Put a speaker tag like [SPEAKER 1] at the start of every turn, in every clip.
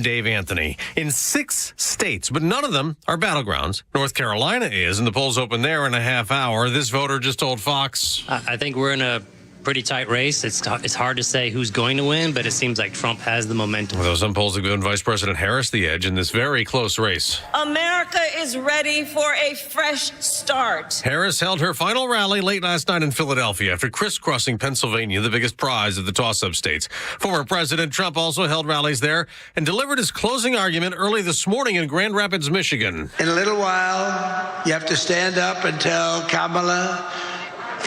[SPEAKER 1] Dave Anthony. In 6 states, but none of them are battlegrounds. North Carolina is, and the polls open there in a half hour. This voter just told Fox.
[SPEAKER 2] I think we're in a pretty tight race. It's hard to say who's going to win, but it seems like Trump has the momentum.
[SPEAKER 1] Although some polls have given Vice President Harris the edge in this very close race.
[SPEAKER 3] America is ready for a fresh start.
[SPEAKER 1] Harris held her final rally late last night in Philadelphia after crisscrossing Pennsylvania, the biggest prize of the toss-up states. Former President Trump also held rallies there and delivered his closing argument early this morning in Grand Rapids, Michigan.
[SPEAKER 4] In a little while, you have to stand up and tell Kamala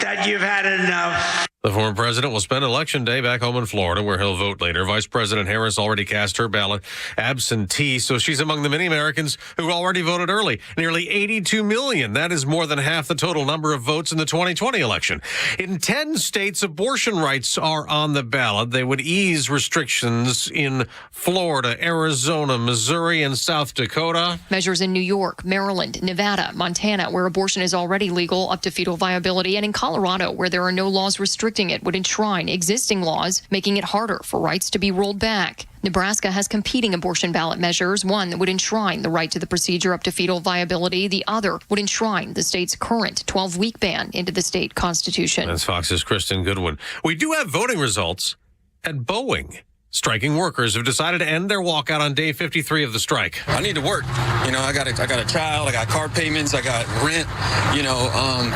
[SPEAKER 4] that you've had enough.
[SPEAKER 1] The former president will spend Election Day back home in Florida, where he'll vote later. Vice President Harris already cast her ballot absentee, so she's among the many Americans who already voted early. Nearly 82 million. That is more than half the total number of votes in the 2020 election. In 10 states, abortion rights are on the ballot. They would ease restrictions in Florida, Arizona, Missouri, and South Dakota.
[SPEAKER 5] Measures in New York, Maryland, Nevada, Montana, where abortion is already legal up to fetal viability, and in Colorado, where there are no laws restricting it, would enshrine existing laws, making it harder for rights to be rolled back. Nebraska has competing abortion ballot measures, one that would enshrine the right to the procedure up to fetal viability. The other would enshrine the state's current 12-week ban into the state constitution.
[SPEAKER 1] That's Fox's Kristen Goodwin. We do have voting results at Boeing. Striking workers have decided to end their walkout on day 53 of the strike.
[SPEAKER 6] I need to work. You know, I got a child, I got car payments, I got rent,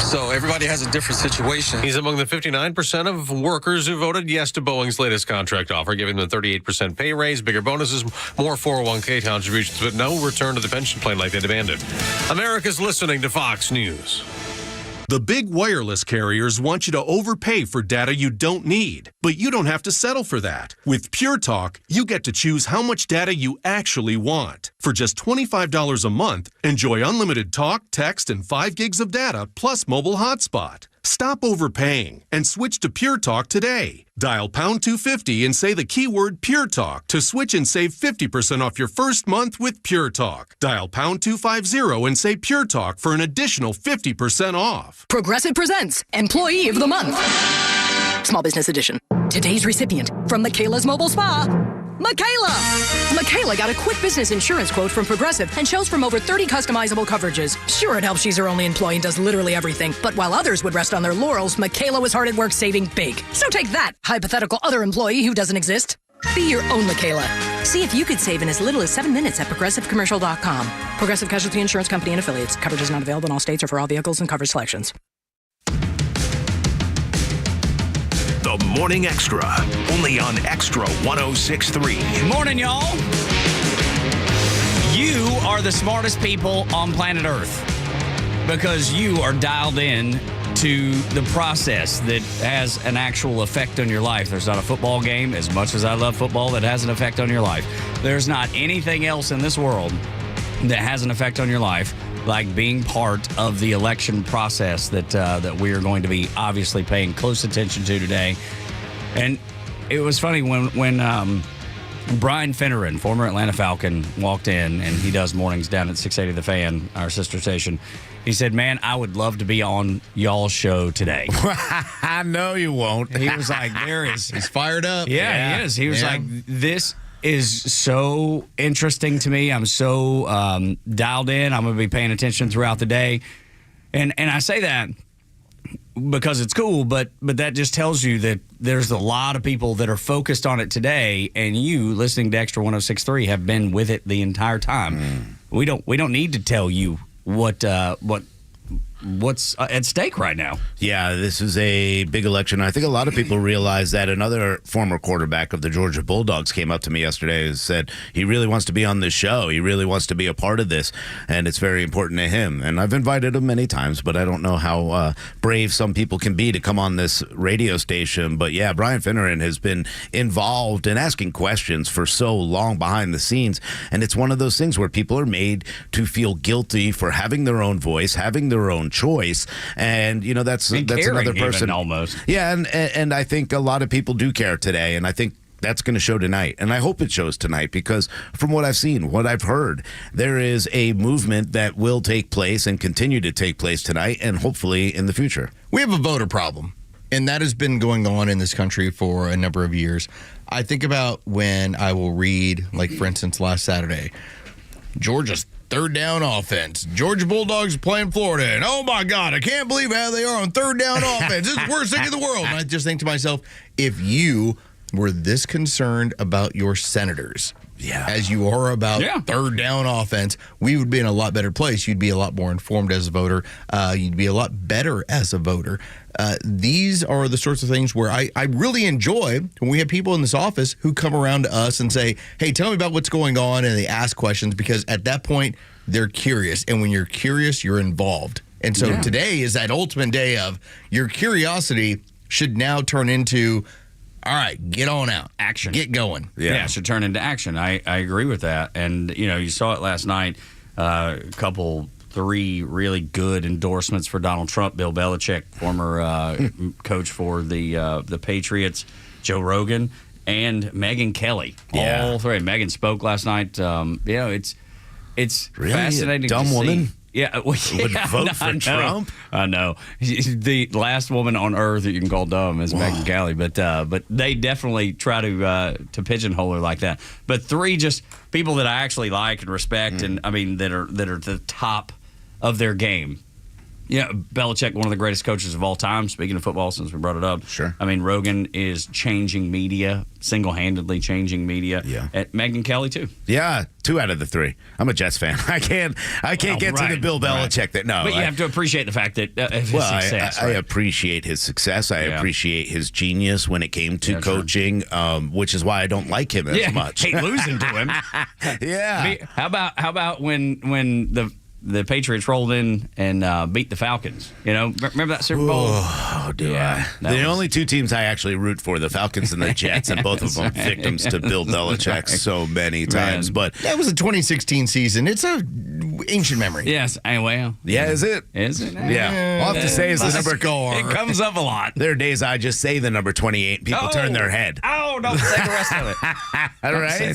[SPEAKER 6] so everybody has a different situation.
[SPEAKER 1] He's among the 59% of workers who voted yes to Boeing's latest contract offer, giving them a 38% pay raise, bigger bonuses, more 401k contributions, but no return to the pension plan like they demanded. America's listening to Fox News.
[SPEAKER 7] The big wireless carriers want you to overpay for data you don't need, but you don't have to settle for that. With Pure Talk, you get to choose how much data you actually want. For just $25 a month, enjoy unlimited talk, text, and 5 gigs of data, plus mobile hotspot. Stop overpaying and switch to Pure Talk today. Dial pound 250 and say the keyword Pure Talk to switch and save 50% off your first month with Pure Talk. Dial pound 250 and say Pure Talk for an additional 50% off.
[SPEAKER 8] Progressive presents Employee of the Month. Small Business Edition. Today's recipient from Michaela's Mobile Spa, Michaela! Michaela got a quick business insurance quote from Progressive and chose from over 30 customizable coverages. Sure, it helps she's her only employee and does literally everything, but while others would rest on their laurels, Michaela was hard at work saving big. So take that, hypothetical other employee who doesn't exist. Be your own Michaela. See if you could save in as little as 7 minutes at ProgressiveCommercial.com. Progressive Casualty Insurance Company and Affiliates. Coverage is not available in all states or for all vehicles and coverage selections.
[SPEAKER 9] The Morning Extra, only on Extra 106.3.
[SPEAKER 10] Morning, y'all. You are the smartest people on planet Earth because you are dialed in to the process that has an actual effect on your life. There's not a football game, as much as I love football, that has an effect on your life. There's not anything else in this world that has an effect on your life like being part of the election process that we are going to be obviously paying close attention to today. And it was funny when Brian Finneran, former Atlanta Falcon, walked in, and he does mornings down at 680 The Fan, our sister station. He said, "Man, I would love to be on y'all's show today."
[SPEAKER 11] I know you won't.
[SPEAKER 10] He was like, he's
[SPEAKER 11] fired up.
[SPEAKER 10] Yeah, he is. He was like, this is so interesting to me. I'm so dialed in. I'm going to be paying attention throughout the day. And I say that because it's cool, but that just tells you that there's a lot of people that are focused on it today, and you, listening to Extra 106.3, have been with it the entire time. We don't need to tell you what's at stake right now.
[SPEAKER 11] Yeah, this is a big election. I think a lot of people realize that. Another former quarterback of the Georgia Bulldogs came up to me yesterday and said he really wants to be on this show. He really wants to be a part of this, and it's very important to him. And I've invited him many times, but I don't know how brave some people can be to come on this radio station. But yeah, Brian Finneran has been involved in asking questions for so long behind the scenes, and it's one of those things where people are made to feel guilty for having their own voice, having their own choice, and that's another person
[SPEAKER 10] almost.
[SPEAKER 11] Yeah, and I think a lot of people do care today, and I think that's going to show tonight, and I hope it shows tonight, because from what I've seen, what I've heard, there is a movement that will take place and continue to take place tonight, and hopefully in the future.
[SPEAKER 12] We have a voter problem, and that has been going on in this country for a number of years. I think about when I will read, like, for instance, last Saturday, Georgia's third down offense. Georgia Bulldogs playing Florida. And, oh, my God, I can't believe how they are on third down offense. This is the worst thing in the world. And I just think to myself, if you were this concerned about your Senators as you are about third down offense, we would be in a lot better place. You'd be a lot more informed as a voter. You'd be a lot better as a voter. These are the sorts of things where I really enjoy when we have people in this office who come around to us and say, hey, tell me about what's going on, and they ask questions, because at that point, they're curious. And when you're curious, you're involved. And so today is that ultimate day of your curiosity should now turn into, all right, get on out.
[SPEAKER 10] Action.
[SPEAKER 12] Get going.
[SPEAKER 10] Yeah, it should turn into action. I agree with that. And, you saw it last night, three really good endorsements for Donald Trump. Bill Belichick, former coach for the Patriots, Joe Rogan, and Megyn Kelly.
[SPEAKER 11] Yeah.
[SPEAKER 10] All three. Megyn spoke last night. It's
[SPEAKER 11] really
[SPEAKER 10] fascinating
[SPEAKER 11] a dumb
[SPEAKER 10] to see.
[SPEAKER 11] woman?
[SPEAKER 10] Yeah,
[SPEAKER 11] would vote for Trump.
[SPEAKER 10] I know. The last woman on earth that you can call dumb is Megyn Kelly, but they definitely try to pigeonhole her like that. But three just people that I actually like and respect, and I mean that are the top of their game. Yeah, Belichick, one of the greatest coaches of all time. Speaking of football, since we brought it up,
[SPEAKER 11] sure.
[SPEAKER 10] I mean, Rogan is changing media, single-handedly changing media.
[SPEAKER 11] Yeah,
[SPEAKER 10] at Megyn Kelly too.
[SPEAKER 11] Yeah, 2 out of the 3. I'm a Jets fan. I can't get to the Bill Belichick that. No,
[SPEAKER 10] but you have to appreciate the fact that his success.
[SPEAKER 11] I appreciate his succce. I appreciate his genius when it came to coaching, which is why I don't like him as much.
[SPEAKER 10] Hate losing to him.
[SPEAKER 11] Yeah.
[SPEAKER 10] How about when the Patriots rolled in and beat the Falcons? Remember that Super Bowl?
[SPEAKER 11] Oh, do I? The only 2 teams I actually root for, the Falcons and the Jets, and both of them victims to Bill Belichick so many times. But
[SPEAKER 12] that was a 2016 season. It's a ancient memory.
[SPEAKER 10] Yes. Well.
[SPEAKER 11] Yeah, is it?
[SPEAKER 10] Is it?
[SPEAKER 11] Yeah. All I have to say is the number.
[SPEAKER 10] It comes up a lot.
[SPEAKER 11] There are days I just say the number 28, people turn their head.
[SPEAKER 10] Oh, don't say the rest of it.
[SPEAKER 11] All right.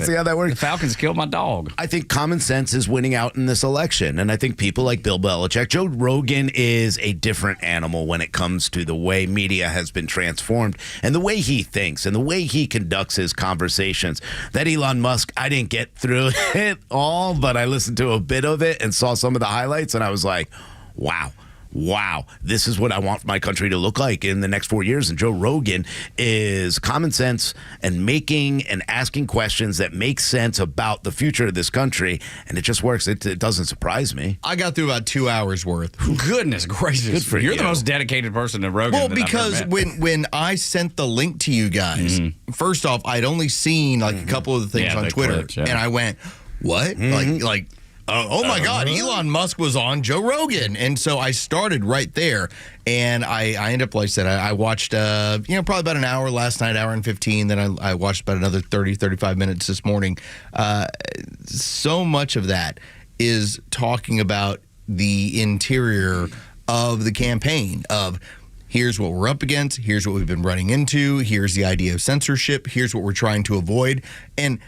[SPEAKER 11] See how that works.
[SPEAKER 10] The Falcons killed my dog.
[SPEAKER 11] I think common sense is winning out in this election. And I think people like Bill Belichick, Joe Rogan is a different animal when it comes to the way media has been transformed and the way he thinks and the way he conducts his conversations. That Elon Musk, I didn't get through it all, but I listened to a bit of it and saw some of the highlights, and I was like, wow, this is what I want my country to look like in the next 4 years. And Joe Rogan is common sense and making and asking questions that make sense about the future of this country. And it just works. It doesn't surprise me.
[SPEAKER 12] I got through about 2 hours worth.
[SPEAKER 10] Goodness gracious.
[SPEAKER 11] Good for
[SPEAKER 10] You're
[SPEAKER 11] you.
[SPEAKER 10] the most dedicated person to Rogan.
[SPEAKER 12] Well, because when I sent the link to you guys, first off, I'd only seen like a couple of the things on Twitter.
[SPEAKER 10] Clips,
[SPEAKER 12] and I went, what? Like, oh my God, Elon Musk was on Joe Rogan. And so I started right there. And I ended up, like I said, I watched, probably about an hour last night, hour and 15. Then I watched about another 30, 35 minutes this morning. So much of that is talking about the interior of the campaign of, here's what we're up against. Here's what we've been running into. Here's the idea of censorship. Here's what we're trying to avoid. And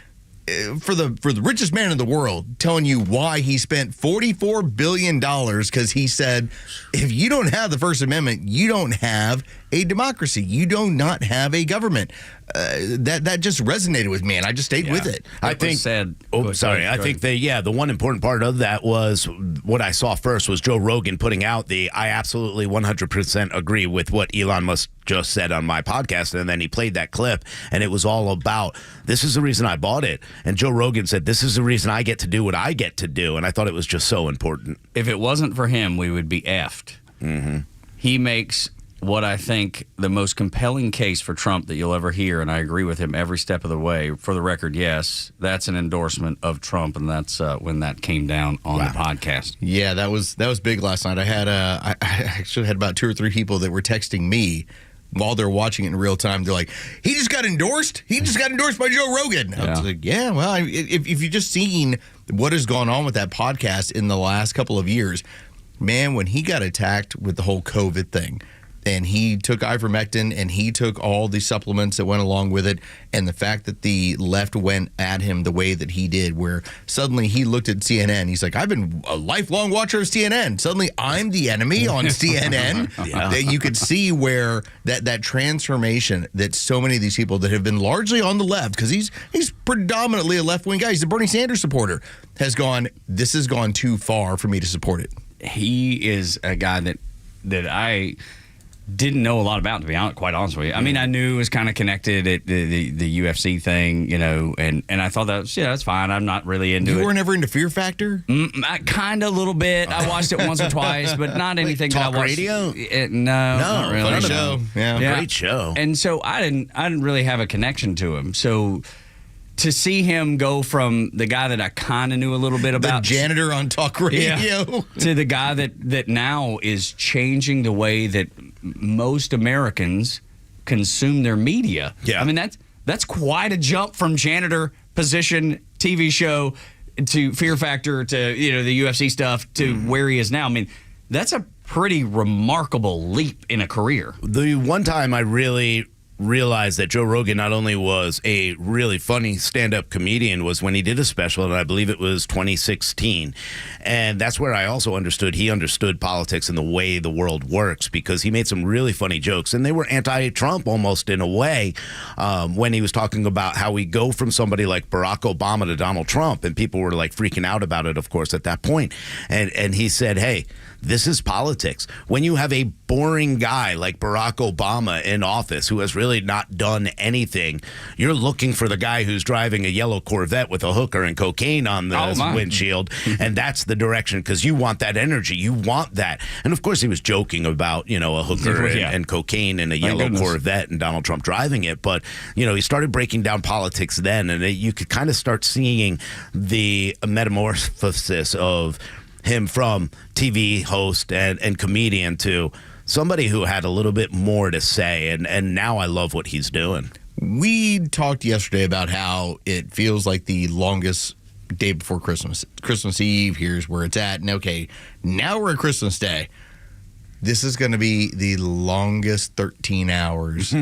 [SPEAKER 12] for the richest man in the world, telling you why he spent $44 billion because he said, if you don't have the First Amendment, you don't have a democracy. You do not have a government. That just resonated with me, and I just stayed with it.
[SPEAKER 11] I think. I think the one important part of that was what I saw first was Joe Rogan putting out I absolutely 100% agree with what Elon Musk just said on my podcast, and then he played that clip, and it was all about, this is the reason I bought it. And Joe Rogan said, this is the reason I get to do what I get to do, and I thought it was just so important.
[SPEAKER 10] If it wasn't for him, we would be effed.
[SPEAKER 11] Mm-hmm.
[SPEAKER 10] He makes what I think the most compelling case for Trump that you'll ever hear, and I agree with him every step of the way. For the record, yes, that's an endorsement of Trump, and that's when that came down on the podcast.
[SPEAKER 12] Yeah, that was big last night. I actually had about 2 or 3 people that were texting me while they're watching it in real time. They're like, he just got endorsed? He just got endorsed by Joe Rogan. I was like, yeah, well, if you've just seen what has gone on with that podcast in the last couple of years, man, when he got attacked with the whole COVID thing, and he took ivermectin, and he took all the supplements that went along with it. And the fact that the left went at him the way that he did, where suddenly he looked at CNN. He's like, I've been a lifelong watcher of CNN. Suddenly I'm the enemy on CNN. That you could see where that transformation that so many of these people that have been largely on the left, because he's predominantly a left-wing guy. He's a Bernie Sanders supporter, has gone, this has gone too far for me to support it.
[SPEAKER 10] He is a guy that I didn't know a lot about, to be quite honest with you. I mean, I knew it was kind of connected at the UFC thing, and I thought that's fine. I'm not really into it.
[SPEAKER 12] You weren't ever into Fear Factor?
[SPEAKER 10] Kind of a little bit. I watched it once or twice, but not anything that I watched.
[SPEAKER 11] Radio?
[SPEAKER 10] No, not really.
[SPEAKER 12] Funny show. Yeah.
[SPEAKER 11] Great show.
[SPEAKER 10] And so I didn't really have a connection to him. So to see him go from the guy that I kind of knew a little bit about,
[SPEAKER 12] the janitor on talk radio,
[SPEAKER 10] to the guy that now is changing the way that most Americans consume their media.
[SPEAKER 11] Yeah.
[SPEAKER 10] I mean, that's quite a jump from janitor position, TV show, to Fear Factor, to the UFC stuff, to where he is now. I mean, that's a pretty remarkable leap in a career.
[SPEAKER 11] The one time I really realized that Joe Rogan not only was a really funny stand-up comedian was when he did a special, and I believe it was 2016. And that's where I also understood he understood politics and the way the world works, because he made some really funny jokes, and they were anti-Trump almost in a way, when he was talking about how we go from somebody like Barack Obama to Donald Trump, and people were like freaking out about it, of course, at that point. And he said, hey, this is politics. When you have a boring guy like Barack Obama in office who has really not done anything, you're looking for the guy who's driving a yellow Corvette with a hooker and cocaine on the windshield, and that's the direction, because you want that energy. You want that. And, of course, he was joking about, a hooker and cocaine and a yellow Corvette and Donald Trump driving it, but, he started breaking down politics then, and you could kind of start seeing the metamorphosis of him from TV host and comedian to somebody who had a little bit more to say, and now I love what he's doing.
[SPEAKER 12] We talked yesterday about how it feels like the longest day before Christmas. Christmas Eve, here's where it's at, and okay, now we're at Christmas Day. This is going to be the longest 13 hours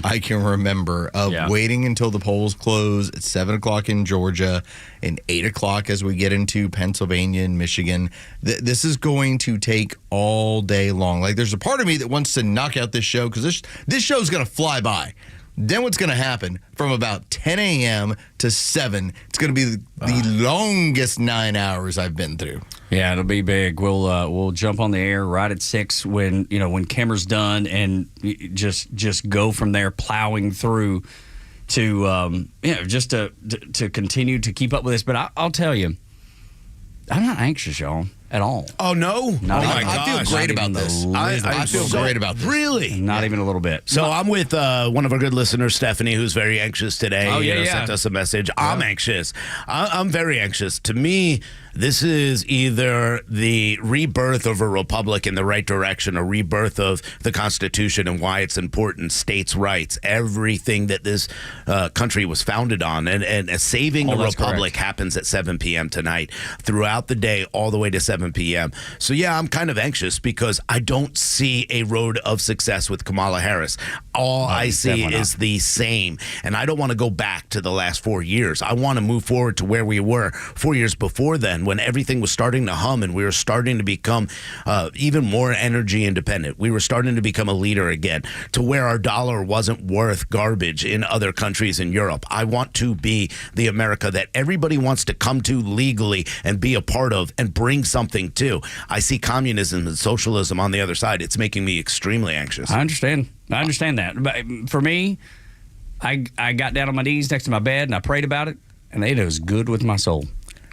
[SPEAKER 12] I can remember of waiting until the polls close at 7 o'clock in Georgia and 8 o'clock as we get into Pennsylvania and Michigan. This is going to take all day long. Like, there's a part of me that wants to knock out this show, because this show is going to fly by. Then what's going to happen from about 10 a.m. to 7, it's going to be the longest 9 hours I've been through.
[SPEAKER 10] Yeah, it'll be big. We'll jump on the air right at 6 when Kimmer's done, and just go from there, plowing through to just to continue to keep up with this. But I'll tell you, I'm not anxious, y'all, at all.
[SPEAKER 11] Oh, no?
[SPEAKER 12] I feel great about this. I feel great about this.
[SPEAKER 11] Really?
[SPEAKER 10] Not even a little bit.
[SPEAKER 11] So I'm with one of our good listeners, Stephanie, who's very anxious today.
[SPEAKER 10] Oh, yeah.
[SPEAKER 11] Sent us a message. I'm anxious. I'm very anxious. To me, this is either the rebirth of a republic in the right direction, a rebirth of the Constitution and why it's important, states' rights, everything that this country was founded on. And saving a republic happens at 7 p.m. tonight, throughout the day, all the way to 7 p.m. So, yeah, I'm kind of anxious because I don't see a road of success with Kamala Harris. All I see is the same. And I don't want to go back to the last 4 years. I want to move forward to where we were 4 years before then, when everything was starting to hum and we were starting to become even more energy independent. We were starting to become a leader again, to where our dollar wasn't worth garbage in other countries in Europe. I want to be the America that everybody wants to come to legally and be a part of and bring something to. I see communism and socialism on the other side. It's making me extremely anxious.
[SPEAKER 10] I understand that. But for me, I got down on my knees next to my bed and I prayed about it, and it was good with my soul.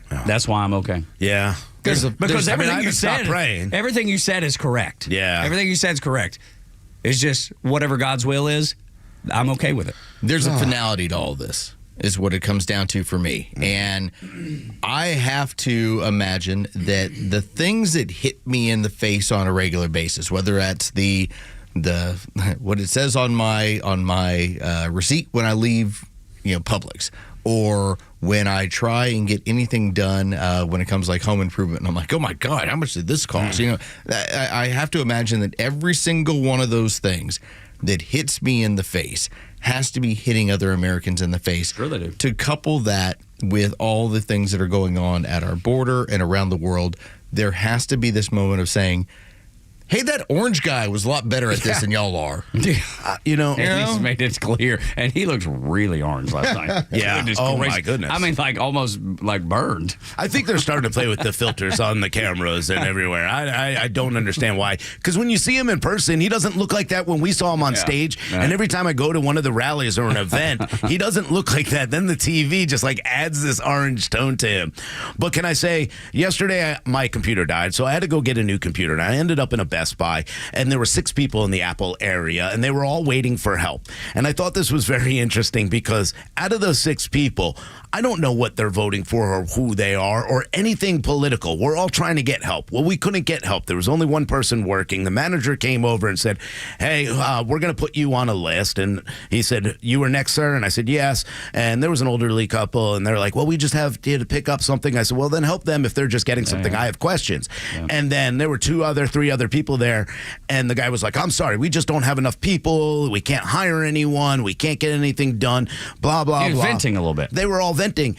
[SPEAKER 10] Oh. That's why I'm okay.
[SPEAKER 11] Yeah.
[SPEAKER 10] Because everything you said is correct.
[SPEAKER 11] Yeah.
[SPEAKER 10] Everything you said is correct. It's just whatever God's will is, I'm okay with it.
[SPEAKER 12] There's a finality to all this, is what it comes down to for me. And I have to imagine that the things that hit me in the face on a regular basis, whether that's the what it says on my receipt when I leave, Publix, or when I try and get anything done when it comes like home improvement, and I'm like, oh my God, how much did this cost? You know, I have to imagine that every single one of those things that hits me in the face has to be hitting other Americans in the face.
[SPEAKER 10] Sure they do.
[SPEAKER 12] To couple that with all the things that are going on at our border and around the world, there has to be this moment of saying, hey, that orange guy was a lot better at this than y'all are.
[SPEAKER 10] He's made it clear. And he looks really orange last night.
[SPEAKER 11] Yeah. My goodness.
[SPEAKER 10] I mean, like almost like burned.
[SPEAKER 11] I think they're starting to play with the filters on the cameras and everywhere. I don't understand why. Because when you see him in person, he doesn't look like that when we saw him on stage. Yeah. And every time I go to one of the rallies or an event, he doesn't look like that. Then the TV just like adds this orange tone to him. But can I say, yesterday my computer died, so I had to go get a new computer. And I ended up in a Best Buy, and there were 6 people in the Apple area, and they were all waiting for help. And I thought this was very interesting because out of those 6 people, I don't know what they're voting for or who they are or anything political. We're all trying to get help. Well, we couldn't get help. There was only one person working. The manager came over and said, hey, we're going to put you on a list. And he said, you were next, sir? And I said, yes. And there was an elderly couple, and they're like, well, we just have to pick up something. I said, well, then help them if they're just getting something. I have questions. Yeah. And then there were 3 other people there, and the guy was like, I'm sorry, we just don't have enough people. We can't hire anyone. We can't get anything done. Blah, blah, blah.
[SPEAKER 10] He was venting a little bit.
[SPEAKER 11] They were all venting,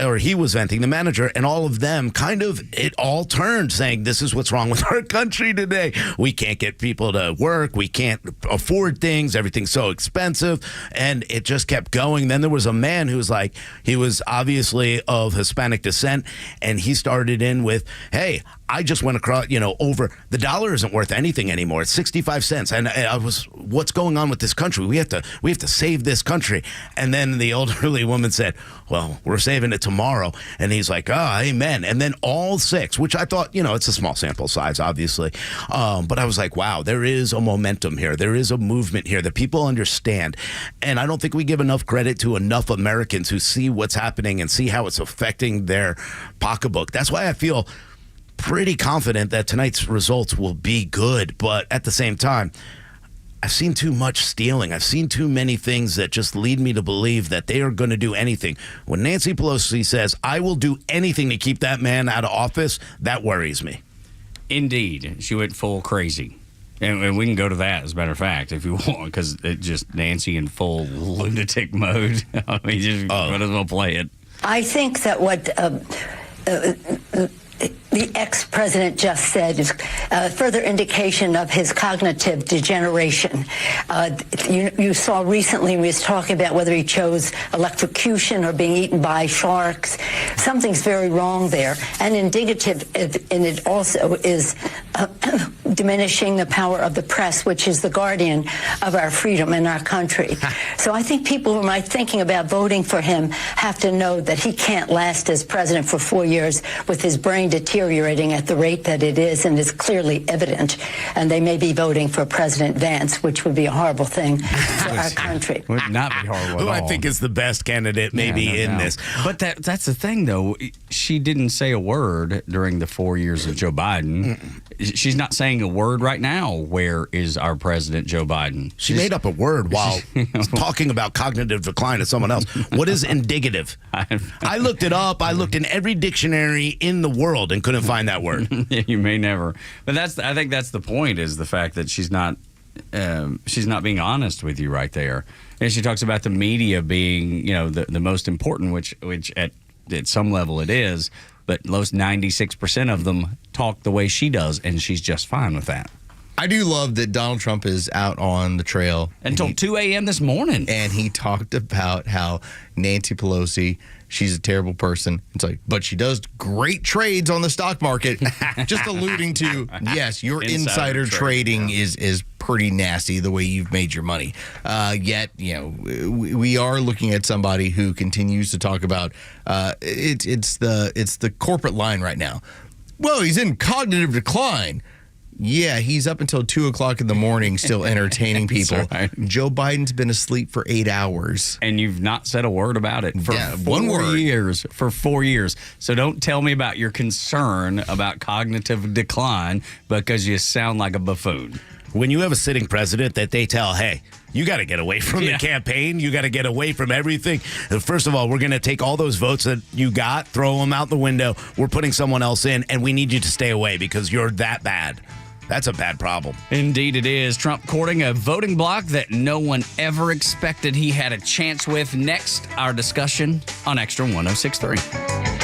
[SPEAKER 11] or he was venting, the manager, and all of them it all turned saying, this is what's wrong with our country today. We can't get people to work. We can't afford things. Everything's so expensive. And it just kept going. Then there was a man who was like, he was obviously of Hispanic descent, and he started in with, hey, I just went across, over the dollar isn't worth anything anymore. It's 65 cents. And I was, what's going on with this country? We have to save this country. And then the elderly woman said, well, we're saving it tomorrow. And he's like, amen. And then all 6, which I thought, it's a small sample size, obviously. But I was like, wow, there is a momentum here. There is a movement here that people understand. And I don't think we give enough credit to enough Americans who see what's happening and see how it's affecting their pocketbook. That's why I feel pretty confident that tonight's results will be good. But at the same time, I've seen too much stealing. I've seen too many things that just lead me to believe that they are going to do anything. When Nancy Pelosi says, I will do anything to keep that man out of office, that worries me.
[SPEAKER 10] Indeed. She went full crazy. And we can go to that, as a matter of fact, if you want, because it just Nancy in full lunatic mode. I mean, just might as well play it.
[SPEAKER 13] I think that what the ex-president just said is further indication of his cognitive degeneration. You saw recently he was talking about whether he chose electrocution or being eaten by sharks. Something's very wrong there. And indicative in it also is diminishing the power of the press, which is the guardian of our freedom in our country. So I think people who might thinking about voting for him have to know that he can't last as president for 4 years with his brain deteriorating at the rate that it is, and it's clearly evident. And they may be voting for President Vance, which would be a horrible thing for our country.
[SPEAKER 10] Would not be horrible
[SPEAKER 11] Who
[SPEAKER 10] at all.
[SPEAKER 11] I think is the best candidate maybe in this.
[SPEAKER 10] But that's the thing, though. She didn't say a word during the 4 years of Joe Biden. She's not saying a word right now. Where is our president, Joe Biden?
[SPEAKER 11] She made up a word while talking about cognitive decline to someone else. What is indicative? I looked it up. I looked in every dictionary in the world and couldn't find that word.
[SPEAKER 10] You may never. But I think that's the point, is the fact that she's not being honest with you right there. And she talks about the media being, the most important, which at some level it is. But most 96% of them talk the way she does, and she's just fine with that.
[SPEAKER 12] I do love that Donald Trump is out on the trail.
[SPEAKER 10] Until 2 a.m. this morning.
[SPEAKER 12] And he talked about how Nancy Pelosi, she's a terrible person. It's like, but she does great trades on the stock market. Just alluding to, yes, your insider trading is pretty nasty the way you've made your money. Yet, we are looking at somebody who continues to talk about it's the corporate line right now. Well, he's in cognitive decline. Yeah, he's up until 2 o'clock in the morning still entertaining people. Right. Joe Biden's been asleep for 8 hours.
[SPEAKER 10] And you've not said a word about it for
[SPEAKER 12] 1 word.
[SPEAKER 10] For 4 years. So don't tell me about your concern about cognitive decline because you sound like a buffoon.
[SPEAKER 11] When you have a sitting president that they tell, hey, you got to get away from the campaign. You got to get away from everything. First of all, we're going to take all those votes that you got, throw them out the window. We're putting someone else in, and we need you to stay away because you're that bad. That's a bad problem.
[SPEAKER 10] Indeed it is. Trump courting a voting bloc that no one ever expected he had a chance with. Next, our discussion on Extra 106.3.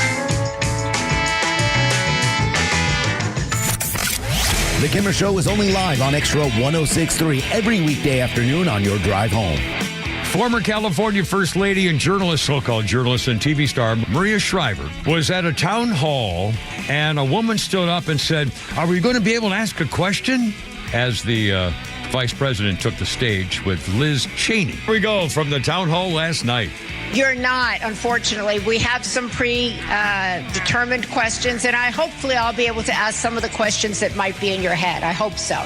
[SPEAKER 9] The Kimmer Show is only live on Extra 106.3 every weekday afternoon on your drive home.
[SPEAKER 14] Former California First Lady and journalist, so-called journalist and TV star Maria Shriver was at a town hall, and a woman stood up and said, "Are we going to be able to ask a question?" As the vice president took the stage with Liz Cheney. Here we go from the town hall last night.
[SPEAKER 15] You're not, unfortunately. We have some predetermined questions, and hopefully I'll be able to ask some of the questions that might be in your head. I hope so.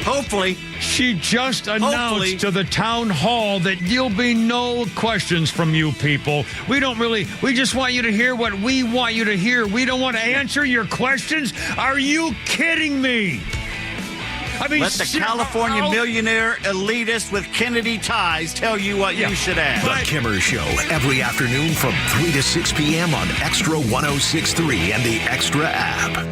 [SPEAKER 14] Hopefully. She just announced to the town hall that there'll be no questions from you people. We just want you to hear what we want you to hear. We don't want to answer your questions. Are you kidding me? I mean,
[SPEAKER 16] let the California millionaire elitist with Kennedy ties tell you what you should ask.
[SPEAKER 9] The Kimmer Show, every afternoon from 3 to 6 p.m. on Extra 106.3 and the Extra app.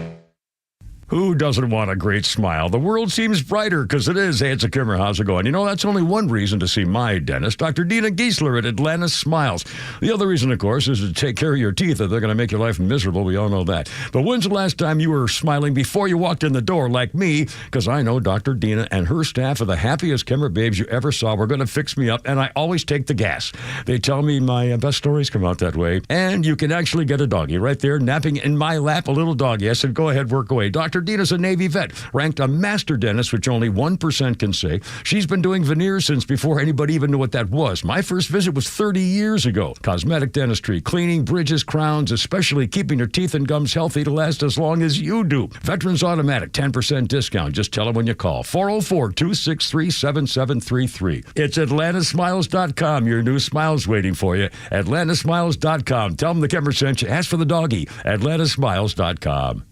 [SPEAKER 14] Who doesn't want a great smile? The world seems brighter because it is. Hey, it's a Kimmer. How's it going? You know, that's only one reason to see my dentist, Dr. Dina Giesler at Atlanta Smiles. The other reason, of course, is to take care of your teeth. If they're going to make your life miserable, we all know that. But when's the last time you were smiling before you walked in the door like me? Because I know Dr. Dina and her staff are the happiest Kimmer babes you ever saw. We're going to fix me up, and I always take the gas. They tell me my best stories come out that way. And you can actually get a doggy right there napping in my lap, a little doggy. I said, go ahead, work away. Dr. Dina's a Navy vet, ranked a master dentist, which only 1% can say. She's been doing veneers since before anybody even knew what that was. My first visit was 30 years ago. Cosmetic dentistry, cleaning, bridges, crowns, especially keeping your teeth and gums healthy to last as long as you do. Veterans Automatic, 10% discount. Just tell them when you call. 404-263-7733. It's atlantasmiles.com. Your new smile's waiting for you. atlantasmiles.com. Tell them the Kimmer sent you. Ask for the doggy. atlantasmiles.com.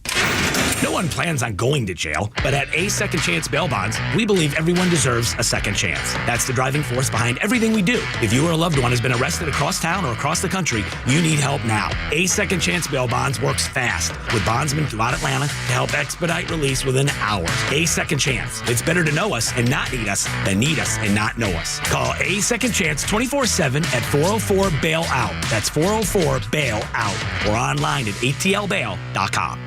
[SPEAKER 17] No one plans on going to jail, but at A Second Chance Bail Bonds, we believe everyone deserves a second chance. That's the driving force behind everything we do. If you or a loved one has been arrested across town or across the country, you need help now. A Second Chance Bail Bonds works fast with bondsmen throughout Atlanta to help expedite release within hours. A Second Chance. It's better to know us and not need us than need us and not know us. Call A Second Chance 24/7 at 404-BAIL-OUT. That's 404-BAIL-OUT or online at atlbail.com.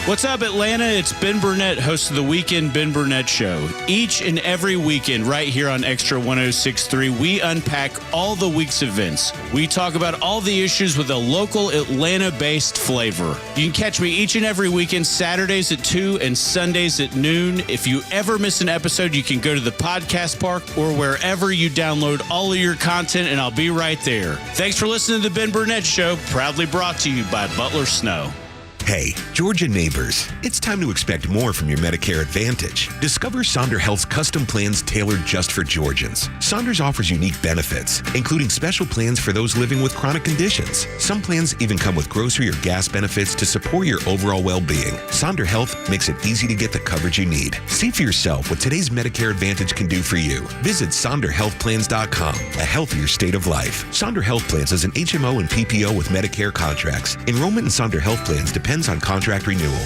[SPEAKER 18] What's up, Atlanta? It's Ben Burnett, host of the Weekend Ben Burnett Show. Each and every weekend, right here on Extra 106.3, we unpack all the week's events. We talk about all the issues with a local Atlanta-based flavor. You can catch me each and every weekend, Saturdays at 2 and Sundays at noon. If you ever miss an episode, you can go to the podcast park or wherever you download all of your content, and I'll be right there. Thanks for listening to the Ben Burnett Show, proudly brought to you by Butler Snow.
[SPEAKER 19] Hey, Georgia neighbors, it's time to expect more from your Medicare Advantage. Discover Sonder Health's custom plans tailored just for Georgians. Saunders offers unique benefits, including special plans for those living with chronic conditions. Some plans even come with grocery or gas benefits to support your overall well-being. Sonder Health makes it easy to get the coverage you need. See for yourself what today's Medicare Advantage can do for you. Visit SonderHealthPlans.com, a healthier state of life. Sonder Health Plans is an HMO and PPO with Medicare contracts. Enrollment in Sonder Health Plans depends on contract renewal.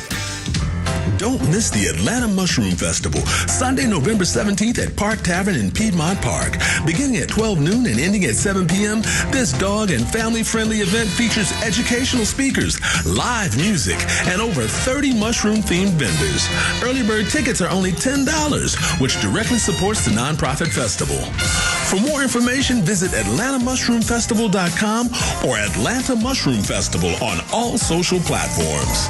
[SPEAKER 20] Don't miss the Atlanta Mushroom Festival, Sunday, November 17th at Park Tavern in Piedmont Park. Beginning at 12 noon and ending at 7 p.m., this dog and family-friendly event features educational speakers, live music, and over 30 mushroom-themed vendors. Early bird tickets are only $10, which directly supports the nonprofit festival. For more information, visit AtlantaMushroomFestival.com or Atlanta Mushroom Festival on all social platforms.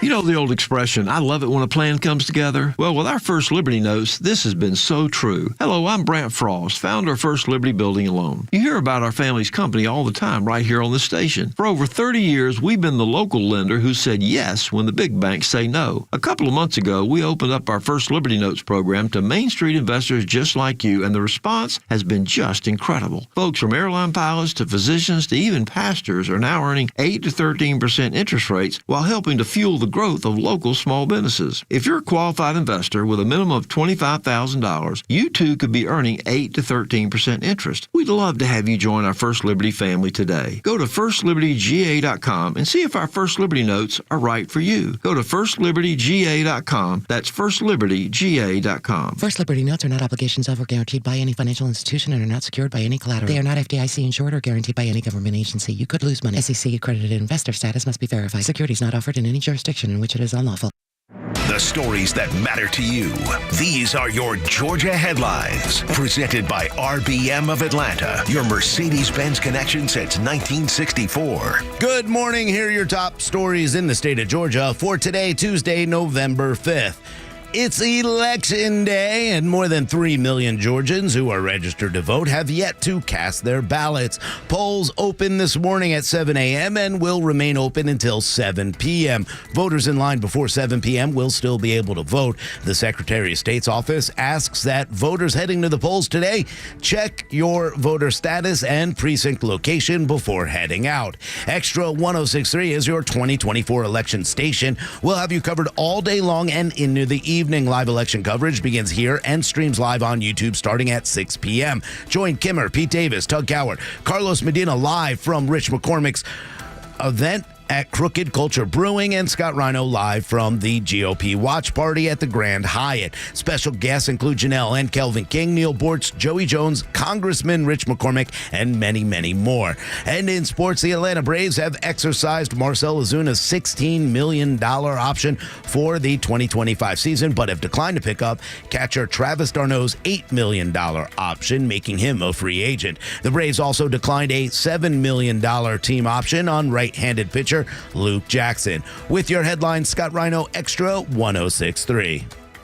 [SPEAKER 21] You know the old expression, I love it when a plan comes together? Well, with our First Liberty Notes, this has been so true. Hello, I'm Brant Frost, founder of First Liberty Building and Loan. You hear about our family's company all the time right here on the station. For over 30 years, we've been the local lender who said yes when the big banks say no. A couple of months ago, we opened up our First Liberty Notes program to Main Street investors just like you, and the response has been just incredible. Folks from airline pilots to physicians to even pastors are now earning 8 to 13% interest rates while helping to fuel the growth of local small businesses. If you're a qualified investor with a minimum of $25,000, you too could be earning 8 to 13% interest. We'd love to have you join our First Liberty family today. Go to FirstLibertyGA.com and see if our First Liberty notes are right for you. Go to FirstLibertyGA.com. That's FirstLibertyGA.com.
[SPEAKER 2] First Liberty notes are not obligations of or guaranteed by any financial institution and are not secured by any collateral. They are not FDIC insured or guaranteed by any government agency. You could lose money. SEC accredited investor status must be verified. Securities not offered in any jurisdiction in which it is unlawful.
[SPEAKER 9] The stories that matter to you. These are your Georgia headlines. Presented by RBM of Atlanta, your Mercedes-Benz connection since 1964.
[SPEAKER 11] Good morning. Here are your top stories in the state of Georgia for today, Tuesday, November 5th. It's Election Day, and more than 3 million Georgians who are registered to vote have yet to cast their ballots. Polls open this morning at 7 a.m. and will remain open until 7 p.m. Voters in line before 7 p.m. will still be able to vote. The Secretary of State's office asks that voters heading to the polls today check your voter status and precinct location before heading out. Extra 106.3 is your 2024 election station. We'll have you covered all day long and into the evening. Live election coverage begins here and streams live on YouTube starting at 6 p.m. Join Kimmer, Pete Davis, Tug Coward, Carlos Medina live from Rich McCormick's event at Crooked Culture Brewing, and Scott Rhino live from the GOP Watch Party at the Grand Hyatt. Special guests include Janelle and Kelvin King, Neil Bortz, Joey Jones, Congressman Rich McCormick, and many, many more. And in sports, the Atlanta Braves have exercised Marcell Ozuna's $16 million option for the 2025 season, but have declined to pick up catcher Travis d'Arnaud's $8 million option, making him a free agent. The Braves also declined a $7 million team option on right-handed pitcher Luke Jackson. With your headlines, Scott Rhino, Extra 106.3.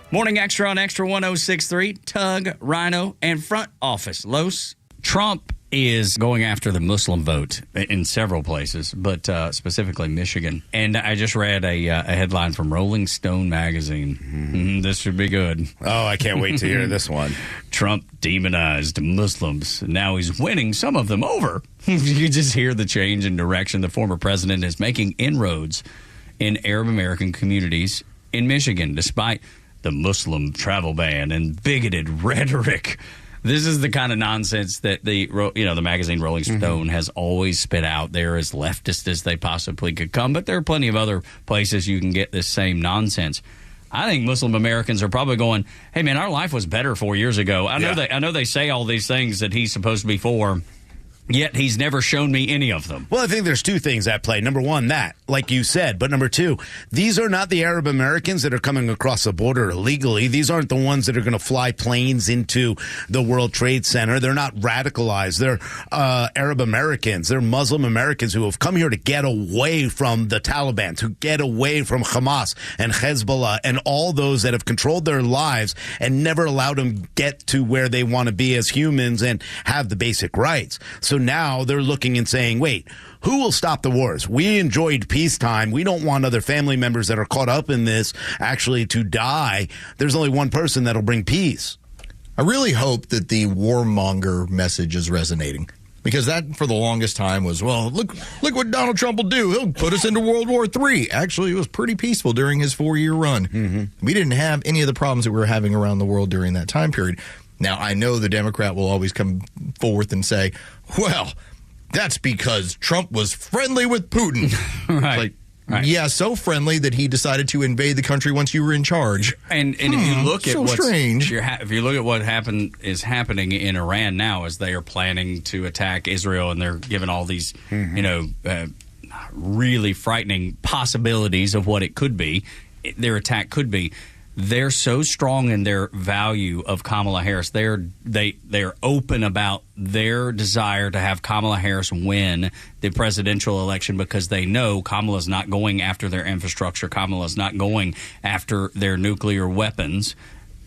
[SPEAKER 10] Morning Extra on Extra 106.3. Tug, Rhino, and Front Office. Los. Trump is going after the Muslim vote in several places, but specifically Michigan. And I just read a headline from Rolling Stone magazine. This should be good.
[SPEAKER 11] Oh, I can't wait to hear this one.
[SPEAKER 10] Trump demonized Muslims. Now he's winning some of them over. You just hear the change in direction. The former president is making inroads in Arab American communities in Michigan, despite the Muslim travel ban and bigoted rhetoric. This is the kind of nonsense that the magazine Rolling Stone has always spit out. They're as leftist as they possibly could come, but there are plenty of other places you can get this same nonsense. I think Muslim Americans are probably going, hey, man, our life was better 4 years ago. I know they say all these things that he's supposed to be for, yet he's never shown me any of them.
[SPEAKER 11] Well, I think there's two things at play. Number one, that, like you said. But number two, these are not the Arab Americans that are coming across the border illegally. These aren't the ones that are going to fly planes into the World Trade Center. They're not radicalized. They're Arab Americans. They're Muslim Americans who have come here to get away from the Taliban, to get away from Hamas and Hezbollah and all those that have controlled their lives and never allowed them get to where they want to be as humans and have the basic rights. So now they're looking and saying, wait, who will stop the wars? We enjoyed peacetime. We don't want other family members that are caught up in this actually to die. There's only one person that'll bring peace.
[SPEAKER 12] I really hope that the warmonger message is resonating, because that for the longest time was, well, look what Donald Trump will do. He'll put us into World War III. Actually, it was pretty peaceful during his 4-year run. We didn't have any of the problems that we were having around the world during that time period. Now, I know the Democrat will always come forth and say, well, that's because Trump was friendly with Putin.
[SPEAKER 10] Right.
[SPEAKER 12] Yeah, so friendly that he decided to invade the country once you were in charge.
[SPEAKER 10] And if you look at
[SPEAKER 12] so strange.
[SPEAKER 10] If you look at what is happening in Iran now, as they are planning to attack Israel, and they're given all these, really frightening possibilities of what it could be, their attack could be. They're so strong in their value of Kamala Harris. They're open about their desire to have Kamala Harris win the presidential election, because they know Kamala's not going after their infrastructure. Kamala's not going after their nuclear weapons.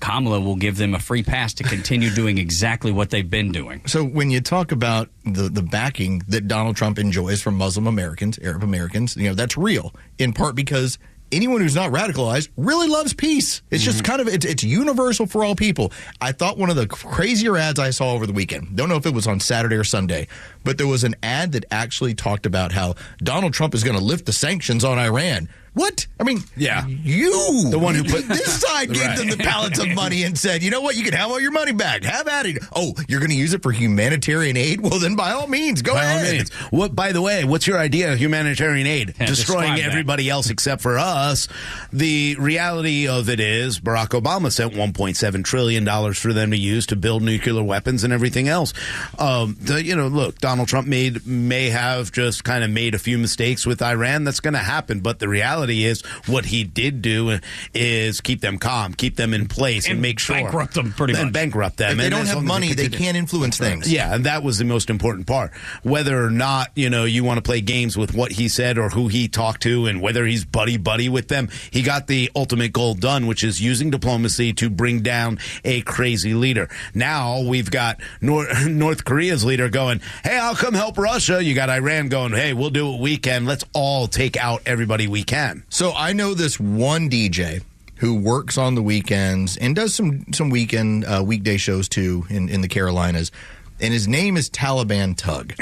[SPEAKER 10] Kamala will give them a free pass to continue doing exactly what they've been doing.
[SPEAKER 12] So when you talk about the backing that Donald Trump enjoys from Muslim Americans, Arab Americans, that's real, in part because anyone who's not radicalized really loves peace. It's just kind of, it's universal for all people. I thought one of the crazier ads I saw over the weekend, don't know if it was on Saturday or Sunday, but there was an ad that actually talked about how Donald Trump is going to lift the sanctions on Iran. What? I mean, the one who put this side gave them the pallets of money and said, you know what, you can have all your money back. Have at it. Oh, you're going to use it for humanitarian aid? Well, then by all means, go ahead.
[SPEAKER 11] What? By the way, what's your idea of humanitarian aid?
[SPEAKER 10] Yeah,
[SPEAKER 11] destroying everybody else except for us. The reality of it is Barack Obama sent $1.7 trillion for them to use to build nuclear weapons and everything else. Look, Donald Trump may have just kind of made a few mistakes with Iran. That's going to happen. But the reality is what he did do is keep them calm, keep them in place, and make sure.
[SPEAKER 10] Bankrupt them pretty much.
[SPEAKER 11] And bankrupt them.
[SPEAKER 12] If they don't have money, they can't influence things.
[SPEAKER 11] Yeah, and that was the most important part. Whether or not, you want to play games with what he said or who he talked to and whether he's buddy-buddy with them, he got the ultimate goal done, which is using diplomacy to bring down a crazy leader. Now we've got North Korea's leader going, hey, I'll come help Russia. You got Iran going, hey, we'll do what we can. Let's all take out everybody we can.
[SPEAKER 12] So I know this one DJ who works on the weekends and does some weekend weekday shows too in the Carolinas, and his name is Taliban Tug.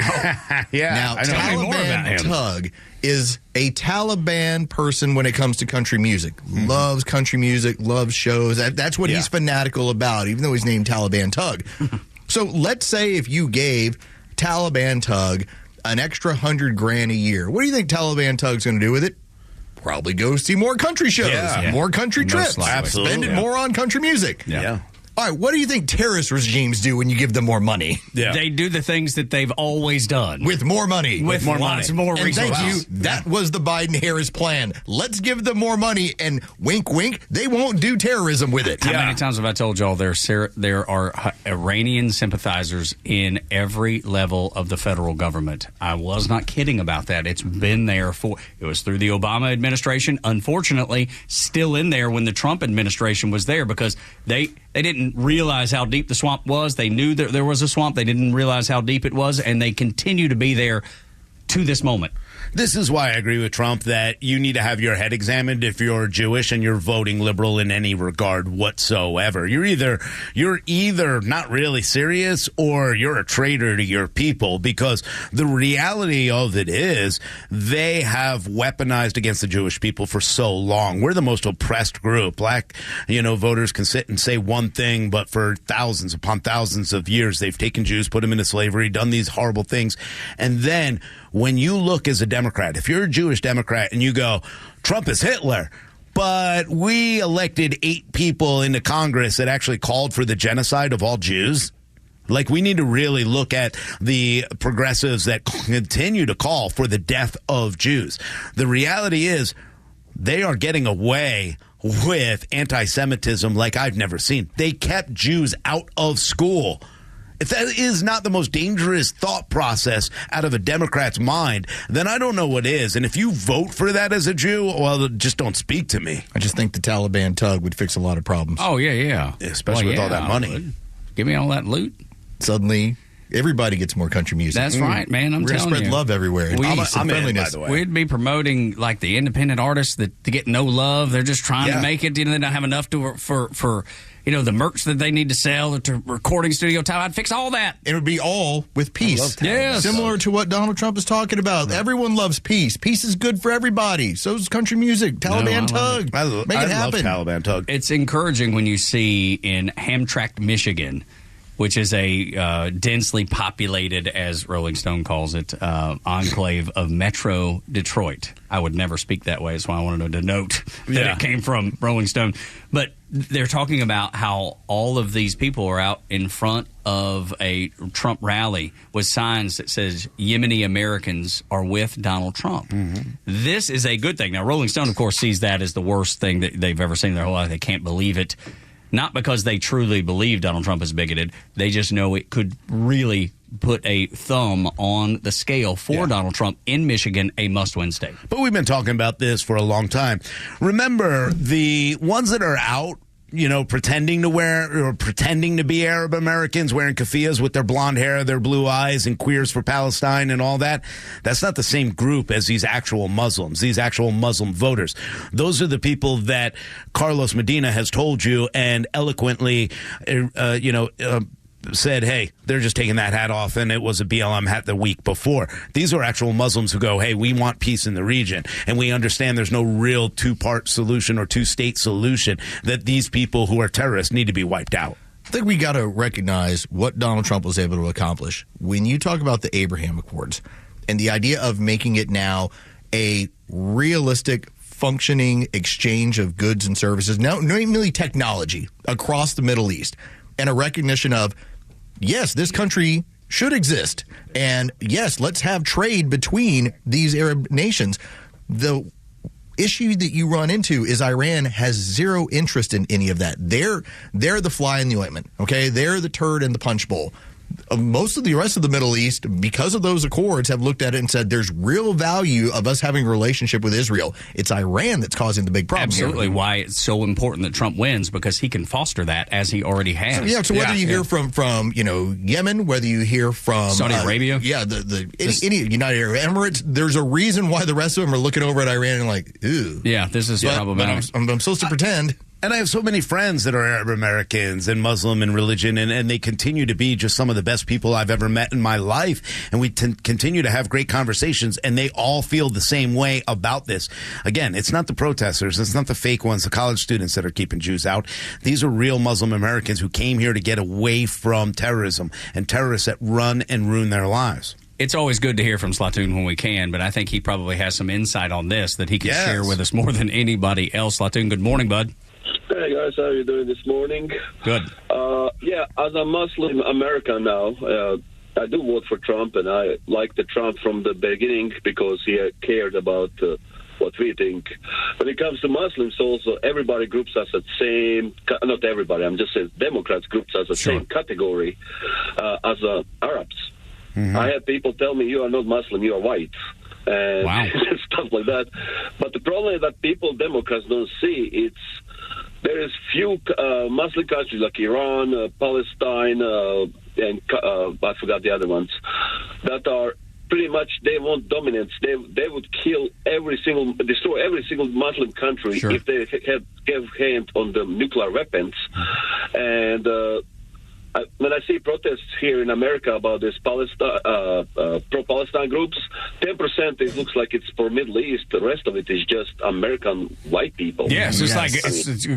[SPEAKER 11] Yeah.
[SPEAKER 12] Now, Taliban Tug is a Taliban person when it comes to country music. Loves country music, loves shows. That's what he's fanatical about, even though he's named Taliban Tug. So let's say if you gave Taliban Tug an extra $100,000 a year, what do you think Taliban Tug's going to do with it? Probably go see more country shows, more country trips, spend it more on country music.
[SPEAKER 11] Yeah.
[SPEAKER 12] All right, what do you think terrorist regimes do when you give them more money?
[SPEAKER 10] Yeah. They do the things that they've always done.
[SPEAKER 12] With more money.
[SPEAKER 10] With more
[SPEAKER 12] lots
[SPEAKER 10] money.
[SPEAKER 12] More resources. Thank you. That was the Biden-Harris plan. Let's give them more money, and wink, wink, they won't do terrorism with it.
[SPEAKER 10] How many times have I told y'all there are Iranian sympathizers in every level of the federal government? I was not kidding about that. It's been there it was through the Obama administration. Unfortunately, still in there when the Trump administration was there because they didn't realize how deep the swamp was. They knew that there was a swamp. They didn't realize how deep it was, and they continue to be there to this moment.
[SPEAKER 11] This is why I agree with Trump that you need to have your head examined if you're Jewish and you're voting liberal in any regard whatsoever. You're either not really serious or you're a traitor to your people, because the reality of it is they have weaponized against the Jewish people for so long. We're the most oppressed group. Black, voters can sit and say one thing, but for thousands upon thousands of years, they've taken Jews, put them into slavery, done these horrible things. And then when you look as a Democrat, if you're a Jewish Democrat and you go, Trump is Hitler, but we elected 8 people into Congress that actually called for the genocide of all Jews. Like, we need to really look at the progressives that continue to call for the death of Jews. The reality is they are getting away with anti-Semitism like I've never seen. They kept Jews out of school. If that is not the most dangerous thought process out of a Democrat's mind, then I don't know what is. And if you vote for that as a Jew, well, just don't speak to me.
[SPEAKER 12] I just think the Taliban Tug would fix a lot of problems.
[SPEAKER 10] Oh, yeah.
[SPEAKER 11] Especially with all that money.
[SPEAKER 10] Give me all that loot.
[SPEAKER 12] Suddenly, everybody gets more country music.
[SPEAKER 10] That's right, man.
[SPEAKER 12] We're going to spread love everywhere. Peace and friendliness.
[SPEAKER 10] We'd be promoting like the independent artists that get no love. They're just trying to make it. They don't have enough for the merch that they need to sell, to recording studio time. I'd fix all that.
[SPEAKER 12] It would be all with peace.
[SPEAKER 10] Yes.
[SPEAKER 12] Similar to what Donald Trump is talking about. Everyone loves peace. Peace is good for everybody. So is country music. Taliban Tug. Make it happen.
[SPEAKER 11] Love Taliban Tug.
[SPEAKER 10] It's encouraging when you see in Hamtramck, Michigan, which is a densely populated, as Rolling Stone calls it, enclave of Metro Detroit. I would never speak that way, so I wanted to note that it came from Rolling Stone. But they're talking about how all of these people are out in front of a Trump rally with signs that says Yemeni Americans are with Donald Trump. Mm-hmm. This is a good thing. Now, Rolling Stone, of course, sees that as the worst thing that they've ever seen in their whole life. They can't believe it. Not because they truly believe Donald Trump is bigoted. They just know it could really put a thumb on the scale for Donald Trump in Michigan, a must-win state.
[SPEAKER 11] But we've been talking about this for a long time. Remember, the ones that are out, pretending to be Arab Americans, wearing keffiyehs with their blonde hair, their blue eyes, and queers for Palestine and all that, that's not the same group as these actual Muslims, these actual Muslim voters. Those are the people that Carlos Medina has told you and eloquently, said, hey, they're just taking that hat off and it was a BLM hat the week before. These are actual Muslims who go, hey, we want peace in the region, and we understand there's no real two-part solution or two-state solution, that these people who are terrorists need to be wiped out.
[SPEAKER 12] I think we got to recognize what Donald Trump was able to accomplish. When you talk about the Abraham Accords and the idea of making it now a realistic, functioning exchange of goods and services, not merely technology, across the Middle East, and a recognition of, yes, this country should exist, and yes, let's have trade between these Arab nations. The issue that you run into is Iran has zero interest in any of that. They're the fly in the ointment, okay? They're the turd in the punch bowl. Most of the rest of the Middle East, because of those accords, have looked at it and said there's real value of us having a relationship with Israel. It's Iran that's causing the big problem.
[SPEAKER 10] Absolutely.
[SPEAKER 12] Here.
[SPEAKER 10] Why it's so important that Trump wins, because he can foster that as he already has.
[SPEAKER 12] So whether you hear from Yemen, whether you hear from
[SPEAKER 10] Saudi Arabia,
[SPEAKER 12] any United Arab Emirates, there's a reason why the rest of them are looking over at Iran and like, ooh,
[SPEAKER 10] yeah, this is problematic.
[SPEAKER 12] But I'm supposed to pretend.
[SPEAKER 11] And I have so many friends that are Arab Americans and Muslim in religion, and they continue to be just some of the best people I've ever met in my life. And we continue to have great conversations, and they all feel the same way about this. Again, it's not the protesters. It's not the fake ones, the college students that are keeping Jews out. These are real Muslim Americans who came here to get away from terrorism and terrorists that run and ruin their lives.
[SPEAKER 10] It's always good to hear from Slatoon when we can, but I think he probably has some insight on this that he can share with us more than anybody else. Slatoon, good morning, bud.
[SPEAKER 3] Hey guys, how are you doing this morning?
[SPEAKER 10] Good.
[SPEAKER 3] As a Muslim American now, I do vote for Trump, and I like the Trump from the beginning because he cared about what we think. When it comes to Muslims, also everybody groups us at same. Not everybody. I'm just saying Democrats groups us at same category as Arabs. Mm-hmm. I had people tell me, "You are not Muslim, you are white." And stuff like that. But the problem is that Democrats don't see, there is few Muslim countries like Iran, Palestine, and I forgot the other ones, that are pretty much, they want dominance. They would destroy every single Muslim country if they gave hand on the nuclear weapons. And when I see protests here in America about this pro-Palestine groups, 10% it looks like it's for Middle East. The rest of it is just American white people.
[SPEAKER 10] Yes, it's like it's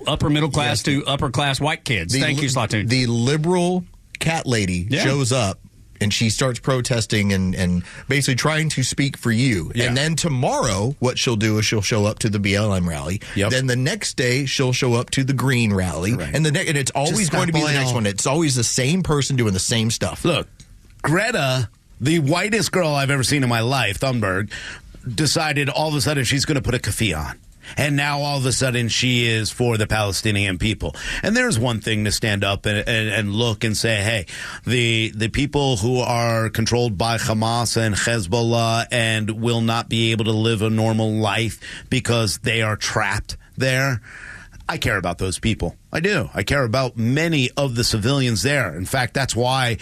[SPEAKER 10] upper middle class to upper class white kids. Thank you, Slatoon.
[SPEAKER 12] The liberal cat lady shows up, and she starts protesting and basically trying to speak for you. Yeah. And then tomorrow, what she'll do is she'll show up to the BLM rally. Yep. Then the next day, she'll show up to the Green rally. Right. And and it's always going to be the next one. It's always the same person doing the same stuff.
[SPEAKER 11] Look, Greta, the whitest girl I've ever seen in my life, Thunberg, decided all of a sudden she's going to put a keffiyeh on. And now all of a sudden she is for the Palestinian people. And there's one thing to stand up and look and say, hey, the people who are controlled by Hamas and Hezbollah and will not be able to live a normal life because they are trapped there. I care about those people. I do. I care about many of the civilians there. In fact, that's why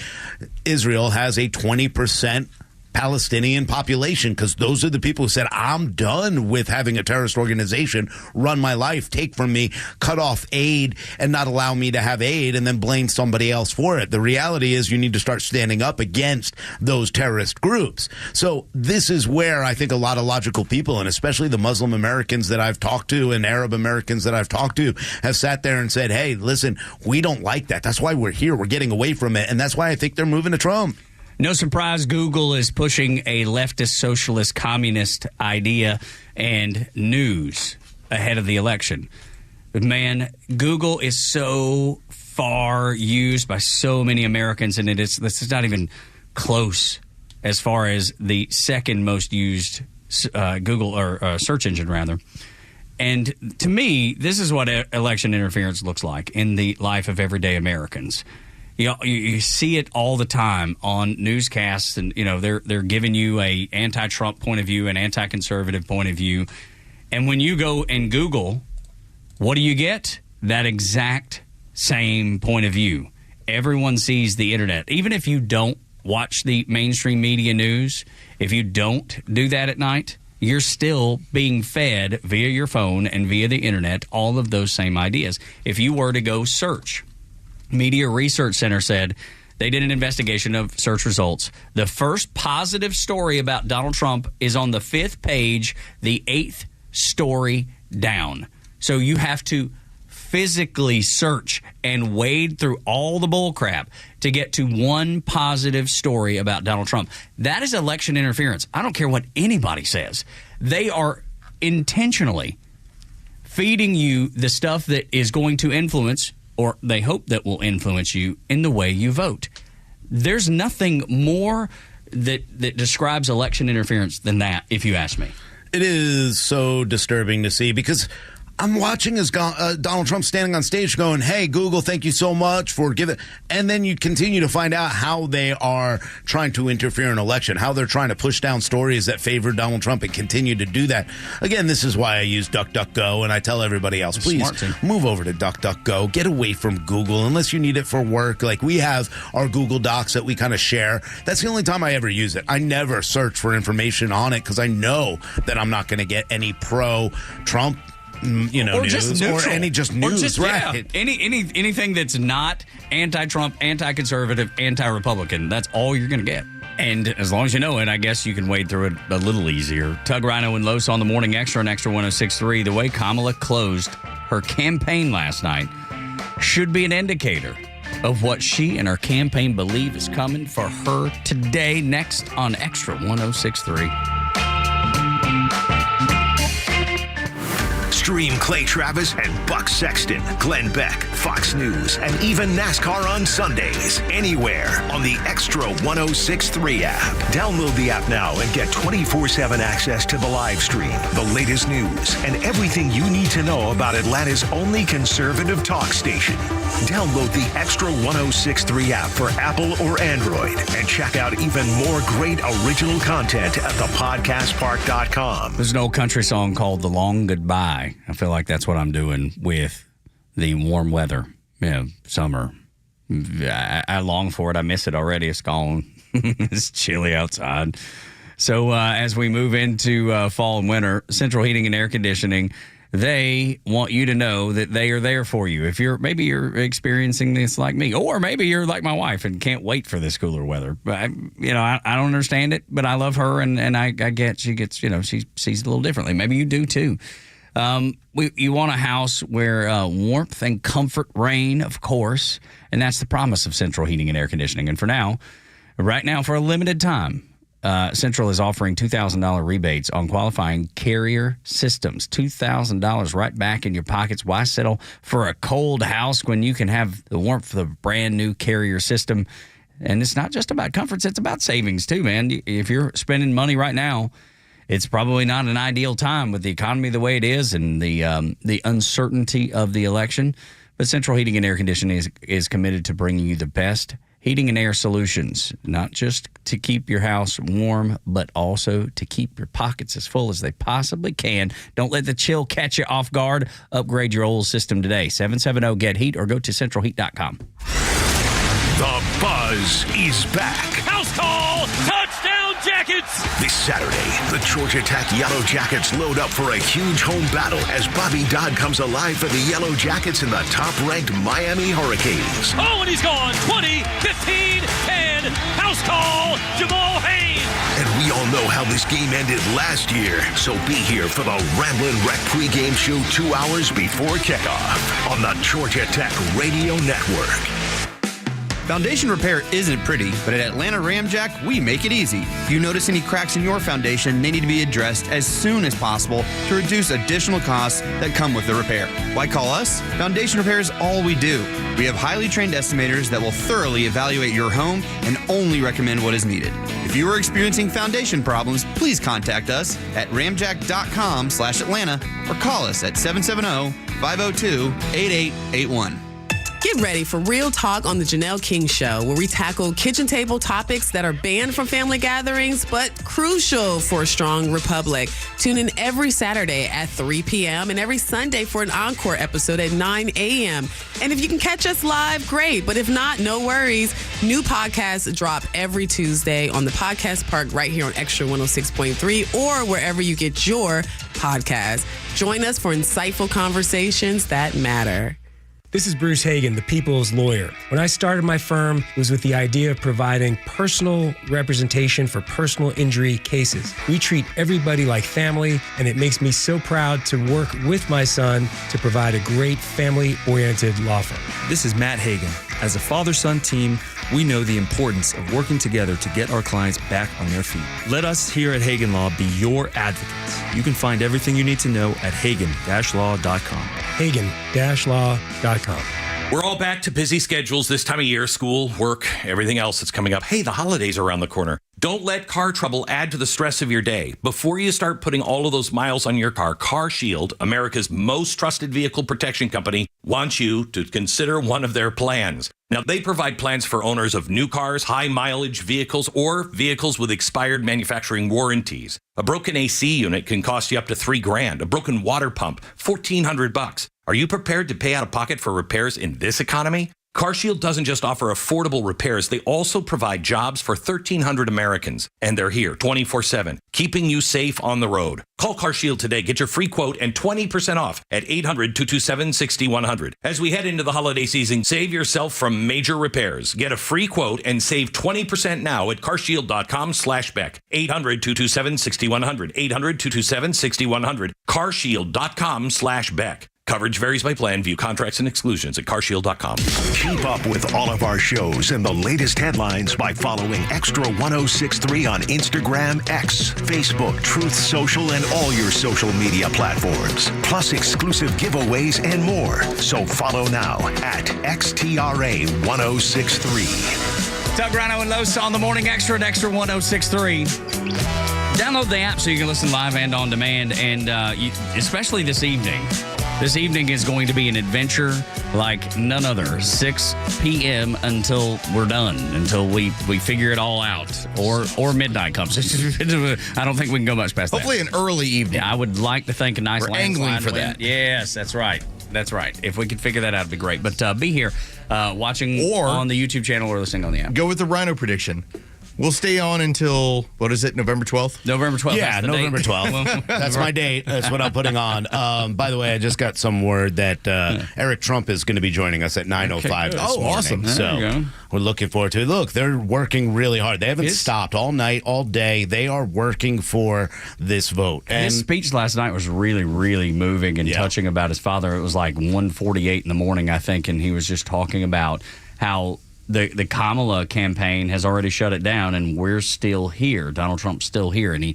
[SPEAKER 11] Israel has a 20% Palestinian population, because those are the people who said, I'm done with having a terrorist organization run my life, take from me, cut off aid, and not allow me to have aid, and then blame somebody else for it. The reality is you need to start standing up against those terrorist groups. So this is where I think a lot of logical people, and especially the Muslim Americans that I've talked to and Arab Americans that I've talked to, have sat there and said, hey, listen, we don't like that. That's why we're here. We're getting away from it. And that's why I think they're moving to Trump.
[SPEAKER 10] No surprise, Google is pushing a leftist, socialist, communist idea and news ahead of the election. But man, Google is so far used by so many Americans, and this is not even close as far as the second most used Google or search engine, rather. And to me, this is what election interference looks like in the life of everyday Americans. You see it all the time on newscasts, and they're giving you a anti-Trump point of view, an anti-conservative point of view, and when you go and Google, what do you get? That exact same point of view. Everyone sees the internet, even if you don't watch the mainstream media news. If you don't do that at night, you're still being fed via your phone and via the internet all of those same ideas. If you were to go search Media Research Center said they did an investigation of search results. The first positive story about Donald Trump is on the 5th page, the 8th story down. So you have to physically search and wade through all the bull crap to get to one positive story about Donald Trump. That is election interference. I don't care what anybody says. They are intentionally feeding you the stuff that is going to influence, or they hope that will influence you in the way you vote. There's nothing more that describes election interference than that, if you ask me.
[SPEAKER 11] It is so disturbing to see because I'm watching as Donald Trump standing on stage going, hey, Google, thank you so much for giving. And then you continue to find out how they are trying to interfere in an election, how they're trying to push down stories that favor Donald Trump and continue to do that. Again, this is why I use DuckDuckGo, and I tell everybody else, please move over to DuckDuckGo. Get away from Google unless you need it for work. Like we have our Google Docs that we kind of share. That's the only time I ever use it. I never search for information on it because I know that I'm not going to get any pro-Trump
[SPEAKER 10] or
[SPEAKER 11] news
[SPEAKER 10] just
[SPEAKER 11] or any just news,
[SPEAKER 10] or just,
[SPEAKER 11] right?
[SPEAKER 10] Yeah, anything that's not anti-Trump, anti-conservative, anti-Republican. That's all you're going to get. And as long as you know it, I guess you can wade through it a little easier. Tug, Rhino, and Los on the Morning Extra on Extra 106.3. The way Kamala closed her campaign last night should be an indicator of what she and her campaign believe is coming for her today. Next on Extra 106.3.
[SPEAKER 9] Stream Clay Travis and Buck Sexton, Glenn Beck, Fox News, and even NASCAR on Sundays. Anywhere on the Extra 106.3 app. Download the app now and get 24/7 access to the live stream, the latest news, and everything you need to know about Atlanta's only conservative talk station. Download the Extra 106.3 app for Apple or Android and check out even more great original content at thepodcastpark.com.
[SPEAKER 10] There's an old country song called The Long Goodbye. I feel like that's what I'm doing with the warm weather. Yeah, summer. I long for it. I miss it already. It's gone. It's chilly outside. So as we move into fall and winter, Central Heating and Air Conditioning, they want you to know that they are there for you. If maybe you're experiencing this like me, or maybe you're like my wife and can't wait for this cooler weather. But I don't understand it, but I love her, and I get she gets, she sees it a little differently. Maybe you do too. You want a house where warmth and comfort reign, of course, and that's the promise of Central Heating and Air Conditioning. And right now, for a limited time, Central is offering $2,000 rebates on qualifying Carrier systems. $2,000 right back in your pockets. Why settle for a cold house when you can have the warmth of a brand new Carrier system? And it's not just about comforts, it's about savings too, man. If you're spending money right now, it's probably not an ideal time with the economy the way it is and the uncertainty of the election. But Central Heating and Air Conditioning is committed to bringing you the best heating and air solutions, not just to keep your house warm, but also to keep your pockets as full as they possibly can. Don't let the chill catch you off guard. Upgrade your old system today. 770-GET-HEAT or go to centralheat.com.
[SPEAKER 9] The buzz is back.
[SPEAKER 4] House call! Touchdown Jackets!
[SPEAKER 9] This Saturday, the Georgia Tech Yellow Jackets load up for a huge home battle as Bobby Dodd comes alive for the Yellow Jackets and the top-ranked Miami Hurricanes.
[SPEAKER 4] Oh, and he's gone. 20, 15, 10. House call! Jamal Haynes!
[SPEAKER 9] And we all know how this game ended last year, so be here for the Ramblin' Wreck pregame show 2 hours before kickoff on the Georgia Tech Radio Network.
[SPEAKER 22] Foundation repair isn't pretty, but at Atlanta Ramjack, we make it easy. If you notice any cracks in your foundation, they need to be addressed as soon as possible to reduce additional costs that come with the repair. Why call us? Foundation repair is all we do. We have highly trained estimators that will thoroughly evaluate your home and only recommend what is needed. If you are experiencing foundation problems, please contact us at ramjack.com/Atlanta or call us at 770-502-8881.
[SPEAKER 23] Get ready for Real Talk on the Janelle King Show, where we tackle kitchen table topics that are banned from family gatherings, but crucial for a strong republic. Tune in every Saturday at 3 p.m. and every Sunday for an encore episode at 9 a.m. And if you can catch us live, great. But if not, no worries. New podcasts drop every Tuesday on the Podcast Park right here on Extra 106.3 or wherever you get your podcast. Join us for insightful conversations that matter.
[SPEAKER 1] This is Bruce Hagan, the people's lawyer. When I started my firm, it was with the idea of providing personal representation for personal injury cases. We treat everybody like family, and it makes me so proud to work with my son to provide a great family-oriented law firm.
[SPEAKER 5] This is Matt Hagan. As a father-son team, we know the importance of working together to get our clients back on their feet. Let us here at Hagan Law be your advocates. You can find everything you need to know at hagen-law.com.
[SPEAKER 1] hagen-law.com.
[SPEAKER 6] We're all back to busy schedules this time of year, school, work, everything else that's coming up. Hey, the holidays are around the corner. Don't let car trouble add to the stress of your day. Before you start putting all of those miles on your car, CarShield, America's most trusted vehicle protection company, wants you to consider one of their plans. Now, they provide plans for owners of new cars, high-mileage vehicles, or vehicles with expired manufacturing warranties. A broken AC unit can cost you up to $3,000. A broken water pump, $1,400. Are you prepared to pay out of pocket for repairs in this economy? CarShield doesn't just offer affordable repairs, they also provide jobs for 1,300 Americans. And they're here 24/7, keeping you safe on the road. Call CarShield today. Get your free quote and 20% off at 800-227-6100. As we head into the holiday season, save yourself from major repairs. Get a free quote and save 20% now at carshield.com/Beck. 800-227-6100. 800-227-6100. carshield.com/Beck. Coverage varies by plan. View contracts and exclusions at carshield.com.
[SPEAKER 9] Keep up with all of our shows and the latest headlines by following Extra 1063 on Instagram, X, Facebook, Truth Social, and all your social media platforms. Plus exclusive giveaways and more. So follow now at XTRA 1063.
[SPEAKER 10] Doug, Rhino, and Los on the Morning Extra at Extra 1063. Download the app so you can listen live and on demand, and especially this evening. This evening is going to be an adventure like none other. 6 p.m. until we're done, until we figure it all out, or midnight comes. I don't think we can go much past that.
[SPEAKER 12] Hopefully an early evening.
[SPEAKER 10] Yeah, I would like to think a nice
[SPEAKER 12] We're angling for that.
[SPEAKER 10] Yes, that's right. That's right. If we could figure that out, it'd be great. But be here watching or on the YouTube channel or listening on the app.
[SPEAKER 12] Go with the Rhino prediction. We'll stay on until, what is it, November 12th?
[SPEAKER 10] November 12th.
[SPEAKER 11] Yeah, November 12th. That's my date. That's what I'm putting on. By the way, I just got some word that Eric Trump is going to be joining us at 9:05 this morning.
[SPEAKER 12] Awesome.
[SPEAKER 11] So we're looking forward to it. Look, they're working really hard. They haven't stopped all night, all day. They are working for this vote. And
[SPEAKER 10] his speech last night was really, really moving and touching about his father. It was like 1:48 in the morning, I think, and he was just talking about how the Kamala campaign has already shut it down, and we're still here. Donald Trump's still here, and he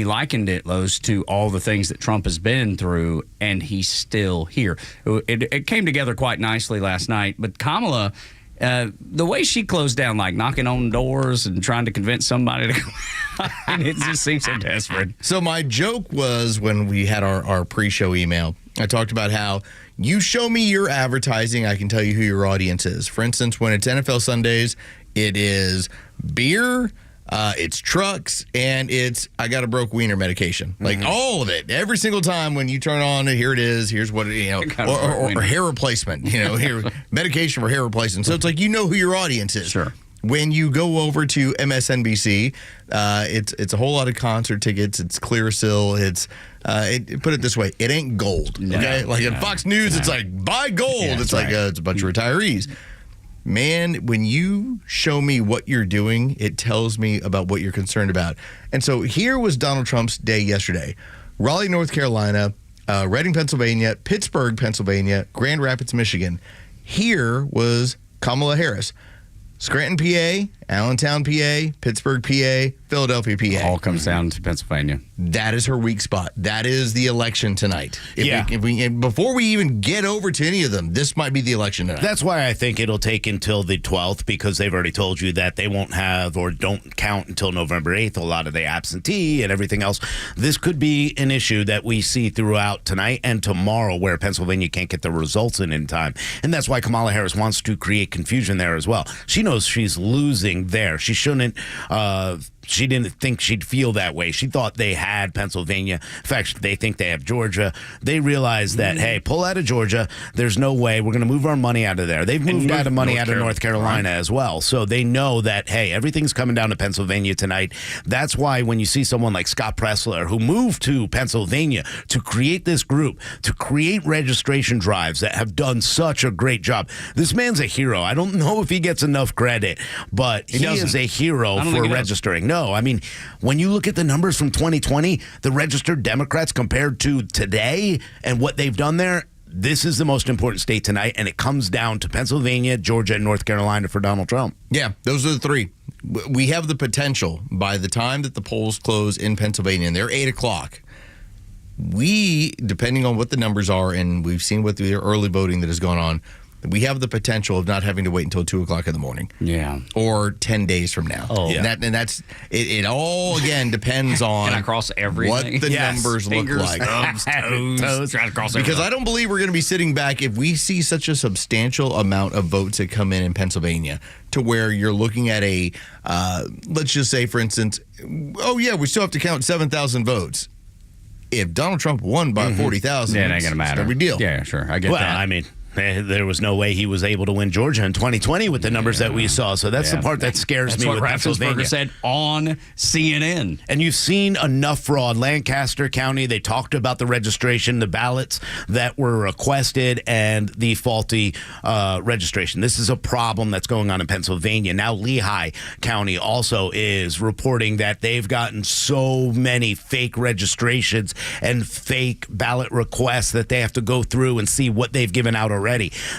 [SPEAKER 10] likened it, Los, to all the things that Trump has been through, and he's still here. It came together quite nicely last night, but Kamala, the way she closed down, like knocking on doors and trying to convince somebody to come, it just seems so desperate.
[SPEAKER 12] So my joke was when we had our pre-show email, I talked about how you show me your advertising, I can tell you who your audience is. For instance, when it's NFL Sundays, it is beer, it's trucks, and it's I got a broke wiener medication. Like all of it. Every single time when you turn on, here it is, here's what, or hair replacement, here, medication for hair replacement. So it's like you know who your audience is.
[SPEAKER 10] Sure.
[SPEAKER 12] When you go over to MSNBC, it's a whole lot of concert tickets. It's Clearasil. It's put it this way, it ain't gold. Okay, in Fox News, it's like buy gold.
[SPEAKER 10] Yeah,
[SPEAKER 12] it's like it's a bunch of retirees. Man, when you show me what you're doing, it tells me about what you're concerned about. And so here was Donald Trump's day yesterday: Raleigh, North Carolina, Reading, Pennsylvania, Pittsburgh, Pennsylvania, Grand Rapids, Michigan. Here was Kamala Harris. Scranton, PA, Allentown, PA, Pittsburgh, PA, Philadelphia, PA.
[SPEAKER 10] All comes down to Pennsylvania.
[SPEAKER 12] That is her weak spot. That is the election tonight. Before we even get over to any of them, this might be the election tonight.
[SPEAKER 11] That's why I think it'll take until the 12th, because they've already told you that they won't have or don't count until November 8th, a lot of the absentee and everything else. This could be an issue that we see throughout tonight and tomorrow, where Pennsylvania can't get the results in time. And that's why Kamala Harris wants to create confusion there as well. She knows she's losing being there. She shouldn't. She didn't think she'd feel that way. She thought they had Pennsylvania. In fact, they think they have Georgia. They realize that, hey, pull out of Georgia. There's no way. We're going to move our money out of there. They've moved out of money out of North Carolina as well. So they know that, hey, everything's coming down to Pennsylvania tonight. That's why when you see someone like Scott Pressler, who moved to Pennsylvania to create this group, to create registration drives that have done such a great job. This man's a hero. I don't know if he gets enough credit, but he is a hero for registering. No, I mean, when you look at the numbers from 2020, the registered Democrats compared to today and what they've done there, this is the most important state tonight, and it comes down to Pennsylvania, Georgia, and North Carolina for Donald Trump.
[SPEAKER 12] Yeah, those are the three. We have the potential by the time that the polls close in Pennsylvania, and they're 8 o'clock. We, depending on what the numbers are, and we've seen what the early voting that has gone on, we have the potential of not having to wait until 2 o'clock in the morning.
[SPEAKER 10] Yeah.
[SPEAKER 12] Or 10 days from now.
[SPEAKER 10] Oh,
[SPEAKER 12] yeah. And that's it all, again, depends on
[SPEAKER 10] Can I cross everything?
[SPEAKER 12] what the numbers
[SPEAKER 10] Fingers,
[SPEAKER 12] look like.
[SPEAKER 10] thumbs, toes. Try to cross
[SPEAKER 12] Because
[SPEAKER 10] everything.
[SPEAKER 12] I don't believe we're going to be sitting back if we see such a substantial amount of votes that come in Pennsylvania to where you're looking at a, let's just say, for instance, oh, yeah, we still have to count 7,000 votes. If Donald Trump won by 40,000,
[SPEAKER 10] Yeah, it ain't going to matter.
[SPEAKER 12] It's no big deal.
[SPEAKER 10] Yeah, sure. I get
[SPEAKER 11] Well,
[SPEAKER 10] that.
[SPEAKER 11] I mean, there was no way he was able to win Georgia in 2020 with the numbers that we saw. So that's the part that scares
[SPEAKER 10] That's
[SPEAKER 11] me
[SPEAKER 10] what
[SPEAKER 11] with
[SPEAKER 10] Raffensperger
[SPEAKER 11] Pennsylvania.
[SPEAKER 10] said on CNN.
[SPEAKER 11] And you've seen enough fraud. Lancaster County, they talked about the registration, the ballots that were requested, and the faulty registration. This is a problem that's going on in Pennsylvania. Now Lehigh County also is reporting that they've gotten so many fake registrations and fake ballot requests that they have to go through and see what they've given out already.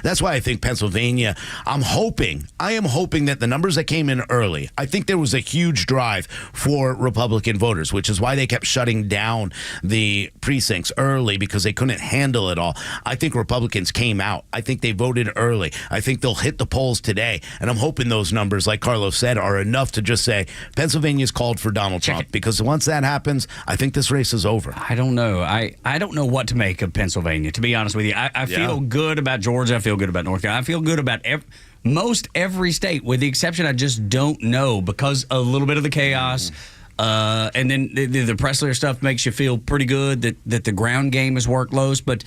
[SPEAKER 11] That's why I think Pennsylvania, I am hoping that the numbers that came in early, I think there was a huge drive for Republican voters, which is why they kept shutting down the precincts early because they couldn't handle it all. I think Republicans came out. I think they voted early. I think they'll hit the polls today. And I'm hoping those numbers, like Carlos said, are enough to just say Pennsylvania's called for Donald Trump. Because once that happens, I think this race is over.
[SPEAKER 10] I don't know. I don't know what to make of Pennsylvania, to be honest with you. I feel good about Georgia. I feel good about North Carolina. I feel good about most every state, with the exception I just don't know because a little bit of the chaos. And then the Pressler stuff makes you feel pretty good that the ground game has worked close. But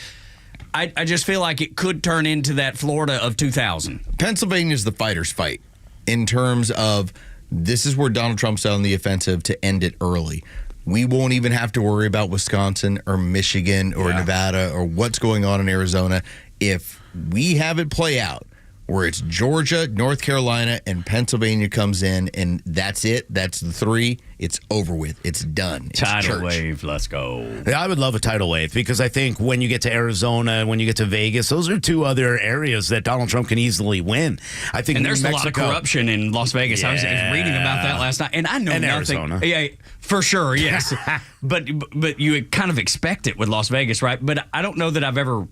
[SPEAKER 10] I just feel like it could turn into that Florida of 2000.
[SPEAKER 12] Pennsylvania is the fighter's fight in terms of this is where Donald Trump's on the offensive to end it early. We won't even have to worry about Wisconsin or Michigan or Nevada or what's going on in Arizona. If we have it play out where it's Georgia, North Carolina, and Pennsylvania comes in, and that's it. That's the three. It's over with. It's done. It's
[SPEAKER 10] Tidal
[SPEAKER 12] church.
[SPEAKER 10] wave. Let's go.
[SPEAKER 11] Yeah, I would love a tidal wave because I think when you get to Arizona and when you get to Vegas, those are two other areas that Donald Trump can easily win. I think
[SPEAKER 10] And
[SPEAKER 11] New
[SPEAKER 10] there's
[SPEAKER 11] Mexico,
[SPEAKER 10] a lot of corruption in Las Vegas. I was reading about that last night, and I know
[SPEAKER 11] And
[SPEAKER 10] nothing.
[SPEAKER 11] Arizona.
[SPEAKER 10] Yeah, for sure, yes. but you kind of expect it with Las Vegas, right? But I don't know that I've ever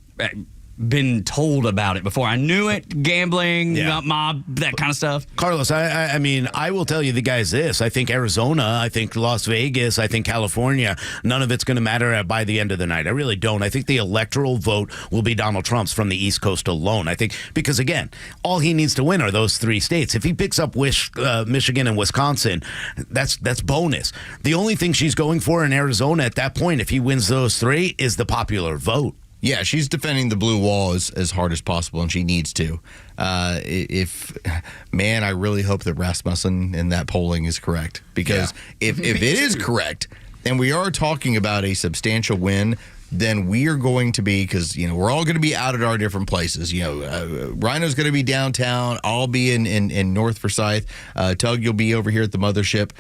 [SPEAKER 10] been told about it before. I knew it, gambling, mob, that kind of stuff.
[SPEAKER 11] Carlos, I mean, I will tell you the guys this. I think Arizona, I think Las Vegas, I think California, none of it's going to matter by the end of the night. I really don't. I think the electoral vote will be Donald Trump's from the East Coast alone. I think because, again, all he needs to win are those three states. If he picks up Michigan and Wisconsin, that's bonus. The only thing she's going for in Arizona at that point, if he wins those three, is the popular vote.
[SPEAKER 12] Yeah, she's defending the blue wall as hard as possible, and she needs to. I really hope that Rasmussen in that polling is correct. Because if it is correct, and we are talking about a substantial win, then we are going to be, because, we're all going to be out at our different places. Rhino's going to be downtown. I'll be in North Forsyth. Tug, you'll be over here at the mothership.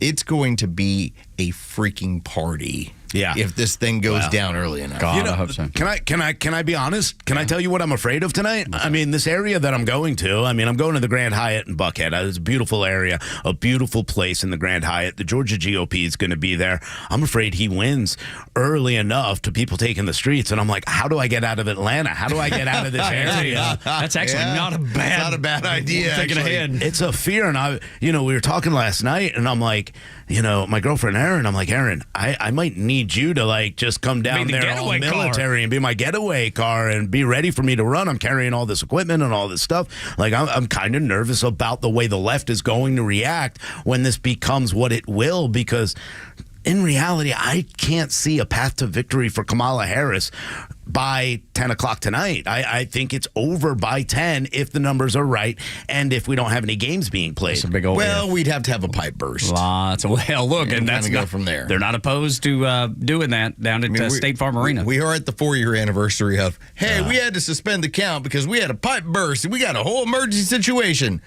[SPEAKER 12] It's going to be a freaking party.
[SPEAKER 11] Yeah.
[SPEAKER 12] If this thing goes down early enough.
[SPEAKER 10] God, I hope so.
[SPEAKER 11] Can I be honest? Can I tell you what I'm afraid of tonight? I mean, this area that I'm going to, I'm going to the Grand Hyatt in Buckhead. It's a beautiful area, a beautiful place in the Grand Hyatt. The Georgia GOP is going to be there. I'm afraid he wins early enough to people taking the streets. And I'm like, how do I get out of Atlanta? How do I get out of this area?
[SPEAKER 10] That's actually not a bad
[SPEAKER 12] idea.
[SPEAKER 10] Thinking ahead.
[SPEAKER 11] It's a fear. And we were talking last night and I'm like, my girlfriend Erin, I'm like, Erin, I might need need you to like just come down there all military and be my getaway car and be ready for me to run. I'm carrying all this equipment and all this stuff. Like I'm kind of nervous about the way the left is going to react when this becomes what it will, because in reality, I can't see a path to victory for Kamala Harris by 10 o'clock tonight. I think it's over by 10 if the numbers are right and if we don't have any games being played.
[SPEAKER 12] We'd have to have a pipe burst.
[SPEAKER 10] Lots of look, and that's
[SPEAKER 12] go from there.
[SPEAKER 10] They're not opposed to doing that down at State Farm Arena.
[SPEAKER 12] We are at the 4-year anniversary of, we had to suspend the count because we had a pipe burst and we got a whole emergency situation.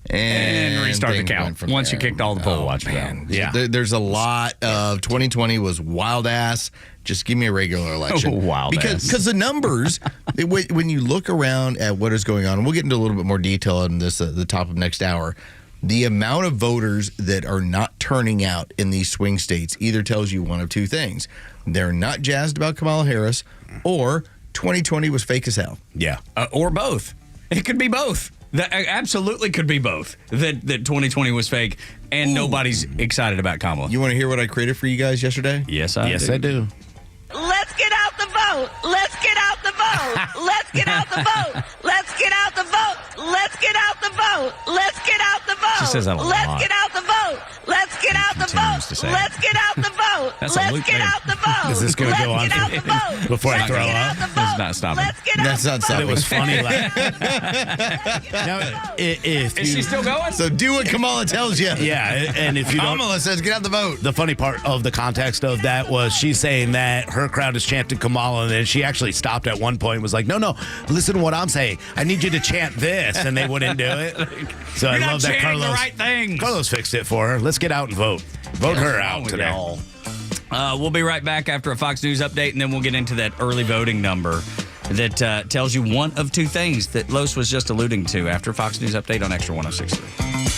[SPEAKER 10] And restart the count once you kicked all the poll watchers out.
[SPEAKER 12] Yeah. There's a lot of 2020 was wild ass. Just give me a regular election. Because the numbers, when you look around at what is going on, and we'll get into a little bit more detail on this at the top of next hour, the amount of voters that are not turning out in these swing states either tells you one of two things. They're not jazzed about Kamala Harris, or 2020 was fake as hell.
[SPEAKER 11] Yeah.
[SPEAKER 10] Or both. It could be both. That absolutely could be both. That 2020 was fake and nobody's excited about Kamala.
[SPEAKER 12] You want to hear what I created for you guys yesterday?
[SPEAKER 10] Yes, I
[SPEAKER 11] do.
[SPEAKER 7] Let's get out the vote. Let's get out the vote. Let's get out the vote. Let's get out the vote. Let's get out the vote. Let's get out the vote.
[SPEAKER 10] She says that a lot.
[SPEAKER 7] Let's get out the vote. Let's get out the vote. Let's get out the vote.
[SPEAKER 10] Let's
[SPEAKER 7] get out the vote.
[SPEAKER 11] Is this going to go on before I throw up?
[SPEAKER 10] It's not stopping.
[SPEAKER 12] That's not stopping.
[SPEAKER 11] It was funny.
[SPEAKER 10] Is she still going?
[SPEAKER 12] So do what Kamala tells you.
[SPEAKER 11] Yeah, and if you don't...
[SPEAKER 12] Kamala says get out the vote.
[SPEAKER 11] The funny part of the context of that was she's saying that her crowd is chanting Kamala, and then she actually stopped at one point and was like, no, listen to what I'm saying. I need you to chant this, and they wouldn't do it. So I love that Carlos.
[SPEAKER 10] The right things.
[SPEAKER 11] Carlos fixed it for her. Let's get out and vote. Vote her out today.
[SPEAKER 10] We'll be right back after a Fox News update, and then we'll get into that early voting number that tells you one of two things that Los was just alluding to after Fox News update on Extra 106.3.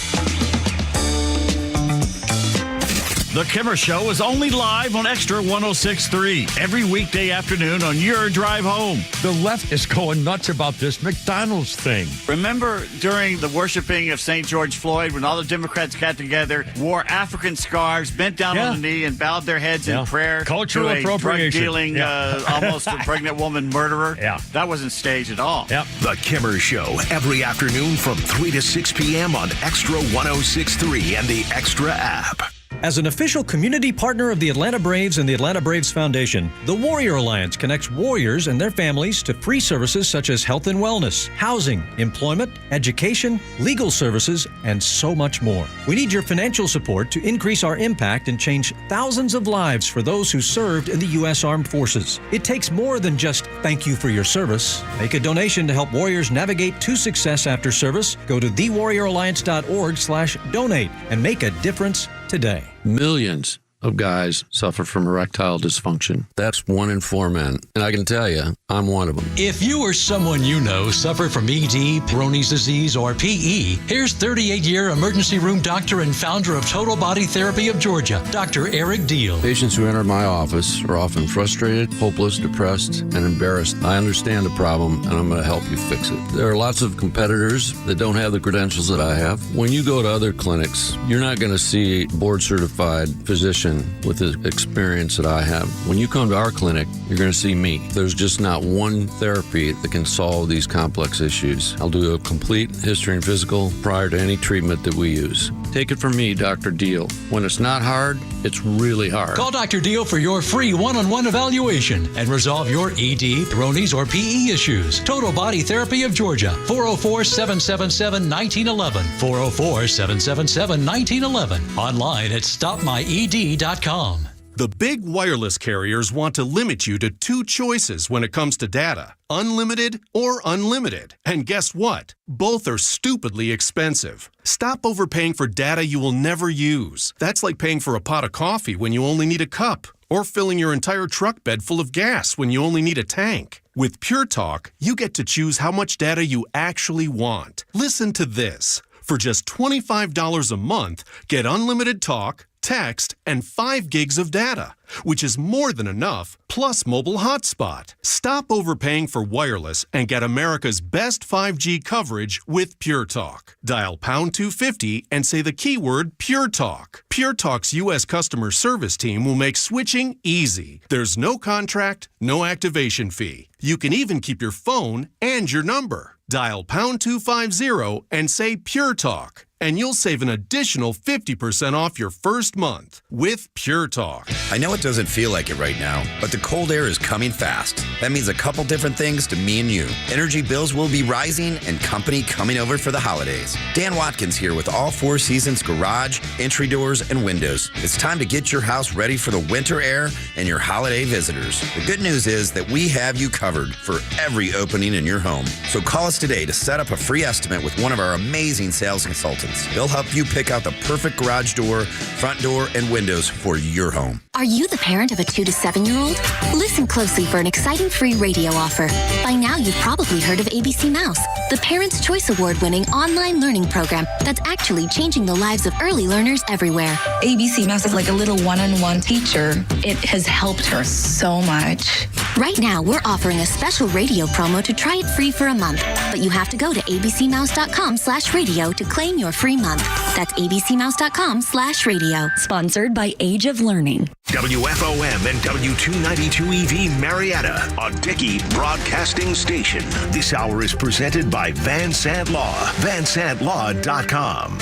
[SPEAKER 18] The Kimmer Show is only live on Extra 106.3 every weekday afternoon on your drive home.
[SPEAKER 14] The left is going nuts about this McDonald's thing.
[SPEAKER 16] Remember during the worshiping of St. George Floyd when all the Democrats got together, wore African scarves, bent down on the knee, and bowed their heads in prayer
[SPEAKER 14] Cultural
[SPEAKER 16] to a
[SPEAKER 14] appropriation.
[SPEAKER 16] drug-dealing, almost a pregnant woman murderer?
[SPEAKER 14] Yeah.
[SPEAKER 16] That wasn't staged at all.
[SPEAKER 14] Yep.
[SPEAKER 9] The Kimmer Show, every afternoon from 3 to 6 p.m. on Extra 106.3 and the Extra app.
[SPEAKER 8] As an official community partner of the Atlanta Braves and the Atlanta Braves Foundation, the Warrior Alliance connects warriors and their families to free services such as health and wellness, housing, employment, education, legal services, and so much more. We need your financial support to increase our impact and change thousands of lives for those who served in the U.S. Armed Forces. It takes more than just thank you for your service. Make a donation to help warriors navigate to success after service. Go to thewarrioralliance.org/donate and make a difference today.
[SPEAKER 13] Millions of guys suffer from erectile dysfunction. That's 1 in 4 men. And I can tell you, I'm one of them.
[SPEAKER 24] If you or someone you know suffer from ED, Peyronie's disease, or PE, here's 38-year emergency room doctor and founder of Total Body Therapy of Georgia, Dr. Eric Deal.
[SPEAKER 13] Patients who enter my office are often frustrated, hopeless, depressed, and embarrassed. I understand the problem, and I'm going to help you fix it. There are lots of competitors that don't have the credentials that I have. When you go to other clinics, you're not going to see a board-certified physician with the experience that I have. When you come to our clinic, you're going to see me. There's just not one therapy that can solve these complex issues. I'll do a complete history and physical prior to any treatment that we use. Take it from me, Dr. Deal. When it's not hard, it's really hard.
[SPEAKER 24] Call Dr. Deal for your free one-on-one evaluation and resolve your ED, Peyronie's, or PE issues. Total Body Therapy of Georgia, 404-777-1911, 404-777-1911, online at stopmyed.com.
[SPEAKER 25] The big wireless carriers want to limit you to 2 choices when it comes to data, unlimited or unlimited. And guess what? Both are stupidly expensive. Stop overpaying for data you will never use. That's like paying for a pot of coffee when you only need a cup, or filling your entire truck bed full of gas when you only need a tank. With Pure Talk, you get to choose how much data you actually want. Listen to this. For just $25 a month, get unlimited talk, text, and 5 gigs of data, which is more than enough, plus mobile hotspot. Stop overpaying for wireless and get America's best 5G coverage with Pure Talk. Dial pound 250 and say the keyword Pure Talk. Pure Talk's U.S. customer service team will make switching easy. There's no contract, no activation fee. You can even keep your phone and your number. Dial pound 250 and say Pure Talk, and you'll save an additional 50% off your first month with Pure Talk.
[SPEAKER 15] I know it doesn't feel like it right now, but the cold air is coming fast. That means a couple different things to me and you. Energy bills will be rising and company coming over for the holidays. Dan Watkins here with all Four Seasons garage, entry doors, and windows. It's time to get your house ready for the winter air and your holiday visitors. The good news is that we have you covered for every opening in your home. So call us today to set up a free estimate with one of our amazing sales consultants. They'll help you pick out the perfect garage door, front door, and windows for your home.
[SPEAKER 17] Are you the parent of a 2 to 7-year-old? Listen closely for an exciting free radio offer. By now, you've probably heard of ABC Mouse, the Parents' Choice Award-winning online learning program that's actually changing the lives of early learners everywhere.
[SPEAKER 19] ABC Mouse is like a little one-on-one teacher. It has helped her so much.
[SPEAKER 17] Right now, we're offering a special radio promo to try it free for a month, but you have to go to abcmouse.com/radio to claim your free month. That's abcmouse.com/radio.
[SPEAKER 19] Sponsored by Age of Learning.
[SPEAKER 9] WFOM and W292EV Marietta, a Dickey broadcasting station. This hour is presented by Van Sant Law, vansantlaw.com.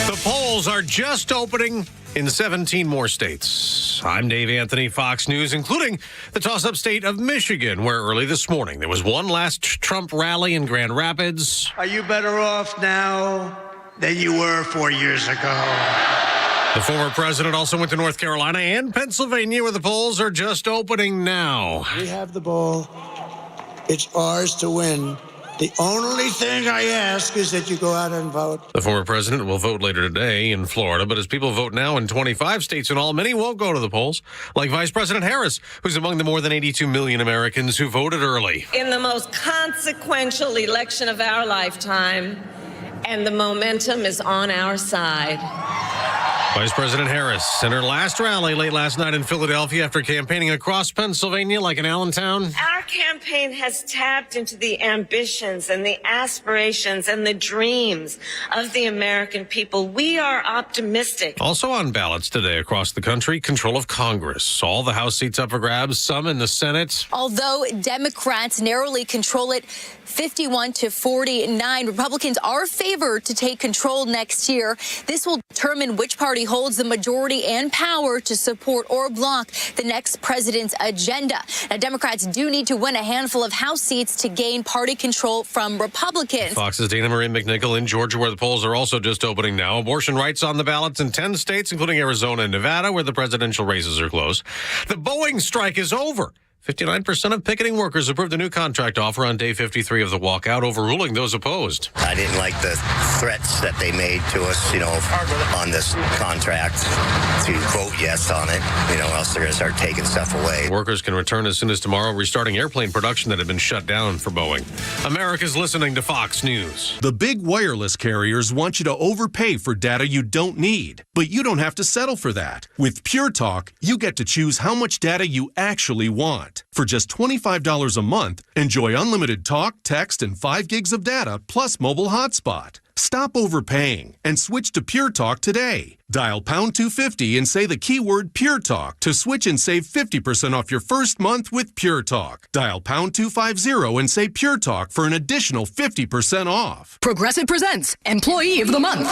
[SPEAKER 20] The polls are just opening in 17 more states. I'm Dave Anthony, Fox News, including the toss-up state of Michigan, where early this morning there was one last Trump rally in Grand Rapids.
[SPEAKER 21] Are you better off now than you were 4 years ago?
[SPEAKER 20] The former president also went to North Carolina and Pennsylvania, where the polls are just opening now.
[SPEAKER 21] We have the ball. It's ours to win. The only thing I ask is that you go out and vote.
[SPEAKER 20] The former president will vote later today in Florida, but as people vote now in 25 states in all, many won't go to the polls, like Vice President Harris, who's among the more than 82 million Americans who voted early.
[SPEAKER 26] In the most consequential election of our lifetime, and the momentum is on our side.
[SPEAKER 20] Vice President Harris in her last rally late last night in Philadelphia after campaigning across Pennsylvania like in Allentown.
[SPEAKER 26] Our campaign has tapped into the ambitions and the aspirations and the dreams of the American people. We are optimistic.
[SPEAKER 20] Also on ballots today across the country, control of Congress. All the House seats up for grabs, some in the Senate.
[SPEAKER 27] Although Democrats narrowly control it 51-49, Republicans are favored to take control next year. This will determine which party holds the majority and power to support or block the next president's agenda. Now, Democrats do need to win a handful of House seats to gain party control from Republicans.
[SPEAKER 20] Fox's Dana Marie McNichol in Georgia, where the polls are also just opening now. Abortion rights on the ballots in 10 states, including Arizona and Nevada, where the presidential races are close. The Boeing strike is over. 59% of picketing workers approved a new contract offer on day 53 of the walkout, overruling those opposed.
[SPEAKER 28] I didn't like the threats that they made to us, on this contract to vote yes on it, or else they're going to start taking stuff away.
[SPEAKER 20] Workers can return as soon as tomorrow, restarting airplane production that had been shut down for Boeing. America's listening to Fox News.
[SPEAKER 25] The big wireless carriers want you to overpay for data you don't need, but you don't have to settle for that. With Pure Talk, you get to choose how much data you actually want. For just $25 a month, enjoy unlimited talk, text, and 5 gigs of data, plus mobile hotspot. Stop overpaying and switch to Pure Talk today. Dial pound 250 and say the keyword Pure Talk to switch and save 50% off your first month with Pure Talk. Dial pound 250 and say Pure Talk for an additional 50% off.
[SPEAKER 29] Progressive presents Employee of the Month.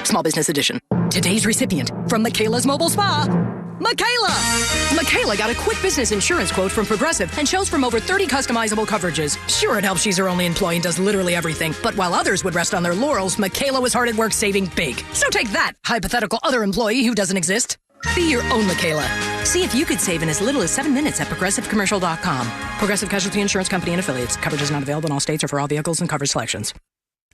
[SPEAKER 29] Small Business Edition. Today's recipient from Michaela's Mobile Spa, Michaela! Michaela got a quick business insurance quote from Progressive and chose from over 30 customizable coverages. Sure, it helps she's her only employee and does literally everything, but while others would rest on their laurels, Michaela was hard at work saving big. So take that, hypothetical other employee who doesn't exist. Be your own Michaela. See if you could save in as little as 7 minutes at ProgressiveCommercial.com. Progressive Casualty Insurance Company and Affiliates. Coverage is not available in all states or for all vehicles and coverage selections.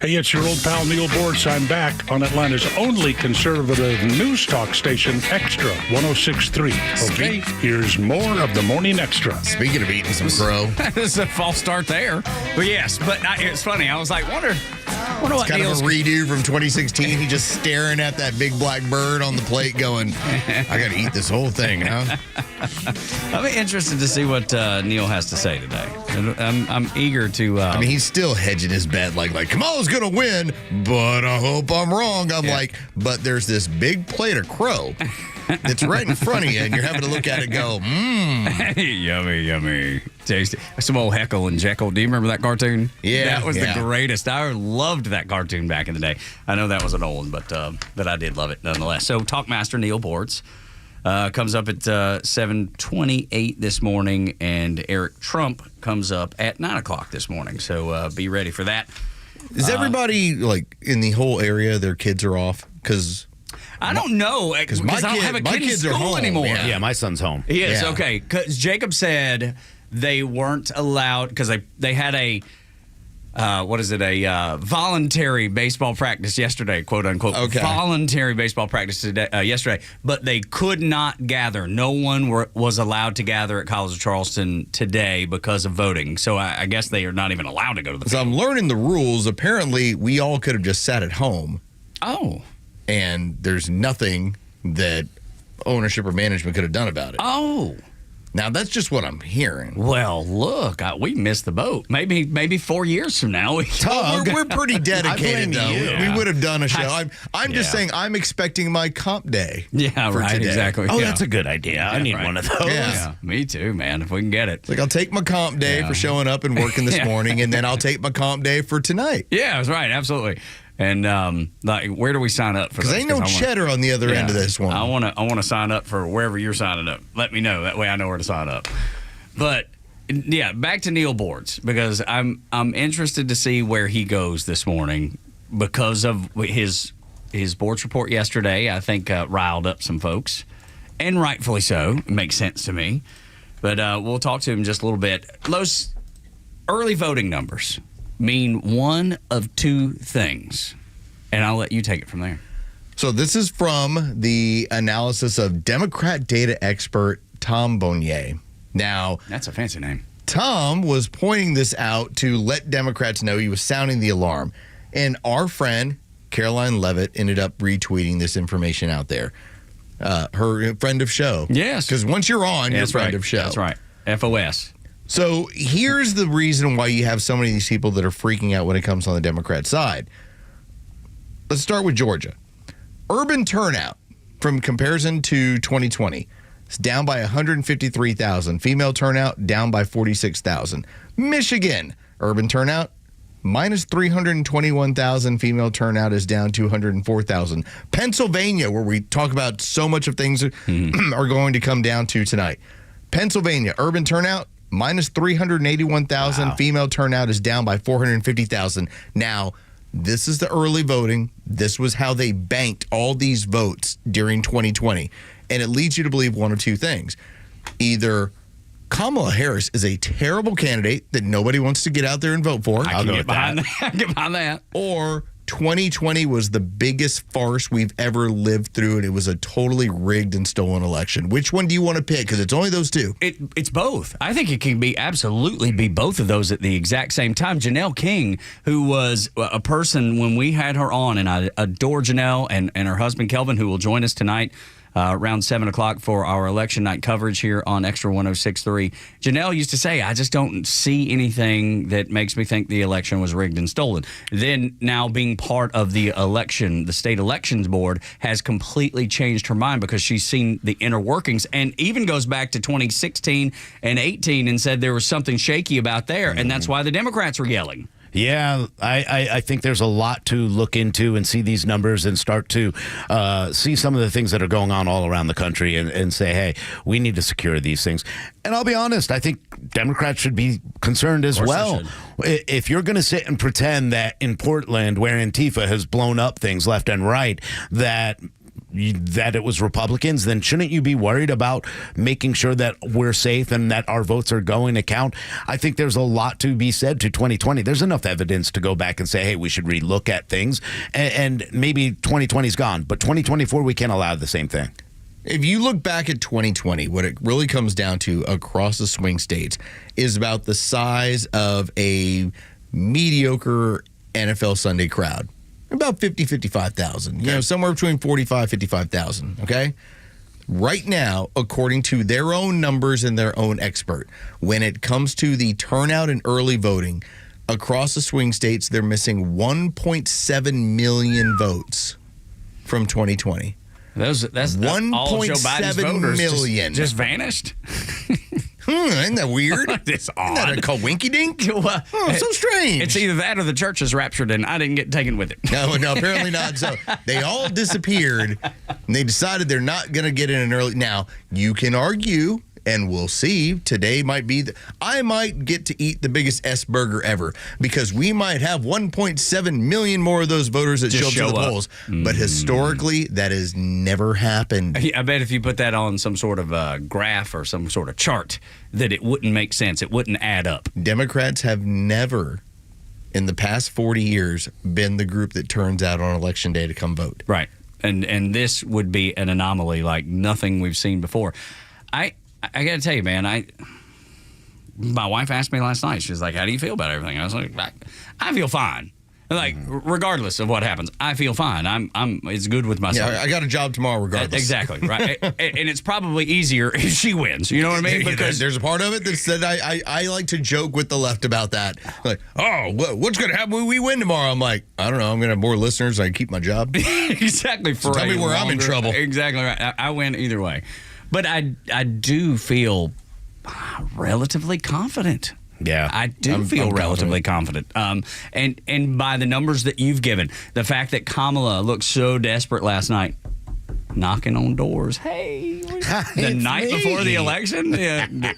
[SPEAKER 1] Hey, it's your old pal Neil Bortz. I'm back on Atlanta's only conservative news talk station, Xtra 106.3. Okay, here's more of the Morning Xtra.
[SPEAKER 12] Speaking of eating some crow.
[SPEAKER 10] This is a false start there. But yes, it's funny. I was like, wonder what
[SPEAKER 12] It's kind
[SPEAKER 10] Neil's
[SPEAKER 12] of a redo from 2016. He's just staring at that big black bird on the plate going, I got to eat this whole thing, huh?
[SPEAKER 10] I'll be interested to see what Neil has to say today. I'm eager to...
[SPEAKER 12] I mean, he's still hedging his bet like Kamala's going to win, but I hope I'm wrong. I'm like, but there's this big plate of crow that's right in front of you, and you're having to look at it and go,
[SPEAKER 10] Yummy, yummy. Tasty. Some old Heckle and Jekyll. Do you remember that cartoon?
[SPEAKER 12] Yeah.
[SPEAKER 10] That was the greatest. I loved that cartoon back in the day. I know that was an old one, but I did love it nonetheless. So Talkmaster Neil Bortz comes up at 7:28 this morning, and Eric Trump comes up at 9 o'clock this morning. So be ready for that.
[SPEAKER 12] Is everybody, like, in the whole area, their kids are off? Because...
[SPEAKER 10] I don't know, because I don't have a kid in school
[SPEAKER 12] are home
[SPEAKER 10] anymore.
[SPEAKER 11] Yeah, my son's home.
[SPEAKER 10] He is, okay. Because Jacob said they weren't allowed, because they had a voluntary baseball practice yesterday, quote unquote. Okay. Voluntary baseball practice today, yesterday, but they could not gather. No one was allowed to gather at College of Charleston today because of voting. So I guess they are not even allowed to go to the field.
[SPEAKER 12] So I'm learning the rules. Apparently, we all could have just sat at home.
[SPEAKER 10] Oh.
[SPEAKER 12] And there's nothing that ownership or management could have done about it.
[SPEAKER 10] Oh.
[SPEAKER 12] Now, that's just what I'm hearing.
[SPEAKER 10] Well, look, we missed the boat. Maybe 4 years from now.
[SPEAKER 12] We're pretty dedicated, though. We would have done a show. I'm just saying I'm expecting my comp day.
[SPEAKER 10] Yeah, right,
[SPEAKER 12] today.
[SPEAKER 10] exactly.
[SPEAKER 11] Oh, that's a good idea. I need one of those.
[SPEAKER 12] Yeah,
[SPEAKER 10] me too, man, if we can get it.
[SPEAKER 12] Like, I'll take my comp day for showing up and working this morning, and then I'll take my comp day for tonight.
[SPEAKER 10] Yeah, that's right, absolutely. And where do we sign up for?
[SPEAKER 12] Because ain't no cheddar on the other end of this one.
[SPEAKER 10] I want to sign up for wherever you're signing up. Let me know. That way I know where to sign up. But yeah, back to Neil Bortz, because I'm interested to see where he goes this morning because of his Bortz report yesterday. I think riled up some folks, and rightfully so. It makes sense to me. But we'll talk to him just a little bit. Those early voting numbers mean one of two things, and I'll let you take it from there.
[SPEAKER 12] So this is from the analysis of Democrat data expert Tom Bonnier. Now,
[SPEAKER 10] that's a fancy name.
[SPEAKER 12] Tom was pointing this out to let Democrats know he was sounding the alarm, and our friend Caroline Levitt ended up retweeting this information out there. Her friend of show.
[SPEAKER 10] Yes.
[SPEAKER 12] Because once you're on, you're friend of show.
[SPEAKER 10] That's right. FOS.
[SPEAKER 12] So here's the reason why you have so many of these people that are freaking out when it comes on the Democrat side. Let's start with Georgia. Urban turnout from comparison to 2020 is down by 153,000. Female turnout down by 46,000. Michigan, urban turnout minus 321,000. Female turnout is down 204,000. Pennsylvania, where we talk about so much of things are going to come down to tonight. Pennsylvania, urban turnout minus 381,000. Wow. Female turnout is down by 450,000. Now, this is the early voting. This was how they banked all these votes during 2020. And it leads you to believe one of two things. Either Kamala Harris is a terrible candidate that nobody wants to get out there and vote for.
[SPEAKER 10] I'll get behind that.
[SPEAKER 12] Or 2020 was the biggest farce we've ever lived through, and it was a totally rigged and stolen election. Which one do you want to pick? Because it's only those two.
[SPEAKER 10] It's both. I think it can absolutely be both of those at the exact same time. Janelle King, who was a person when we had her on, and I adore Janelle and her husband Kelvin, who will join us tonight around 7 o'clock for our election night coverage here on Xtra 106.3. Janelle used to say, I just don't see anything that makes me think the election was rigged and stolen. Then now being part of the election, the state elections board has completely changed her mind because she's seen the inner workings, and even goes back to 2016 and 18 and said there was something shaky about there, and that's why the Democrats were yelling.
[SPEAKER 11] Yeah, I think there's a lot to look into and see these numbers and start to see some of the things that are going on all around the country and say, hey, we need to secure these things. And I'll be honest, I think Democrats should be concerned as well. If you're going to sit and pretend that in Portland, where Antifa has blown up things left and right, that that it was Republicans, then shouldn't you be worried about making sure that we're safe and that our votes are going to count? I think there's a lot to be said to 2020. There's enough evidence to go back and say, hey, we should relook at things. And maybe 2020's gone, but 2024, we can't allow the same thing.
[SPEAKER 12] If you look back at 2020, what it really comes down to across the swing states is about the size of a mediocre NFL Sunday crowd. About 55,000. You know, somewhere between 45, 55,000, okay? Right now, according to their own numbers and their own expert, when it comes to the turnout in early voting, across the swing states, they're missing 1.7 million votes from 2020.
[SPEAKER 10] That's all Joe Biden's voters
[SPEAKER 12] million.
[SPEAKER 10] Just vanished.
[SPEAKER 12] Isn't that weird?
[SPEAKER 10] It's odd.
[SPEAKER 12] Isn't that a coinky dink? So strange.
[SPEAKER 10] It's either that or the church is raptured and I didn't get taken with it.
[SPEAKER 12] No, apparently not. So they all disappeared and they decided they're not going to get in an early. Now, you can argue, and we'll see. Today might be I might get to eat the biggest S burger ever because we might have 1.7 million more of those voters that show up to the polls. But historically, that has never happened.
[SPEAKER 10] I bet if you put that on some sort of graph or some sort of chart, that it wouldn't make sense. It wouldn't add up.
[SPEAKER 12] Democrats have never, in the past 40 years, been the group that turns out on Election Day to come vote.
[SPEAKER 10] Right. And this would be an anomaly like nothing we've seen before. I got to tell you, man, my wife asked me last night, she was like, how do you feel about everything? I was like, I feel fine. Like, regardless of what happens, I feel fine. It's good with myself.
[SPEAKER 12] Yeah, I got a job tomorrow regardless.
[SPEAKER 10] Exactly, right? And it's probably easier if she wins. You know what I mean?
[SPEAKER 12] Because there's a part of it that said I like to joke with the left about that. Like, oh, what's going to happen when we win tomorrow? I'm like, I don't know. I'm going to have more listeners. I can keep my job.
[SPEAKER 10] Exactly.
[SPEAKER 12] So tell me where I'm in trouble.
[SPEAKER 10] Exactly right. I win either way. But I do feel relatively confident.
[SPEAKER 11] Yeah,
[SPEAKER 10] I do feel relatively confident. And by the numbers that you've given, the fact that Kamala looked so desperate last night, knocking on doors. Hey, the night before the election. Can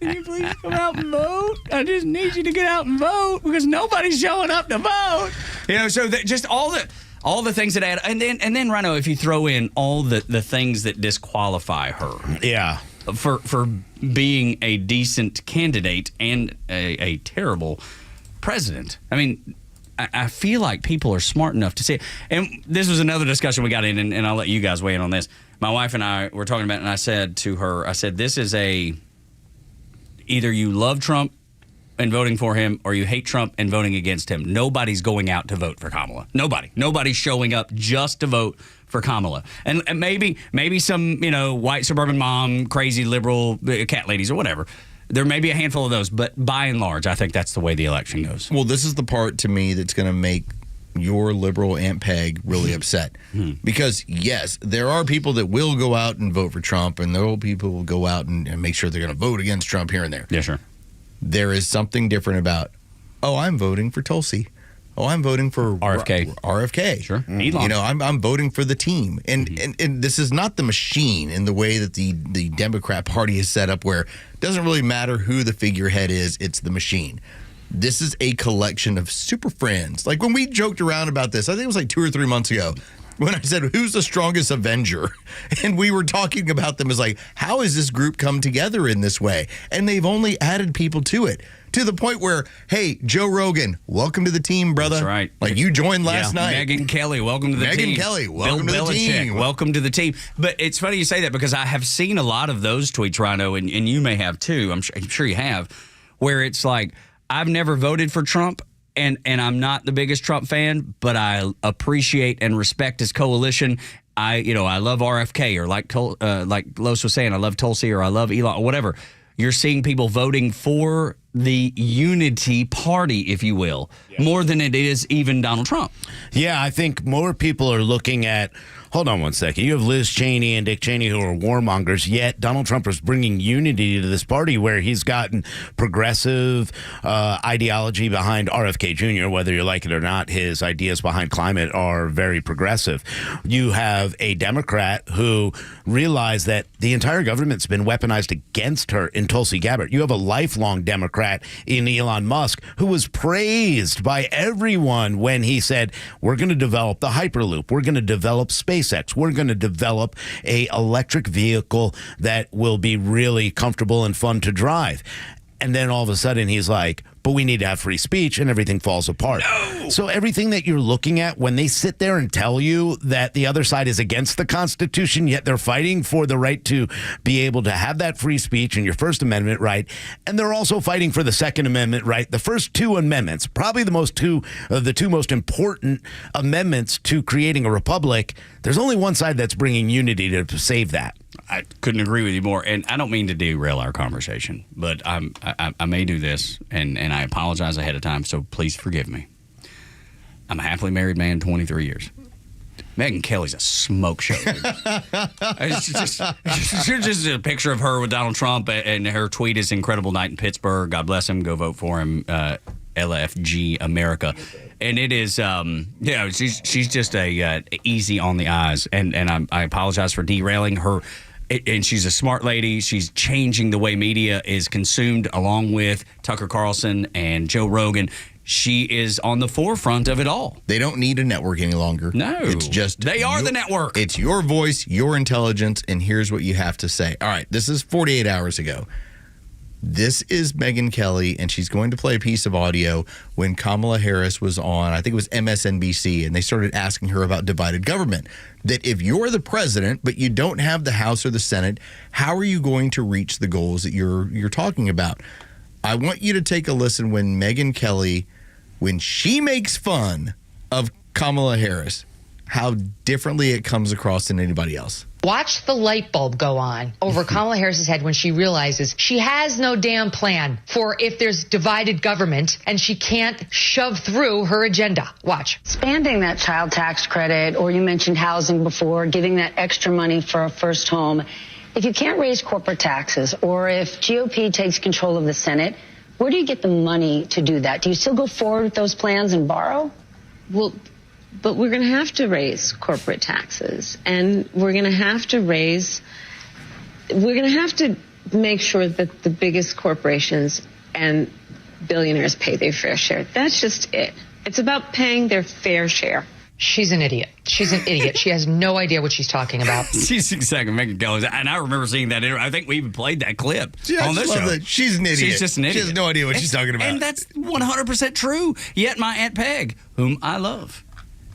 [SPEAKER 10] you please come out and vote? I just need you to get out and vote because nobody's showing up to vote. You know, so just all the things that add, and then Rhino, if you throw in all the things that disqualify her, for being a decent candidate and a terrible president. I mean, I feel like people are smart enough to see it. And this was another discussion we got in, and I'll let you guys weigh in on this. My wife and I were talking about it, and I said to her, this is either you love Trump and voting for him, or you hate Trump and voting against him. Nobody's going out to vote for Kamala. Nobody's showing up just to vote for Kamala. And maybe some, white suburban mom, crazy liberal cat ladies or whatever. There may be a handful of those, but by and large, I think that's the way the election goes.
[SPEAKER 12] Well, this is the part to me that's going to make your liberal Aunt Peg really upset. Because, yes, there are people that will go out and vote for Trump, and there are people who will go out and make sure they're going to vote against Trump here and there.
[SPEAKER 10] Yeah, sure.
[SPEAKER 12] There is something different about, I'm voting for Tulsi. I'm voting for RFK.
[SPEAKER 10] Sure.
[SPEAKER 12] Elon. I'm voting for the team. And this is not the machine in the way that the Democrat Party is set up where it doesn't really matter who the figurehead is, it's the machine. This is a collection of super friends. Like when we joked around about this, I think it was like 2 or 3 months ago, when I said, who's the strongest Avenger? And we were talking about them as like, how has this group come together in this way? And they've only added people to it, to the point where, hey, Joe Rogan, welcome to the team, brother.
[SPEAKER 10] That's right.
[SPEAKER 12] Like you joined last night.
[SPEAKER 10] Megyn Kelly, welcome to the team.
[SPEAKER 12] Megyn Kelly, welcome
[SPEAKER 10] Bill
[SPEAKER 12] to the team.
[SPEAKER 10] Welcome to the team. But it's funny you say that because I have seen a lot of those tweets, Rhino, and you may have too. I'm sure you have, where it's like, I've never voted for Trump. And I'm not the biggest Trump fan, but I appreciate and respect his coalition. I love RFK, or like Los was saying, I love Tulsi, or I love Elon, or whatever. You're seeing people voting for the unity party, if you will, more than it is even Donald Trump.
[SPEAKER 11] Yeah, I think more people are looking at, hold on one second, you have Liz Cheney and Dick Cheney who are warmongers, yet Donald Trump is bringing unity to this party where he's gotten progressive ideology behind RFK Jr., whether you like it or not. His ideas behind climate are very progressive. You have a Democrat who realized that the entire government's been weaponized against her in Tulsi Gabbard. You have a lifelong Democrat in Elon Musk who was praised by everyone when he said, we're going to develop the Hyperloop, we're going to develop space SpaceX. We're going to develop a electric vehicle that will be really comfortable and fun to drive. And then all of a sudden he's like, but we need to have free speech, and everything falls apart. No! So everything that you're looking at, when they sit there and tell you that the other side is against the Constitution, yet they're fighting for the right to be able to have that free speech and your First Amendment right, and they're also fighting for the Second Amendment right, the first two amendments, probably the two most important amendments to creating a republic, there's only one side that's bringing unity to save that.
[SPEAKER 10] I couldn't agree with you more, and I don't mean to derail our conversation, but I may do this, and I apologize ahead of time, so please forgive me. I'm a happily married man, 23 years. Megyn Kelly's a smoke show. It's just a picture of her with Donald Trump, and her tweet is "Incredible night in Pittsburgh. God bless him. Go vote for him. LFG America." And it is, she's just a easy on the eyes, and I apologize for derailing her. And she's a smart lady. She's changing the way media is consumed, along with Tucker Carlson and Joe Rogan. She is on the forefront of it all.
[SPEAKER 12] They don't need a network any longer.
[SPEAKER 10] No.
[SPEAKER 12] It's just...
[SPEAKER 10] They are the network.
[SPEAKER 12] It's your voice, your intelligence, and here's what you have to say. All right, this is 48 hours ago. This is Megyn Kelly, and she's going to play a piece of audio when Kamala Harris was on, I think it was MSNBC, and they started asking her about divided government. That if you're the president, but you don't have the House or the Senate, how are you going to reach the goals that you're talking about? I want you to take a listen when Megyn Kelly, when she makes fun of Kamala Harris, how differently it comes across than anybody else.
[SPEAKER 2] Watch the light bulb go on over Kamala Harris's head when she realizes she has no damn plan for if there's divided government and she can't shove through her agenda. Watch.
[SPEAKER 3] Expanding that child tax credit, or you mentioned housing before, giving that extra money for a first home. If you can't raise corporate taxes, or if GOP takes control of the Senate, where do you get the money to do that? Do you still go forward with those plans and borrow?
[SPEAKER 26] Well, but we're going to have to raise corporate taxes, and we're going to have to make sure that the biggest corporations and billionaires pay their fair share. That's just it. It's about paying their fair share.
[SPEAKER 2] She's an idiot. She's an idiot. She has no idea what she's talking about.
[SPEAKER 10] She's exactly Megyn Kelly. And I remember seeing that. I think we even played that clip on this show.
[SPEAKER 12] She's an idiot.
[SPEAKER 10] She's just an idiot.
[SPEAKER 12] She has no idea what she's talking about.
[SPEAKER 10] And that's 100% true. Yet my Aunt Peg, whom I love,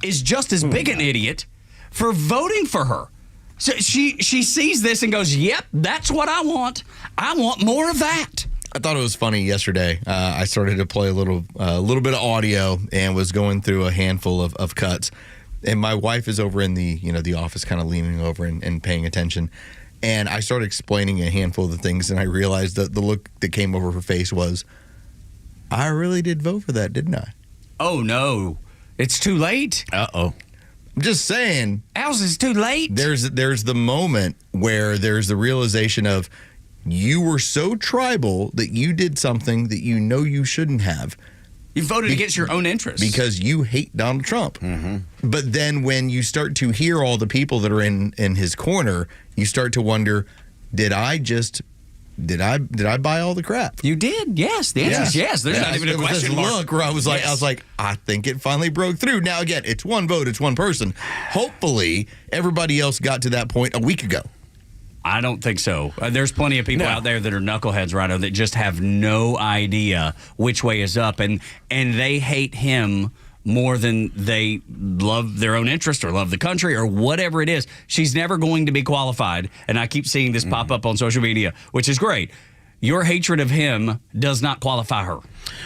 [SPEAKER 10] is just as big an idiot for voting for her. So she sees this and goes, yep, that's what I want. I want more of that.
[SPEAKER 12] I thought it was funny yesterday. I started to play a little bit of audio and was going through a handful of cuts. And my wife is over in the office, kind of leaning over and paying attention. And I started explaining a handful of the things, and I realized that the look that came over her face was, I really did vote for that, didn't I?
[SPEAKER 10] Oh, no. It's too late.
[SPEAKER 12] Uh-oh. I'm just saying.
[SPEAKER 10] Ours is too late.
[SPEAKER 12] There's the moment where there's the realization of you were so tribal that you did something that you know you shouldn't have.
[SPEAKER 10] You voted against your own interests.
[SPEAKER 12] Because you hate Donald Trump.
[SPEAKER 11] Mm-hmm.
[SPEAKER 12] But then when you start to hear all the people that are in his corner, you start to wonder, did I buy all the crap?
[SPEAKER 10] You did, yes. The answer is yes. There's not even a question mark.
[SPEAKER 12] Look where I was like, I think it finally broke through. Now again, it's one vote, it's one person. Hopefully, everybody else got to that point a week ago.
[SPEAKER 10] I don't think so. There's plenty of people out there that are knuckleheads, Rhino, that just have no idea which way is up, and they hate him more than they love their own interest or love the country or whatever it is. She's never going to be qualified, and I keep seeing this pop up on social media, which is great. Your hatred of him does not qualify her.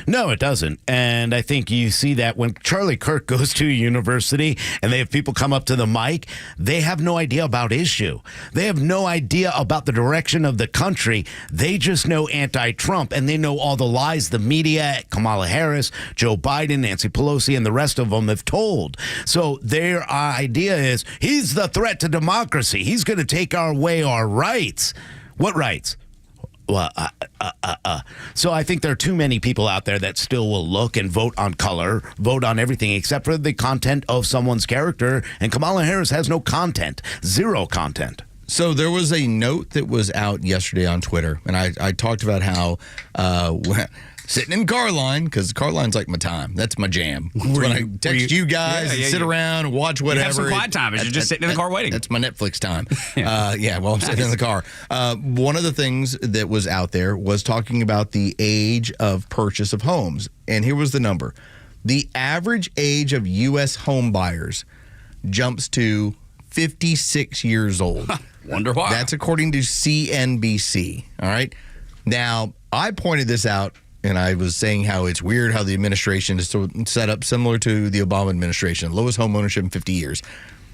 [SPEAKER 11] No, it doesn't. And I think you see that when Charlie Kirk goes to a university and they have people come up to the mic, they have no idea about issue. They have no idea about the direction of the country. They just know anti-Trump, and they know all the lies the media, Kamala Harris, Joe Biden, Nancy Pelosi, and the rest of them have told. So their idea is he's the threat to democracy. He's going to take away our rights. What rights? Well, So I think there are too many people out there that still will look and vote on color, vote on everything except for the content of someone's character. And Kamala Harris has no content, zero content.
[SPEAKER 12] So there was a note that was out yesterday on Twitter, and I talked about how Sitting in the car line, because the car line's like my time. That's my jam. When I text you guys and sit around and watch whatever.
[SPEAKER 10] You have some quiet time as you're just sitting in the car waiting.
[SPEAKER 12] That's my Netflix time. While I'm sitting in the car. One of the things that was out there was talking about the age of purchase of homes. And here was the number. The average age of U.S. home buyers jumps to 56 years old.
[SPEAKER 10] Wonder why.
[SPEAKER 12] That's according to CNBC. All right. Now, I pointed this out, and I was saying how it's weird how the administration is set up similar to the Obama administration, lowest home ownership in 50 years.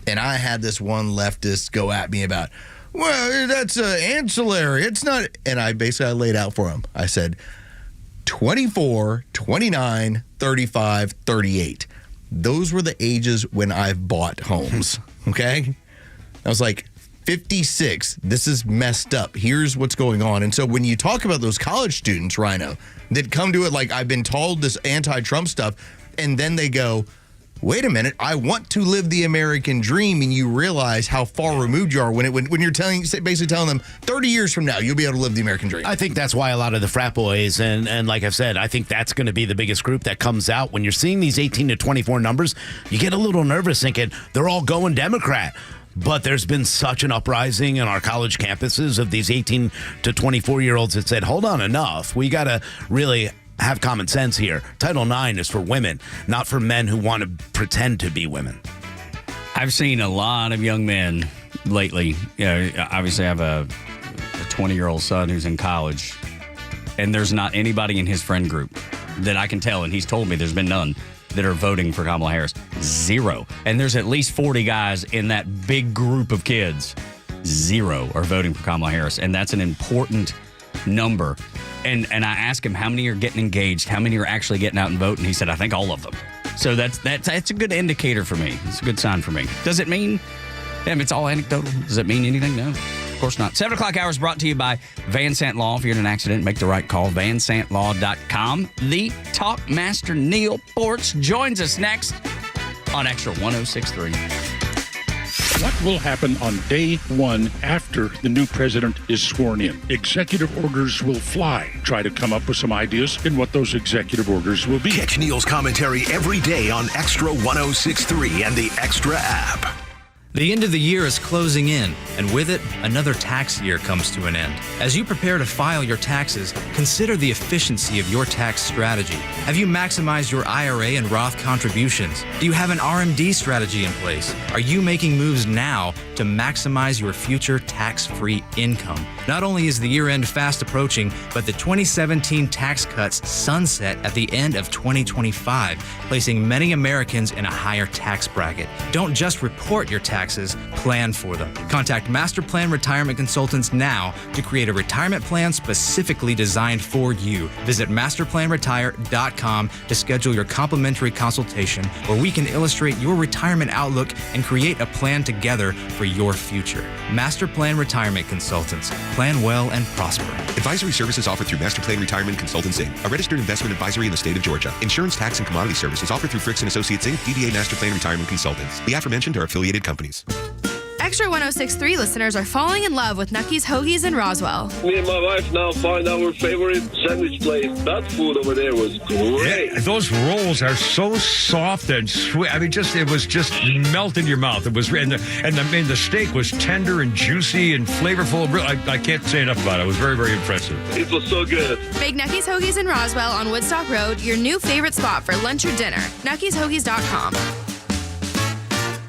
[SPEAKER 12] And I had this one leftist go at me about, well, that's ancillary. It's not. And I laid out for him. I said, 24, 29, 35, 38. Those were the ages when I've bought homes. Okay? I was like, 56, this is messed up. Here's what's going on. And so when you talk about those college students, Rhino, that come to it like, I've been told this anti-Trump stuff, and then they go, wait a minute, I want to live the American dream, and you realize how far removed you are when you're basically telling them 30 years from now, you'll be able to live the American dream.
[SPEAKER 11] I think that's why a lot of the frat boys, and like I've said, I think that's going to be the biggest group that comes out. When you're seeing these 18 to 24 numbers, you get a little nervous thinking they're all going Democrat. But there's been such an uprising in our college campuses of these 18 to 24-year-olds that said, hold on, enough. We got to really have common sense here. Title IX is for women, not for men who want to pretend to be women.
[SPEAKER 10] I've seen a lot of young men lately. Obviously I have a 20-year-old son who's in college, and there's not anybody in his friend group that I can tell, and he's told me there's been none, that are voting for Kamala Harris. 0. And there's at least 40 guys in that big group of kids. 0 are voting for Kamala Harris. And that's an important number. And I asked him how many are getting engaged, how many are actually getting out and voting. He said, I think all of them. So that's a good indicator for me. It's a good sign for me. Does it mean, it's all anecdotal, does it mean anything? No. Of course not. 7 o'clock hour is brought to you by Van Sant Law. If you're in an accident, make the right call. VanSantLaw.com. The Talk Master Neil Ports joins us next on Extra 106.3.
[SPEAKER 1] What will happen on day one after the new president is sworn in? Executive orders will fly. Try to come up with some ideas in what those executive orders will be.
[SPEAKER 9] Catch Neil's commentary every day on Extra 106.3 and the Extra app.
[SPEAKER 4] The end of the year is closing in, and with it, another tax year comes to an end. As you prepare to file your taxes, consider the efficiency of your tax strategy. Have you maximized your IRA and Roth contributions? Do you have an RMD strategy in place? Are you making moves now to maximize your future tax-free income? Not only is the year-end fast approaching, but the 2017 tax cuts sunset at the end of 2025, placing many Americans in a higher tax bracket. Don't just report your taxes, plan for them. Contact Master Plan Retirement Consultants now to create a retirement plan specifically designed for you. Visit masterplanretire.com to schedule your complimentary consultation, where we can illustrate your retirement outlook and create a plan together for your future. Master Plan Retirement Consultants. Plan well and prosper.
[SPEAKER 5] Advisory services offered through Master Plan Retirement Consultants, Inc., a registered investment advisory in the state of Georgia. Insurance, tax, and commodity services offered through Fricks & Associates, Inc., DBA Master Plan Retirement Consultants. The aforementioned are affiliated companies.
[SPEAKER 6] Extra 106.3 listeners are falling in love with Nucky's Hoagies in Roswell.
[SPEAKER 7] Me and my wife now find our favorite sandwich place. That food over there was great.
[SPEAKER 14] Yeah, those rolls are so soft and sweet. I mean, it was just melt in your mouth. It was, and the steak was tender and juicy and flavorful. I can't say enough about it. It was very, very impressive.
[SPEAKER 7] It was so good.
[SPEAKER 6] Make Nucky's Hoagies in Roswell on Woodstock Road your new favorite spot for lunch or dinner. Nucky'sHoagies.com.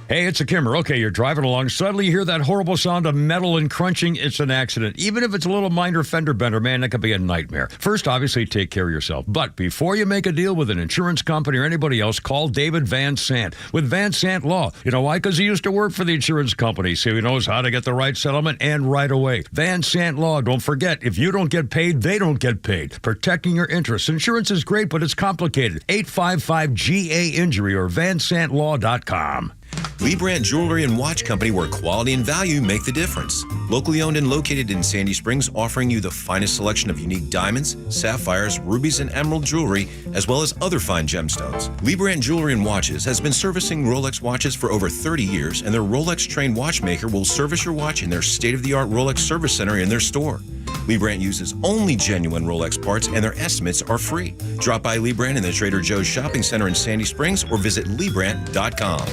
[SPEAKER 24] Hey, it's a Kimmer. Okay, you're driving along. Suddenly you hear that horrible sound of metal and crunching. It's an accident. Even if it's a little minor fender bender, man, that could be a nightmare. First, obviously, take care of yourself. But before you make a deal with an insurance company or anybody else, call David Van Sant with Van Sant Law. You know why? Because he used to work for the insurance company, so he knows how to get the right settlement and right away. Van Sant Law. Don't forget, if you don't get paid, they don't get paid. Protecting your interests. Insurance is great, but it's complicated. 855-GA-INJURY or vansantlaw.com.
[SPEAKER 16] Lee Brandt Jewelry and Watch Company, where quality and value make the difference. Locally owned and located in Sandy Springs, offering you the finest selection of unique diamonds, sapphires, rubies, and emerald jewelry, as well as other fine gemstones. Lee Brandt Jewelry and Watches has been servicing Rolex watches for over 30 years, and their Rolex-trained watchmaker will service your watch in their state-of-the-art Rolex service center in their store. Lee Brandt uses only genuine Rolex parts, and their estimates are free. Drop by Lee Brandt in the Trader Joe's Shopping Center in Sandy Springs or visit LeeBrandt.com.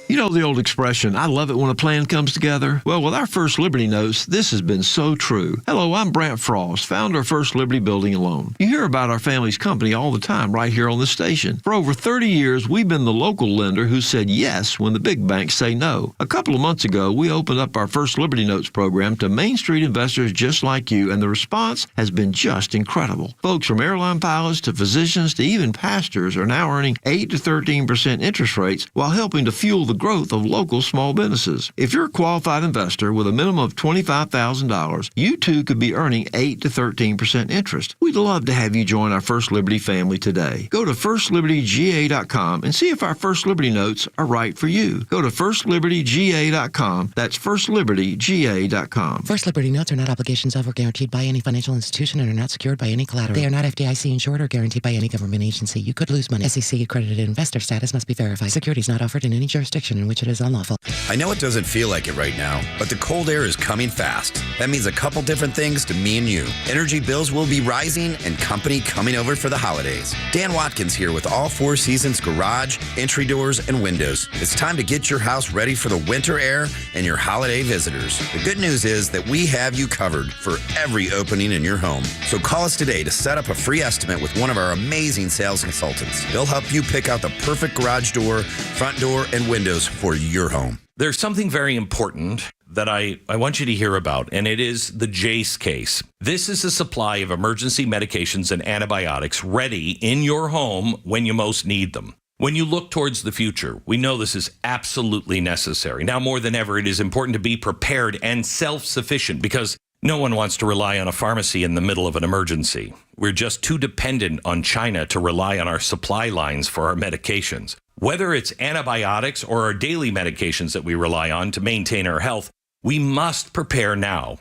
[SPEAKER 8] You know the old expression, I love it when a plan comes together? Well, with our First Liberty Notes, this has been so true. Hello, I'm Brant Frost, founder of First Liberty Building and Loan. You hear about our family's company all the time right here on the station. For over 30 years, we've been the local lender who said yes when the big banks say no. A couple of months ago, we opened up our First Liberty Notes program to Main Street investors just like you, and the response has been just incredible. Folks from airline pilots to physicians to even pastors are now earning 8 to 13% interest rates while helping to fuel the growth of local small businesses. If you're a qualified investor with a minimum of $25,000, you too could be earning 8 to 13% interest. We'd love to have you join our First Liberty family today. Go to FirstLibertyGA.com and see if our First Liberty Notes are right for you. Go to FirstLibertyGA.com. That's FirstLibertyGA.com.
[SPEAKER 13] First Liberty Notes are not obligations of or guaranteed by any financial institution and are not secured by any collateral. They are not FDIC insured or guaranteed by any government agency. You could lose money. SEC accredited investor status must be verified. Securities not offered in any jurisdiction in which it is unlawful.
[SPEAKER 15] I know it doesn't feel like it right now, but the cold air is coming fast. That means a couple different things to me and you. Energy bills will be rising and company coming over for the holidays. Dan Watkins here with all Four Seasons garage, entry doors, and windows. It's time to get your house ready for the winter air and your holiday visitors. The good news is that we have you covered for every opening in your home. So call us today to set up a free estimate with one of our amazing sales consultants. They'll help you pick out the perfect garage door, front door, and windows for your home.
[SPEAKER 17] There's something very important that I want you to hear about, and it is the Jace case. This is a supply of emergency medications and antibiotics ready in your home when you most need them. When you look towards the future, we know this is absolutely necessary. Now more than ever, it is important to be prepared and self-sufficient because no one wants to rely on a pharmacy in the middle of an emergency. We're just too dependent on China to rely on our supply lines for our medications. Whether it's antibiotics or our daily medications that we rely on to maintain our health, we must prepare now.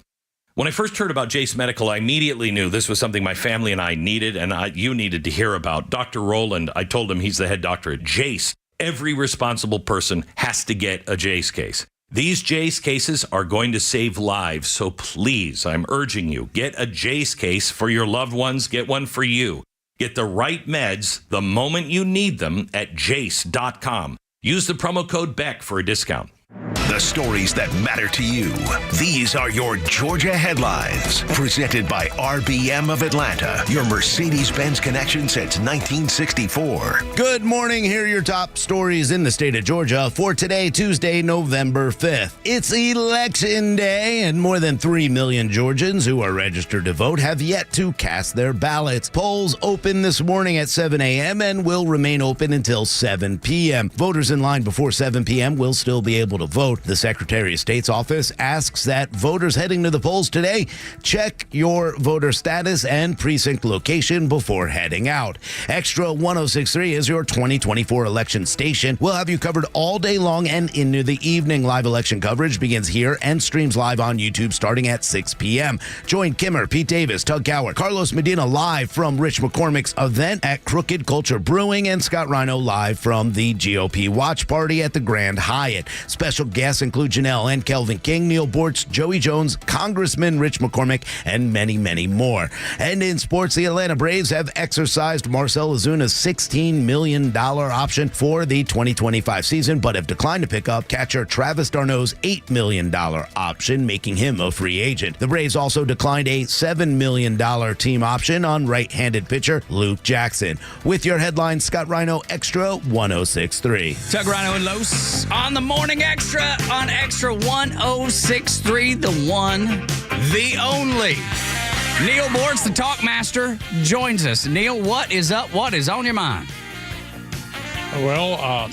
[SPEAKER 17] When I first heard about Jace Medical, I immediately knew this was something my family and I needed, and you needed to hear about. Dr. Rowland, I told him he's the head doctor at Jace. Every responsible person has to get a Jace case. These Jace cases are going to save lives, so please, I'm urging you, get a Jace case for your loved ones, get one for you. Get the right meds the moment you need them at jace.com. Use the promo code BECK for a discount.
[SPEAKER 9] The stories that matter to you. These are your Georgia headlines. Presented by RBM of Atlanta, your Mercedes-Benz connection since 1964.
[SPEAKER 11] Good morning. Here are your top stories in the state of Georgia for today, Tuesday, November 5th. It's Election Day, and more than 3 million Georgians who are registered to vote have yet to cast their ballots. Polls open this morning at 7 a.m. and will remain open until 7 p.m. Voters in line before 7 p.m. will still be able to vote. The Secretary of State's office asks that voters heading to the polls today check your voter status and precinct location before heading out. Extra 106.3 is your 2024 election station. We'll have you covered all day long and into the evening. Live election coverage begins here and streams live on YouTube starting at 6 p.m. Join Kimmer, Pete Davis, Tug Coward, Carlos Medina live from Rich McCormick's event at Crooked Culture Brewing, and Scott Rhino live from the GOP Watch Party at the Grand Hyatt. Special guests include Janelle and Kelvin King, Neil Bortz, Joey Jones, Congressman Rich McCormick, and many, many more. And in sports, the Atlanta Braves have exercised Marcell Ozuna's $16 million option for the 2025 season, but have declined to pick up catcher Travis d'Arnaud's $8 million option, making him a free agent. The Braves also declined a $7 million team option on right-handed pitcher Luke Jackson. With your headlines, Scott Rhino, Extra 106.3.
[SPEAKER 10] Tug Rhino and Los on the Morning Extra on Extra 106.3, the one, the only. Neil Bortz, the talk master, joins us. Neil, what is up? What is on your mind?
[SPEAKER 1] Well,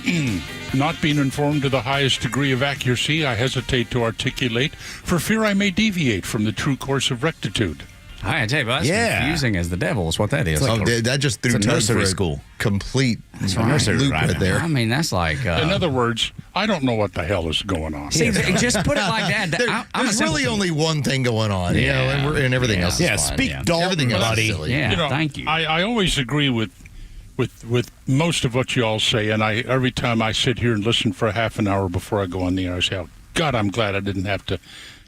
[SPEAKER 1] not being informed to the highest degree of accuracy, I hesitate to articulate for fear I may deviate from the true course of rectitude.
[SPEAKER 10] I tell you, that's confusing as the devil is what that is.
[SPEAKER 12] That just threw
[SPEAKER 11] nursery school.
[SPEAKER 12] Complete
[SPEAKER 10] nursery
[SPEAKER 12] loop right there.
[SPEAKER 10] I mean, that's like...
[SPEAKER 1] in other words, I don't know what the hell is going on.
[SPEAKER 10] See, just put it like that.
[SPEAKER 12] There's really only one thing going on, you know, and everything else is fine.
[SPEAKER 11] Speak Dalton, buddy.
[SPEAKER 10] Yeah, thank you.
[SPEAKER 1] I always agree with most of what you all say, and every time I sit here and listen for a half an hour before I go on the air, I say, oh, God, I'm glad I didn't have to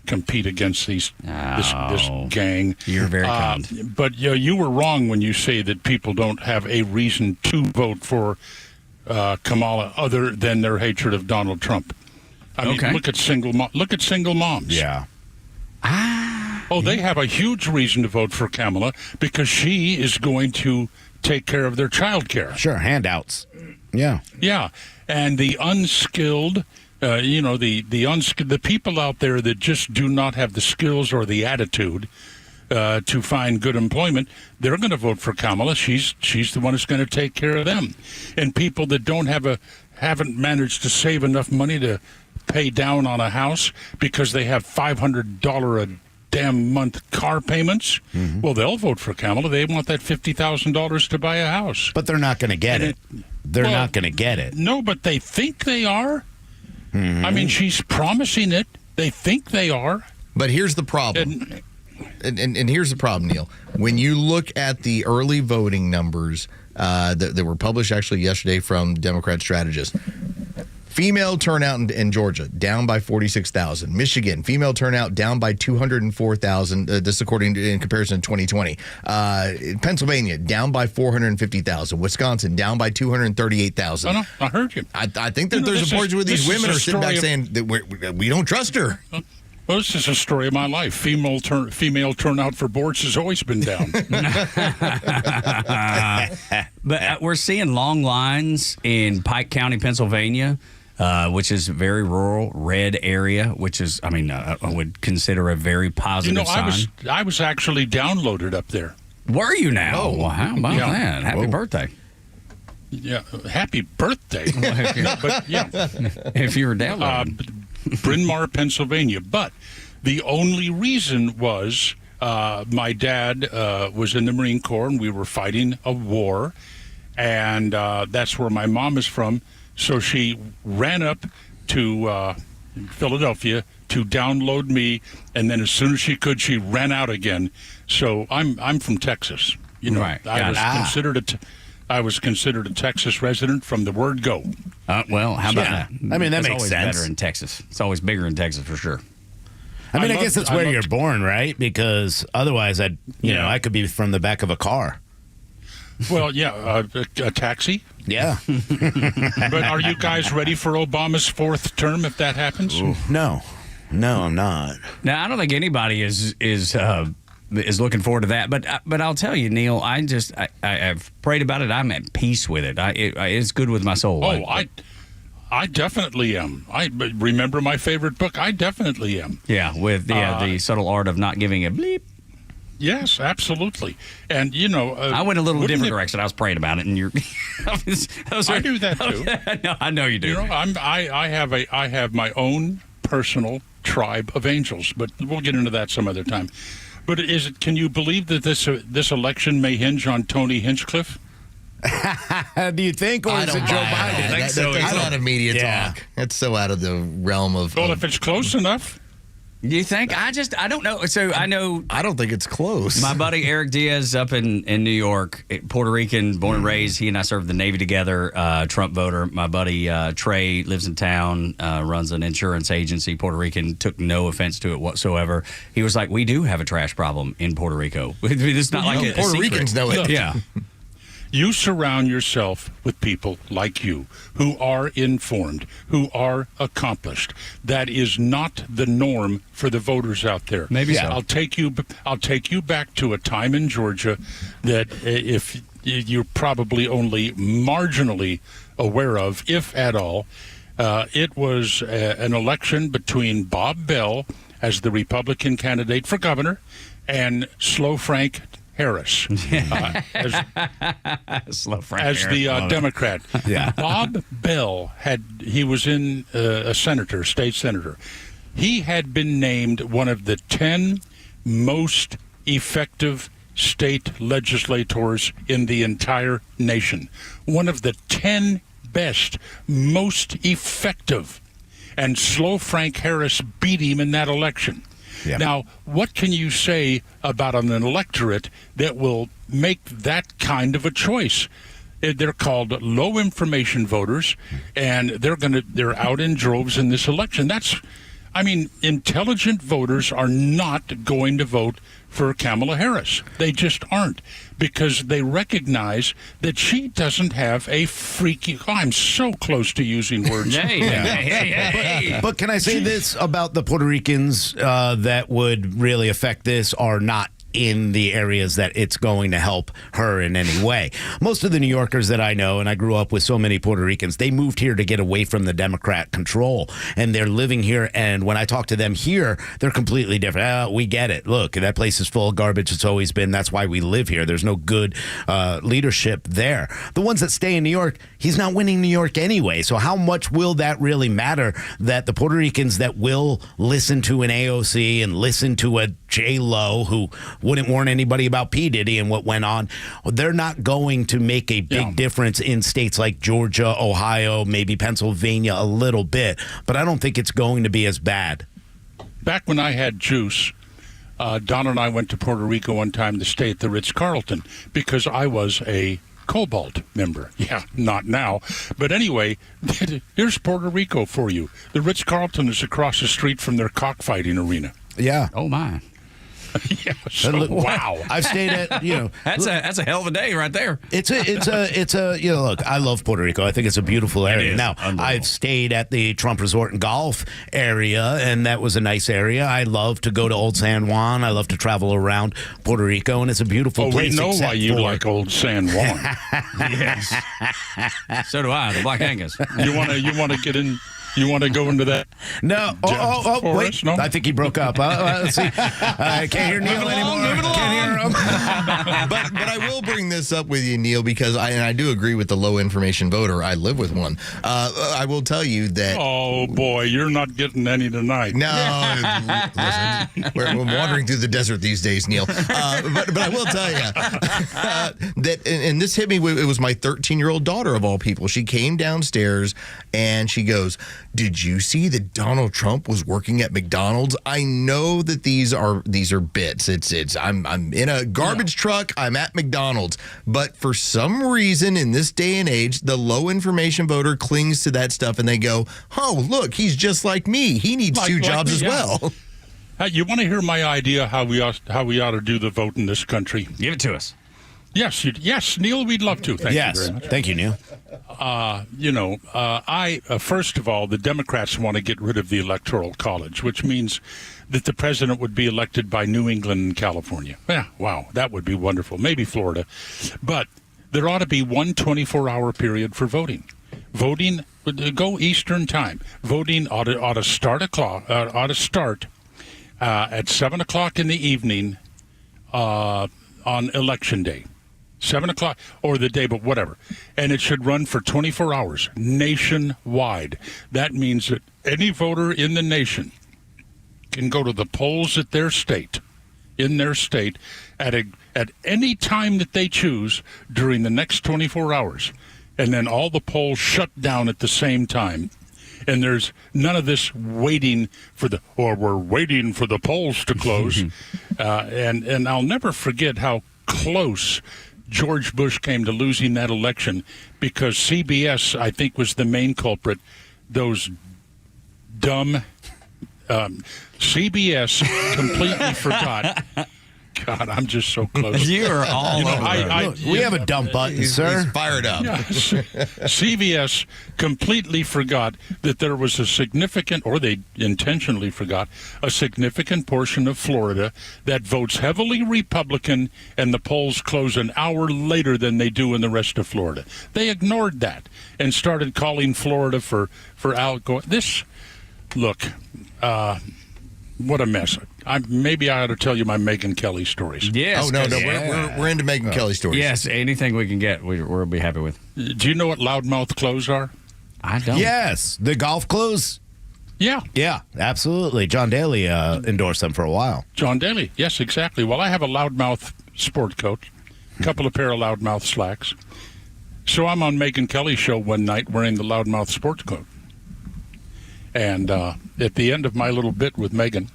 [SPEAKER 1] compete against this gang.
[SPEAKER 10] You're very kind.
[SPEAKER 1] But you were wrong when you say that people don't have a reason to vote for Kamala other than their hatred of Donald Trump. I mean, look at single moms.
[SPEAKER 11] Yeah.
[SPEAKER 1] They have a huge reason to vote for Kamala because she is going to take care of their child care.
[SPEAKER 11] Sure, handouts. Yeah.
[SPEAKER 1] Yeah, and the unskilled, the people out there that just do not have the skills or the attitude to find good employment, they're going to vote for Kamala. She's the one who's going to take care of them. And people that haven't managed to save enough money to pay down on a house because they have $500 a damn month car payments, well, they'll vote for Kamala. They want that $50,000 to buy a house.
[SPEAKER 11] But they're not going to get it. They're not going to get it.
[SPEAKER 1] No, but they think they are. I mean, she's promising it. They think they are.
[SPEAKER 12] But here's the problem. And here's the problem, Neil. When you look at the early voting numbers that were published actually yesterday from Democrat strategists, female turnout in Georgia down by 46,000. Michigan female turnout down by 204,000. This according to in comparison to 2020. Pennsylvania down by 450,000. Wisconsin down by 238,000.
[SPEAKER 1] No, I heard you.
[SPEAKER 12] I think that there's a point where these women are sitting back saying that we don't trust her.
[SPEAKER 1] Well, this is a story of my life. Female turnout for boards has always been down.
[SPEAKER 10] But we're seeing long lines in Pike County, Pennsylvania, which is a very rural, red area, which is, I would consider a very positive sign.
[SPEAKER 1] I was actually downloaded up there.
[SPEAKER 10] Were you now?
[SPEAKER 1] Oh,
[SPEAKER 10] well, how about that? Happy birthday.
[SPEAKER 1] Yeah, happy birthday. But yeah.
[SPEAKER 10] If you were downloaded.
[SPEAKER 1] Bryn Mawr, Pennsylvania. But the only reason was my dad was in the Marine Corps, and we were fighting a war, and that's where my mom is from. So she ran up to Philadelphia to download me, and then as soon as she could, she ran out again. So I'm from Texas.
[SPEAKER 10] Right.
[SPEAKER 1] I was considered a Texas resident from the word go.
[SPEAKER 10] Well, how about that?
[SPEAKER 11] I mean, that
[SPEAKER 10] it's
[SPEAKER 11] makes
[SPEAKER 10] always
[SPEAKER 11] sense.
[SPEAKER 10] Better in Texas. It's always bigger in Texas for sure.
[SPEAKER 11] I guess that's where you're born, right? Because otherwise, I could be from the back of a car.
[SPEAKER 1] Well, yeah, a taxi.
[SPEAKER 11] Yeah.
[SPEAKER 1] But are you guys ready for Obama's fourth term if that happens?
[SPEAKER 11] Ooh. No, I'm not.
[SPEAKER 10] Now, I don't think anybody is looking forward to that. But I'll tell you, Neil, I've prayed about it. I'm at peace with it. It's good with my soul.
[SPEAKER 1] I definitely am. I remember my favorite book. I definitely am.
[SPEAKER 10] Yeah, with the subtle art of not giving a bleep.
[SPEAKER 1] Yes, absolutely. And
[SPEAKER 10] I went a little different direction. I was praying about it, and you're.
[SPEAKER 1] I do that too.
[SPEAKER 10] No, I know you do.
[SPEAKER 1] I have my own personal tribe of angels, but we'll get into that some other time. But can you believe that this election may hinge on Tony Hinchcliffe?
[SPEAKER 11] Do you think, or is it Joe Biden?
[SPEAKER 12] That's not a media talk. That's so out of the realm of.
[SPEAKER 1] Well, if it's close enough.
[SPEAKER 10] You think? I don't know. So I know.
[SPEAKER 12] I don't think it's close.
[SPEAKER 10] My buddy Eric Diaz up in New York, Puerto Rican, born and raised. He and I served the Navy together. Trump voter. My buddy Trey lives in town, runs an insurance agency. Puerto Rican, took no offense to it whatsoever. He was like, "We do have a trash problem in Puerto Rico. It's not like a
[SPEAKER 12] Puerto
[SPEAKER 10] secret.
[SPEAKER 12] Ricans know it."
[SPEAKER 10] Yeah.
[SPEAKER 1] You surround yourself with people like you who are informed, who are accomplished. That is not the norm for the voters out there.
[SPEAKER 10] Maybe so.
[SPEAKER 1] I'll take you back to a time in Georgia that if you're probably only marginally aware of, if at all. It was an election between Bob Bell as the Republican candidate for governor and Slow Frank Harris as the Democrat.
[SPEAKER 10] Yeah.
[SPEAKER 1] Bob Bell was in a state senator. He had been named one of the 10 most effective state legislators in the entire nation. One of the 10 best, most effective. And Slow Frank Harris beat him in that election. Yeah. Now, what can you say about an electorate that will make that kind of a choice? They're called low information voters, and they're out in droves in this election. I mean, intelligent voters are not going to vote for Kamala Harris. They just aren't, because they recognize that she doesn't have a freaky... I'm so close to using words.
[SPEAKER 11] But can I say this about the Puerto Ricans that would really affect this are not in the areas that it's going to help her in any way. Most of the New Yorkers that I know, and I grew up with so many Puerto Ricans, they moved here to get away from the Democrat control, and they're living here, and when I talk to them here, they're completely different. We get it. Look, that place is full of garbage. It's always been. That's why we live here. There's no good leadership there. The ones that stay in New York, he's not winning New York anyway, so how much will that really matter that the Puerto Ricans that will listen to an AOC and listen to a J-Lo who wouldn't warn anybody about P. Diddy and what went on, they're not going to make a big difference in states like Georgia, Ohio, maybe Pennsylvania a little bit, but I don't think it's going to be as bad.
[SPEAKER 1] Back when I had juice, Don and I went to Puerto Rico one time to stay at the Ritz-Carlton because I was a Cobalt member. Yeah, not now. But anyway, here's Puerto Rico for you. The Ritz-Carlton is across the street from their cockfighting arena.
[SPEAKER 11] Yeah.
[SPEAKER 10] Oh, my.
[SPEAKER 1] Yeah, so, wow.
[SPEAKER 11] I've stayed at,
[SPEAKER 10] that's a hell of a day right there.
[SPEAKER 11] It's a look, I love Puerto Rico. I think it's a beautiful area. Now, I've stayed at the Trump Resort and Golf area, and that was a nice area. I love to go to Old San Juan. I love to travel around Puerto Rico, and it's a beautiful place.
[SPEAKER 1] We know why you like Old San Juan.
[SPEAKER 10] Yes. So do I, the Black Angus.
[SPEAKER 1] You want to get in... You want to go into that?
[SPEAKER 11] No. Wait. No? I think he broke up. Let's see. I can't hear Neil anymore. Can't hear him.
[SPEAKER 12] but I will bring this up with you, Neil, because I do agree with the low information voter. I live with one. I will tell you that.
[SPEAKER 1] Oh boy, you're not getting any tonight.
[SPEAKER 12] No, listen, we're wandering through the desert these days, Neil. But I will tell you that, and this hit me. It was my 13-year-old daughter of all people. She came downstairs and she goes, "Did you see that Donald Trump was working at McDonald's?" I know that these are bits. I'm in a garbage truck. I'm at McDonald's. But for some reason in this day and age, the low information voter clings to that stuff and they go, "Oh, look, he's just like me. He needs two jobs as well."
[SPEAKER 1] You want to hear my idea how we ought to do the vote in this country?
[SPEAKER 10] Give it to us.
[SPEAKER 1] Yes, Neil, we'd love to. Thank you very much.
[SPEAKER 11] Thank you, Neil.
[SPEAKER 1] First of all, the Democrats want to get rid of the Electoral College, which means that the president would be elected by New England and California. Yeah, wow, that would be wonderful. Maybe Florida. But there ought to be one 24-hour period for voting. Voting, go Eastern time. Voting ought to start at 7 o'clock in the evening on Election Day. 7 o'clock or the day, but whatever. And it should run for 24 hours nationwide. That means that any voter in the nation can go to the polls at their state, at any time that they choose during the next 24 hours. And then all the polls shut down at the same time. And there's none of this waiting for we're waiting for the polls to close. And I'll never forget how close George Bush came to losing that election because CBS, I think, was the main culprit. Those dumb CBS completely forgot. God, I'm just so close.
[SPEAKER 10] You are all over.
[SPEAKER 11] We have a dumb button, sir.
[SPEAKER 12] He's fired up.
[SPEAKER 1] Yes. CBS completely forgot that there was a significant, or they intentionally forgot, a significant portion of Florida that votes heavily Republican, and the polls close an hour later than they do in the rest of Florida. They ignored that and started calling Florida for Al Gore. What a mess. Maybe I ought to tell you my Megyn Kelly stories.
[SPEAKER 10] Yes.
[SPEAKER 12] Oh, no. We're into Megyn Kelly stories.
[SPEAKER 10] Yes, anything we can get, we'll be happy with.
[SPEAKER 1] Do you know what loudmouth clothes are?
[SPEAKER 10] I don't.
[SPEAKER 11] Yes, the golf clothes.
[SPEAKER 1] Yeah.
[SPEAKER 11] Yeah, absolutely. John Daly endorsed them for a while.
[SPEAKER 1] John Daly, yes, exactly. Well, I have a loudmouth sport coat, a couple of pair of loudmouth slacks. So I'm on Megyn Kelly's show one night wearing the loudmouth sport coat. And at the end of my little bit with Megyn,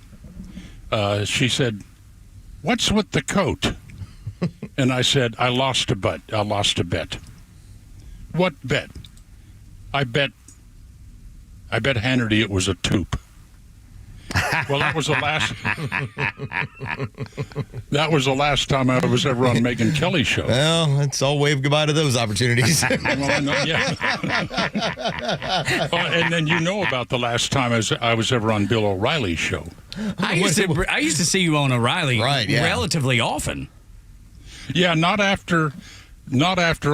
[SPEAKER 1] she said, "What's with the coat?" And I said, I lost a bet. What bet? I bet Hannity it was a tube. Well, that was the last. That was the last time I was ever on Megyn Kelly's show.
[SPEAKER 12] Well, let's all wave goodbye to those opportunities.
[SPEAKER 1] Well, I know, yeah. And then you know about the last time I was ever on Bill O'Reilly's show.
[SPEAKER 10] I used to see you on O'Reilly relatively often.
[SPEAKER 1] Yeah, not after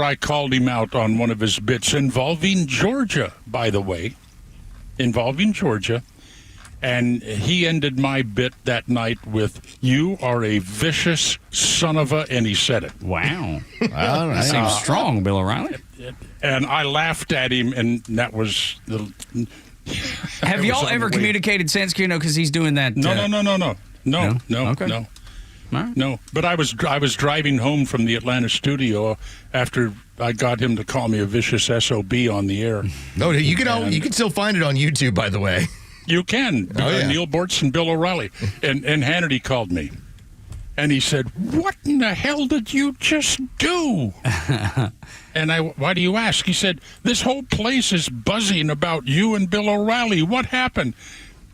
[SPEAKER 1] I called him out on one of his bits involving Georgia, by the way. Involving Georgia. And he ended my bit that night with, "You are a vicious son of a," and he said it.
[SPEAKER 10] Wow. Well, that seems strong, Bill O'Reilly.
[SPEAKER 1] And I laughed at him, and that was the...
[SPEAKER 10] Have y'all ever communicated since, because he's doing that?
[SPEAKER 1] No.
[SPEAKER 10] Okay.
[SPEAKER 1] No. Right. No, but I was driving home from the Atlanta studio after I got him to call me a vicious SOB on the air.
[SPEAKER 12] No, you can still find it on YouTube, by the way.
[SPEAKER 1] You can. Neil Bortz and Bill O'Reilly. And Hannity called me. And he said, "What in the hell did you just do?" And why do you ask? He said, "This whole place is buzzing about you and Bill O'Reilly. What happened?"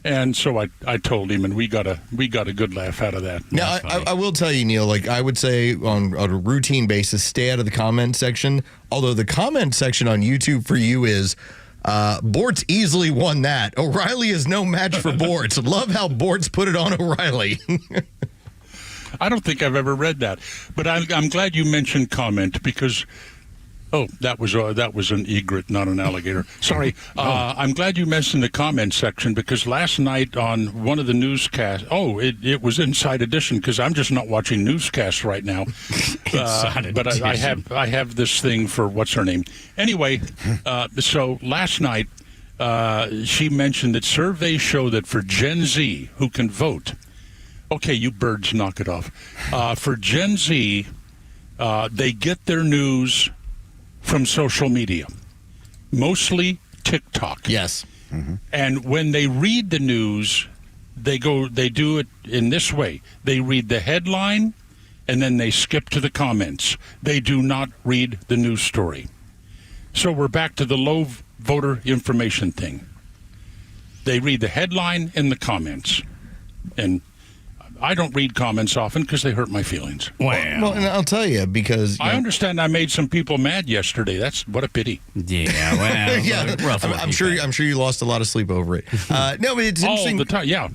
[SPEAKER 1] And so I told him, and we got a good laugh out of that.
[SPEAKER 12] Now, I will tell you, Neil, I would say on a routine basis, stay out of the comment section. Although the comment section on YouTube for you is, Bortz easily won that. O'Reilly is no match for Bortz. Love how Bortz put it on O'Reilly.
[SPEAKER 1] I don't think I've ever read that. But I'm glad you mentioned comment because... Oh, that was an egret, not an alligator. Sorry. I'm glad you mentioned the comment section because last night on one of the newscasts, it was Inside Edition because I'm just not watching newscasts right now. But I have this thing for what's her name. Anyway, so last night she mentioned that surveys show that for Gen Z who can vote, okay, you birds, knock it off. For Gen Z, they get their news from social media, mostly TikTok.
[SPEAKER 12] Yes.
[SPEAKER 1] Mm-hmm. And when they read the news, they do it in this way. They read the headline, and then they skip to the comments. They do not read the news story. So we're back to the low voter information thing. They read the headline and the comments. And I don't read comments often because they hurt my feelings.
[SPEAKER 12] Well, and I'll tell you, because...
[SPEAKER 1] I understand I made some people mad yesterday. What a pity.
[SPEAKER 10] Yeah, well...
[SPEAKER 12] yeah, I'm sure you lost a lot of sleep over it. No, but it's interesting...
[SPEAKER 1] All the time, yeah.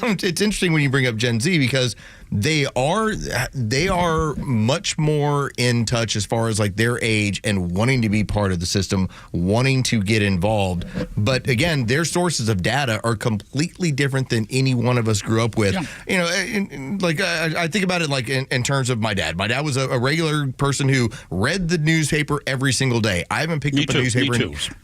[SPEAKER 12] It's interesting when you bring up Gen Z because they are much more in touch as far as their age and wanting to be part of the system, wanting to get involved. But again, their sources of data are completely different than any one of us grew up with. Yeah. I think about it in terms of my dad. My dad was a regular person who read the newspaper every single day. I haven't picked up a newspaper.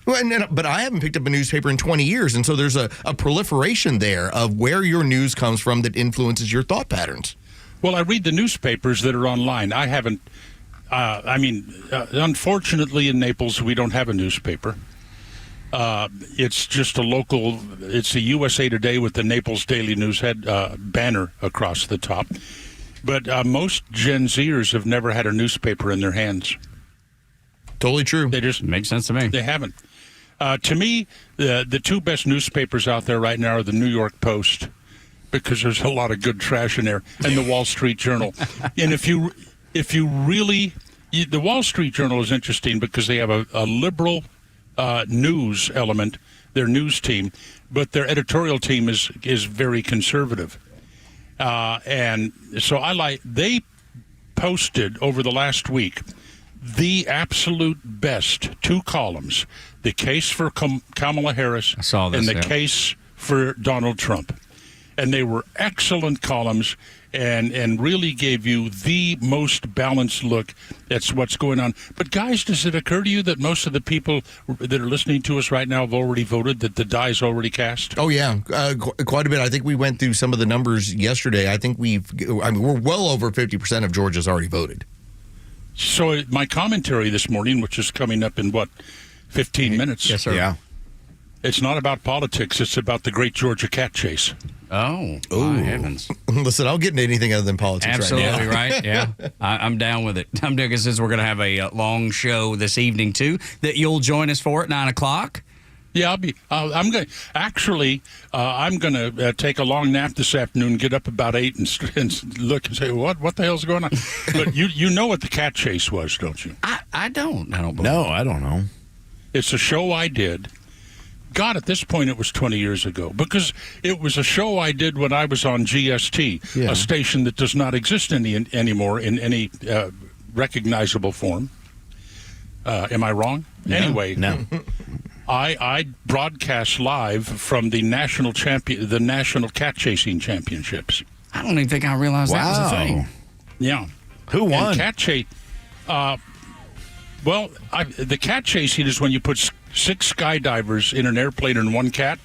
[SPEAKER 12] But I haven't picked up a newspaper in 20 years. And so there's a proliferation there of where your news comes from that influences your thought patterns.
[SPEAKER 1] Well, I read the newspapers that are online. I haven't, unfortunately in Naples, we don't have a newspaper. It's just it's a USA Today with the Naples Daily News banner across the top. But most Gen Zers have never had a newspaper in their hands.
[SPEAKER 12] Totally true.
[SPEAKER 1] They just
[SPEAKER 10] makes sense to me.
[SPEAKER 1] They haven't. To me, the two best newspapers out there right now are the New York Post, because there's a lot of good trash in there, and the Wall Street Journal. And if you really, the Wall Street Journal is interesting because they have a liberal news element, their news team, but their editorial team is very conservative. And so they posted over the last week the absolute best two columns, the case for Kamala Harris and the case for Donald Trump. And they were excellent columns and really gave you the most balanced look at what's going on. But, guys, does it occur to you that most of the people that are listening to us right now have already voted, that the die is already cast?
[SPEAKER 12] Oh, yeah, quite a bit. I think we went through some of the numbers yesterday. I think we're well over 50% of Georgia's already voted.
[SPEAKER 1] So my commentary this morning, which is coming up in, 15 minutes?
[SPEAKER 12] Yes, sir.
[SPEAKER 11] Yeah.
[SPEAKER 1] It's not about politics. It's about the great Georgia cat chase.
[SPEAKER 10] Oh, my heavens.
[SPEAKER 12] Listen, I'll get into anything other than politics
[SPEAKER 10] Absolutely
[SPEAKER 12] right now.
[SPEAKER 10] right, yeah. I'm down with it. I'm doing it since we're going to have a long show this evening, too, that you'll join us for at 9 o'clock.
[SPEAKER 1] Yeah, I'm going to take a long nap this afternoon, get up about 8 and look and say, what the hell's going on? But you know what the cat chase was, don't you?
[SPEAKER 10] I don't believe
[SPEAKER 11] No, I don't know.
[SPEAKER 1] It's a show I did. God, at this point, it was 20 years ago, because it was a show I did when I was on GST, a station that does not exist anymore in any recognizable form. Am I wrong?
[SPEAKER 11] No.
[SPEAKER 1] Anyway,
[SPEAKER 11] no.
[SPEAKER 1] I broadcast live from the national cat chasing championships.
[SPEAKER 10] I don't even think I realized that was a thing.
[SPEAKER 1] Yeah.
[SPEAKER 11] Who won?
[SPEAKER 1] And cat chase. The cat chasing is when you put 6 skydivers in an airplane and 1 cat,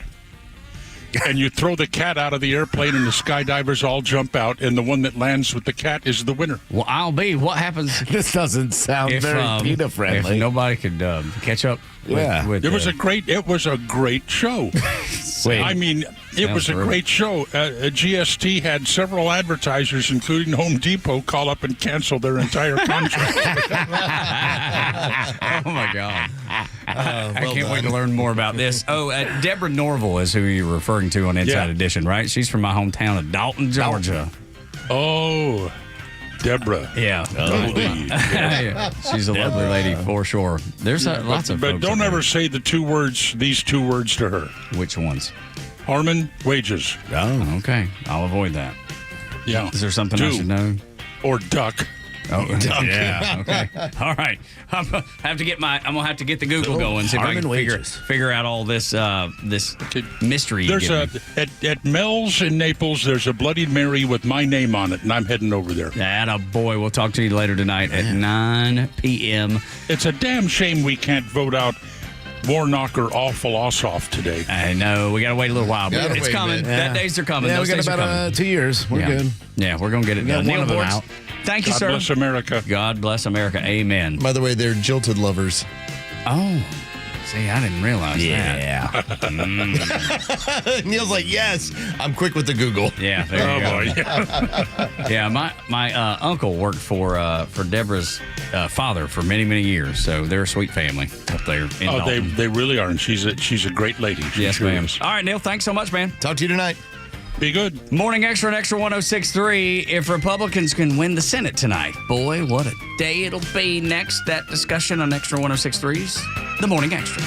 [SPEAKER 1] and you throw the cat out of the airplane and the skydivers all jump out, and the one that lands with the cat is the winner.
[SPEAKER 10] Well, what happens?
[SPEAKER 11] This doesn't sound very PETA friendly.
[SPEAKER 10] If nobody could catch up. With
[SPEAKER 1] It was a great show. I mean, it was a great show. GST had several advertisers, including Home Depot, call up and cancel their entire contract.
[SPEAKER 10] Oh my God! I can't wait to learn more about this. Oh, Deborah Norville is who you're referring to on Inside Edition, right? She's from my hometown of Dalton, Georgia.
[SPEAKER 1] Oh, Deborah.
[SPEAKER 10] Yeah. She's a lovely lady for sure. There's lots of
[SPEAKER 1] But
[SPEAKER 10] folks
[SPEAKER 1] don't ever say these 2 words to her.
[SPEAKER 10] Which ones?
[SPEAKER 1] Harmon Wages.
[SPEAKER 10] Oh, okay. I'll avoid that.
[SPEAKER 1] Yeah.
[SPEAKER 10] Is there something I should know?
[SPEAKER 1] Or duck.
[SPEAKER 10] Oh, yeah. Okay. All right. I'm gonna have to get the Google going. See if I can figure out all this mystery.
[SPEAKER 1] There's at Mel's in Naples. There's a Bloody Mary with my name on it, and I'm heading over there.
[SPEAKER 10] Boy, we'll talk to you later tonight at 9 p.m.
[SPEAKER 1] It's a damn shame we can't vote out Warnock or Awful Ossoff today.
[SPEAKER 10] I know. We got to wait a little while, but it's coming. That days are coming.
[SPEAKER 11] Yeah,
[SPEAKER 10] Those
[SPEAKER 11] we got
[SPEAKER 10] days are
[SPEAKER 11] about
[SPEAKER 10] coming.
[SPEAKER 11] 2 years. We're good.
[SPEAKER 10] Yeah, we're going to get it done.
[SPEAKER 11] One of them out.
[SPEAKER 10] Thank you,
[SPEAKER 1] God
[SPEAKER 10] sir.
[SPEAKER 1] God bless America.
[SPEAKER 10] God bless America. Amen.
[SPEAKER 12] By the way, they're jilted lovers.
[SPEAKER 10] Oh. See, I didn't realize
[SPEAKER 11] that.
[SPEAKER 12] Neil's like, yes. I'm quick with the Google.
[SPEAKER 10] Yeah, there you go. Yeah, my uncle worked for Deborah's father for many, many years, so they're a sweet family up there in Dalton.
[SPEAKER 1] They really are, and she's a great lady.
[SPEAKER 10] Yes, ma'am. All right, Neil, thanks so much, man.
[SPEAKER 12] Talk to you tonight.
[SPEAKER 1] Be good.
[SPEAKER 10] Morning Extra and Extra 106.3. If Republicans can win the Senate tonight, boy, what a day it'll be. Next, that discussion on Extra 106.3's The Morning Extra.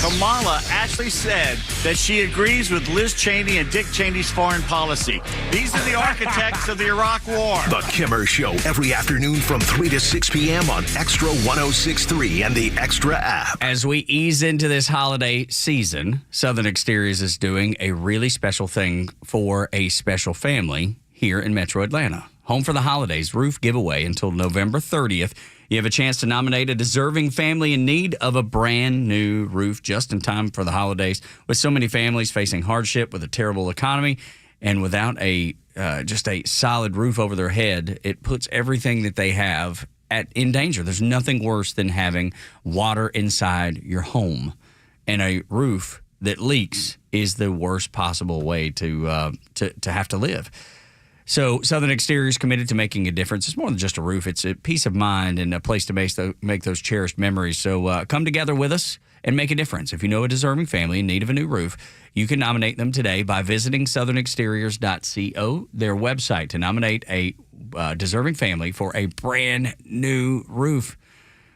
[SPEAKER 18] Kamala actually said that she agrees with Liz Cheney and Dick Cheney's foreign policy. These are the architects of the Iraq War.
[SPEAKER 9] The Kimmer Show every afternoon from 3 to 6 p.m. on Extra 106.3 and the Extra app.
[SPEAKER 10] As we ease into this holiday season, Southern Exteriors is doing a really special thing for a special family here in Metro Atlanta. Home for the Holidays roof giveaway until November 30th. You have a chance to nominate a deserving family in need of a brand new roof just in time for the holidays. With so many families facing hardship with a terrible economy and without just a solid roof over their head, it puts everything that they have in danger. There's nothing worse than having water inside your home, and a roof that leaks is the worst possible way to have to live. So Southern Exterior is committed to making a difference. It's more than just a roof. It's a peace of mind and a place to make those cherished memories. So come together with us and make a difference. If you know a deserving family in need of a new roof, you can nominate them today by visiting southernexteriors.co, their website, to nominate a deserving family for a brand new roof.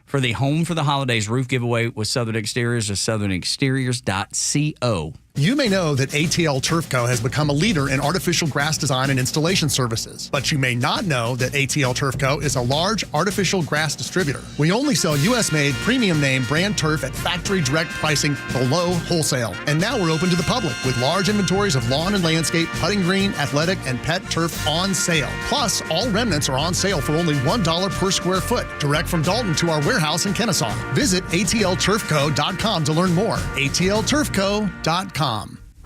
[SPEAKER 10] For the Home for the Holidays roof giveaway with Southern Exteriors, is southernexteriors.co.
[SPEAKER 19] You may know that ATL Turf Co. has become a leader in artificial grass design and installation services, but you may not know that ATL Turf Co. is a large artificial grass distributor. We only sell U.S.-made, premium-name brand turf at factory direct pricing below wholesale. And now we're open to the public with large inventories of lawn and landscape, putting green, athletic, and pet turf on sale. Plus, all remnants are on sale for only $1 per square foot, direct from Dalton to our warehouse in Kennesaw. Visit atlturfco.com to learn more. atlturfco.com.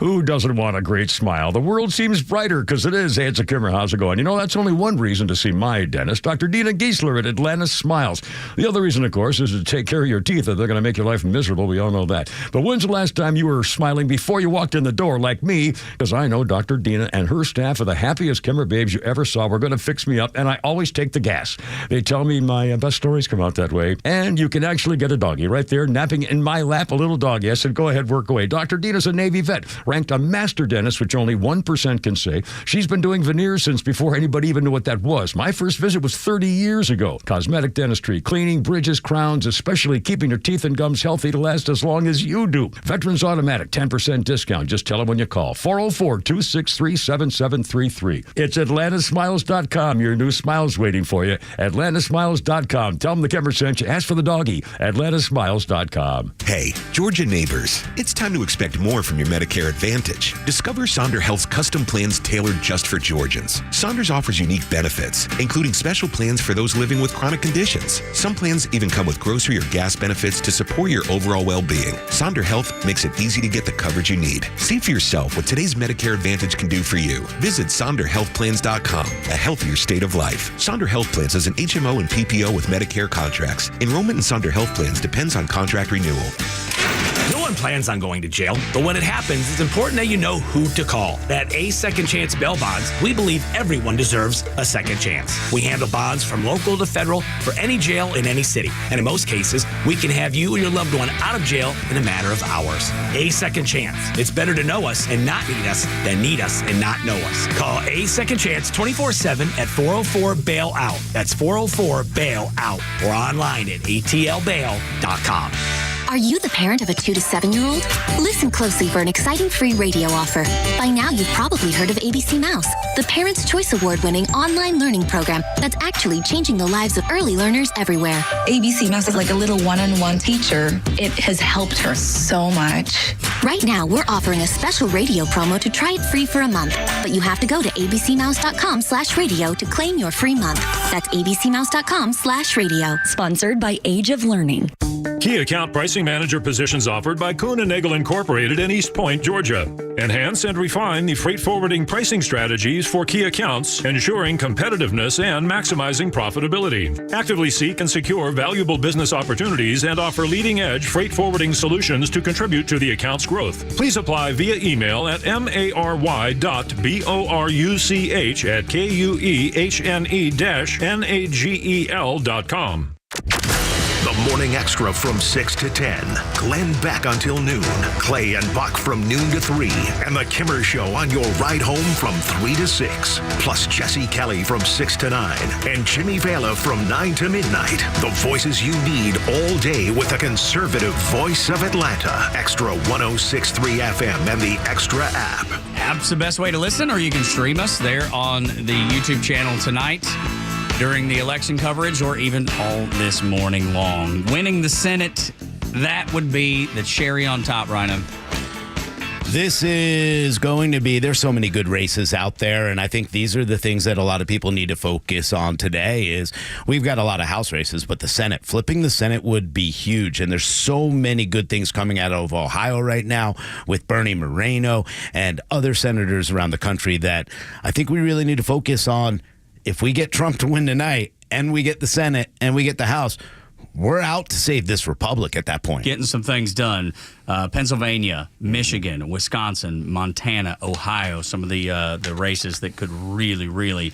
[SPEAKER 24] Who doesn't want a great smile? The world seems brighter because it is. Hey, it's a Kimmer. How's it going? You know, that's only one reason to see my dentist, Dr. Dina Giesler at Atlantis Smiles. The other reason, of course, is to take care of your teeth, or they're going to make your life miserable. We all know that. But when's the last time you were smiling before you walked in the door like me? Because I know Dr. Dina and her staff are the happiest Kimmer babes you ever saw. We're going to fix me up, and I always take the gas. They tell me my best stories come out that way. And you can actually get a doggy right there, napping in my lap, a little doggy. I said, go ahead, work away. Dr. Dina's a Navy vet, ranked a master dentist, which only 1% can say. She's been doing veneers since before anybody even knew what that was. My first visit was 30 years ago. Cosmetic dentistry, cleaning, bridges, crowns, especially keeping your teeth and gums healthy to last as long as you do. Veterans Automatic, 10% discount. Just tell them when you call. 404-263-7733. It's AtlantaSmiles.com. Your new smile's waiting for you. AtlantaSmiles.com. Tell them the Kimmer sent you. Ask for the doggy. AtlantaSmiles.com.
[SPEAKER 5] Hey, Georgia neighbors, it's time to expect more from your Medicare Advantage. Discover Sonder Health's custom plans tailored just for Georgians. Saunders offers unique benefits, including special plans for those living with chronic conditions. Some plans even come with grocery or gas benefits to support your overall well-being. Sonder Health makes it easy to get the coverage you need. See for yourself what today's Medicare Advantage can do for you. Visit SonderHealthPlans.com, a healthier state of life. Sonder Health Plans is an HMO and PPO with Medicare contracts. Enrollment in Sonder Health Plans depends on contract renewal.
[SPEAKER 3] No one plans on going to jail, but when it happens, it's important that you know who to call. At A Second Chance Bail Bonds, we believe everyone deserves a second chance. We handle bonds from local to federal for any jail in any city. And in most cases, we can have you or your loved one out of jail in a matter of hours. A Second Chance. It's better to know us and not need us than need us and not know us. Call A Second Chance 24/7 at 404-BAIL-OUT. That's 404-BAIL-OUT. Or online at atlbail.com.
[SPEAKER 20] Are you the parent of a 2 to 7-year-old? Listen closely for an exciting free radio offer. By now, you've probably heard of ABC Mouse, the Parents' Choice Award-winning online learning program that's actually changing the lives of early learners everywhere.
[SPEAKER 21] ABC Mouse is like a little one-on-one teacher. It has helped her so much.
[SPEAKER 20] Right now, we're offering a special radio promo to try it free for a month. But you have to go to abcmouse.com/radio to claim your free month. That's abcmouse.com/radio.
[SPEAKER 22] Sponsored by Age of Learning.
[SPEAKER 23] Key account pricing manager positions offered by Kuhn & Nagel Incorporated in East Point, Georgia. Enhance and refine the freight forwarding pricing strategies for key accounts, ensuring competitiveness and maximizing profitability. Actively seek and secure valuable business opportunities and offer leading-edge freight forwarding solutions to contribute to the account's growth. Please apply via email at mary.boruch@kuehne-nagel.com.
[SPEAKER 9] The Morning Xtra from 6 to 10. Glenn Beck until noon. Clay and Buck from noon to 3. And the Kimmer Show on your ride home from 3 to 6. Plus Jesse Kelly from 6 to 9. And Jimmy Vela from 9 to midnight. The voices you need all day with a conservative voice of Atlanta. Extra 106.3 FM and the Extra app.
[SPEAKER 10] App's the best way to listen, or you can stream us there on the YouTube channel tonight during the election coverage, or even all this morning long. Winning the Senate, that would be the cherry on top, Rhino.
[SPEAKER 11] This is going to be, there's so many good races out there, and I think these are the things that a lot of people need to focus on today. Is we've got a lot of House races, but the Senate, flipping the Senate would be huge, and there's so many good things coming out of Ohio right now with Bernie Moreno and other senators around the country that I think we really need to focus on. If we get Trump to win tonight, and we get the Senate, and we get the House, we're out to save this republic at that point.
[SPEAKER 10] Getting some things done. Pennsylvania, Michigan, Wisconsin, Montana, Ohio, some of the races that could really, really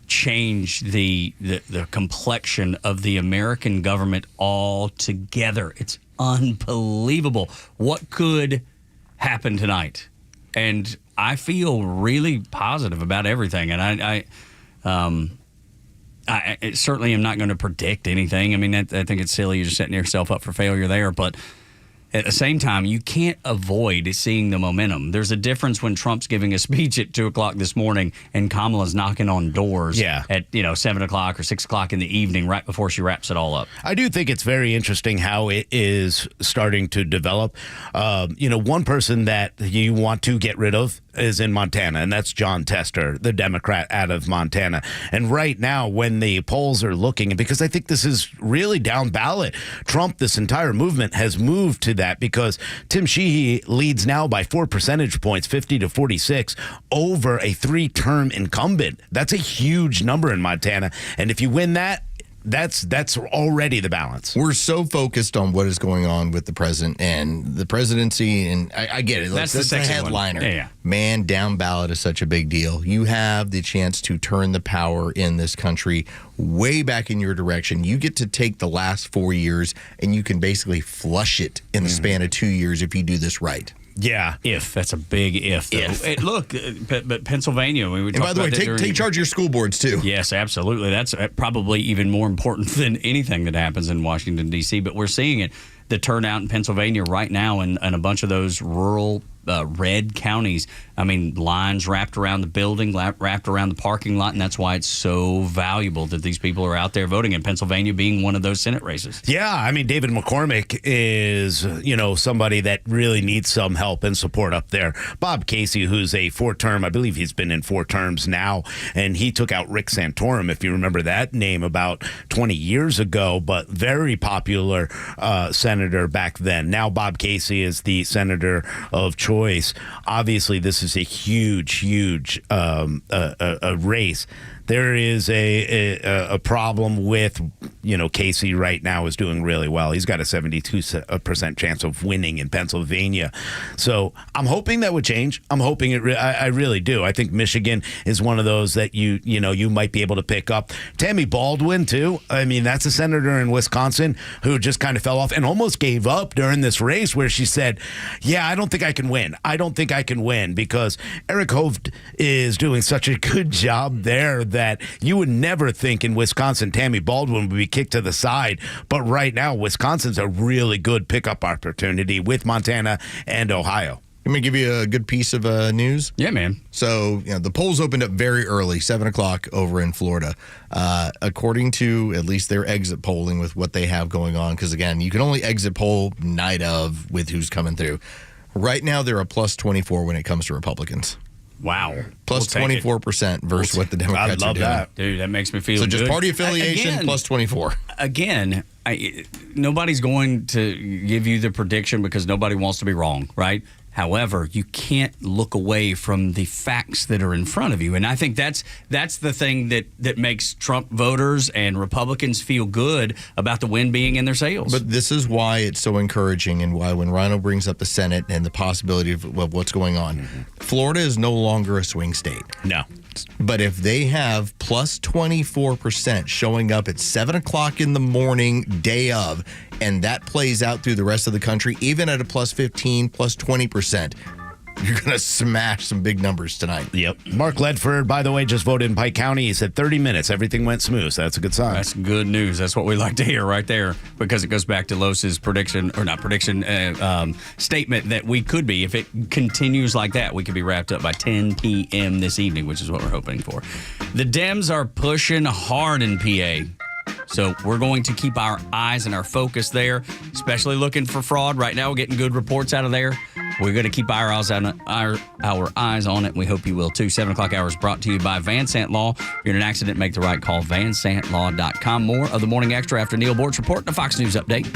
[SPEAKER 10] change the complexion of the American government altogether. It's unbelievable what could happen tonight. And I feel really positive about everything. And I certainly am not going to predict anything. I mean, I think it's silly. You're just setting yourself up for failure there. But at the same time, you can't avoid seeing the momentum. There's a difference when Trump's giving a speech at 2 o'clock this morning and Kamala's knocking on doors at 7 o'clock or 6 o'clock in the evening right before she wraps it all up.
[SPEAKER 11] I do think it's very interesting how it is starting to develop. One person that you want to get rid of, is in Montana, and that's John Tester, the Democrat out of Montana. And right now, when the polls are looking, and because I think this is really down ballot, Trump, this entire movement has moved to that because Tim Sheehy leads now by 4 percentage points, 50 to 46, over a 3-term incumbent. That's a huge number in Montana. And if you win that, that's already the balance.
[SPEAKER 12] We're so focused on what is going on with the president and the presidency, and I get it.
[SPEAKER 10] That's the
[SPEAKER 12] sexy headliner.
[SPEAKER 10] Yeah.
[SPEAKER 12] Man, down ballot is such a big deal. You have the chance to turn the power in this country way back in your direction. You get to take the last 4 years, and you can basically flush it in the span of 2 years if you do this right.
[SPEAKER 11] Yeah.
[SPEAKER 10] If. That's a big if. Though.
[SPEAKER 12] If.
[SPEAKER 10] Hey, look, but Pennsylvania.
[SPEAKER 12] And by the way, take charge of your school boards, too.
[SPEAKER 10] Yes, absolutely. That's probably even more important than anything that happens in Washington, D.C. But we're seeing it, the turnout in Pennsylvania right now in a bunch of those rural red counties. I mean, lines wrapped around the building, wrapped around the parking lot, and that's why it's so valuable that these people are out there voting, in Pennsylvania being one of those Senate races.
[SPEAKER 11] Yeah, I mean, David McCormick is, somebody that really needs some help and support up there. Bob Casey, who's a 4-term, I believe he's been in 4 terms now, and he took out Rick Santorum, if you remember that name, about 20 years ago, but very popular senator back then. Now Bob Casey is the senator of choice. Obviously, this is a huge race. There is a problem with, Casey right now is doing really well. He's got a 72% chance of winning in Pennsylvania. So I'm hoping that would change. I'm hoping I really do. I think Michigan is one of those that you might be able to pick up. Tammy Baldwin, too. I mean, that's a senator in Wisconsin who just kind of fell off and almost gave up during this race where she said, yeah, I don't think I can win. I don't think I can win because Eric Hoft is doing such a good job there that you would never think in Wisconsin Tammy Baldwin would be kicked to the side. But right now, Wisconsin's a really good pickup opportunity with Montana and Ohio.
[SPEAKER 12] Let me give you a good piece of news.
[SPEAKER 10] Yeah, man.
[SPEAKER 12] So, the polls opened up very early, 7 o'clock over in Florida. According to at least their exit polling with what they have going on, because, again, you can only exit poll night of with who's coming through. Right now, they're a plus 24 when it comes to Republicans.
[SPEAKER 10] Wow.
[SPEAKER 12] Plus 24% versus what the Democrats are doing.
[SPEAKER 10] That. Dude, that makes me feel
[SPEAKER 12] so
[SPEAKER 10] good.
[SPEAKER 12] just party affiliation
[SPEAKER 10] again,
[SPEAKER 12] plus 24.
[SPEAKER 10] Again, nobody's going to give you the prediction because nobody wants to be wrong, right? However, you can't look away from the facts that are in front of you. And I think that's the thing that makes Trump voters and Republicans feel good about the wind being in their sails.
[SPEAKER 12] But this is why it's so encouraging and why when Rhino brings up the Senate and the possibility of what's going on, Florida is no longer a swing state.
[SPEAKER 11] No.
[SPEAKER 12] But if they have plus 24% showing up at 7 o'clock in the morning, day of, and that plays out through the rest of the country, even at a plus 15, plus 20%, you're going to smash some big numbers tonight.
[SPEAKER 11] Yep. Mark Ledford, by the way, just voted in Pike County. He said 30 minutes. Everything went smooth. So that's a good sign.
[SPEAKER 10] That's good news. That's what we like to hear right there because it goes back to Los's statement that we could be, if it continues like that, we could be wrapped up by 10 p.m. this evening, which is what we're hoping for. The Dems are pushing hard in PA. So we're going to keep our eyes and our focus there, especially looking for fraud. Right now, we're getting good reports out of there. We're going to keep our eyes on it. Our eyes on it. We hope you will, too. 7 o'clock hour is brought to you by Van Sant Law. If you're in an accident, make the right call. VanSantLaw.com. More of the Morning Extra after Neil Bort's report and a Fox News update.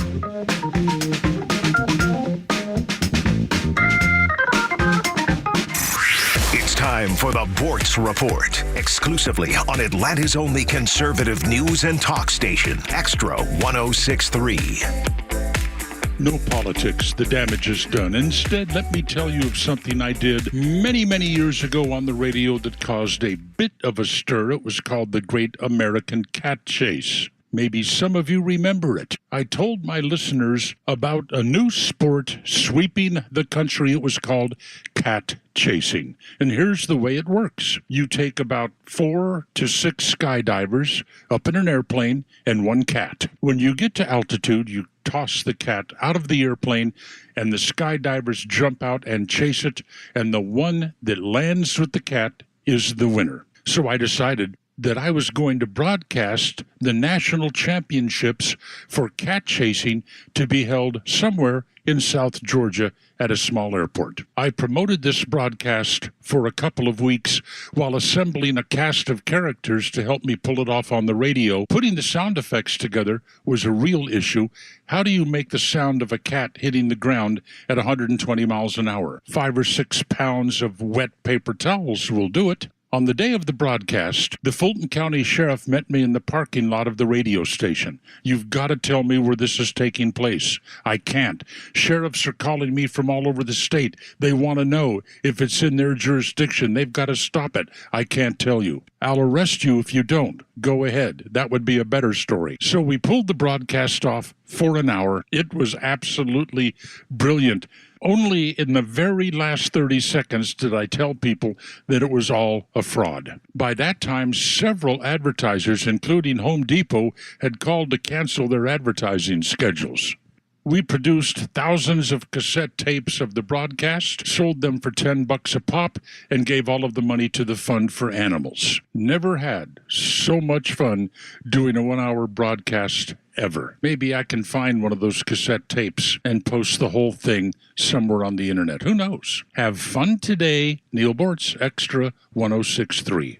[SPEAKER 9] It's time for the Bortz Report, exclusively on Atlanta's only conservative news and talk station, Extra 106.3.
[SPEAKER 1] No politics. The damage is done. Instead, let me tell you of something I did many, many years ago on the radio that caused a bit of a stir. It was called the Great American Cat Chase. Maybe some of you remember it. I told my listeners about a new sport sweeping the country. It was called cat chasing. And here's the way it works. You take about 4 to 6 skydivers up in an airplane and one cat. When you get to altitude, you toss the cat out of the airplane and the skydivers jump out and chase it. And the one that lands with the cat is the winner. So I decided that I was going to broadcast the national championships for cat chasing to be held somewhere in South Georgia at a small airport. I promoted this broadcast for a couple of weeks while assembling a cast of characters to help me pull it off on the radio. Putting the sound effects together was a real issue. How do you make the sound of a cat hitting the ground at 120 miles an hour? 5 or 6 pounds of wet paper towels will do it. On the day of the broadcast, the Fulton County Sheriff met me in the parking lot of the radio station. You've got to tell me where this is taking place. I can't. Sheriffs are calling me from all over the state. They want to know if it's in their jurisdiction. They've got to stop it. I can't tell you. I'll arrest you if you don't. Go ahead. That would be a better story. So we pulled the broadcast off for an hour. It was absolutely brilliant. Only in the very last 30 seconds did I tell people that it was all a fraud. By that time, several advertisers, including Home Depot, had called to cancel their advertising schedules. We produced thousands of cassette tapes of the broadcast, sold them for $10 a pop, and gave all of the money to the Fund for Animals. Never had so much fun doing a 1-hour broadcast ever. Maybe I can find one of those cassette tapes and post the whole thing somewhere on the internet. Who knows? Have fun today. Neil Bortz, Extra 106.3.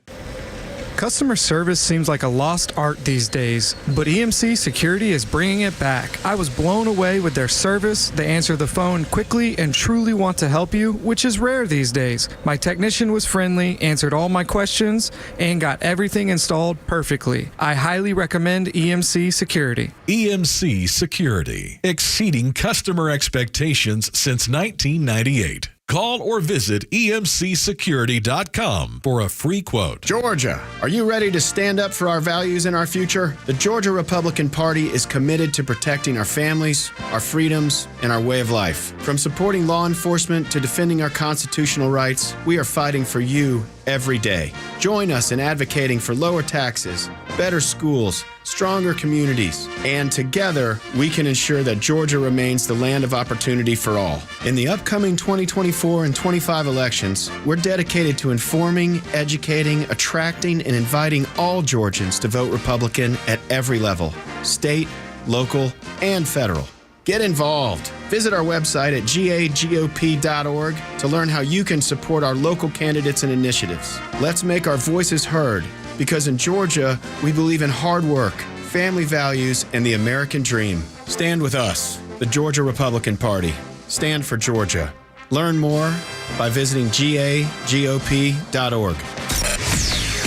[SPEAKER 2] Customer service seems like a lost art these days, but EMC Security is bringing it back. I was blown away with their service. They answer the phone quickly and truly want to help you, which is rare these days. My technician was friendly, answered all my questions, and got everything installed perfectly. I highly recommend EMC Security.
[SPEAKER 4] EMC Security, exceeding customer expectations since 1998. Call or visit emcsecurity.com for a free quote.
[SPEAKER 7] Georgia, are you ready to stand up for our values and our future? The Georgia Republican Party is committed to protecting our families, our freedoms, and our way of life. From supporting law enforcement to defending our constitutional rights, we are fighting for you every day. Join us in advocating for lower taxes, better schools, stronger communities, and together we can ensure that Georgia remains the land of opportunity for all. In the upcoming 2024 and 25 elections, we're dedicated to informing, educating, attracting, and inviting all Georgians to vote Republican at every level, state, local, and federal. Get involved. Visit our website at gagop.org to learn how you can support our local candidates and initiatives. Let's make our voices heard, because in Georgia, we believe in hard work, family values, and the American dream. Stand with us, the Georgia Republican Party. Stand for Georgia. Learn more by visiting gagop.org.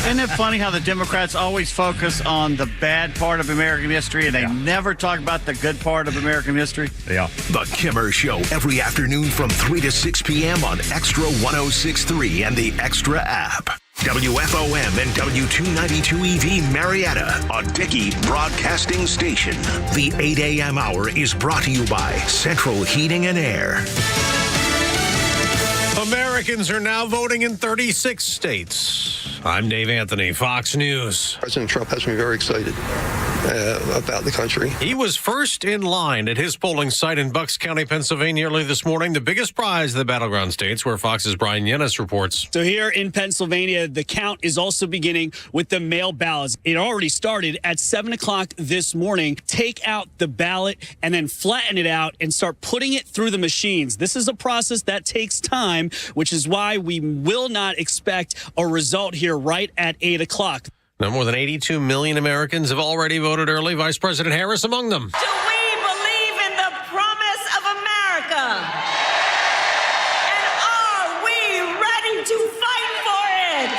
[SPEAKER 18] Isn't it funny how the Democrats always focus on the bad part of American history and they never talk about the good part of American history?
[SPEAKER 24] Yeah.
[SPEAKER 9] The Kimmer Show every afternoon from 3 to 6 p.m. on Extra 106.3 and the Extra app. WFOM and W292EV Marietta, a Dickey Broadcasting Station. The 8 a.m. hour is brought to you by Central Heating and Air.
[SPEAKER 14] Americans are now voting in 36 states. I'm Dave Anthony, Fox News.
[SPEAKER 25] President Trump has me very excited about the country.
[SPEAKER 14] He was first in line at his polling site in Bucks County, Pennsylvania early this morning, the biggest prize of the battleground states, where Fox's Brian Yennis reports.
[SPEAKER 26] So here in Pennsylvania, the count is also beginning with the mail ballots. It already started at 7 o'clock this morning. Take out the ballot and then flatten it out and start putting it through the machines. This is a process that takes time, which is why we will not expect a result here right at 8 o'clock.
[SPEAKER 14] Now, more than 82 million Americans have already voted early. Vice President Harris among them.
[SPEAKER 27] Do we believe in the promise of America? And are we ready to fight for it?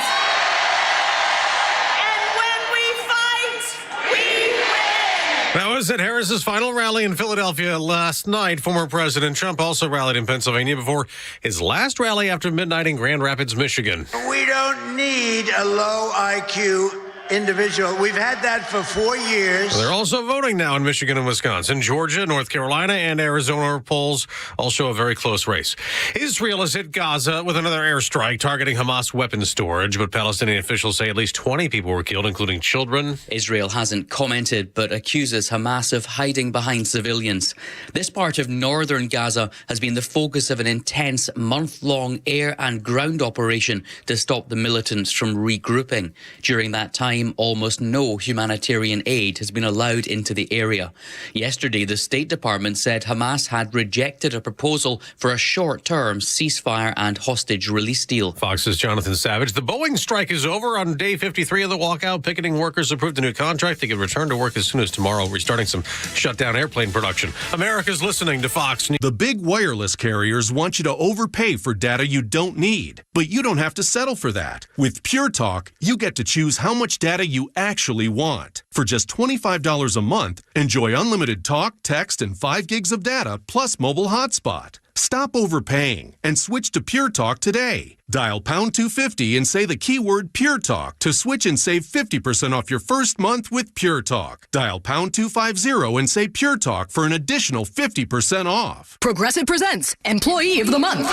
[SPEAKER 27] And when we fight, we win.
[SPEAKER 14] That was at Harris's final rally in Philadelphia last night. Former President Trump also rallied in Pennsylvania before his last rally after midnight in Grand Rapids, Michigan.
[SPEAKER 28] We don't need a low IQ individual. We've had that for 4 years.
[SPEAKER 14] They're also voting now in Michigan and Wisconsin. Georgia, North Carolina, and Arizona polls all show a very close race. Israel has hit Gaza with another airstrike targeting Hamas weapons storage, but Palestinian officials say at least 20 people were killed, including children.
[SPEAKER 29] Israel hasn't commented, but accuses Hamas of hiding behind civilians. This part of northern Gaza has been the focus of an intense month-long air and ground operation to stop the militants from regrouping. During that time, time, almost no humanitarian aid has been allowed into the area. Yesterday, the State Department said Hamas had rejected a proposal for a short-term ceasefire and hostage release deal.
[SPEAKER 14] Fox's Jonathan Savage. The Boeing strike is over. On day 53 of the walkout, picketing workers approved a new contract. They could return to work as soon as tomorrow, restarting some shutdown airplane production. America's listening to Fox News.
[SPEAKER 3] The big wireless carriers want you to overpay for data you don't need, but you don't have to settle for that. With Pure Talk, you get to choose how much data you actually want. For just $25 a month, enjoy unlimited talk, text, and 5 gigs of data, plus mobile hotspot. Stop overpaying and switch to Pure Talk today. Dial pound 250 and say the keyword Pure Talk to switch and save 50% off your first month with Pure Talk. Dial pound 250 and say Pure Talk for an additional 50% off.
[SPEAKER 5] Progressive presents Employee of the Month.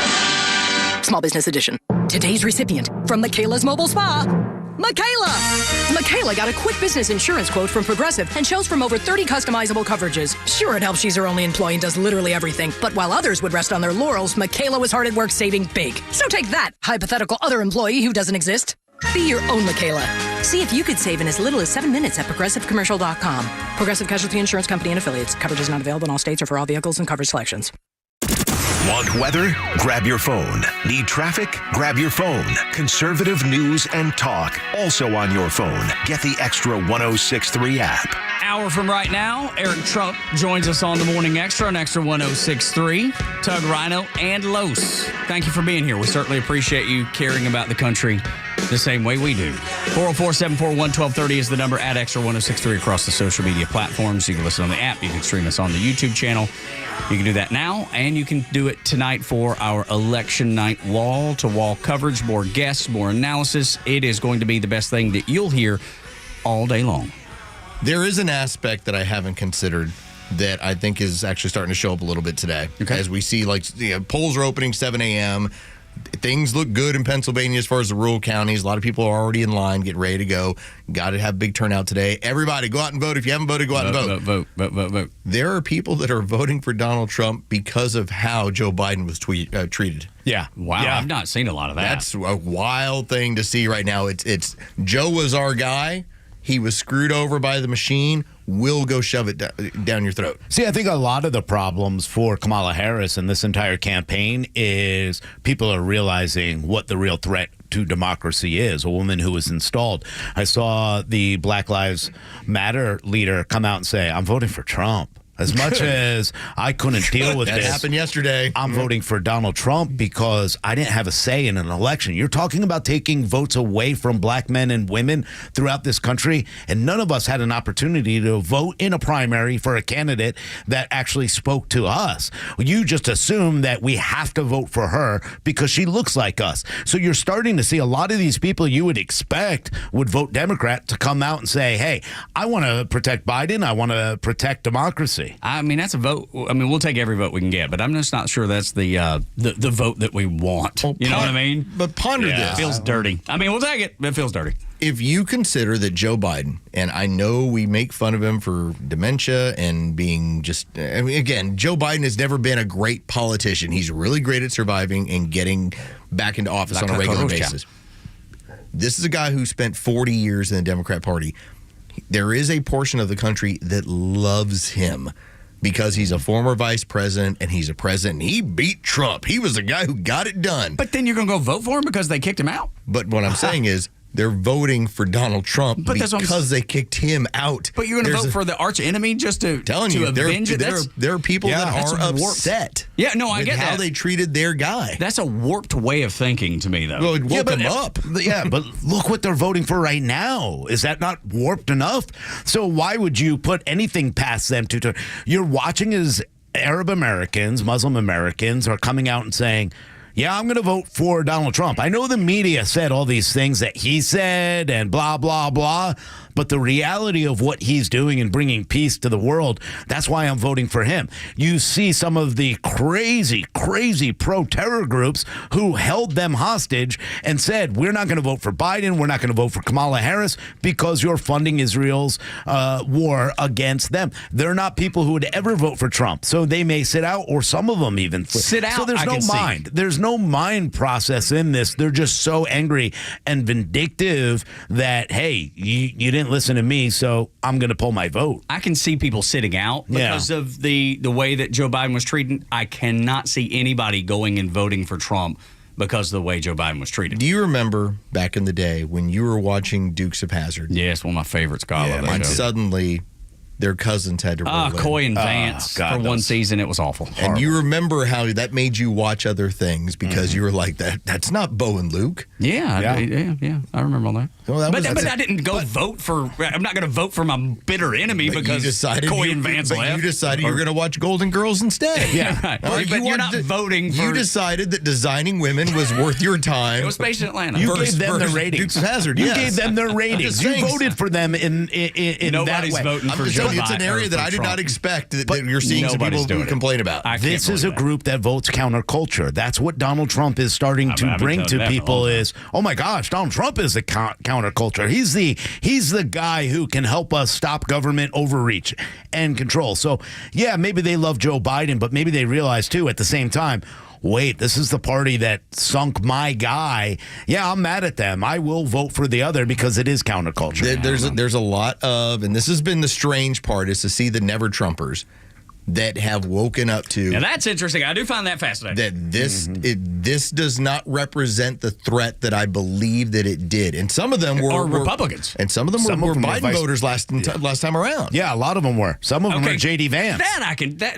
[SPEAKER 5] Small Business Edition. Today's recipient from Michaela's Mobile Spa, Michaela! Michaela got a quick business insurance quote from Progressive and chose from over 30 customizable coverages. Sure, it helps she's her only employee and does literally everything, but while others would rest on their laurels, Michaela was hard at work saving big. So take that, hypothetical other employee who doesn't exist. Be your own Michaela. See if you could save in as little as 7 minutes at ProgressiveCommercial.com. Progressive Casualty Insurance Company and Affiliates. Coverage is not available in all states or for all vehicles and coverage selections.
[SPEAKER 9] Want weather? Grab your phone. Need traffic? Grab your phone. Conservative news and talk, also on your phone. Get the Extra 106.3 app.
[SPEAKER 10] Hour from right now, Eric Trump joins us on the Morning Extra on Extra 106.3. Tug, Rhino, and Los. Thank you for being here. We certainly appreciate you caring about the country the same way we do. 404-741-1230 is the number, at Extra 106.3 across the social media platforms. You can listen on the app. You can stream us on the YouTube channel. You can do that now, and you can do it tonight for our election night wall-to-wall coverage. More guests, more analysis. It is going to be the best thing that you'll hear all day long.
[SPEAKER 12] There is an aspect that I haven't considered that I think is actually starting to show up a little bit today. Okay. As we see, polls are opening 7 a.m., things look good in Pennsylvania as far as the rural counties. A lot of people are already in line, getting ready to go. Got to have a big turnout today. Everybody, go out and vote. If you haven't voted, go out and vote.
[SPEAKER 10] Vote.
[SPEAKER 12] There are people that are voting for Donald Trump because of how Joe Biden was treated.
[SPEAKER 10] Yeah. Wow. Yeah. I've not seen a lot of that.
[SPEAKER 12] That's a wild thing to see right now. It's Joe was our guy. He was screwed over by the machine. We'll go shove it down your throat.
[SPEAKER 11] See, I think a lot of the problems for Kamala Harris and this entire campaign is people are realizing what the real threat to democracy is, a woman who was installed. I saw the Black Lives Matter leader come out and say, I'm voting for Trump. As much as I couldn't deal with
[SPEAKER 12] that
[SPEAKER 11] this.
[SPEAKER 12] Happened yesterday.
[SPEAKER 11] I'm voting for Donald Trump because I didn't have a say in an election. You're talking about taking votes away from black men and women throughout this country, and none of us had an opportunity to vote in a primary for a candidate that actually spoke to us. You just assume that we have to vote for her because she looks like us. So you're starting to see a lot of these people you would expect would vote Democrat to come out and say, hey, I want to protect Biden. I want to protect democracy.
[SPEAKER 10] I mean, that's a vote. I mean, we'll take every vote we can get, but I'm just not sure that's the vote that we want. Well, you know what I mean?
[SPEAKER 12] But ponder this.
[SPEAKER 10] It feels dirty. I mean, we'll take it, but it feels dirty.
[SPEAKER 12] If you consider that Joe Biden, and I know we make fun of him for dementia and being just, I mean, again, Joe Biden has never been a great politician. He's really great at surviving and getting back into office on a regular basis. This is a guy who spent 40 years in the Democrat Party. There is a portion of the country that loves him because he's a former vice president and he's a president. And he beat Trump. He was the guy who got it done.
[SPEAKER 10] But then you're going to go vote for him because they kicked him out?
[SPEAKER 12] But what I'm saying is they're voting for Donald Trump because they kicked him out.
[SPEAKER 10] But you're going to vote for the arch enemy just to avenge it?
[SPEAKER 12] There are people that are upset.
[SPEAKER 10] Yeah, no, I get
[SPEAKER 12] how
[SPEAKER 10] that.
[SPEAKER 12] they treated their guy.
[SPEAKER 10] That's a warped way of thinking to me, though.
[SPEAKER 12] Well, it woke him up.
[SPEAKER 11] Yeah, but look what they're voting for right now. Is that not warped enough? So why would you put anything past them to turn? You're watching as Arab Americans, Muslim Americans are coming out and saying, yeah, I'm going to vote for Donald Trump. I know the media said all these things that he said and blah, blah, blah. But the reality of what he's doing and bringing peace to the world, that's why I'm voting for him. You see some of the crazy pro-terror groups who held them hostage and said, we're not going to vote for Biden, we're not going to vote for Kamala Harris because you're funding Israel's war against them. They're not people who would ever vote for Trump, so they may sit out, or some of them even
[SPEAKER 10] sit out.
[SPEAKER 11] So there's no mind. There's no mind process in this. They're just so angry and vindictive that, hey, you didn't listen to me, so I'm going to pull my vote.
[SPEAKER 10] I can see people sitting out because of the way that Joe Biden was treated. I cannot see anybody going and voting for Trump because of the way Joe Biden was treated.
[SPEAKER 12] Do you remember back in the day when you were watching Dukes of Hazzard?
[SPEAKER 10] Yes, one of my favorites.
[SPEAKER 12] And suddenly their cousins had to roll in.
[SPEAKER 10] Coy and Vance for one season. It was awful.
[SPEAKER 12] And you remember how that made you watch other things because you were like, that's not Bo and Luke.
[SPEAKER 10] Yeah. I remember all that.
[SPEAKER 12] Well,
[SPEAKER 10] but I didn't go vote for. I'm not going to vote for my bitter enemy because Coy and Vance left.
[SPEAKER 12] You decided you were going to watch Golden Girls instead.
[SPEAKER 10] Yeah, right. But you're not voting for.
[SPEAKER 12] You decided that Designing Women was worth your time.
[SPEAKER 10] It was based in Atlanta.
[SPEAKER 11] You gave them their ratings.
[SPEAKER 12] Dukes of Hazzard.
[SPEAKER 11] You gave them their ratings. You voted for them in
[SPEAKER 10] Nobody's
[SPEAKER 11] that way.
[SPEAKER 10] voting for Joe Biden.
[SPEAKER 12] It's an area that I did not expect that you're seeing some people complain about.
[SPEAKER 11] This is a group that votes counterculture. That's what Donald Trump is starting to bring to people is, oh my gosh, Donald Trump is the counterculture. He's the guy who can help us stop government overreach and control. So, yeah, maybe they love Joe Biden, but maybe they realize, too, at the same time, wait, this is the party that sunk my guy. Yeah, I'm mad at them. I will vote for the other because it is counterculture.
[SPEAKER 12] There's a lot of, and this has been the strange part, is to see the never Trumpers that have woken up to.
[SPEAKER 10] Now that's interesting. I do find that fascinating.
[SPEAKER 12] That this does not represent the threat that I believe that it did. And some of them were
[SPEAKER 10] Republicans.
[SPEAKER 12] And some of them were Biden voters last time around.
[SPEAKER 11] Yeah, a lot of them were. Some of them were J.D. Vance.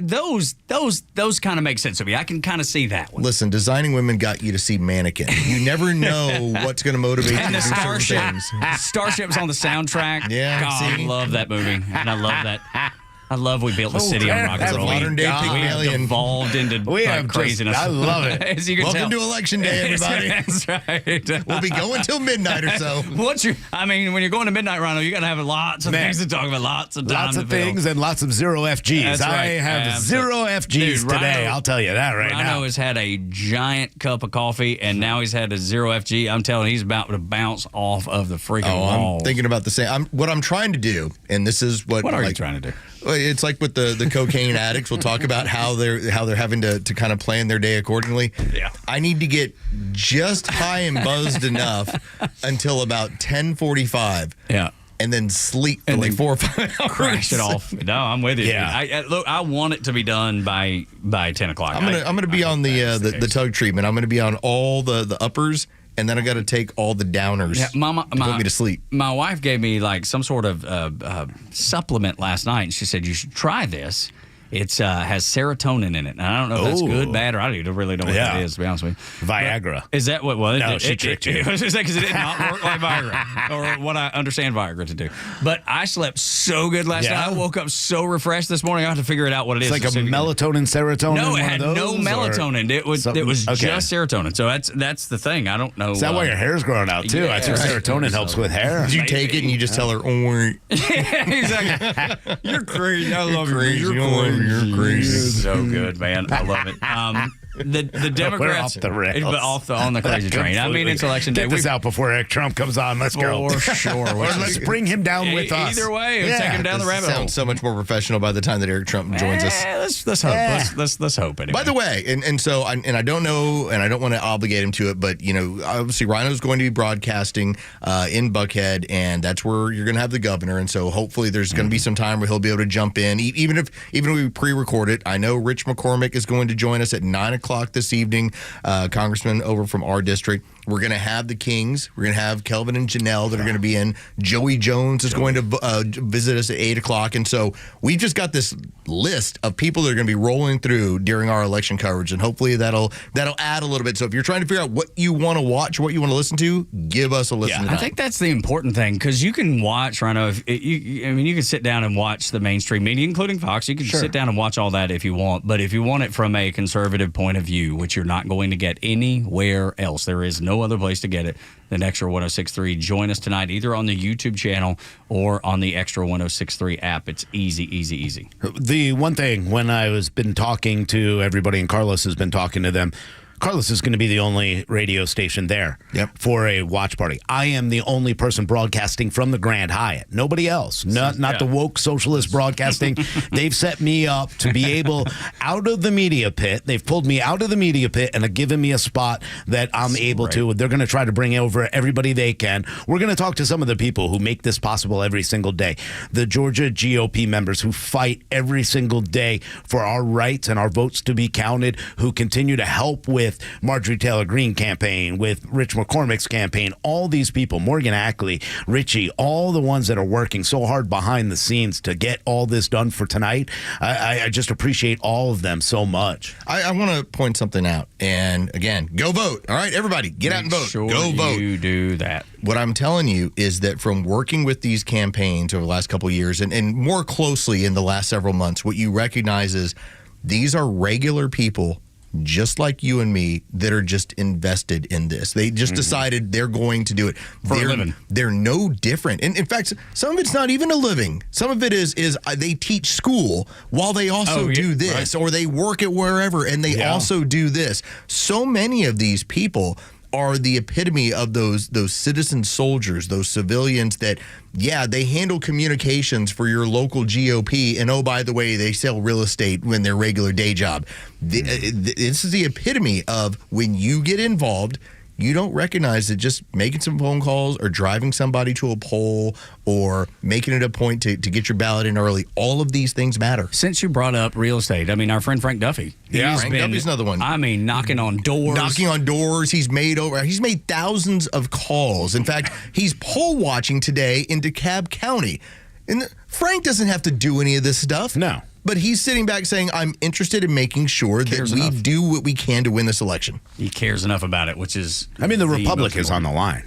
[SPEAKER 10] Those kind of make sense to me. I can kind of see that one.
[SPEAKER 12] Listen, Designing Women got you to see Mannequin. You never know what's going to motivate you to do
[SPEAKER 10] Starship.
[SPEAKER 12] certain things.
[SPEAKER 10] Starship's on the soundtrack.
[SPEAKER 12] Yeah,
[SPEAKER 10] God, I love that movie. And I love that. I love we built the city on rock and roll.
[SPEAKER 12] Modern day Pygmalion
[SPEAKER 10] evolved into craziness.
[SPEAKER 11] I love it.
[SPEAKER 10] As you can
[SPEAKER 12] Welcome
[SPEAKER 10] tell.
[SPEAKER 12] to Election Day, everybody.
[SPEAKER 10] That's right.
[SPEAKER 12] We'll be going till midnight or so.
[SPEAKER 10] When you're going to midnight, Rhino, you got to have lots of things to talk about, lots of time
[SPEAKER 11] Lots of
[SPEAKER 10] to fill.
[SPEAKER 11] things and lots of zero FGs.
[SPEAKER 10] That's right.
[SPEAKER 11] I have zero FGs today.
[SPEAKER 10] Rhino,
[SPEAKER 11] I'll tell you that right now.
[SPEAKER 10] Rhino has had a giant cup of coffee, and now he's had a zero FG. I'm telling you, he's about to bounce off of the freaking wall.
[SPEAKER 12] I'm thinking about the same. What I'm trying to do, and this is what
[SPEAKER 10] are you trying to do?
[SPEAKER 12] It's like with the cocaine addicts. We'll talk about how they're having to kind of plan their day accordingly.
[SPEAKER 10] Yeah.
[SPEAKER 12] I need to get just high and buzzed enough until about 10:45.
[SPEAKER 10] Yeah.
[SPEAKER 12] And then sleep for like 4 or 5 hours.
[SPEAKER 10] Crash it off. No, I'm with you.
[SPEAKER 11] Yeah.
[SPEAKER 10] Look, I want it to be done by 10 o'clock.
[SPEAKER 12] I'm gonna be on the tug treatment. I'm gonna be on all the uppers. And then I got to take all the downers to put me to sleep.
[SPEAKER 10] My wife gave me like some sort of supplement last night, and she said you should try this. It has serotonin in it. And I don't know if that's good, bad, or I really don't know what that is, to be honest with you.
[SPEAKER 11] Viagra.
[SPEAKER 10] Is that what? Well,
[SPEAKER 11] no, she tricked you.
[SPEAKER 10] Because it did not work like Viagra, or what I understand Viagra to do. But I slept so good last night. I woke up so refreshed this morning. I have to figure it out what it is.
[SPEAKER 11] It's like a melatonin, serotonin.
[SPEAKER 10] No, it had no melatonin. It was just serotonin. So that's the thing. I don't know.
[SPEAKER 11] Is that why your hair's growing out too? I think serotonin helps with hair.
[SPEAKER 12] Did you take it and you just tell her, "Oh,
[SPEAKER 10] exactly. You're crazy. I love you.
[SPEAKER 12] You're crazy."
[SPEAKER 10] So good, man. I love it. The Democrats
[SPEAKER 11] off the rails.
[SPEAKER 10] on the crazy train. I mean, it's election day.
[SPEAKER 11] Get this out before Eric Trump comes on. Let's go.
[SPEAKER 10] For sure.
[SPEAKER 11] Or let's bring him down with us.
[SPEAKER 10] Either way, take him down the rabbit hole.
[SPEAKER 12] Sounds so much more professional by the time that Eric Trump joins us.
[SPEAKER 10] Let's hope. Let's hope anyway.
[SPEAKER 12] By the way, and so I don't know, and I don't want to obligate him to it, but obviously Rhino's going to be broadcasting in Buckhead, and that's where you're going to have the governor, and so hopefully there's going to be some time where he'll be able to jump in, even if we pre-record it. I know Rich McCormick is going to join us at 9:00 this evening. Congressman over from our district. We're going to have the Kings. We're going to have Kelvin and Janelle that are going to be in. Joey Jones is going to visit us at 8:00. And so we've just got this list of people that are going to be rolling through during our election coverage. And hopefully that'll add a little bit. So if you're trying to figure out what you want to watch, what you want to listen to, give us a listen.
[SPEAKER 10] I think that's the important thing, because you can watch, Rhino, you can sit down and watch the mainstream media, including Fox. You can sit down and watch all that if you want. But if you want it from a conservative point point of view, which you're not going to get anywhere else. There is no other place to get it than Extra 106.3. Join us tonight either on the YouTube channel or on the Extra 106.3 app. It's easy.
[SPEAKER 11] The one thing, when I was been talking to everybody and Carlos has been talking to them, Carlos is going to be the only radio station there for a watch party. I am the only person broadcasting from the Grand Hyatt. Nobody else. Not the woke socialist broadcasting. They've set me up to be able, out of the media pit, they've pulled me out of the media pit and have given me a spot that I'm able to. They're going to try to bring over everybody they can. We're going to talk to some of the people who make this possible every single day. The Georgia GOP members who fight every single day for our rights and our votes to be counted, who continue to help with Marjorie Taylor Greene campaign, with Rich McCormick's campaign, all these people, Morgan Ackley, Richie, all the ones that are working so hard behind the scenes to get all this done for tonight. I just appreciate all of them so much.
[SPEAKER 12] I want to point something out. And again, go vote. All right, everybody, get out and vote. Go vote.
[SPEAKER 10] You do that.
[SPEAKER 12] What I'm telling you is that from working with these campaigns over the last couple of years and more closely in the last several months, what you recognize is these are regular people just like you and me that are just invested in this. They just decided they're going to do it
[SPEAKER 10] for a living.
[SPEAKER 12] They're no different. And in fact, some of it's not even a living. Some of it is they teach school while they also do this, or they work at wherever and they also do this. So many of these people are the epitome of those citizen soldiers, those civilians that, they handle communications for your local GOP, and oh, by the way, they sell real estate when their regular day job. This is the epitome of when you get involved, you don't recognize that just making some phone calls or driving somebody to a poll or making it a point to get your ballot in early, all of these things matter.
[SPEAKER 10] Since you brought up real estate, I mean, our friend Frank Duffy.
[SPEAKER 12] Frank Duffy's another one.
[SPEAKER 10] I mean, knocking on doors.
[SPEAKER 12] He's made thousands of calls. In fact, he's poll watching today in DeKalb County. And Frank doesn't have to do any of this stuff.
[SPEAKER 11] No.
[SPEAKER 12] But he's sitting back saying, I'm interested in making sure that we do what we can to win this election.
[SPEAKER 10] He cares enough about it, which is...
[SPEAKER 11] I mean, the Republic is on the line.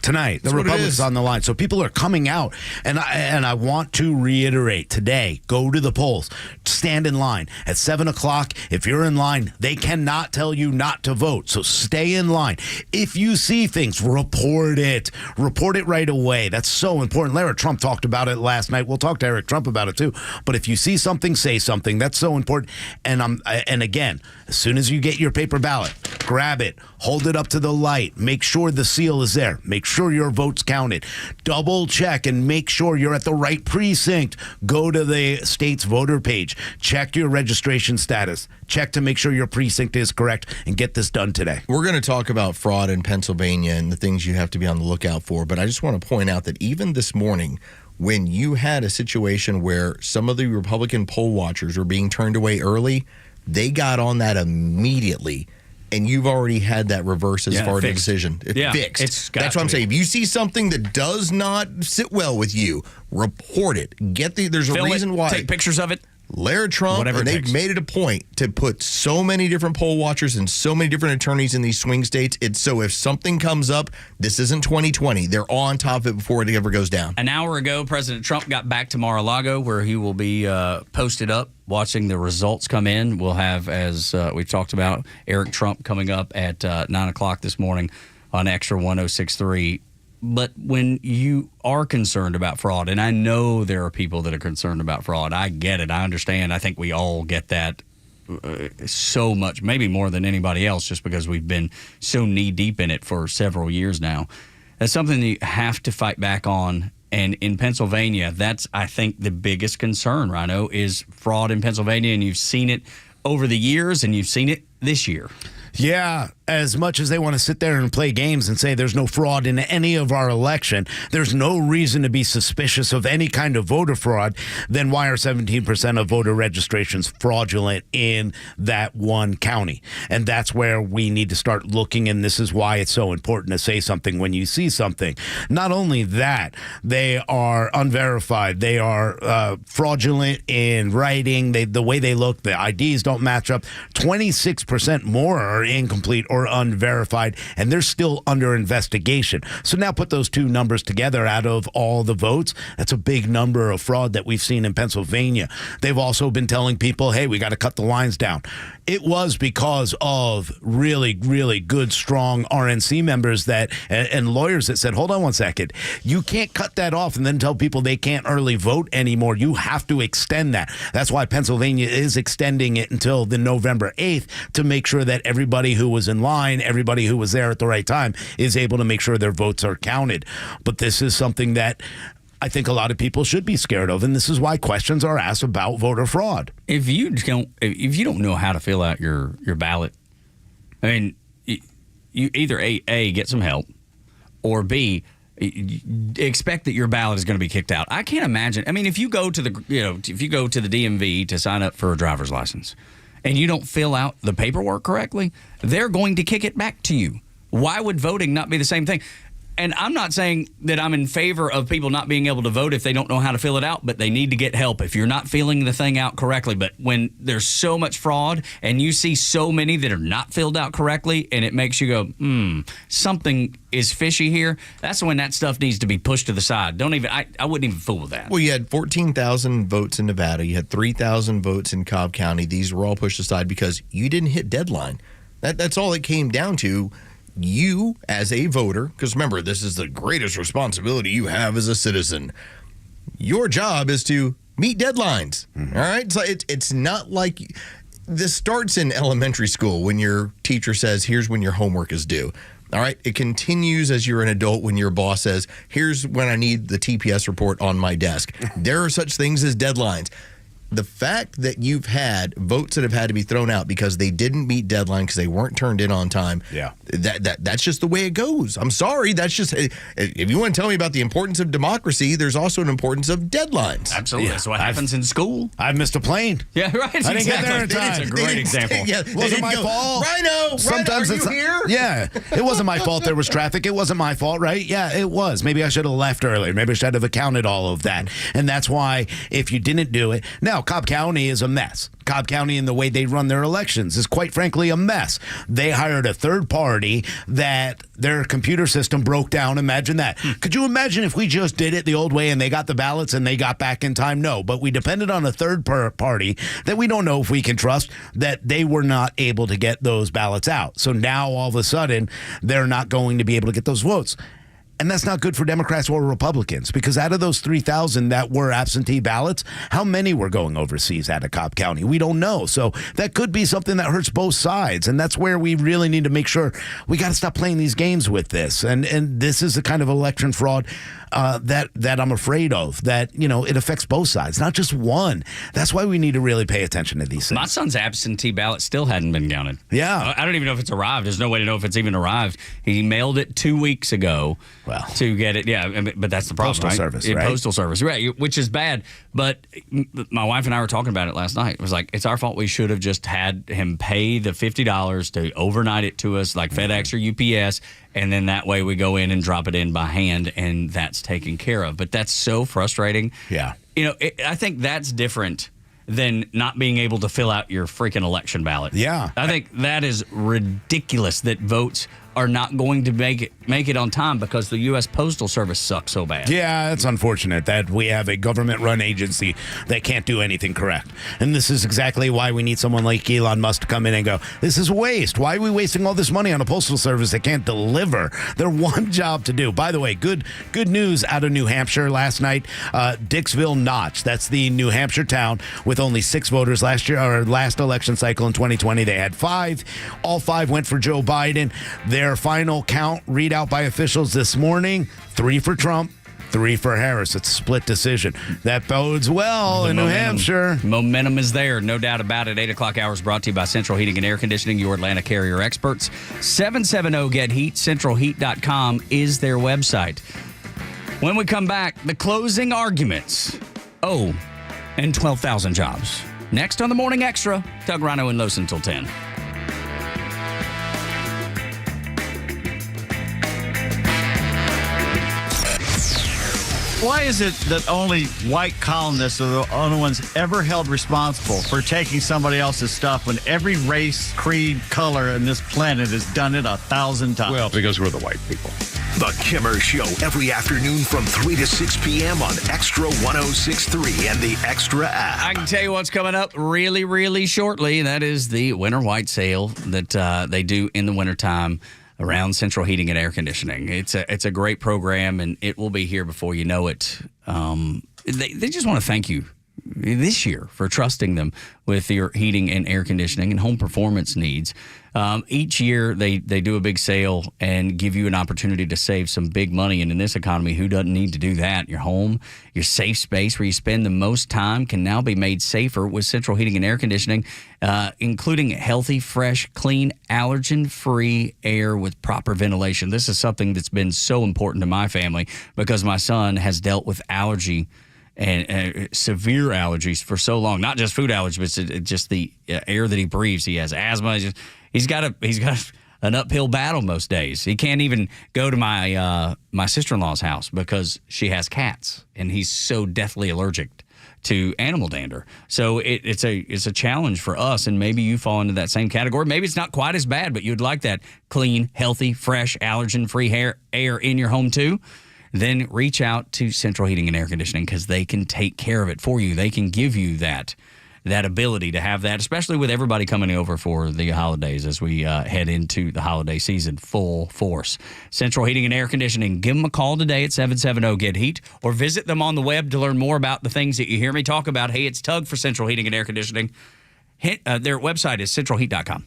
[SPEAKER 11] Tonight, the Republic's on the line. So people are coming out. And I want to reiterate today, go to the polls. Stand in line. At 7 o'clock, if you're in line, they cannot tell you not to vote. So stay in line. If you see things, report it. Report it right away. That's so important. Larry Trump talked about it last night. We'll talk to Eric Trump about it too. But if you see something, say something. That's so important. And again, as soon as you get your paper ballot, grab it, hold it up to the light, make sure the seal is there, make sure your vote's counted, double check and make sure you're at the right precinct. Go to the state's voter page, check your registration status, check to make sure your precinct is correct, and get this done today.
[SPEAKER 12] We're going to talk about fraud in Pennsylvania and the things you have to be on the lookout for, but I just want to point out that even this morning, when you had a situation where some of the Republican poll watchers were being turned away early, they got on that immediately, and you've already had that reverse as far as the decision. Fixed. That's what I'm saying. If you see something that does not sit well with you, report it. There's a reason why.
[SPEAKER 10] Take pictures of it.
[SPEAKER 12] Larry Trump, and they've made it a point to put so many different poll watchers and so many different attorneys in these swing states. It's so if something comes up, this isn't 2020. They're on top of it before it ever goes down.
[SPEAKER 10] An hour ago, President Trump got back to Mar-a-Lago, where he will be posted up watching the results come in. We'll have, as we've talked about, Eric Trump coming up at 9 o'clock this morning on Extra 106.3. But when you are concerned about fraud, and I know there are people that are concerned about fraud, I get it. I understand. I think we all get that so much, maybe more than anybody else, just because we've been so knee-deep in it for several years now. That's something that you have to fight back on. And in Pennsylvania, that's, I think, the biggest concern, Rhino, is fraud in Pennsylvania. And you've seen it over the years, and you've seen it this year.
[SPEAKER 11] Yeah, as much as they want to sit there and play games and say there's no fraud in any of our election, there's no reason to be suspicious of any kind of voter fraud. Then why are 17% of voter registrations fraudulent in that one county? And that's where we need to start looking, and this is why it's so important to say something when you see something. Not only that, they are unverified. They are fraudulent in writing. The way they look, the IDs don't match up. 26% more are incomplete or unverified, and they're still under investigation. So now put those two numbers together. Out of all the votes, that's a big number of fraud that we've seen in Pennsylvania. They've also been telling people, hey, we got to cut the lines down. It was because of really, really good, strong RNC members and lawyers that said, hold on one second. You can't cut that off and then tell people they can't early vote anymore. You have to extend that. That's why Pennsylvania is extending it until the November 8th to make sure that everybody who was in line, everybody who was there at the right time is able to make sure their votes are counted. But this is something that I think a lot of people should be scared of, and this is why questions are asked about voter fraud.
[SPEAKER 10] If you don't know how to fill out your ballot, I mean, you either A, get some help, or B, expect that your ballot is going to be kicked out. I can't imagine. I mean, if you go to the DMV to sign up for a driver's license and you don't fill out the paperwork correctly, they're going to kick it back to you. Why would voting not be the same thing? And I'm not saying that I'm in favor of people not being able to vote if they don't know how to fill it out, but they need to get help if you're not filling the thing out correctly. But when there's so much fraud and you see so many that are not filled out correctly and it makes you go, something is fishy here, that's when that stuff needs to be pushed to the side. I wouldn't even fool with that.
[SPEAKER 12] Well, you had 14,000 votes in Nevada. You had 3,000 votes in Cobb County. These were all pushed aside because you didn't hit deadline. That's all it came down to. You, as a voter, because remember, this is the greatest responsibility you have as a citizen. Your job is to meet deadlines. All right? So it's not like this starts in elementary school when your teacher says, here's when your homework is due. All right? It continues as you're an adult when your boss says, here's when I need the TPS report on my desk. There are such things as deadlines. The fact that you've had votes that have had to be thrown out because they didn't meet deadline because they weren't turned in on time, that's just the way it goes. I'm sorry. That's just, if you want to tell me about the importance of democracy, there's also an importance of deadlines.
[SPEAKER 10] Absolutely. That's what happens in school.
[SPEAKER 11] I've missed a plane.
[SPEAKER 10] Yeah, right.
[SPEAKER 11] I didn't get there in time.
[SPEAKER 10] It's a great example.
[SPEAKER 11] It wasn't my fault.
[SPEAKER 12] Rhino,
[SPEAKER 11] Sometimes
[SPEAKER 12] are you here?
[SPEAKER 11] Yeah. It wasn't my fault there was traffic. It wasn't my fault, right? Yeah, it was. Maybe I should have left earlier. Maybe I should have accounted all of that. And that's why if you didn't do it. Now, Cobb County is a mess. Cobb County and the way they run their elections is quite frankly a mess. They hired a third party that their computer system broke down. Imagine that. Could you imagine if we just did it the old way and they got the ballots and they got back in time? No, but we depended on a third party that we don't know if we can trust, that they were not able to get those ballots out. So now all of a sudden they're not going to be able to get those votes. And that's not good for Democrats or Republicans, because out of those 3,000 that were absentee ballots, how many were going overseas out of Cobb County? We don't know. So that could be something that hurts both sides. And that's where we really need to make sure we got to stop playing these games with this. And this is the kind of election fraud that I'm afraid of, that, it affects both sides, not just one. That's why we need to really pay attention to these things.
[SPEAKER 10] My son's absentee ballot still hadn't been counted.
[SPEAKER 11] Yeah.
[SPEAKER 10] I don't even know if it's arrived. There's no way to know if it's even arrived. He mailed it 2 weeks ago to get it. Yeah, but that's the problem,
[SPEAKER 11] Postal
[SPEAKER 10] right?
[SPEAKER 11] Service, right?
[SPEAKER 10] Postal Service, right, which is bad. But my wife and I were talking about it last night. It was like, it's our fault. We should have just had him pay the $50 to overnight it to us, like FedEx or UPS, and then that way we go in and drop it in by hand, and that's taken care of. But that's so frustrating.
[SPEAKER 11] Yeah.
[SPEAKER 10] I think that's different than not being able to fill out your freaking election ballot.
[SPEAKER 11] Yeah.
[SPEAKER 10] I think that is ridiculous that votes are not going to make it on time because the U.S. Postal Service sucks so bad.
[SPEAKER 11] Yeah, it's unfortunate that we have a government-run agency that can't do anything correct. And this is exactly why we need someone like Elon Musk to come in and go, this is waste. Why are we wasting all this money on a postal service that can't deliver their one job to do? By the way, good news out of New Hampshire last night. Dixville Notch, that's the New Hampshire town with only 6 voters last election cycle in 2020. They had 5. All 5 went for Joe Biden. Their final count readout by officials this morning, 3 for Trump, 3 for Harris. It's a split decision. That bodes well in New Hampshire.
[SPEAKER 10] Momentum is there, no doubt about it. 8 o'clock hours brought to you by Central Heating and Air Conditioning, your Atlanta carrier experts. 770-GET-HEAT, centralheat.com is their website. When we come back, the closing arguments. And 12,000 jobs. Next on the Morning Extra, Doug, Rhino, and Los until 10.
[SPEAKER 18] Why is it that only white columnists are the only ones ever held responsible for taking somebody else's stuff when every race, creed, color in this planet has done it 1,000 times?
[SPEAKER 24] Well, because we're the white people.
[SPEAKER 9] The Kimmer Show every afternoon from 3 to 6 p.m. on Extra 106.3 and the Extra app.
[SPEAKER 10] I can tell you what's coming up really, really shortly. That is the winter white sale that they do in the wintertime around Central Heating and Air Conditioning. It's a great program, and it will be here before you know it. They just want to thank you this year for trusting them with your heating and air conditioning and home performance needs. Each year they do a big sale and give you an opportunity to save some big money. And in this economy, who doesn't need to do that? Your home, your safe space where you spend the most time can now be made safer with Central Heating and Air Conditioning, including healthy, fresh, clean, allergen-free air with proper ventilation. This is something that's been so important to my family because my son has dealt with allergy and severe allergies for so long. Not just food allergies, but just the air that he breathes. He has asthma. He's got an uphill battle most days. He can't even go to my sister-in-law's house because she has cats, and he's so deathly allergic to animal dander. So it's a challenge for us, and maybe you fall into that same category. Maybe it's not quite as bad, but you'd like that clean, healthy, fresh, allergen-free air in your home too. Then reach out to Central Heating and Air Conditioning because they can take care of it for you. They can give you that ability to have that, especially with everybody coming over for the holidays as we head into the holiday season full force. Central Heating and Air Conditioning. Give them a call today at 770-GET-HEAT or visit them on the web to learn more about the things that you hear me talk about. Hey, it's Tug for Central Heating and Air Conditioning. Their website is centralheat.com.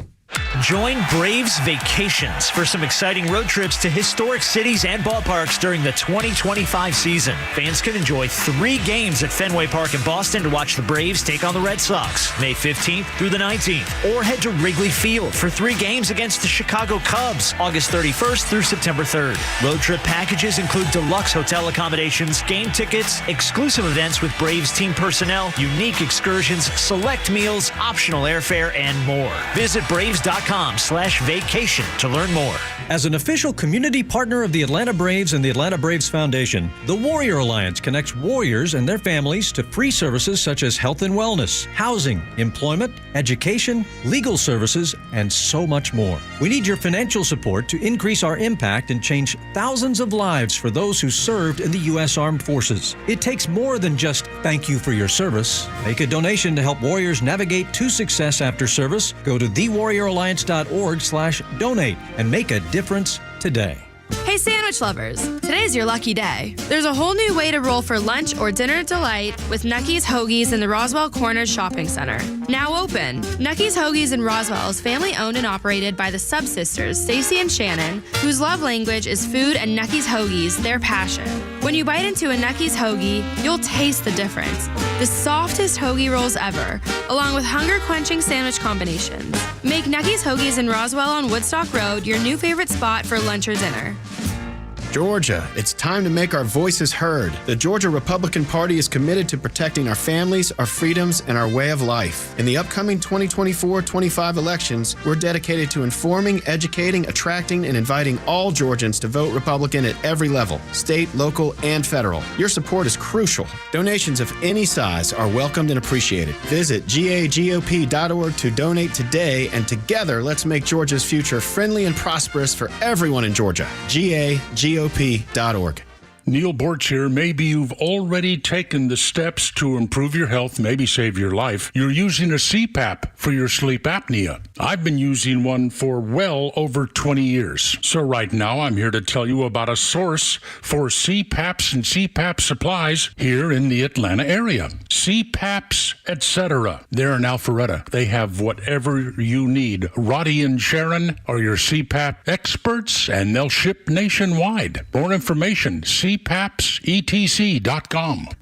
[SPEAKER 6] Join Braves Vacations for some exciting road trips to historic cities and ballparks during the 2025 season. Fans can enjoy 3 games at Fenway Park in Boston to watch the Braves take on the Red Sox, May 15th through the 19th. Or head to Wrigley Field for 3 games against the Chicago Cubs, August 31st through September 3rd. Road trip packages include deluxe hotel accommodations, game tickets, exclusive events with Braves team personnel, unique excursions, select meals, optional airfare, and more. Visit Braves.com/vacation to learn more.
[SPEAKER 8] As an official community partner of the Atlanta Braves and the Atlanta Braves Foundation, the Warrior Alliance connects warriors and their families to free services such as health and wellness, housing, employment, education, legal services, and so much more. We need your financial support to increase our impact and change thousands of lives for those who served in the U.S. Armed Forces. It takes more than just thank you for your service. Make a donation to help warriors navigate to success after service. Go to thewarrioralliance.org/donate and make a difference today.
[SPEAKER 13] Hey sandwich lovers, today's your lucky day. There's a whole new way to roll for lunch or dinner delight with Nucky's Hoagies in the Roswell Corners Shopping Center. Now open. Nucky's Hoagies in Roswell is family owned and operated by the Subsisters, Stacy and Shannon, whose love language is food and Nucky's Hoagies, their passion. When you bite into a Nucky's Hoagie, you'll taste the difference. The softest hoagie rolls ever, along with hunger-quenching sandwich combinations. Make Nucky's Hoagies in Roswell on Woodstock Road your new favorite spot for lunch or dinner.
[SPEAKER 7] Georgia, it's time to make our voices heard. The Georgia Republican Party is committed to protecting our families, our freedoms, and our way of life. In the upcoming 2024-25 elections, we're dedicated to informing, educating, attracting, and inviting all Georgians to vote Republican at every level, state, local, and federal. Your support is crucial. Donations of any size are welcomed and appreciated. Visit gagop.org to donate today, and together, let's make Georgia's future friendly and prosperous for everyone in Georgia. GAGOP.org.
[SPEAKER 1] Neil Borch here. Maybe you've already taken the steps to improve your health, maybe save your life. You're using a CPAP for your sleep apnea. I've been using one for well over 20 years. So right now I'm here to tell you about a source for CPAPs and CPAP supplies here in the Atlanta area. CPAPs, etc. They're in Alpharetta. They have whatever you need. Roddy and Sharon are your CPAP experts, and they'll ship nationwide. More information, CPAPsetc.com.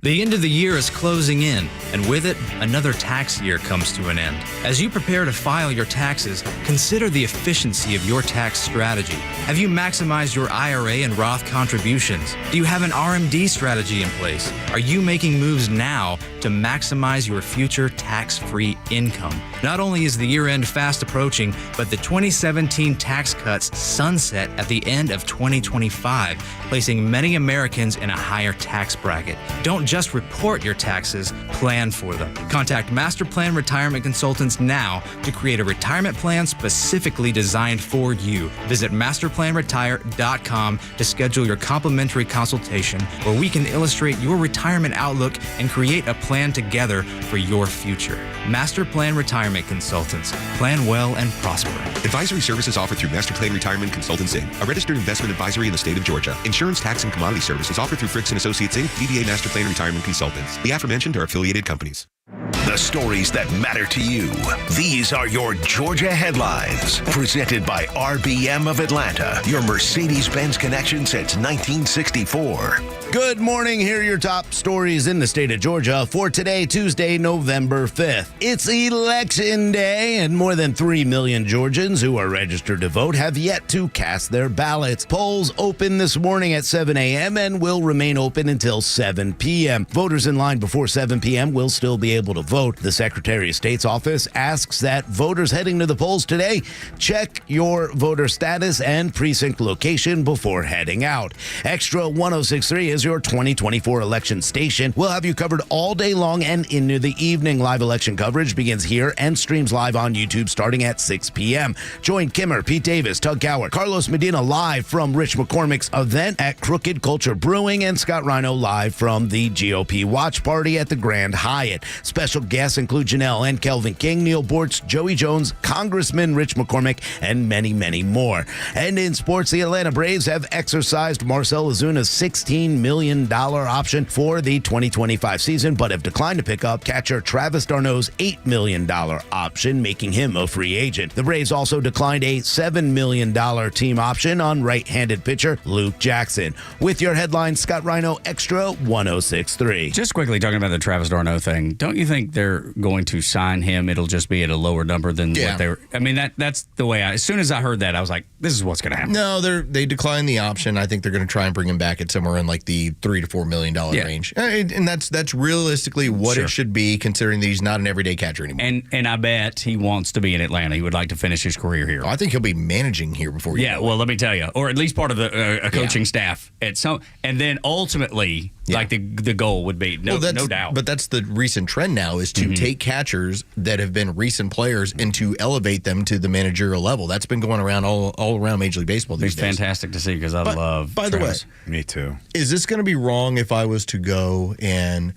[SPEAKER 15] The end of the year is closing in, and with it, another tax year comes to an end. As you prepare to file your taxes, consider the efficiency of your tax strategy. Have you maximized your IRA and Roth contributions? Do you have an RMD strategy in place? Are you making moves now to maximize your future tax-free income? Not only is the year-end fast approaching, but the 2017 tax cuts sunset at the end of 2025, placing many Americans Americans in a higher tax bracket. Don't just report your taxes, plan for them. Contact Master Plan Retirement Consultants now to create a retirement plan specifically designed for you. Visit masterplanretire.com to schedule your complimentary consultation where we can illustrate your retirement outlook and create a plan together for your future. Master Plan Retirement Consultants. Plan well and prosper.
[SPEAKER 2] Advisory services offered through Master Plan Retirement Consultants, Inc., a registered investment advisory in the state of Georgia. Insurance, tax, and commodity services offered through Fricks & Associates, Inc., DBA Master Plan Retirement Consultants. The aforementioned are affiliated companies.
[SPEAKER 9] The stories that matter to you. These are your Georgia headlines. Presented by RBM of Atlanta, your Mercedes-Benz connection since 1964.
[SPEAKER 11] Good morning. Here are your top stories in the state of Georgia for today, Tuesday, November 5th. It's Election Day, and more than 3 million Georgians who are registered to vote have yet to cast their ballots. Polls open this morning at 7 a.m. and will remain open until 7 p.m. Voters in line before 7 p.m. will still be able to vote. The Secretary of State's office asks that voters heading to the polls today check your voter status and precinct location before heading out. Extra 106.3 is your 2024 election station. We'll have you covered all day long and into the evening. Live election coverage begins here and streams live on YouTube starting at 6 p.m. Join Kimmer, Pete Davis, Tug Coward, Carlos Medina live from Rich McCormick's event at Crooked Culture Brewing, and Scott Rhino live from the GOP Watch Party at the Grand Hyatt. Special guests include Janelle and Kelvin King, Neil Bortz, Joey Jones, Congressman Rich McCormick, and many, many more. And in sports, the Atlanta Braves have exercised Marcell Ozuna's $16 million option for the 2025 season, but have declined to pick up catcher Travis d'Arnaud's $8 million option, making him a free agent. The Braves also declined a $7 million team option on right-handed pitcher Luke Jackson. With your headlines, Scott Rhino, Extra 106.3.
[SPEAKER 10] Just quickly talking about the Travis d'Arnaud thing, don't you think they're going to sign him? It'll just be at a lower number than what they were. I mean, that's the way as soon as I heard that, I was like, this is what's going to happen.
[SPEAKER 12] No, they declined the option. I think they're going to try and bring him back at somewhere in like the $3 to $4 million range. And that's realistically what it should be, considering that he's not an everyday catcher anymore.
[SPEAKER 10] And I bet he wants to be in Atlanta. He would like to finish his career here.
[SPEAKER 12] I think he'll be managing here before you know
[SPEAKER 10] well, let me tell you. Or at least part of the coaching staff. And then ultimately, like the goal would be, no doubt.
[SPEAKER 12] But that's the recent trend now, is to take catchers that have been recent players and to elevate them to the managerial level. That's been going around all around Major League Baseball these days.
[SPEAKER 10] It's fantastic to see because I love
[SPEAKER 12] By
[SPEAKER 10] Travis.
[SPEAKER 12] the way,
[SPEAKER 11] me too.
[SPEAKER 12] Is this going to be wrong if I was to go and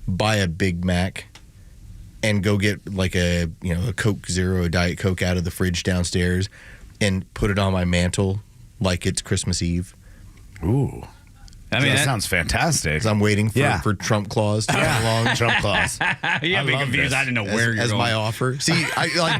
[SPEAKER 12] buy a Big Mac and go get like a Coke Zero, a Diet Coke out of the fridge downstairs and put it on my mantle like it's Christmas Eve?
[SPEAKER 11] Ooh. I mean, that sounds fantastic.
[SPEAKER 12] Because I'm waiting for Trump Claus to come along.
[SPEAKER 11] Trump Claus.
[SPEAKER 10] You have me confused. I didn't know where you're
[SPEAKER 12] as
[SPEAKER 10] going.
[SPEAKER 12] my offer. See,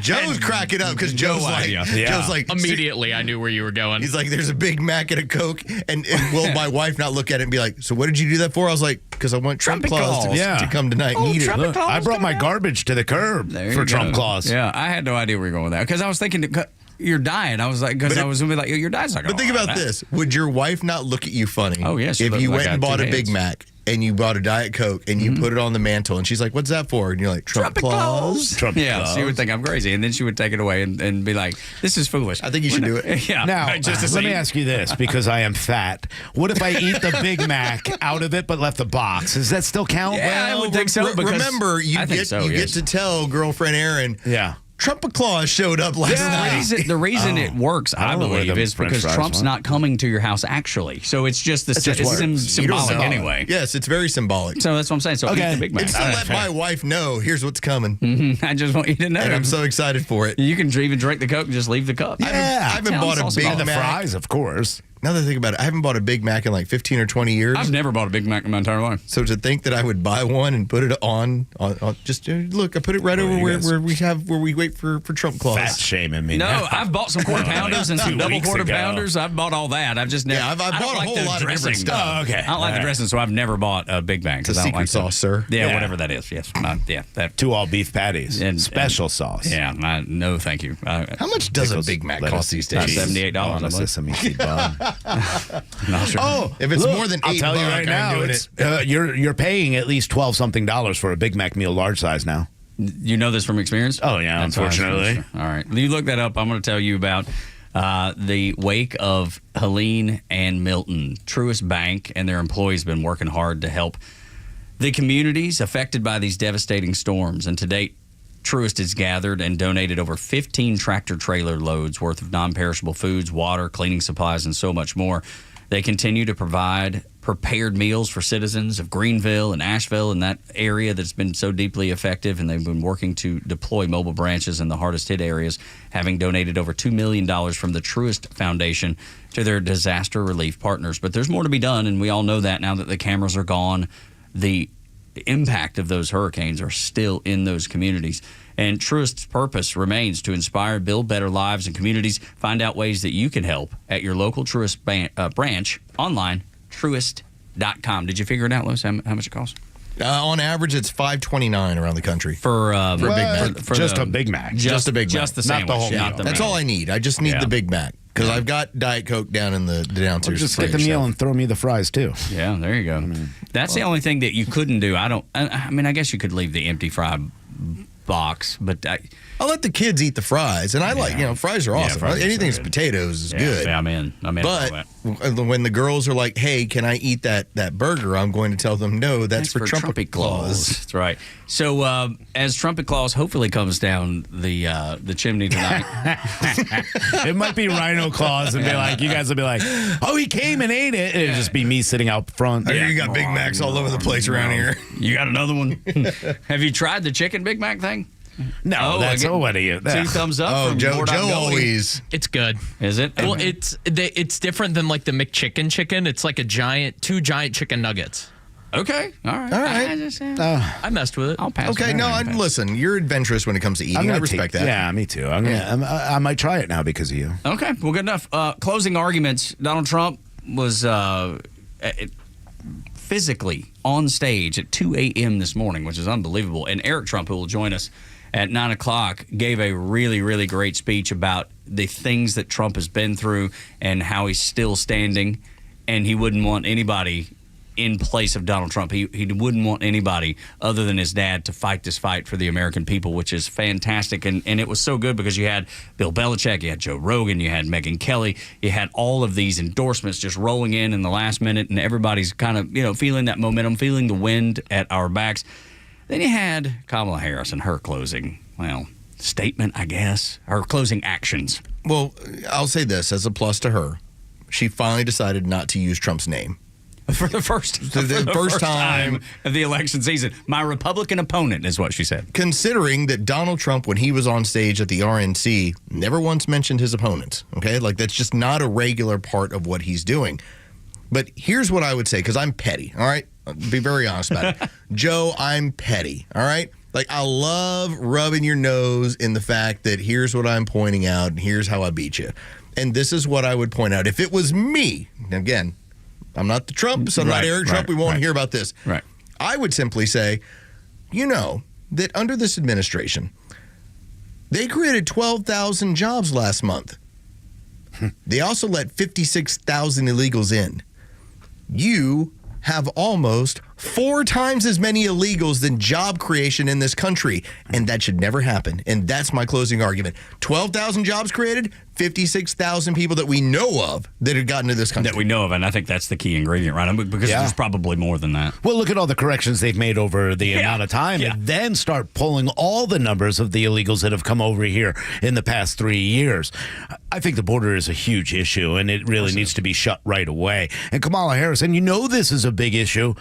[SPEAKER 12] Joe's cracking up because Joe's like,
[SPEAKER 4] immediately I knew where you were going.
[SPEAKER 12] He's like, there's a Big Mac and a Coke, and will my wife not look at it and be like, so what did you do that for? I was like, because I want Trump Claus to come tonight and eat it.
[SPEAKER 11] Look, I brought my garbage to the curb for Trump Claus.
[SPEAKER 10] Yeah, I had no idea where you were going with that because I was thinking your diet. I was like, because I was going to be like, your diet's not going to.
[SPEAKER 12] But think about this: would your wife not look at you funny?
[SPEAKER 10] Oh yes.
[SPEAKER 12] If you went and bought a Big Mac and you bought a Diet Coke and you put it on the mantle, and she's like, "What's that for?" And you're like, "Trump Claus."
[SPEAKER 11] Trump Claus.
[SPEAKER 10] She would think I'm crazy, and then she would take it away and be like, "This is foolish."
[SPEAKER 12] I think you should do it.
[SPEAKER 10] Yeah.
[SPEAKER 11] Now, let me ask you this, because I am fat. What if I eat the Big Mac out of it but left the box? Does that still count?
[SPEAKER 10] Yeah, I would think so.
[SPEAKER 12] Remember, you get to tell girlfriend Erin.
[SPEAKER 11] Yeah.
[SPEAKER 12] Trump Claus showed up last night.
[SPEAKER 10] The reason it works, I believe, is because Trump's not coming to your house actually. So it's just symbolic anyway.
[SPEAKER 12] Yes, it's very symbolic.
[SPEAKER 10] So that's what I'm saying. So eat the Big Mac.
[SPEAKER 12] It's to let my wife know, here's what's coming.
[SPEAKER 10] I just want you to know.
[SPEAKER 12] And I'm so excited for it.
[SPEAKER 10] You can even drink the Coke and just leave the cup.
[SPEAKER 12] I haven't bought a Big Mac.
[SPEAKER 11] The fries, of course.
[SPEAKER 12] Now that I think about it, I haven't bought a Big Mac in like 15 or 20 years.
[SPEAKER 10] I've never bought a Big Mac in my entire life.
[SPEAKER 12] So to think that I would buy one and put it on just look, I put it right over where we wait for Trump Claus.
[SPEAKER 11] Fat shaming me.
[SPEAKER 10] No, I've bought some quarter pounders and some double quarter pounders. I've bought all that. I've just never.
[SPEAKER 12] Yeah, I've bought a whole lot of different stuff.
[SPEAKER 11] Oh, okay.
[SPEAKER 10] I don't like the dressing, so I've never bought a Big Mac.
[SPEAKER 12] It's a secret sauce, sir.
[SPEAKER 10] Yeah, whatever that is. Yes, that
[SPEAKER 11] 2 all beef patties and special sauce.
[SPEAKER 10] Yeah, no, thank you.
[SPEAKER 12] How much does a Big Mac cost these days?
[SPEAKER 10] $78.
[SPEAKER 11] On a sesame seed bun.
[SPEAKER 10] Not sure.
[SPEAKER 11] Oh,
[SPEAKER 12] if it's more than $8,
[SPEAKER 11] I'll tell you right now, it's you're paying at least $12-something for a Big Mac meal, large size now.
[SPEAKER 10] You know this from experience?
[SPEAKER 11] Oh yeah, unfortunately.
[SPEAKER 10] All right, you look that up. I'm going to tell you about The wake of Helene and Milton, Truist Bank and their employees have been working hard to help the communities affected by these devastating storms. And to date, Truist has gathered and donated over 15 tractor-trailer loads worth of non-perishable foods, water, cleaning supplies, and so much more. They continue to provide prepared meals for citizens of Greenville and Asheville and that area that's been so deeply effective, and they've been working to deploy mobile branches in the hardest-hit areas, having donated over $2 million from the Truist Foundation to their disaster relief partners. But there's more to be done, and we all know that now that the cameras are gone. The impact of those hurricanes are still in those communities. And Truist's purpose remains to inspire, build better lives and communities. Find out ways that you can help at your local Truist branch online, truist.com. Did you figure it out, Louis, how much it costs?
[SPEAKER 12] On average, it's $5.29 around the country
[SPEAKER 10] for
[SPEAKER 12] a Big Mac.
[SPEAKER 11] Just a Big Mac.
[SPEAKER 12] Just a Big Mac.
[SPEAKER 10] Just the sandwich.
[SPEAKER 12] Not the whole
[SPEAKER 10] yeah,
[SPEAKER 12] meal. That's all I need. I just need the Big Mac because I've got Diet Coke down in the downstairs.
[SPEAKER 11] Just get the meal and throw me the fries too.
[SPEAKER 10] Yeah, there you go. That's the only thing that you couldn't do. I mean, I guess you could leave the empty fry box, but
[SPEAKER 12] I'll let the kids eat the fries, and I like, fries are awesome.
[SPEAKER 10] fries are
[SPEAKER 12] Anything
[SPEAKER 10] so
[SPEAKER 12] with potatoes is
[SPEAKER 10] Yeah,
[SPEAKER 12] good.
[SPEAKER 10] yeah, I'm in.
[SPEAKER 12] But when the girls are like, "Hey, can I eat that burger?" I'm going to tell them, "No, that's for Trumpet Claus."
[SPEAKER 10] That's right. So as Trumpet Claus hopefully comes down the chimney tonight,
[SPEAKER 11] it might be Rhino Claus and be like, you guys will be like, "Oh, he came and ate it." It'll just be me sitting out front.
[SPEAKER 12] You got Big Macs all over the place around here.
[SPEAKER 10] You got another one? Have you tried the chicken Big Mac thing?
[SPEAKER 11] No, that's what are you?
[SPEAKER 10] 2 thumbs up.
[SPEAKER 12] Oh,
[SPEAKER 10] from
[SPEAKER 12] Joe
[SPEAKER 10] Mort Gully.
[SPEAKER 12] always.
[SPEAKER 4] It's good.
[SPEAKER 10] Is it?
[SPEAKER 4] Well, it's different than like the McChicken chicken. It's like two giant chicken nuggets.
[SPEAKER 10] Okay. All right.
[SPEAKER 4] I messed with it.
[SPEAKER 10] I'll pass.
[SPEAKER 12] Okay, listen, you're adventurous when it comes to eating. I respect that.
[SPEAKER 11] Yeah, me too. I might try it now because of you.
[SPEAKER 10] Okay, well, good enough. Closing arguments. Donald Trump was physically on stage at 2 a.m. this morning, which is unbelievable. And Eric Trump, who will join us at 9 o'clock, gave a really, really great speech about the things that Trump has been through and how he's still standing. And he wouldn't want anybody in place of Donald Trump. He wouldn't want anybody other than his dad to fight this fight for the American people, which is fantastic. And it was so good because you had Bill Belichick, you had Joe Rogan, you had Megyn Kelly, you had all of these endorsements just rolling in the last minute, and everybody's kind of, feeling that momentum, feeling the wind at our backs. Then you had Kamala Harris and her closing, statement, I guess, her closing actions.
[SPEAKER 12] Well, I'll say this as a plus to her. She finally decided not to use Trump's name.
[SPEAKER 10] For the first time of the election season. My Republican opponent is what she said.
[SPEAKER 12] Considering that Donald Trump, when he was on stage at the RNC, never once mentioned his opponents. Okay? Like, that's just not a regular part of what he's doing. But here's what I would say, because I'm petty, all right? I'll be very honest about it. Joe, I'm petty, all right? Like, I love rubbing your nose in the fact that here's what I'm pointing out, and here's how I beat you. And this is what I would point out. If it was me, again, I'm not the Trump, so I'm not Eric Trump. We won't hear about this.
[SPEAKER 10] Right.
[SPEAKER 12] I would simply say, that under this administration, they created 12,000 jobs last month. They also let 56,000 illegals in. You have almost 4 times as many illegals than job creation in this country, and that should never happen. And that's my closing argument. 12,000 jobs created, 56,000 people that we know of that have gotten to this country.
[SPEAKER 10] That we know of, and I think that's the key ingredient, right? Because there's probably more than that.
[SPEAKER 11] Well, look at all the corrections they've made over the amount of time, and then start pulling all the numbers of the illegals that have come over here in the past 3 years. I think the border is a huge issue, and it really needs to be shut right away. And Kamala Harris, and this is a big issue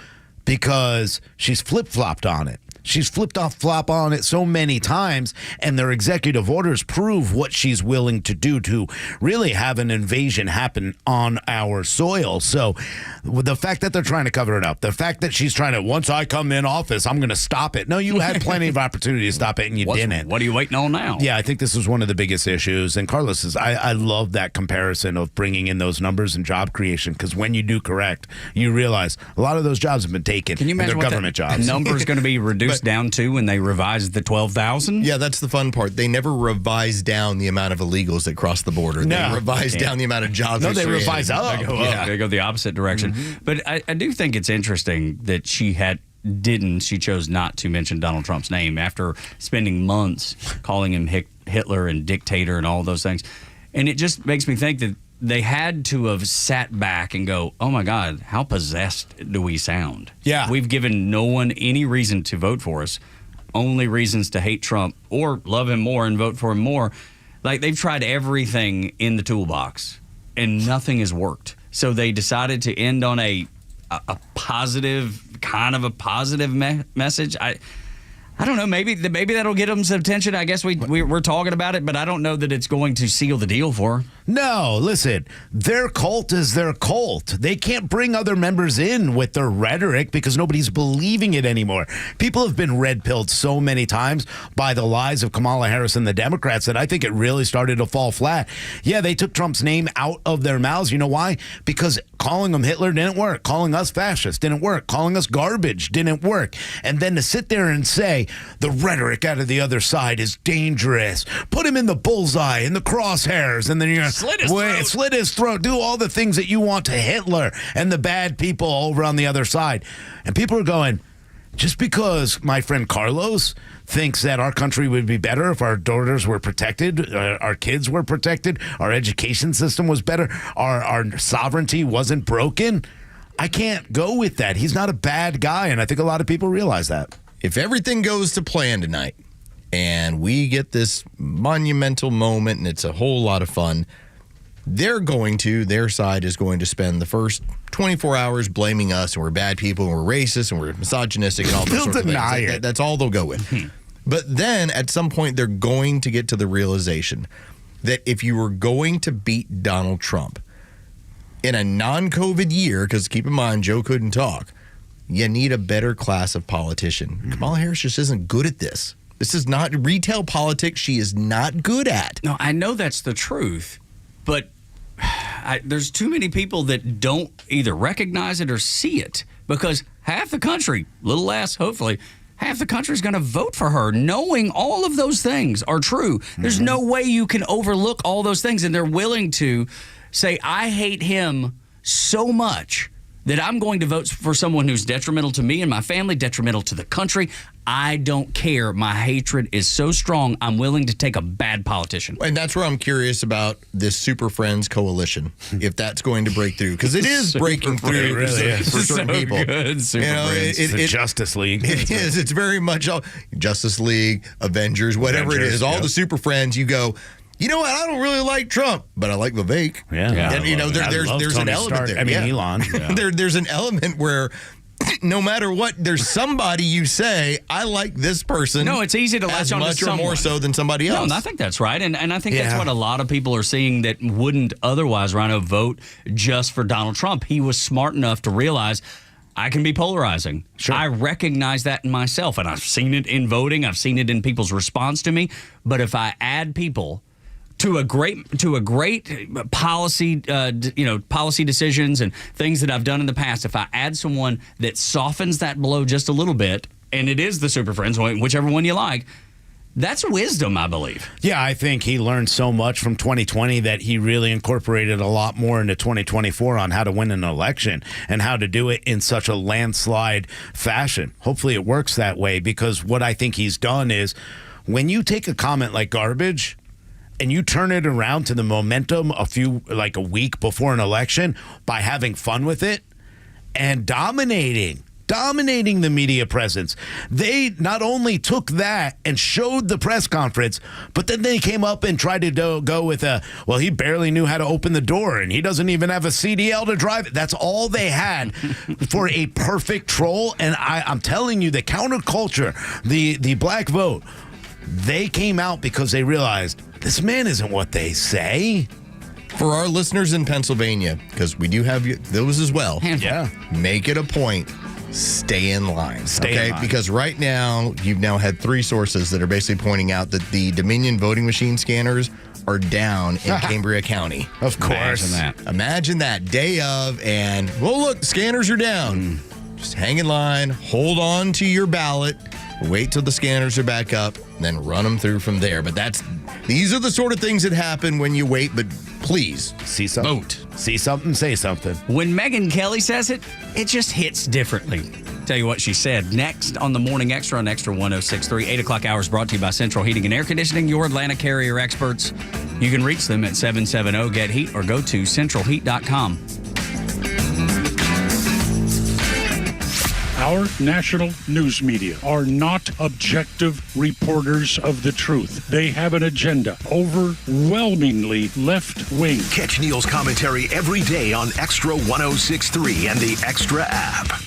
[SPEAKER 11] because she's flip-flopped on it. She's flip on it so many times, and their executive orders prove what she's willing to do to really have an invasion happen on our soil. So the fact that they're trying to cover it up, the fact that she's trying to, once I come in office, I'm going to stop it. No, you had plenty of opportunity to stop it, and you didn't.
[SPEAKER 10] What are you waiting on now?
[SPEAKER 11] Yeah, I think this is one of the biggest issues. And Carlos I love that comparison of bringing in those numbers and job creation, because when you do correct, you realize a lot of those jobs have been taken.
[SPEAKER 10] Can you imagine what
[SPEAKER 11] government
[SPEAKER 10] that
[SPEAKER 11] jobs.
[SPEAKER 10] number is going to be reduced down to when they revised the 12,000?
[SPEAKER 12] Yeah, that's the fun part. They never revised down the amount of illegals that cross the border.
[SPEAKER 11] No.
[SPEAKER 12] They revised down the amount of jobs.
[SPEAKER 11] No, they revised up.
[SPEAKER 10] They go up. They go the opposite direction. But I do think it's interesting that she chose not to mention Donald Trump's name after spending months calling him Hitler and dictator and all those things. And it just makes me think that they had to have sat back and go, oh my God, how possessed do we sound?
[SPEAKER 11] Yeah.
[SPEAKER 10] We've given no one any reason to vote for us, only reasons to hate Trump or love him more and vote for him more. Like, they've tried everything in the toolbox and nothing has worked. So they decided to end on a positive, kind of a positive message. I don't know. Maybe that'll get them some attention. I guess we're talking about it, but I don't know that it's going to seal the deal for them.
[SPEAKER 11] No, listen, their cult is their cult. They can't bring other members in with their rhetoric because nobody's believing it anymore. People have been red-pilled so many times by the lies of Kamala Harris and the Democrats that I think it really started to fall flat. Yeah, they took Trump's name out of their mouths. You know why? Because calling them Hitler didn't work. Calling us fascists didn't work. Calling us garbage didn't work. And then to sit there and say the rhetoric out of the other side is dangerous. Put him in the bullseye, in the crosshairs, and then you're slit his throat, do all the things that you want to Hitler and the bad people over on the other side. And people are going, just because my friend Carlos thinks that our country would be better if our daughters were protected, our kids were protected, our education system was better, our sovereignty wasn't broken, I can't go with that. He's not a bad guy, and I think a lot of people realize that.
[SPEAKER 12] If everything goes to plan tonight and we get this monumental moment and it's a whole lot of fun, their side is going to spend the first 24 hours blaming us and we're bad people and we're racist and we're misogynistic and all those sorts of things. That's all they'll go with. But then at some point they're going to get to the realization that if you were going to beat Donald Trump in a non-COVID year, because keep in mind, Joe couldn't talk, you need a better class of politician. Kamala Harris just isn't good at this. This is not retail politics. She is not good at.
[SPEAKER 10] No, I know that's the truth, but there's too many people that don't either recognize it or see it, because half the country, little less, hopefully, half the country is going to vote for her, knowing all of those things are true. There's no way you can overlook all those things, and they're willing to say, I hate him so much that I'm going to vote for someone who's detrimental to me and my family, detrimental to the country. I don't care. My hatred is so strong, I'm willing to take a bad politician.
[SPEAKER 12] And that's where I'm curious about this Super Friends coalition, if that's going to break through. Because it is breaking through for certain people.
[SPEAKER 10] Good, Super Friends.
[SPEAKER 11] It's the Justice League.
[SPEAKER 12] It is. It's very much all Justice League, Avengers, whatever it is. All the Super Friends, you go, you know what? I don't really like Trump, but I like Vivek.
[SPEAKER 11] Yeah.
[SPEAKER 12] And, there's an element there.
[SPEAKER 11] Elon. Yeah.
[SPEAKER 12] There's an element where no matter what, there's somebody you say, I like this person.
[SPEAKER 10] No, it's easy to latch on to someone.
[SPEAKER 12] Or more so than somebody else.
[SPEAKER 10] No, I think that's right. And I think that's what a lot of people are seeing that wouldn't otherwise, Rhino, vote just for Donald Trump. He was smart enough to realize I can be polarizing. Sure. I recognize that in myself, and I've seen it in voting. I've seen it in people's response to me. But if I add people to a great policy, policy decisions and things that I've done in the past, if I add someone that softens that blow just a little bit, and it is the Super Friends, whichever one you like, that's wisdom, I believe.
[SPEAKER 11] Yeah, I think he learned so much from 2020 that he really incorporated a lot more into 2024 on how to win an election and how to do it in such a landslide fashion. Hopefully it works that way, because what I think he's done is when you take a comment like garbage and you turn it around to the momentum a week before an election by having fun with it and dominating the media presence. They not only took that and showed the press conference, but then they came up and tried to go with he barely knew how to open the door and he doesn't even have a CDL to drive it. That's all they had for a perfect troll. And I'm telling you, the counterculture, the black vote, they came out because they realized this man isn't what they say.
[SPEAKER 12] For our listeners in Pennsylvania, because we do have those as well, make it a point. Stay in line. Stay in line. Because right now, you've now had 3 sources that are basically pointing out that the Dominion voting machine scanners are down in Cambria County.
[SPEAKER 11] Of course.
[SPEAKER 12] Imagine that. Day of, and, look, scanners are down. Just hang in line, hold on to your ballot, wait till the scanners are back up, and then run them through from there. But these are the sort of things that happen when you wait, but please,
[SPEAKER 11] see something.
[SPEAKER 10] Vote.
[SPEAKER 11] See something, say something.
[SPEAKER 10] When Megyn Kelly says it, it just hits differently. Tell you what she said. Next on the Morning Extra on Extra 106.3, 8 o'clock hours brought to you by Central Heating and Air Conditioning, your Atlanta carrier experts. You can reach them at 770-GET-HEAT or go to centralheat.com.
[SPEAKER 1] Our national news media are not objective reporters of the truth. They have an agenda, overwhelmingly left-wing.
[SPEAKER 9] Catch Neil's commentary every day on Extra 106.3 and the Extra app.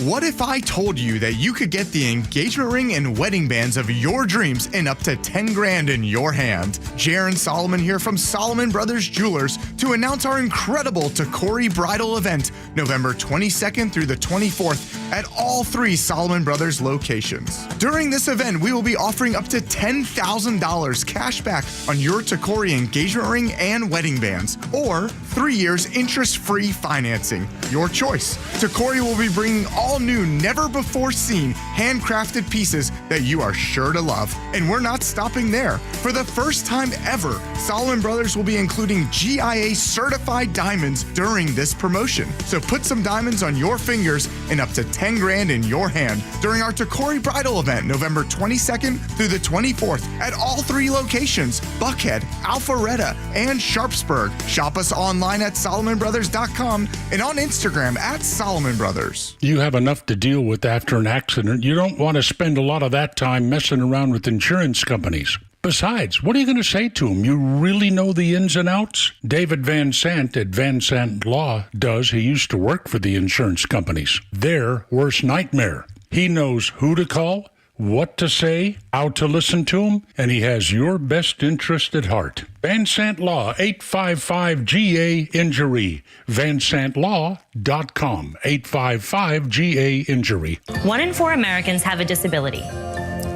[SPEAKER 16] What if I told you that you could get the engagement ring and wedding bands of your dreams in up to 10 grand in your hand? Jaron Solomon here from Solomon Brothers Jewelers to announce our incredible Takori Bridal event, November 22nd through the 24th at all 3 Solomon Brothers locations. During this event, we will be offering up to $10,000 cash back on your Takori engagement ring and wedding bands, or 3 years interest-free financing. Your choice. Takori will be bringing all new, never-before-seen, handcrafted pieces that you are sure to love. And we're not stopping there. For the first time ever, Solomon Brothers will be including GIA-certified diamonds during this promotion. So put some diamonds on your fingers and up to 10 grand in your hand during our Takori Bridal event, November 22nd through the 24th at all 3 locations, Buckhead, Alpharetta, and Sharpsburg. Shop us online at SolomonBrothers.com and on Instagram at Solomon Brothers.
[SPEAKER 1] You have enough to deal with after an accident. You don't want to spend a lot of that time messing around with insurance companies. Besides, what are you going to say to them? You really know the ins and outs? David Van Sant at Van Sant Law does. He used to work for the insurance companies. Their worst nightmare. He knows who to call, what to say, how to listen to them, and he has your best interest at heart. Van Sant Law, 855-GA-INJURY. VanSantLaw.com, 855-GA-INJURY.
[SPEAKER 17] 1 in 4 Americans have a disability.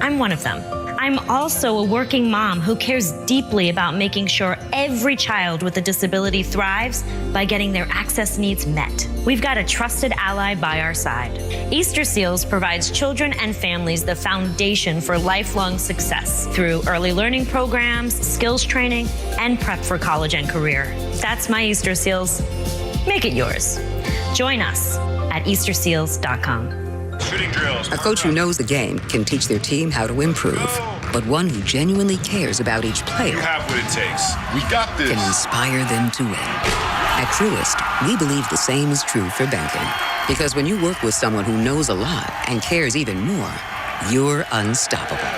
[SPEAKER 17] I'm one of them. I'm also a working mom who cares deeply about making sure every child with a disability thrives by getting their access needs met. We've got a trusted ally by our side. Easter Seals provides children and families the foundation for lifelong success through early learning programs, skills training, and prep for college and career. That's my Easter Seals. Make it yours. Join us at easterseals.com.
[SPEAKER 19] Shooting drills. A coach who knows the game can teach their team how to improve. But one who genuinely cares about each player.
[SPEAKER 20] You have what it takes. We got this.
[SPEAKER 19] Can inspire them to win. At Truist, we believe the same is true for banking. Because when you work with someone who knows a lot and cares even more, you're unstoppable.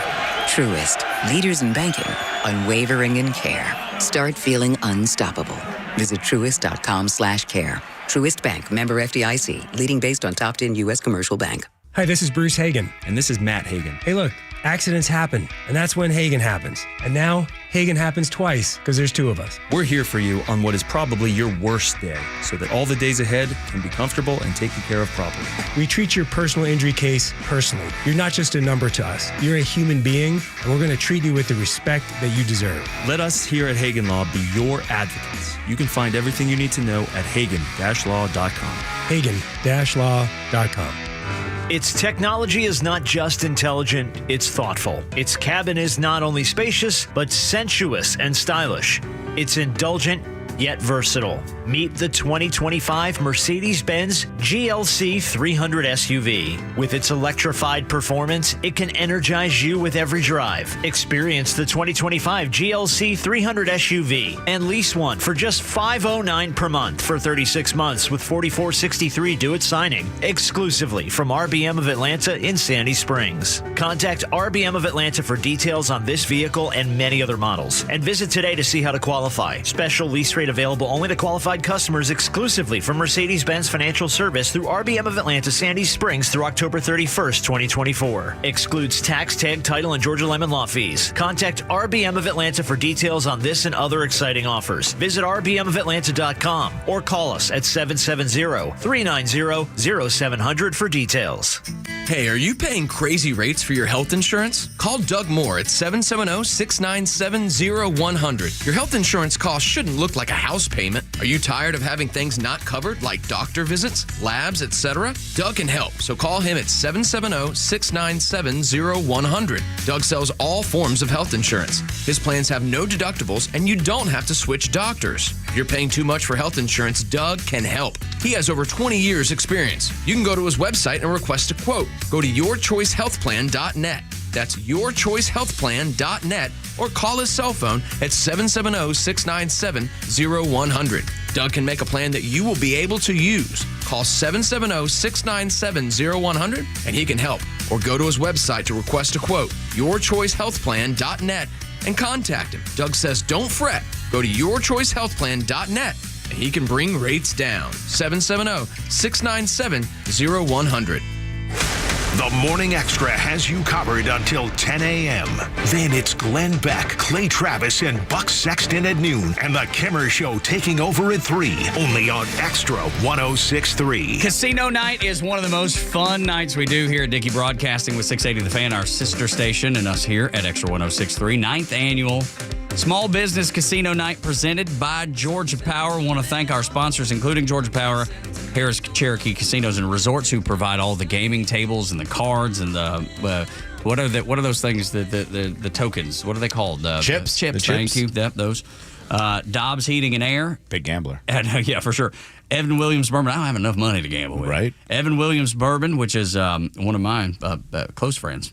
[SPEAKER 19] Truist, leaders in banking, unwavering in care. Start feeling unstoppable. Visit truist.com/care. Truist Bank, member FDIC, leading based on top 10 U.S. commercial bank.
[SPEAKER 21] Hi, this is Bruce Hagen. And this is Matt Hagen. Hey, look, accidents happen, and that's when Hagen happens. And now, Hagen happens twice, because there's 2 of us.
[SPEAKER 15] We're here for you on what is probably your worst day, so that all the days ahead can be comfortable and taken care of properly.
[SPEAKER 21] We treat your personal injury case personally. You're not just a number to us. You're a human being, and we're going to treat you with the respect that you deserve.
[SPEAKER 15] Let us here at Hagen Law be your advocates. You can find everything you need to know at Hagen-Law.com.
[SPEAKER 21] Hagen-Law.com.
[SPEAKER 6] Its technology is not just intelligent, it's thoughtful. Its cabin is not only spacious, but sensuous and stylish. It's indulgent, yet versatile. Meet the 2025 Mercedes-Benz GLC 300 SUV. With its electrified performance, it can energize you with every drive. Experience the 2025 GLC 300 SUV and lease one for just $509 per month for 36 months with $44.63 due at signing. Exclusively from RBM of Atlanta in Sandy Springs. Contact RBM of Atlanta for details on this vehicle and many other models. And visit today to see how to qualify. Special lease rate available only to qualified customers exclusively from Mercedes-Benz Financial Service through RBM of Atlanta, Sandy Springs through October 31st, 2024. Excludes tax, tag, title, and Georgia Lemon law fees. Contact RBM of Atlanta for details on this and other exciting offers. Visit rbmofatlanta.com or call us at 770-390-0700 for details.
[SPEAKER 22] Hey, are you paying crazy rates for your health insurance? Call Doug Moore at 770-697-0100. Your health insurance cost shouldn't look like a house payment. Are you tired of having things not covered like doctor visits, labs, etc.? Doug can help, so call him at 770-697-0100. Doug sells all forms of health insurance. His plans have no deductibles, and you don't have to switch doctors. If you're paying too much for health insurance, Doug can help. He has over 20 years experience. You can go to his website and request a quote. Go to yourchoicehealthplan.net. That's yourchoicehealthplan.net, or call his cell phone at 770-697-0100. Doug can make a plan that you will be able to use. Call 770-697-0100 and he can help. Or go to his website to request a quote, yourchoicehealthplan.net, and contact him. Doug says don't fret. Go to yourchoicehealthplan.net and he can bring rates down. 770-697-0100.
[SPEAKER 9] The Morning Extra has you covered until 10 a.m. Then it's Glenn Beck, Clay Travis, and Buck Sexton at noon, and The Kimmer Show taking over at 3, only on Extra 106.3.
[SPEAKER 10] Casino night is one of the most fun nights we do here at Dickey Broadcasting with 680 The Fan, our sister station, and us here at Extra 106.3. 9th annual Small Business Casino Night presented by Georgia Power. I want to thank our sponsors, including Georgia Power, Harris Cherokee Casinos and Resorts, who provide all the gaming tables and the cards and the what are those things? The tokens. What are they called?
[SPEAKER 11] Chips.
[SPEAKER 10] Chips. Thank you. Those. Dobbs Heating and Air.
[SPEAKER 11] Big gambler.
[SPEAKER 10] And, yeah, for sure. Evan Williams Bourbon. I don't have enough money to gamble with.
[SPEAKER 11] Right.
[SPEAKER 10] Evan Williams Bourbon, which is one of my close friends.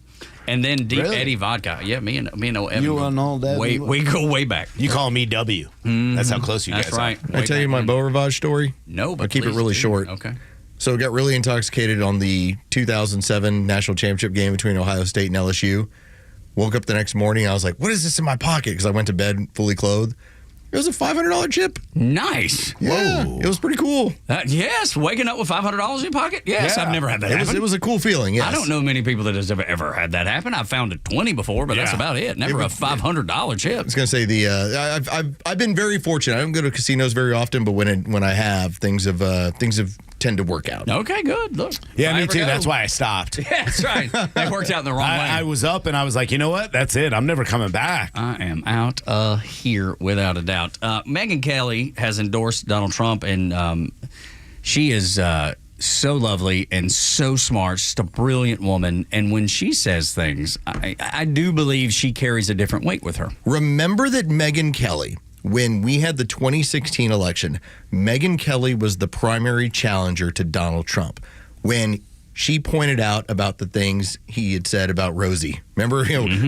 [SPEAKER 10] And then Deep
[SPEAKER 11] Really?
[SPEAKER 10] Eddy Vodka. Yeah, me and Evan.
[SPEAKER 11] You and all that?
[SPEAKER 10] We go way back.
[SPEAKER 11] You call me W. That's how close you guys
[SPEAKER 10] That's right.
[SPEAKER 11] are.
[SPEAKER 3] Can I tell you my Beau Rivage story?
[SPEAKER 10] No, but
[SPEAKER 3] I'll keep it
[SPEAKER 10] please
[SPEAKER 3] really
[SPEAKER 10] do.
[SPEAKER 3] short.
[SPEAKER 10] Okay.
[SPEAKER 3] So got really intoxicated on the 2007 national championship game between Ohio State and LSU. Woke up the next morning. I was like, what is this in my pocket? Because I went to bed fully clothed. It was a $500 chip.
[SPEAKER 10] Nice.
[SPEAKER 3] Yeah,
[SPEAKER 10] Whoa.
[SPEAKER 3] it was pretty cool.
[SPEAKER 10] Yes, waking up with $500 in your pocket. Yes,
[SPEAKER 3] Yeah.
[SPEAKER 10] I've never had that happen.
[SPEAKER 3] It was a cool feeling, yes.
[SPEAKER 10] I don't know many people that has ever had that happen. I've found a 20 before, but that's
[SPEAKER 3] Yeah.
[SPEAKER 10] about it. Never a $500 chip.
[SPEAKER 3] I was going to say I've been very fortunate. I don't go to casinos very often, but when I have, things have tend to work out.
[SPEAKER 10] Okay, good. Look.
[SPEAKER 11] Yeah,
[SPEAKER 10] If I
[SPEAKER 11] me
[SPEAKER 10] ever
[SPEAKER 11] too.
[SPEAKER 10] go-
[SPEAKER 11] That's why I stopped.
[SPEAKER 10] Yeah, that's right. They worked out in the wrong way.
[SPEAKER 11] I was up and I was like, you know what? That's it. I'm never coming back.
[SPEAKER 10] I am out here without a doubt. Megyn Kelly has endorsed Donald Trump, and she is so lovely and so smart, just a brilliant woman. And when she says things, I do believe she carries a different weight with her.
[SPEAKER 3] Remember that Megyn Kelly, when we had the 2016 election, Megyn Kelly was the primary challenger to Donald Trump when she pointed out about the things he had said about Rosie. Remember,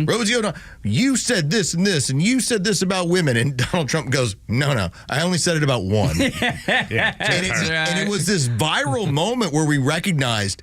[SPEAKER 3] Rosie O'Donnell, you said this and this, and you said this about women. And Donald Trump goes, no, I only said it about one. And it was this viral moment where we recognized,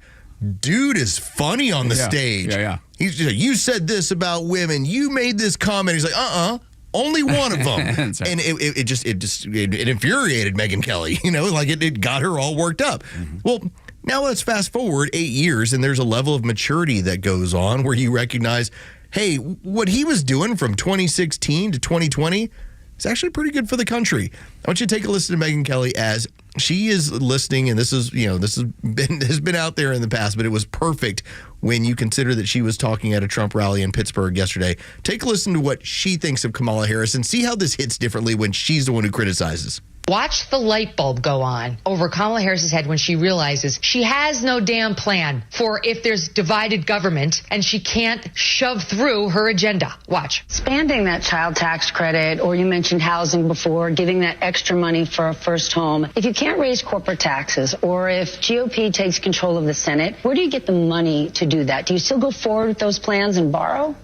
[SPEAKER 3] dude is funny on the stage. He's just like, you said this about women. You made this comment. He's like, only one of them.
[SPEAKER 10] That's right.
[SPEAKER 3] And it infuriated Megyn Kelly. It got her all worked up. Well, now let's fast forward 8 years, and there's a level of maturity that goes on where you recognize, hey, what he was doing from 2016 to 2020 is actually pretty good for the country. I want you to take a listen to Megyn Kelly as she is listening, and this has been out there in the past, but it was perfect when you consider that she was talking at a Trump rally in Pittsburgh yesterday. Take a listen to what she thinks of Kamala Harris and see how this hits differently when she's the one who criticizes.
[SPEAKER 5] Watch the light bulb go on over Kamala Harris's head when she realizes she has no damn plan for if there's divided government and she can't shove through her agenda. Watch.
[SPEAKER 14] Expanding that child tax credit, or you mentioned housing before, giving that extra money for a first home. If you can't raise corporate taxes, or if GOP takes control of the Senate, where do you get the money to do that? Do you still go forward with those plans and borrow?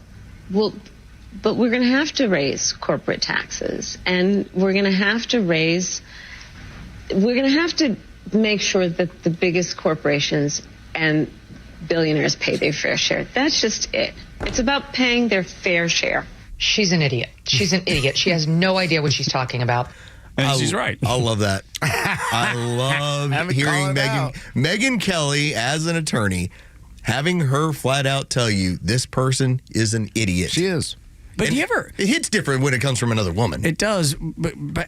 [SPEAKER 23] Well, but we're going to have to raise corporate taxes, and we're going to have to make sure that the biggest corporations and billionaires pay their fair share. That's just it. It's about paying their fair share.
[SPEAKER 5] She's an idiot. She's an idiot. She has no idea what she's talking about.
[SPEAKER 10] And she's right.
[SPEAKER 3] I love that. I love hearing Megyn Kelly as an attorney, having her flat out tell you this person is an idiot.
[SPEAKER 11] She is.
[SPEAKER 10] But
[SPEAKER 3] it hits different when it comes from another woman.
[SPEAKER 10] It does, but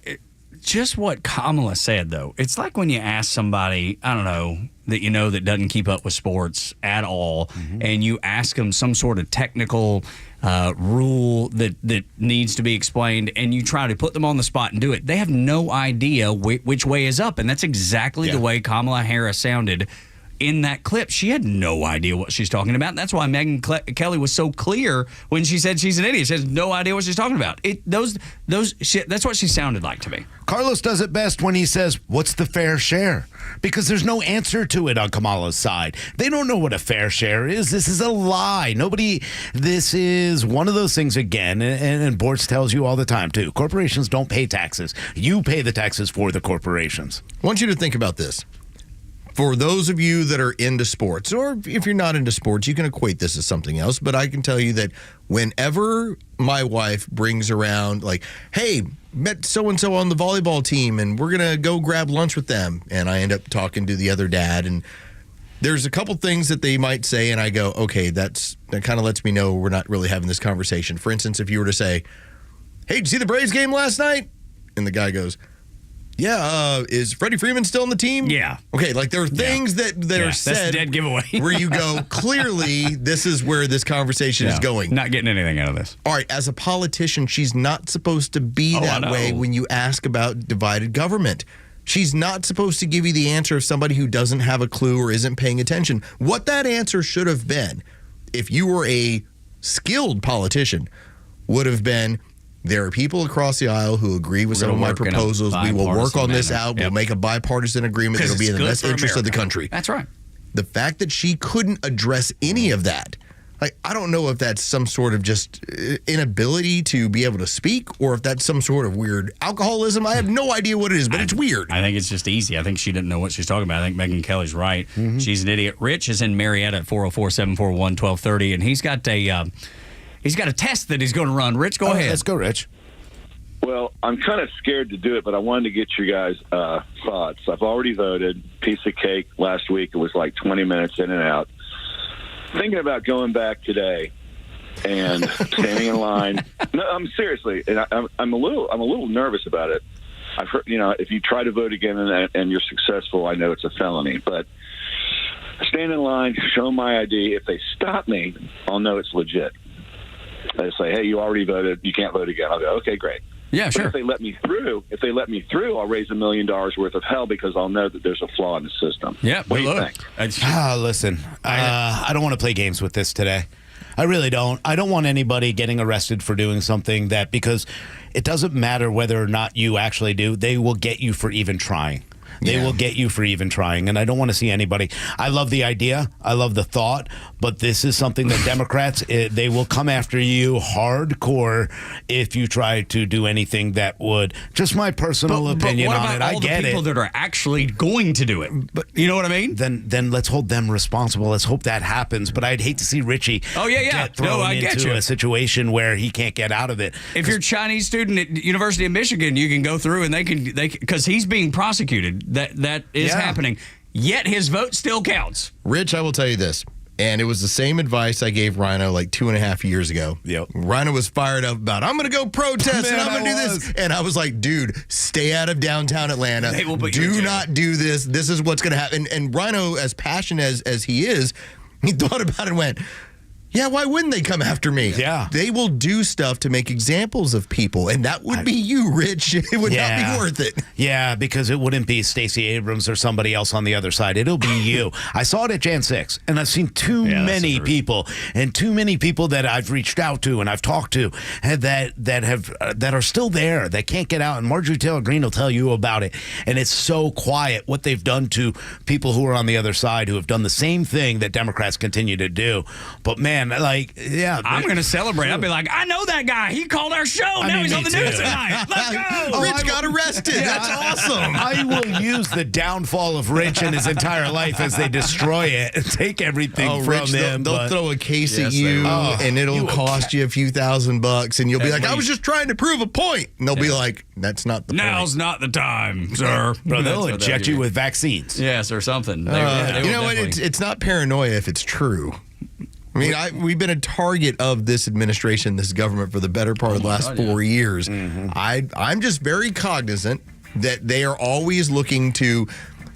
[SPEAKER 10] just what Kamala said, though, it's like when you ask somebody, I don't know, that doesn't keep up with sports at all, and you ask them some sort of technical rule that needs to be explained, and you try to put them on the spot and do it. They have no idea which way is up, and that's exactly the way Kamala Harris sounded in that clip. She had no idea what she's talking about. And that's why Megyn Kelly was so clear when she said she's an idiot. She has no idea what she's talking about. That's what she sounded like to me.
[SPEAKER 11] Carlos does it best when he says, what's the fair share? Because there's no answer to it on Kamala's side. They don't know what a fair share is. This is a lie. This is one of those things again, and Bortz tells you all the time, too. Corporations don't pay taxes. You pay the taxes for the corporations.
[SPEAKER 3] I want you to think about this. For those of you that are into sports, or if you're not into sports, you can equate this as something else. But I can tell you that whenever my wife brings around, like, hey, met so-and-so on the volleyball team, and we're going to go grab lunch with them, and I end up talking to the other dad, and there's a couple things that they might say, and I go, okay, that kind of lets me know we're not really having this conversation. For instance, if you were to say, hey, did you see the Braves game last night? And the guy goes, yeah, is Freddie Freeman still on the team?
[SPEAKER 10] Yeah.
[SPEAKER 3] Okay, like there are things that are said.
[SPEAKER 10] That's a dead giveaway.
[SPEAKER 3] where you go, clearly, this is where this conversation is going.
[SPEAKER 10] Not getting anything out of this.
[SPEAKER 3] All right, as a politician, she's not supposed to be that way when you ask about divided government. She's not supposed to give you the answer of somebody who doesn't have a clue or isn't paying attention. What that answer should have been, if you were a skilled politician, would have been, there are people across the aisle who agree with some of my proposals. We will work on this out. We'll make a bipartisan agreement that will be in the best interest of the country.
[SPEAKER 10] That's right.
[SPEAKER 3] The fact that she couldn't address any of that, like, I don't know if that's some sort of just inability to be able to speak or if that's some sort of weird alcoholism. I have no idea what it is, but it's weird.
[SPEAKER 10] I think it's just easy. I think she didn't know what she's talking about. I think Megyn Kelly's right. She's an idiot. Rich is in Marietta at 404-741-1230, and he's got a test that he's going to run. Rich, go ahead.
[SPEAKER 11] Let's go, Rich.
[SPEAKER 8] Well, I'm kind of scared to do it, but I wanted to get you guys' thoughts. I've already voted. Piece of cake last week. It was like 20 minutes in and out. Thinking about going back today and standing in line. No, I'm seriously, and I'm a little nervous about it. I've heard, if you try to vote again and you're successful, I know it's a felony, but stand in line, show my ID. If they stop me, I'll know it's legit. They say, hey, you already voted. You can't vote again. I'll go, okay, great.
[SPEAKER 10] Yeah, sure.
[SPEAKER 8] But if they let me through, I'll raise $1 million worth of hell because I'll know that there's a flaw in the system.
[SPEAKER 10] Yeah,
[SPEAKER 8] what do you think?
[SPEAKER 11] Listen, I don't want to play games with this today. I really don't. I don't want anybody getting arrested for doing something because it doesn't matter whether or not you actually do. They will get you for even trying. They will get you for even trying, and I don't want to see anybody. I love the idea. I love the thought, but this is something that Democrats, they will come after you hardcore if you try to do anything that would. Just my personal opinion on it. I get it.
[SPEAKER 10] People that are actually going to do it, but you know what I mean?
[SPEAKER 11] Then let's hold them responsible. Let's hope that happens. But I'd hate to see Richie get thrown into a situation where he can't get out of it.
[SPEAKER 10] If you're a Chinese student at University of Michigan, you can go through and they can because he's being prosecuted. That is happening. Yet his vote still counts.
[SPEAKER 3] Rich, I will tell you this, and it was the same advice I gave Rhino like 2.5 years ago.
[SPEAKER 11] Yep.
[SPEAKER 3] Rhino was fired up about, I'm going to go protest and I'm going to do this. And I was like, dude, stay out of downtown Atlanta. Do not do this. This is what's going to happen. And Rhino, as passionate as he is, he thought about it and went, yeah, why wouldn't they come after me?
[SPEAKER 11] Yeah.
[SPEAKER 3] They will do stuff to make examples of people, and that would be you, Rich. It would not be worth it.
[SPEAKER 11] Yeah, because it wouldn't be Stacey Abrams or somebody else on the other side. It'll be you. I saw it at Jan 6, and I've seen too many people that I've reached out to and I've talked to that are still there, that can't get out. And Marjorie Taylor Greene will tell you about it. And it's so quiet what they've done to people who are on the other side who have done the same thing that Democrats continue to do. But man, I'm
[SPEAKER 10] going to celebrate. I'll be like, I know that guy. He called our show. Now he's on the news tonight. Let's go.
[SPEAKER 3] Rich got arrested. That's awesome.
[SPEAKER 11] I will use the downfall of Rich and his entire life as they destroy it and take everything from
[SPEAKER 3] Rich,
[SPEAKER 11] him.
[SPEAKER 3] They'll throw a case at you, and it'll cost you a few $1,000, and you'll be like, I was just trying to prove a point. And they'll be like, that's not the point.
[SPEAKER 10] Now's not the time, sir.
[SPEAKER 11] Bro, they'll inject you with vaccines.
[SPEAKER 10] Yes, or something.
[SPEAKER 3] You know what? It's not paranoia if it's true. I mean, we've been a target of this administration, this government, for the better part of the last 4 years. Mm-hmm. I'm just very cognizant that they are always looking to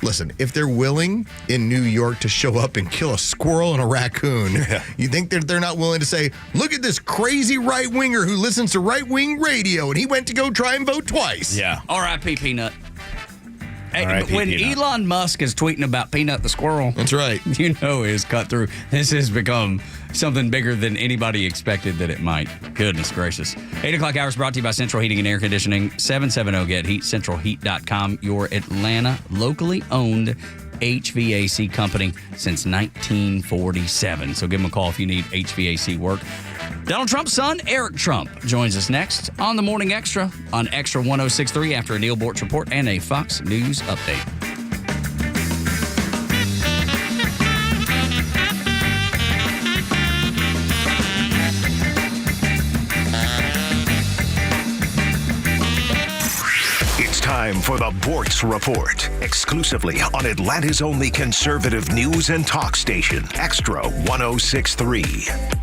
[SPEAKER 3] Listen, if they're willing in New York to show up and kill a squirrel and a raccoon, you think that they're not willing to say, look at this crazy right-winger who listens to right-wing radio, and he went to go try and vote twice.
[SPEAKER 11] Yeah.
[SPEAKER 10] R.I.P. Peanut. Hey,
[SPEAKER 11] R.I.P.
[SPEAKER 10] when
[SPEAKER 11] Peanut.
[SPEAKER 10] Elon Musk is tweeting about Peanut the squirrel,
[SPEAKER 3] that's right.
[SPEAKER 10] You know it's cut through. This has become something bigger than anybody expected that it might. Goodness gracious. 8 o'clock hours brought to you by Central Heating and Air Conditioning. 770-GET-HEAT, centralheat.com, your Atlanta locally owned HVAC company since 1947. So give them a call if you need HVAC work. Donald Trump's son, Eric Trump, joins us next on the Morning Extra on Extra 106.3 after a Neil Bortz report and a Fox News update.
[SPEAKER 9] It's time for the Bortz Report, exclusively on Atlanta's only conservative news and talk station, Extra 106.3.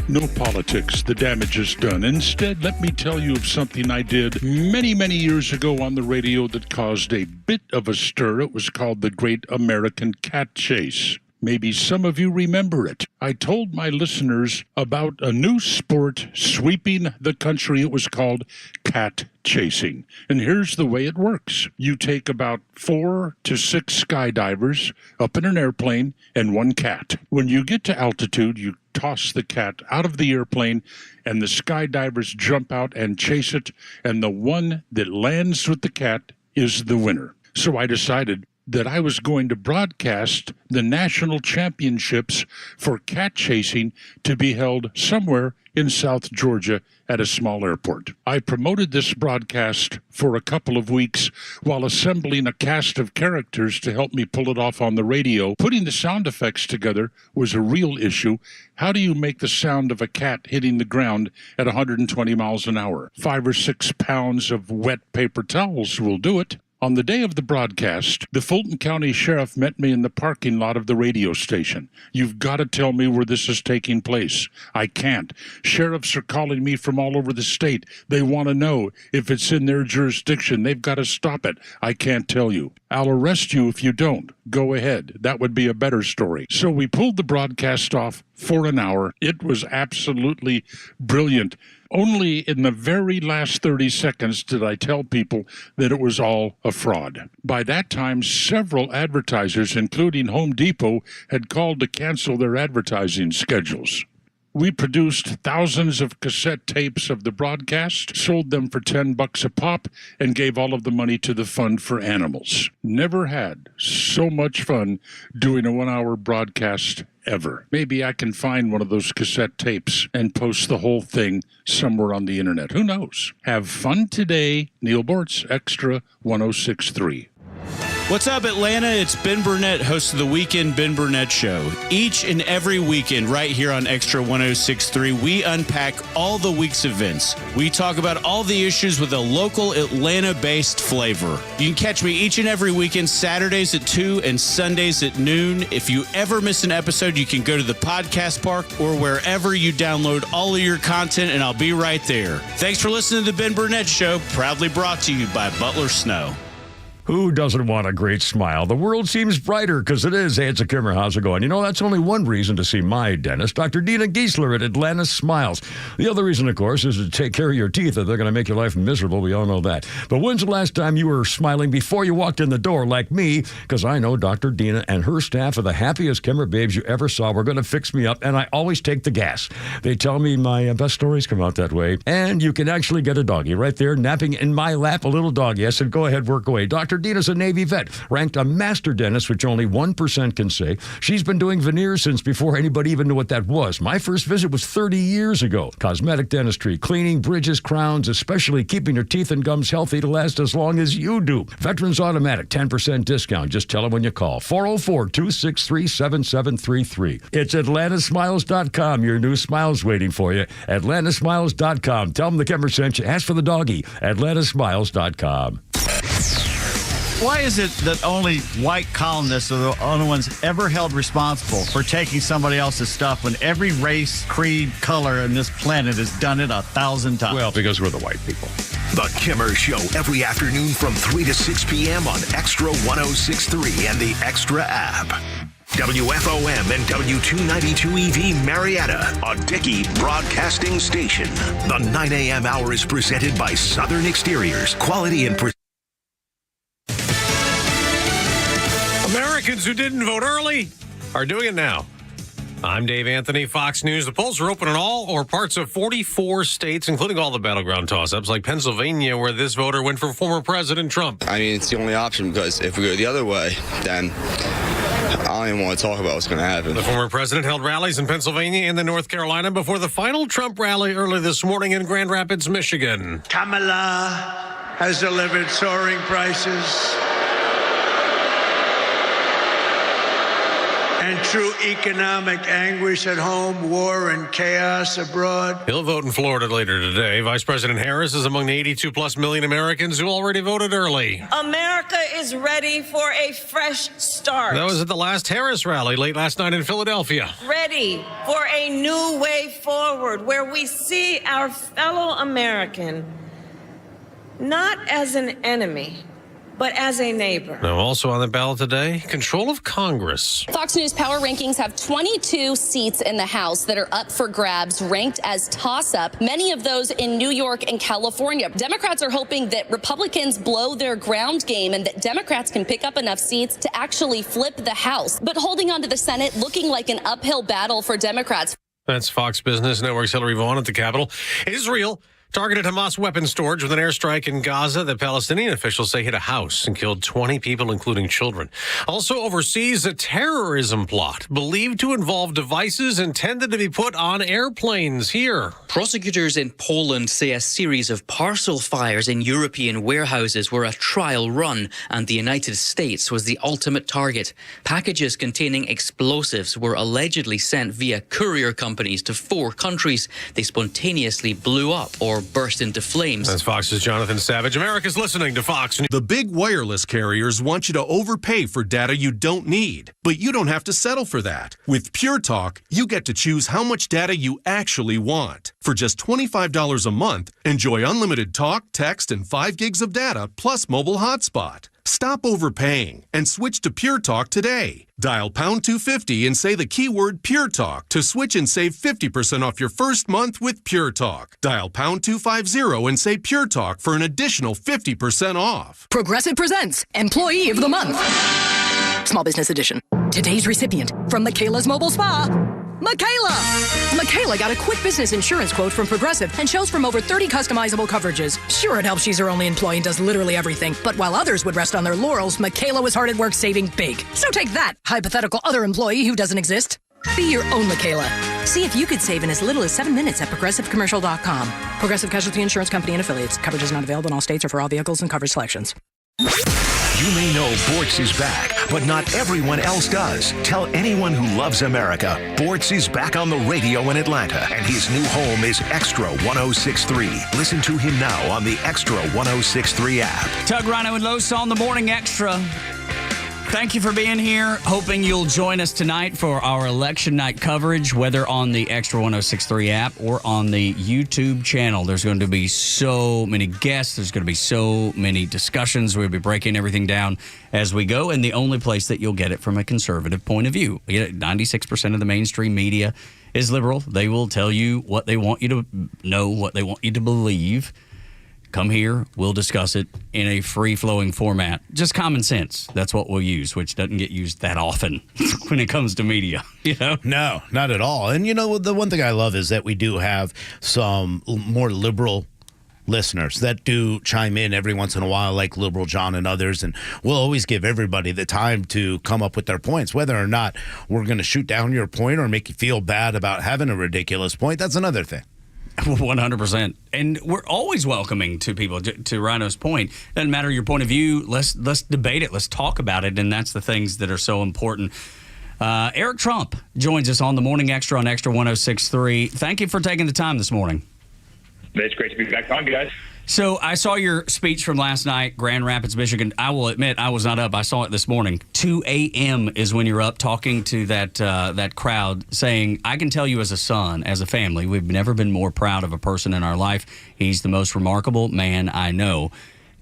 [SPEAKER 1] No politics. The damage is done. Instead, let me tell you of something I did many, many years ago on the radio that caused a bit of a stir. It was called the Great American Cat Chase. Maybe some of you remember it. I told my listeners about a new sport sweeping the country. It was called cat chasing. And here's the way it works. You take about 4 to 6 skydivers up in an airplane and one cat. When you get to altitude, you toss the cat out of the airplane and the skydivers jump out and chase it. And the one that lands with the cat is the winner. So I decided that I was going to broadcast the national championships for cat chasing to be held somewhere in South Georgia at a small airport. I promoted this broadcast for a couple of weeks while assembling a cast of characters to help me pull it off on the radio. Putting the sound effects together was a real issue. How do you make the sound of a cat hitting the ground at 120 miles an hour? 5 or 6 pounds of wet paper towels will do it. On the day of the broadcast, the Fulton County Sheriff met me in the parking lot of the radio station. You've got to tell me where this is taking place. I can't. Sheriffs are calling me from all over the state. They want to know if it's in their jurisdiction. They've got to stop it. I can't tell you. I'll arrest you if you don't. Go ahead. That would be a better story. So we pulled the broadcast off for an hour. It was absolutely brilliant. Only in the very last 30 seconds did I tell people that it was all a fraud. By that time, several advertisers, including Home Depot, had called to cancel their advertising schedules. We produced thousands of cassette tapes of the broadcast, sold them for $10 a pop, and gave all of the money to the Fund for Animals. Never had so much fun doing a 1-hour broadcast ever. Maybe I can find one of those cassette tapes and post the whole thing somewhere on the internet. Who knows? Have fun today. Neil Bortz, Extra 106.3.
[SPEAKER 7] What's up, Atlanta? It's Ben Burnett, host of the Weekend Ben Burnett Show. Each and every weekend, right here on Extra 106.3, we unpack all the week's events. We talk about all the issues with a local Atlanta-based flavor. You can catch me each and every weekend, Saturdays at 2 and Sundays at noon. If you ever miss an episode, you can go to the podcast park or wherever you download all of your content, and I'll be right there. Thanks for listening to the Ben Burnett Show, proudly brought to you by Butler Snow.
[SPEAKER 13] Who doesn't want a great smile? The world seems brighter because it is. Hey, it's a Kimmer. How's it going? You know, that's only one reason to see my dentist, Dr. Dina Giesler at Atlanta Smiles. The other reason, of course, is to take care of your teeth, or they're going to make your life miserable. We all know that. But when's the last time you were smiling before you walked in the door like me? Because I know Dr. Dina and her staff are the happiest Kimmer babes you ever saw. We're going to fix me up, and I always take the gas. They tell me my best stories come out that way. And you can actually get a doggy right there napping in my lap, a little doggy. I said, go ahead, work away. Dr. Dina's a Navy vet, ranked a master dentist, which only 1% can say. She's been doing veneers since before anybody even knew what that was. My first visit was 30 years ago. Cosmetic dentistry, cleaning, bridges, crowns, especially keeping your teeth and gums healthy to last as long as you do. Veterans Automatic, 10% discount. Just tell them when you call. 404-263-7733. It's atlantasmiles.com. Your new smile's waiting for you. atlantasmiles.com. Tell them the Kimmer sent you. Ask for the doggy. atlantasmiles.com.
[SPEAKER 2] Why is it that only white columnists are the only ones ever held responsible for taking somebody else's stuff when every race, creed, color on this planet has done it 1,000 times?
[SPEAKER 13] Well, because we're the white people.
[SPEAKER 9] The Kimmer Show every afternoon from 3 to 6 p.m. on Extra 106.3 and the Extra app. WFOM and W292 EV Marietta, a Dickey broadcasting station. The 9 a.m. hour is presented by Southern Exteriors. Quality and
[SPEAKER 4] Americans who didn't vote early are doing it now. I'm Dave Anthony, Fox News. The polls are open in all or parts of 44 states, including all the battleground toss-ups, like Pennsylvania, where this voter went for former President Trump.
[SPEAKER 18] I mean, it's the only option, because if we go the other way, then I don't even want to talk about what's going to happen.
[SPEAKER 4] The former president held rallies in Pennsylvania and then North Carolina before the final Trump rally early this morning in Grand Rapids, Michigan.
[SPEAKER 24] Kamala has delivered soaring prices and true economic anguish at home, war and chaos abroad.
[SPEAKER 4] He'll vote in Florida later today. Vice President Harris is among the 82-plus million Americans who already voted early.
[SPEAKER 25] America is ready for a fresh start.
[SPEAKER 4] That was at the last Harris rally late last night in Philadelphia.
[SPEAKER 25] Ready for a new way forward where we see our fellow American not as an enemy, but as a neighbor.
[SPEAKER 4] Now, also on the ballot today, control of Congress.
[SPEAKER 26] Fox News Power Rankings have 22 seats in the House that are up for grabs, ranked as toss-up, many of those in New York and California. Democrats are hoping that Republicans blow their ground game and that Democrats can pick up enough seats to actually flip the House. But holding on to the Senate, looking like an uphill battle for Democrats.
[SPEAKER 4] That's Fox Business Network's Hillary Vaughn at the Capitol. Israel targeted Hamas weapons storage with an airstrike in Gaza that Palestinian officials say hit a house and killed 20 people, including children. Also overseas, a terrorism plot believed to involve devices intended to be put on airplanes here.
[SPEAKER 27] Prosecutors in Poland say a series of parcel fires in European warehouses were a trial run, and the United States was the ultimate target. Packages containing explosives were allegedly sent via courier companies to 4 countries. They spontaneously blew up or burst into flames.
[SPEAKER 4] That's Fox's Jonathan Savage. America's listening to Fox News.
[SPEAKER 28] The big wireless carriers want you to overpay for data you don't need, but you don't have to settle for that. With Pure Talk, you get to choose how much data you actually want. For just $25 a month, enjoy unlimited talk, text, and 5 gigs of data, plus mobile hotspot. Stop overpaying and switch to Pure Talk today. Dial pound 250 and say the keyword Pure Talk to switch and save 50% off your first month with Pure Talk. Dial pound 250 and say Pure Talk for an additional 50% off.
[SPEAKER 29] Progressive presents Employee of the Month. Small Business Edition. Today's recipient from Michaela's Mobile Spa, Michaela! Michaela got a quick business insurance quote from Progressive and chose from over 30 customizable coverages. Sure, it helps she's her only employee and does literally everything, but while others would rest on their laurels, Michaela was hard at work saving big. So take that, hypothetical other employee who doesn't exist. Be your own Michaela. See if you could save in as little as 7 minutes at ProgressiveCommercial.com. Progressive Casualty Insurance Company and Affiliates. Coverage is not available in all states or for all vehicles and coverage selections.
[SPEAKER 9] You may know Bortz is back, but not everyone else does. Tell anyone who loves America, Bortz is back on the radio in Atlanta, and his new home is Extra 106.3. Listen to him now on the Extra 106.3 app.
[SPEAKER 10] Tug, Rhino, and Los on the Morning Extra. Thank you for being here. Hoping you'll join us tonight for our election night coverage, whether on the Extra 106.3 app or on the YouTube channel. There's going to be so many guests. There's going to be so many discussions. We'll be breaking everything down as we go, and the only place that you'll get it from a conservative point of view. 96% of the mainstream media is liberal. They will tell you what they want you to know, what they want you to believe. Come here, we'll discuss it in a free-flowing format. Just common sense. That's what we'll use, which doesn't get used that often when it comes to media. You know?
[SPEAKER 11] No, not at all. And, you know, the one thing I love is that we do have some more liberal listeners that do chime in every once in a while, like Liberal John and others, and we'll always give everybody the time to come up with their points. Whether or not we're going to shoot down your point or make you feel bad about having a ridiculous point, that's another thing.
[SPEAKER 10] 100%. And we're always welcoming to people, to Rhino's point. Doesn't matter your point of view. Let's debate it. Let's talk about it. And that's the things that are so important. Eric Trump joins us on the Morning Extra on Extra 106.3. Thank you for taking the time this morning.
[SPEAKER 30] It's great to be back on, guys.
[SPEAKER 10] So I saw your speech from last night, Grand Rapids, Michigan. I will admit I was not up. I saw it this morning. 2 a.m. is when you're up talking to that crowd, saying, I can tell you as a son, as a family, we've never been more proud of a person in our life. He's the most remarkable man I know.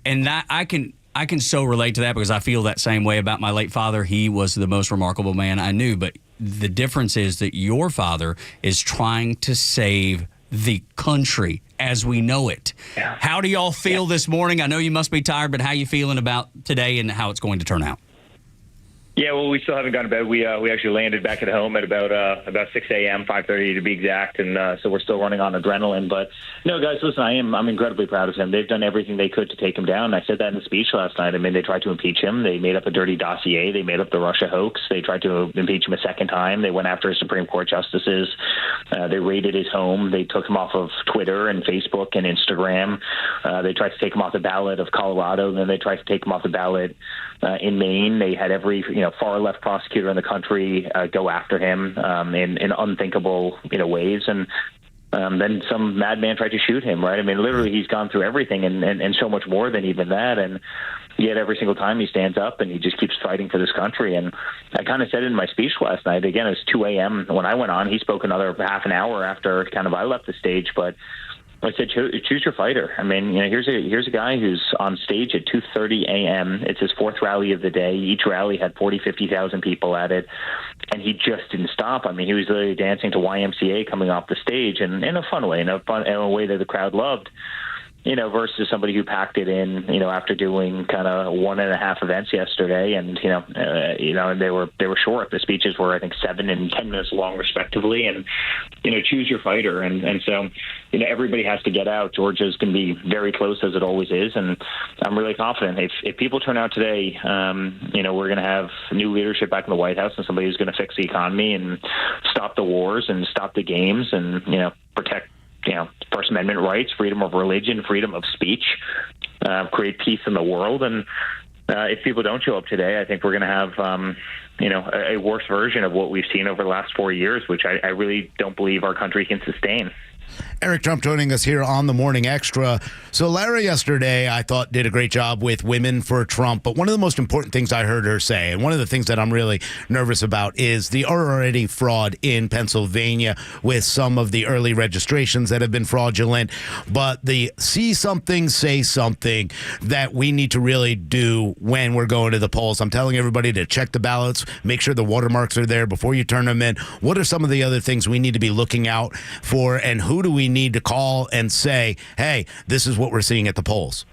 [SPEAKER 10] And that I can so relate to that because I feel that same way about my late father. He was the most remarkable man I knew. But the difference is that your father is trying to save the country as we know it. Yeah. How do y'all feel this morning? I know you must be tired, but how you feeling about today and how it's going to turn out?
[SPEAKER 6] Yeah, well, we still haven't gone to bed. We actually landed back at home at about 6 a.m., 5:30 to be exact, and so we're still running on adrenaline. But no, guys, listen, I'm incredibly proud of him. They've done everything they could to take him down. I said that in the speech last night. I mean, they tried to impeach him. They made up a dirty dossier. They made up the Russia hoax. They tried to impeach him a second time. They went after his Supreme Court justices. They raided his home. They took him off of Twitter and Facebook and Instagram. They tried to take him off the ballot of Colorado. Then they tried to take him off the ballot in Maine. They had every far left prosecutor in the country go after him in unthinkable ways, and then some madman tried to shoot him. Right? I mean, literally, he's gone through everything and so much more than even that. And yet, every single time he stands up and he just keeps fighting for this country. And I kind of said it in my speech last night. Again, it was 2 a.m. when I went on. He spoke another half an hour after kind of I left the stage, but I said, choose your fighter. I mean, here's a guy who's on stage at 2:30 a.m. It's his fourth rally of the day. Each rally had 50,000 people at it, and he just didn't stop. I mean, he was literally dancing to YMCA coming off the stage, and in a fun way, in a way that the crowd loved. Versus somebody who packed it in, after doing kind of 1.5 events yesterday, and and they were short. The speeches were, I think, 7 and 10 minutes long, respectively. And choose your fighter, and so everybody has to get out. Georgia's going to be very close, as it always is, and I'm really confident if people turn out today, we're going to have new leadership back in the White House and somebody who's going to fix the economy and stop the wars and stop the games and protect First Amendment rights, freedom of religion, freedom of speech, create peace in the world. And if people don't show up today, I think we're going to have, a worse version of what we've seen over the last 4 years, which I really don't believe our country can sustain.
[SPEAKER 11] Eric Trump joining us here on the Morning Extra. So Lara yesterday, I thought, did a great job with Women for Trump. But one of the most important things I heard her say, and one of the things that I'm really nervous about, is the already fraud in Pennsylvania with some of the early registrations that have been fraudulent. But the see something, say something that we need to really do when we're going to the polls. I'm telling everybody to check the ballots, make sure the watermarks are there before you turn them in. What are some of the other things we need to be looking out for, and who do we need to call and say, hey, this is what we're seeing at the polls?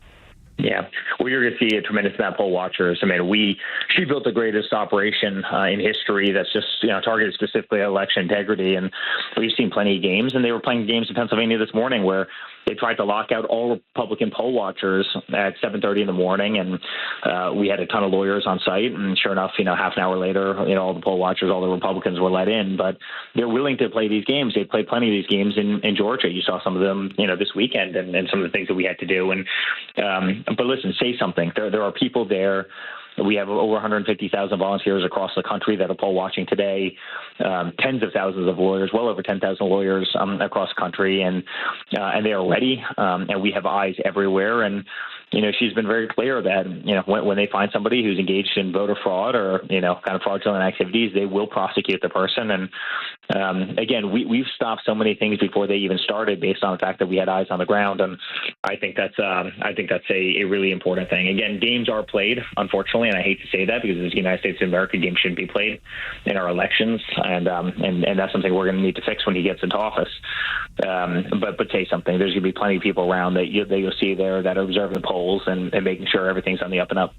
[SPEAKER 6] Yeah, well, you're going to see a tremendous amount of poll watchers. I mean, she built the greatest operation in history that's just targeted specifically at election integrity, and we've seen plenty of games. And they were playing games in Pennsylvania this morning where they tried to lock out all Republican poll watchers at 7:30 in the morning, and we had a ton of lawyers on site. And sure enough, half an hour later, all the poll watchers, all the Republicans were let in. But they're willing to play these games. They played plenty of these games in Georgia. You saw some of them, this weekend, and some of the things that we had to do. And but listen, say something. There are people there. We have over 150,000 volunteers across the country that are poll watching today, tens of thousands of lawyers, well over 10,000 lawyers across the country, and they are ready, and we have eyes everywhere. And she's been very clear that when they find somebody who's engaged in voter fraud or kind of fraudulent activities, they will prosecute the person. And again, we've stopped so many things before they even started based on the fact that we had eyes on the ground, and I think that's a really important thing. Again, games are played, unfortunately, and I hate to say that because it's the United States of America, games shouldn't be played in our elections, and that's something we're going to need to fix when he gets into office. But say something. There's going to be plenty of people around that you'll see there that are observing the polls and making sure everything's on the up and up.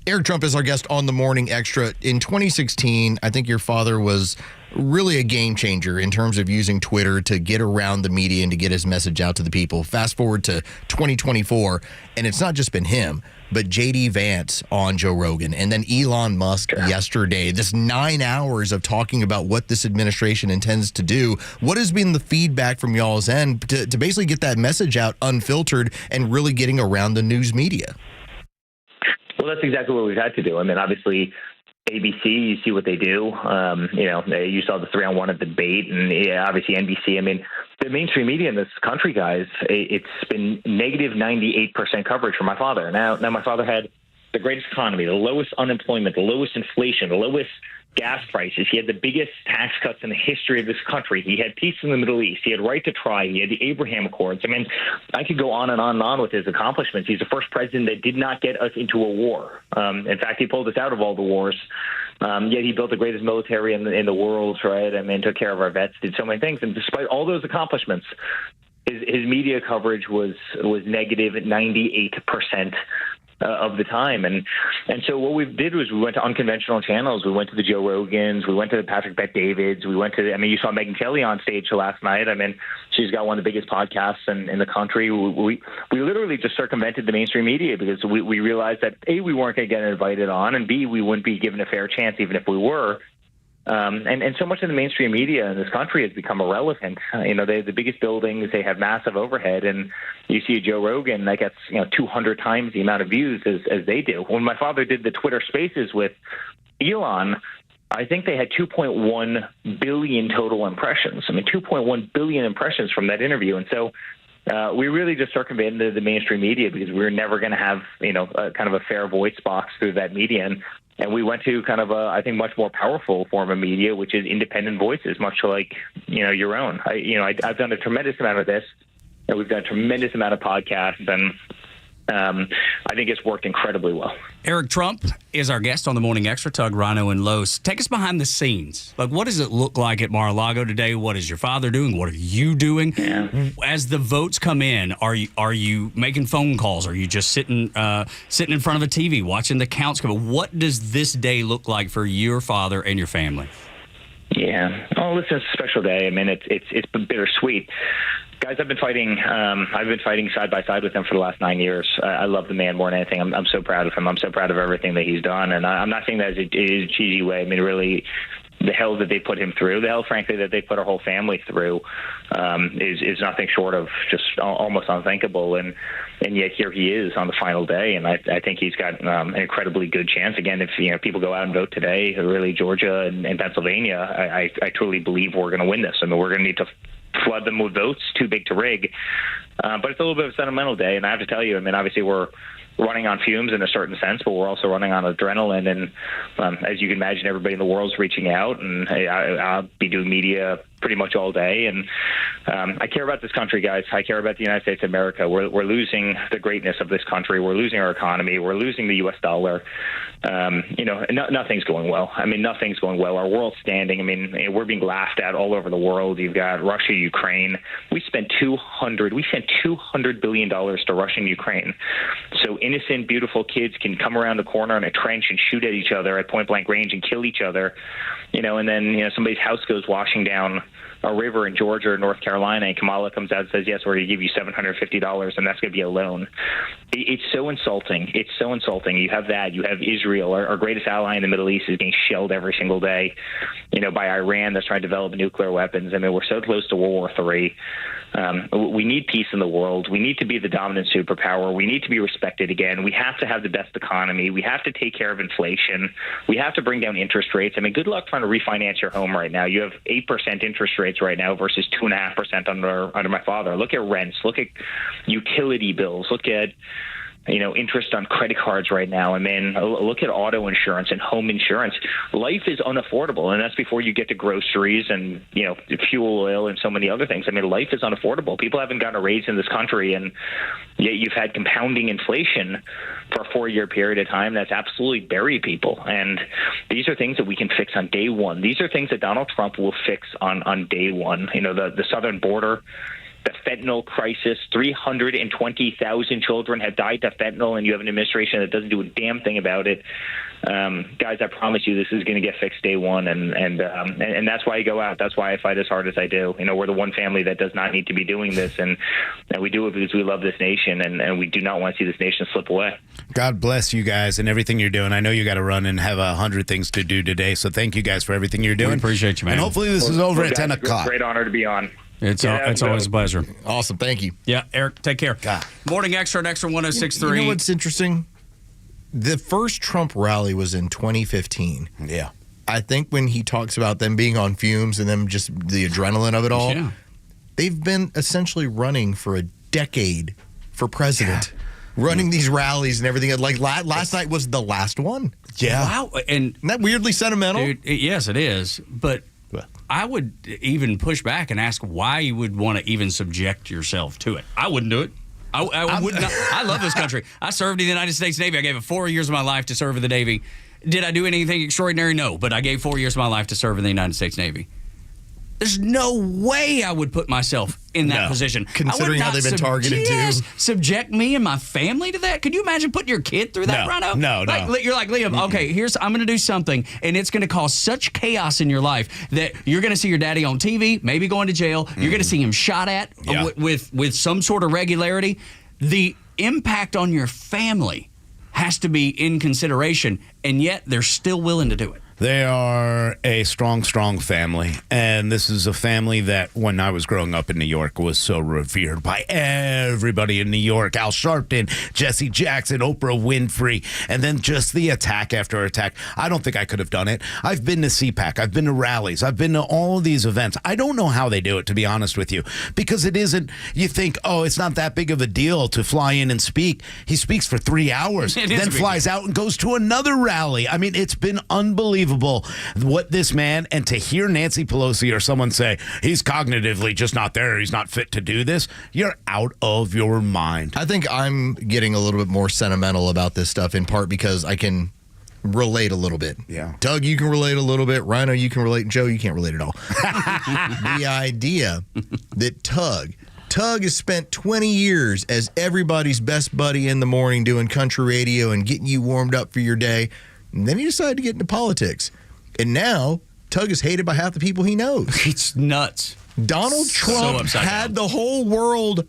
[SPEAKER 3] Eric Trump is our guest on the Morning Extra. In 2016, I think your father was really a game changer in terms of using Twitter to get around the media and to get his message out to the people. Fast forward to 2024, and it's not just been him, but J.D. Vance on Joe Rogan, and then Elon Musk yesterday. This 9 hours of talking about what this administration intends to do. What has been the feedback from y'all's end to basically get that message out unfiltered and really getting around the news media?
[SPEAKER 6] Well, that's exactly what we've had to do. I mean, obviously, ABC, you see what they do. You saw the 3-on-1 debate, and obviously NBC. I mean, the mainstream media in this country, guys, it's been negative 98% coverage for my father. Now my father had the greatest economy, the lowest unemployment, the lowest inflation, the lowest gas prices. He had the biggest tax cuts in the history of this country. He had peace in the Middle East. He had right to try. He had the Abraham Accords. I mean, I could go on and on and on with his accomplishments. He's the first president that did not get us into a war. In fact, he pulled us out of all the wars. Yet he built the greatest military in the world, right? I mean, took care of our vets, did so many things. And despite all those accomplishments, his media coverage was negative at 98% of the time. And so what we did was we went to unconventional channels. We went to the Joe Rogans. We went to the Patrick Bet-Davids. We went to, you saw Megyn Kelly on stage last night. I mean, she's got one of the biggest podcasts in the country. We literally just circumvented the mainstream media because we realized that A, we weren't going to get invited on, and B, we wouldn't be given a fair chance even if we were. And so much of the mainstream media in this country has become irrelevant. They have the biggest buildings, they have massive overhead, and you see a Joe Rogan that gets 200 times the amount of views as they do. When my father did the Twitter Spaces with Elon, I think they had 2.1 billion total impressions. 2.1 billion impressions from that interview, and so. We really just circumvented the mainstream media because we were never going to have, a kind of a fair voice box through that media. And we went to kind of a, I think, much more powerful form of media, which is independent voices, much like, your own. I've done a tremendous amount of this, and we've done a tremendous amount of podcasts, and I think it's worked incredibly well.
[SPEAKER 10] Eric Trump is our guest on the Morning Extra. Tug, Rhino, and Los. Take us behind the scenes. Like, what does it look like at Mar-a-Lago today? What is your father doing? What are you doing? Yeah. As the votes come in, are you making phone calls? Are you just sitting in front of a TV watching the counts come in? What does this day look like for your father and your family?
[SPEAKER 6] Yeah. Oh, listen, it's a special day. It's been bittersweet. Guys, I've been fighting side by side with him for the last 9 years. I love the man more than anything. I'm so proud of him. I'm so proud of everything that he's done. And I'm not saying that in a cheesy way. Really, the hell that they put him through, the hell, frankly, that they put our whole family through is nothing short of just almost unthinkable. And yet here he is on the final day. And I think he's got an incredibly good chance. Again, if people go out and vote today, really Georgia and Pennsylvania, I truly believe we're going to win this. We're going to need to flood them with votes, too big to rig. But it's a little bit of a sentimental day, and I have to tell you, obviously we're running on fumes in a certain sense, but we're also running on adrenaline, and as you can imagine, everybody in the world's reaching out, and I'll be doing media pretty much all day, and I care about this country, guys. I care about the United States of America. We're losing the greatness of this country. We're losing our economy. We're losing the U.S. dollar. Nothing's going well. Nothing's going well. Our world's standing. We're being laughed at all over the world. You've got Russia, Ukraine. We spent $200 billion to Russia and Ukraine. So innocent, beautiful kids can come around the corner in a trench and shoot at each other at point blank range and kill each other. And then somebody's house goes washing down a river in Georgia or North Carolina, and Kamala comes out and says, yes, we're going to give you $750, and that's going to be a loan. It's so insulting. It's so insulting. You have that. You have Israel, our greatest ally in the Middle East, is being shelled every single day, by Iran that's trying to develop nuclear weapons. We're so close to World War III. We need peace in the world. We need to be the dominant superpower. We need to be respected again. We have to have the best economy. We have to take care of inflation. We have to bring down interest rates. Good luck trying to refinance your home right now. You have 8% interest rates right now versus 2.5% under my father. Look at rents. Look at utility bills. Look at interest on credit cards right now. Look at auto insurance and home insurance. Life is unaffordable, and that's before you get to groceries and, fuel oil and so many other things. Life is unaffordable. People haven't gotten a raise in this country, and yet you've had compounding inflation for a 4-year period of time that's absolutely buried people. And these are things that we can fix on day one. These are things that Donald Trump will fix on day one. The southern border, the fentanyl crisis, 320,000 children have died to fentanyl, and you have an administration that doesn't do a damn thing about it. Guys, I promise you this is going to get fixed day one, and that's why I go out. That's why I fight as hard as I do. We're the one family that does not need to be doing this, and we do it because we love this nation, and we do not want to see this nation slip away.
[SPEAKER 11] God bless you guys and everything you're doing. I know you got to run and have 100 things to do today, so thank you guys for everything you're doing.
[SPEAKER 10] We appreciate you, man.
[SPEAKER 11] And hopefully this is over at 10 o'clock.
[SPEAKER 6] Great honor to be on.
[SPEAKER 10] It's always a pleasure.
[SPEAKER 3] Awesome. Thank you.
[SPEAKER 10] Yeah, Eric, take care. God. Morning Extra at Extra 106.3.
[SPEAKER 3] You know what's interesting? The first Trump rally was in 2015.
[SPEAKER 11] Yeah.
[SPEAKER 3] I think when he talks about them being on fumes and them just the adrenaline of it all, they've been essentially running for a decade for president, running these rallies and everything. Like last night was the last one.
[SPEAKER 11] Yeah.
[SPEAKER 10] Wow. And
[SPEAKER 3] isn't that weirdly sentimental?
[SPEAKER 10] Dude, yes, it is. But I would even push back and ask why you would want to even subject yourself to it. I wouldn't do it. I would not. I love this country. I served in the United States Navy. I gave it 4 years of my life to serve in the Navy. Did I do anything extraordinary? No, but I gave 4 years of my life to serve in the United States Navy. There's no way I would put myself in that position.
[SPEAKER 3] Considering how they've been targeted, too.
[SPEAKER 10] Subject me and my family to that? Could you imagine putting your kid through that, Rhino?
[SPEAKER 11] No.
[SPEAKER 10] You're like, Liam, okay, I'm going to do something, and it's going to cause such chaos in your life that you're going to see your daddy on TV, maybe going to jail. You're going to see him shot at with some sort of regularity. The impact on your family has to be in consideration, and yet they're still willing to do it.
[SPEAKER 11] They are a strong, strong family. And this is a family that, when I was growing up in New York, was so revered by everybody in New York. Al Sharpton, Jesse Jackson, Oprah Winfrey, and then just the attack after attack. I don't think I could have done it. I've been to CPAC. I've been to rallies. I've been to all of these events. I don't know how they do it, to be honest with you, because it isn't, you think, oh, it's not that big of a deal to fly in and speak. He speaks for 3 hours, then flies out and goes to another rally. I mean, it's been unbelievable what this man, and to hear Nancy Pelosi or someone say he's cognitively just not there, he's not fit to do this, you're out of your mind.
[SPEAKER 3] I think I'm getting a little bit more sentimental about this stuff, in part because I can relate a little bit.
[SPEAKER 11] Yeah.
[SPEAKER 3] Doug, you can relate a little bit. Rhino, you can relate. Joe, you can't relate at all. The idea that Tug has spent 20 years as everybody's best buddy in the morning doing country radio and getting you warmed up for your day. And then he decided to get into politics. And now, Tug is hated by half the people he knows.
[SPEAKER 10] It's nuts.
[SPEAKER 3] Donald Trump had the whole world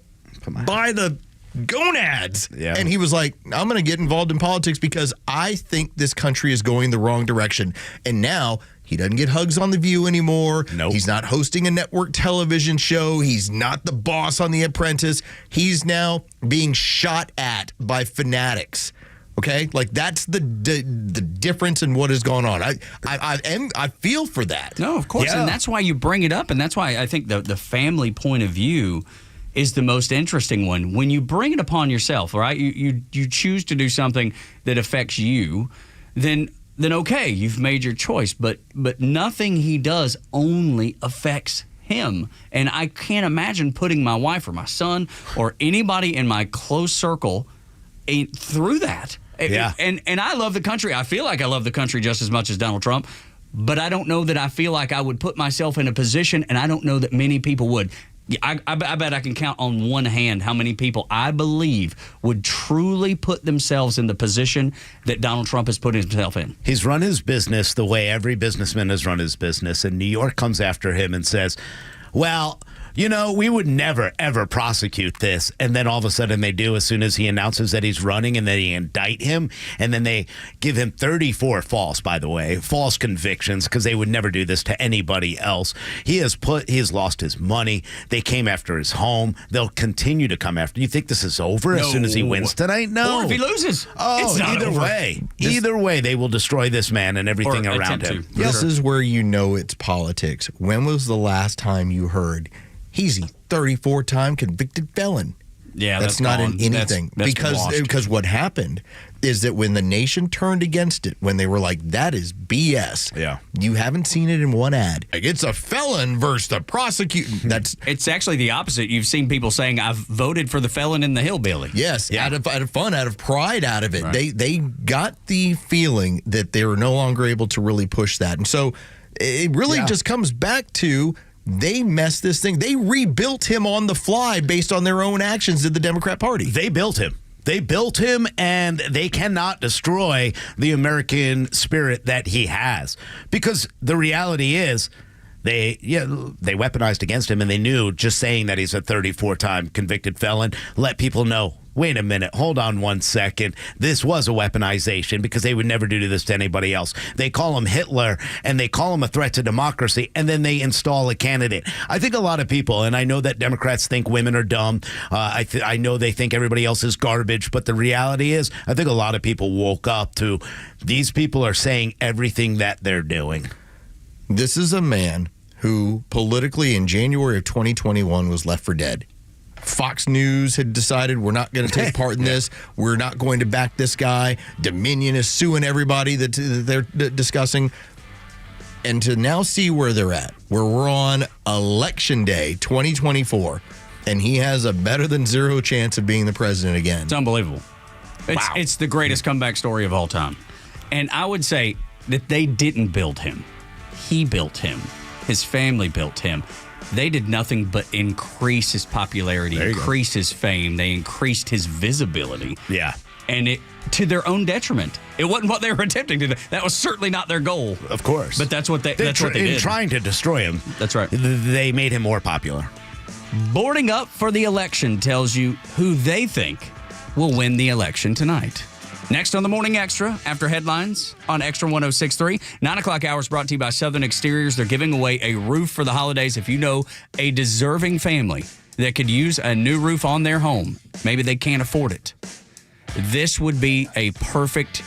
[SPEAKER 3] by the gonads.
[SPEAKER 11] Yeah.
[SPEAKER 3] And he was like, I'm going to get involved in politics because I think this country is going the wrong direction. And now, he doesn't get hugs on The View anymore.
[SPEAKER 11] Nope.
[SPEAKER 3] He's not hosting a network television show. He's not the boss on The Apprentice. He's now being shot at by fanatics. Okay, like that's the difference in what has gone on. I feel for that.
[SPEAKER 10] No, of course, and that's why you bring it up, and that's why I think the family point of view is the most interesting one. When you bring it upon yourself, right? You choose to do something that affects you, then okay, you've made your choice. But nothing he does only affects him, and I can't imagine putting my wife or my son or anybody in my close circle through that.
[SPEAKER 11] Yeah.
[SPEAKER 10] And I love the country. I feel like I love the country just as much as Donald Trump, but I don't know that I feel like I would put myself in a position, and I don't know that many people would. I bet I can count on one hand how many people I believe would truly put themselves in the position that Donald Trump has put himself in.
[SPEAKER 11] He's run his business the way every businessman has run his business, and New York comes after him and says, well, you know, we would never, ever prosecute this. And then all of a sudden they do as soon as he announces that he's running, and then they indict him. And then they give him 34 false convictions, because they would never do this to anybody else. He has lost his money. They came after his home. They'll continue to come after. You think this is over as soon as he wins tonight? No.
[SPEAKER 10] Or if he loses.
[SPEAKER 11] Oh,
[SPEAKER 10] it's not
[SPEAKER 11] either
[SPEAKER 10] over.
[SPEAKER 11] way. Either way, they will destroy this man and everything around him.
[SPEAKER 3] This is where you know it's politics. When was the last time you heard he's a 34-time convicted felon?
[SPEAKER 10] Yeah,
[SPEAKER 3] that's not
[SPEAKER 10] gone.
[SPEAKER 3] in anything.
[SPEAKER 10] That's
[SPEAKER 3] because what happened is that when the nation turned against it, when they were like, that is BS.
[SPEAKER 11] Yeah.
[SPEAKER 3] You haven't seen it in one ad. Like, it's a felon versus the prosecutor.
[SPEAKER 10] It's actually the opposite. You've seen people saying, I've voted for the felon in the hillbilly.
[SPEAKER 3] Yes, out of fun, out of pride, out of it. Right. They got the feeling that they were no longer able to really push that. And so it really just comes back to, they messed this thing. They rebuilt him on the fly based on their own actions, did the Democrat Party.
[SPEAKER 11] They built him. They built him, and they cannot destroy the American spirit that he has. Because the reality is, they weaponized against him, and they knew just saying that he's a 34-time convicted felon let people know wait a minute, hold on one second. This was a weaponization because they would never do this to anybody else. They call him Hitler and they call him a threat to democracy, and then they install a candidate. I think a lot of people, and I know that Democrats think women are dumb. I know they think everybody else is garbage, but the reality is I think a lot of people woke up to these people are saying everything that they're doing.
[SPEAKER 3] This is a man who politically in January of 2021 was left for dead. Fox News had decided we're not going to take part in this. We're not going to back this guy. Dominion is suing everybody that they're discussing. And to now see where they're at, where we're on Election Day 2024, and he has a better than zero chance of being the president again.
[SPEAKER 10] It's unbelievable. It's the greatest comeback story of all time. And I would say that they didn't build him. He built him. His family built him. They did nothing but increase his popularity, increase his fame. They increased his visibility.
[SPEAKER 11] Yeah.
[SPEAKER 10] And it to their own detriment. It wasn't what they were attempting to do. That was certainly not their goal.
[SPEAKER 11] Of course.
[SPEAKER 10] But that's what they did.
[SPEAKER 11] In trying to destroy him.
[SPEAKER 10] That's right.
[SPEAKER 11] They made him more popular.
[SPEAKER 10] Boarding up for the election tells you who they think will win the election tonight. Next on the Morning Extra, after headlines on Extra 106.3, 9 o'clock hours brought to you by Southern Exteriors. They're giving away a roof for the holidays. If you know a deserving family that could use a new roof on their home, maybe they can't afford it, this would be a perfect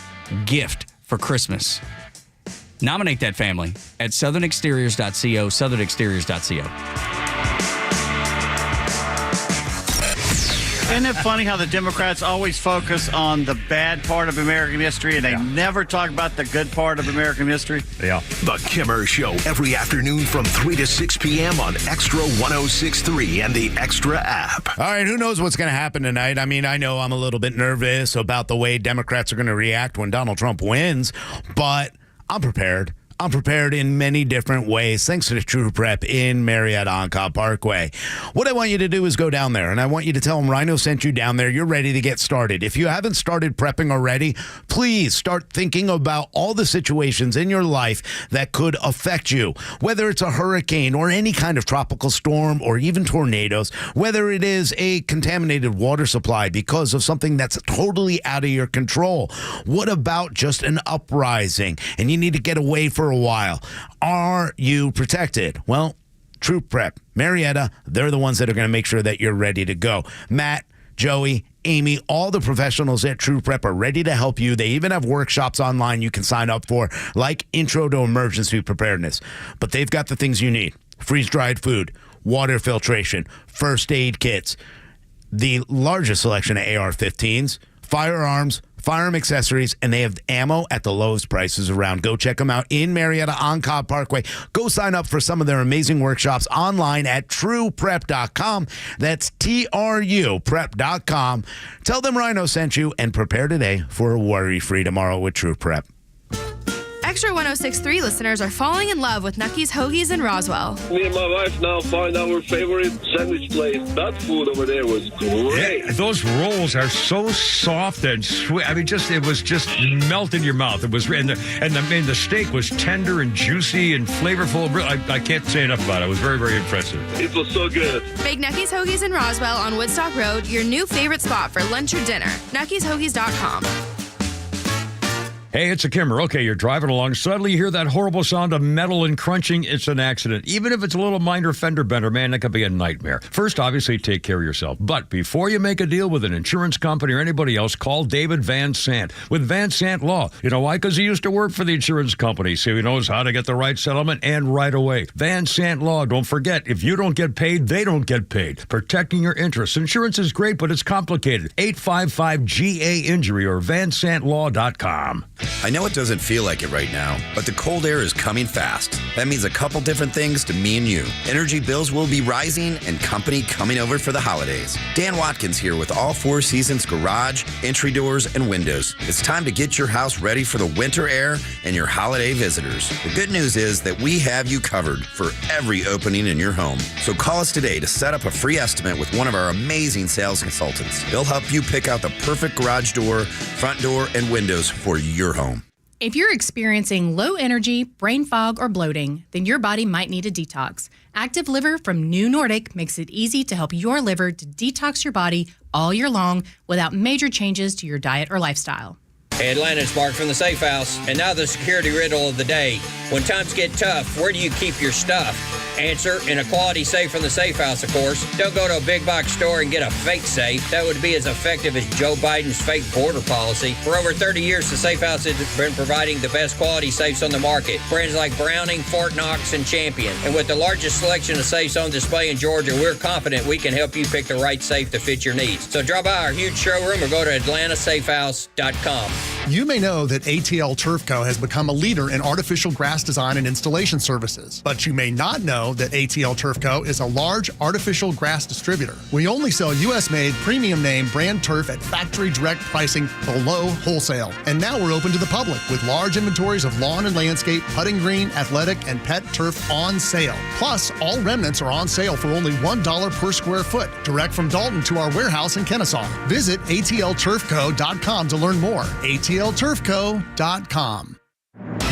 [SPEAKER 10] gift for Christmas. Nominate that family at southernexteriors.co, southernexteriors.co.
[SPEAKER 2] Isn't it funny how the Democrats always focus on the bad part of American history and they never talk about the good part of American history?
[SPEAKER 13] Yeah.
[SPEAKER 9] The Kimmer Show every afternoon from 3 to 6 p.m. on Extra 106.3 and the Extra app.
[SPEAKER 11] All right, who knows what's going to happen tonight? I mean, I know I'm a little bit nervous about the way Democrats are going to react when Donald Trump wins, but I'm prepared. I'm prepared in many different ways, thanks to the True Prep in Marietta on Cobb Parkway. What I want you to do is go down there, and I want you to tell them Rhino sent you down there. You're ready to get started. If you haven't started prepping already, please start thinking about all the situations in your life that could affect you, whether it's a hurricane or any kind of tropical storm or even tornadoes, whether it is a contaminated water supply because of something that's totally out of your control. What about just an uprising and you need to get away for a while? Are you protected? Well, True Prep, Marietta, they're the ones that are going to make sure that you're ready to go. Matt, Joey, Amy, all the professionals at True Prep are ready to help you. They even have workshops online you can sign up for, like Intro to Emergency Preparedness. But they've got the things you need: freeze-dried food, water filtration, first aid kits, the largest selection of AR-15s, firearms, firearm accessories, and they have ammo at the lowest prices around. Go check them out in Marietta on Cobb Parkway. Go sign up for some of their amazing workshops online at trueprep.com. That's TRUprep.com. Tell them Rhino sent you and prepare today for a worry-free tomorrow with True Prep.
[SPEAKER 12] Extra 106.3 listeners are falling in love with Nucky's Hoagies in Roswell.
[SPEAKER 14] Me and my wife now find our favorite sandwich place. That food over there was great.
[SPEAKER 13] Yeah, those rolls are so soft and sweet. I mean, it was just melt in your mouth. It was, and the steak was tender and juicy and flavorful. I can't say enough about it. It was very, very impressive.
[SPEAKER 14] It was so good.
[SPEAKER 12] Make Nucky's Hoagies in Roswell on Woodstock Road your new favorite spot for lunch or dinner. Nucky'sHoagies.com.
[SPEAKER 13] Hey, it's a Kimmer. Okay, you're driving along. Suddenly you hear that horrible sound of metal and crunching. It's an accident. Even if it's a little minor fender bender, man, that could be a nightmare. First, obviously, take care of yourself. But before you make a deal with an insurance company or anybody else, call David Van Sant with Van Sant Law. You know why? Because he used to work for the insurance company, so he knows how to get the right settlement and right away. Van Sant Law. Don't forget, if you don't get paid, they don't get paid. Protecting your interests. Insurance is great, but it's complicated. 855-GA-INJURY or vansantlaw.com.
[SPEAKER 15] I know it doesn't feel like it right now, but the cold air is coming fast. That means a couple different things to me and you. Energy bills will be rising and company coming over for the holidays. Dan Watkins here with all Four Seasons garage, entry doors, and windows. It's time to get your house ready for the winter air and your holiday visitors. The good news is that we have you covered for every opening in your home. So call us today to set up a free estimate with one of our amazing sales consultants. They'll help you pick out the perfect garage door, front door, and windows for your home.
[SPEAKER 5] If you're experiencing low energy, brain fog, or bloating, then your body might need a detox. Active Liver from New Nordic makes it easy to help your liver to detox your body all year long without major changes to your diet or lifestyle.
[SPEAKER 8] Hey, Atlanta, it's Mark from the Safe House. And now the security riddle of the day. When times get tough, where do you keep your stuff? Answer, in a quality safe from the Safe House, of course. Don't go to a big box store and get a fake safe. That would be as effective as Joe Biden's fake border policy. For over 30 years, the Safe House has been providing the best quality safes on the market. Brands like Browning, Fort Knox, and Champion. And with the largest selection of safes on display in Georgia, we're confident we can help you pick the right safe to fit your needs. So drop by our huge showroom or go to atlantasafehouse.com.
[SPEAKER 16] You may know that ATL Turf Co. has become a leader in artificial grass design and installation services, but you may not know that ATL Turf Co. is a large artificial grass distributor. We only sell U.S.-made, premium name brand turf at factory direct pricing below wholesale. And now we're open to the public with large inventories of lawn and landscape, putting green, athletic, and pet turf on sale. Plus, all remnants are on sale for only $1 per square foot, direct from Dalton to our warehouse in Kennesaw. Visit atlturfco.com to learn more. atlturfco.com.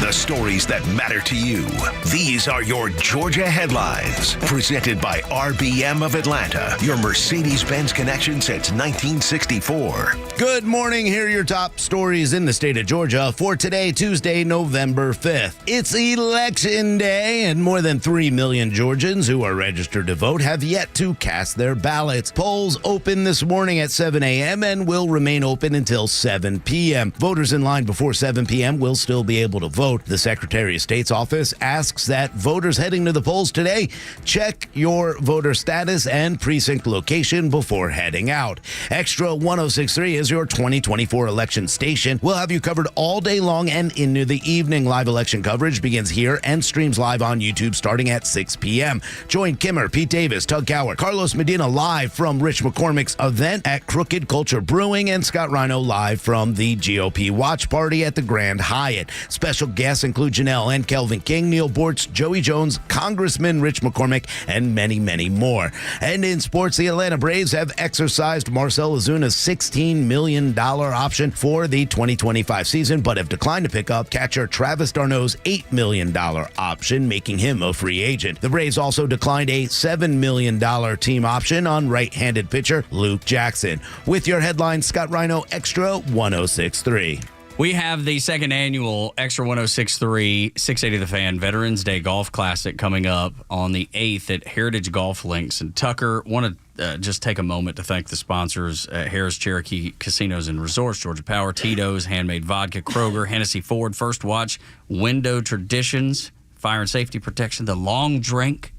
[SPEAKER 9] The stories that matter to you. These are your Georgia headlines. Presented by RBM of Atlanta, your Mercedes-Benz connection since 1964.
[SPEAKER 11] Good morning. Here are your top stories in the state of Georgia for today, Tuesday, November 5th. It's Election Day, and more than 3 million Georgians who are registered to vote have yet to cast their ballots. Polls open this morning at 7 a.m. and will remain open until 7 p.m. Voters in line before 7 p.m. will still be able to vote. The Secretary of State's office asks that voters heading to the polls today check your voter status and precinct location before heading out. Extra 106.3 is your 2024 election station. We'll have you covered all day long and into the evening. Live election coverage begins here and streams live on YouTube starting at 6 p.m. Join Kimmer, Pete Davis, Tug Coward, Carlos Medina live from Rich McCormick's event at Crooked Culture Brewing, and Scott Rhino live from the GOP watch party at the Grand Hyatt. Special guests include Janelle and Kelvin King, Neil Bortz, Joey Jones, Congressman Rich McCormick, and many, many more. And in sports, the Atlanta Braves have exercised Marcell Ozuna's $16 million option for the 2025 season, but have declined to pick up catcher Travis d'Arnaud's $8 million option, making him a free agent. The Braves also declined a $7 million team option on right-handed pitcher Luke Jackson. With your headlines, Scott Rhino, Extra 106.3.
[SPEAKER 10] We have the second annual Extra 106.3 680 The Fan Veterans Day Golf Classic coming up on the 8th at Heritage Golf Links. And Tucker, want to just take a moment to thank the sponsors, Harris Cherokee Casinos and Resorts, Georgia Power, Tito's, Handmade Vodka, Kroger, Hennessy Ford, First Watch, Window Traditions, Fire and Safety Protection, The Long Drink,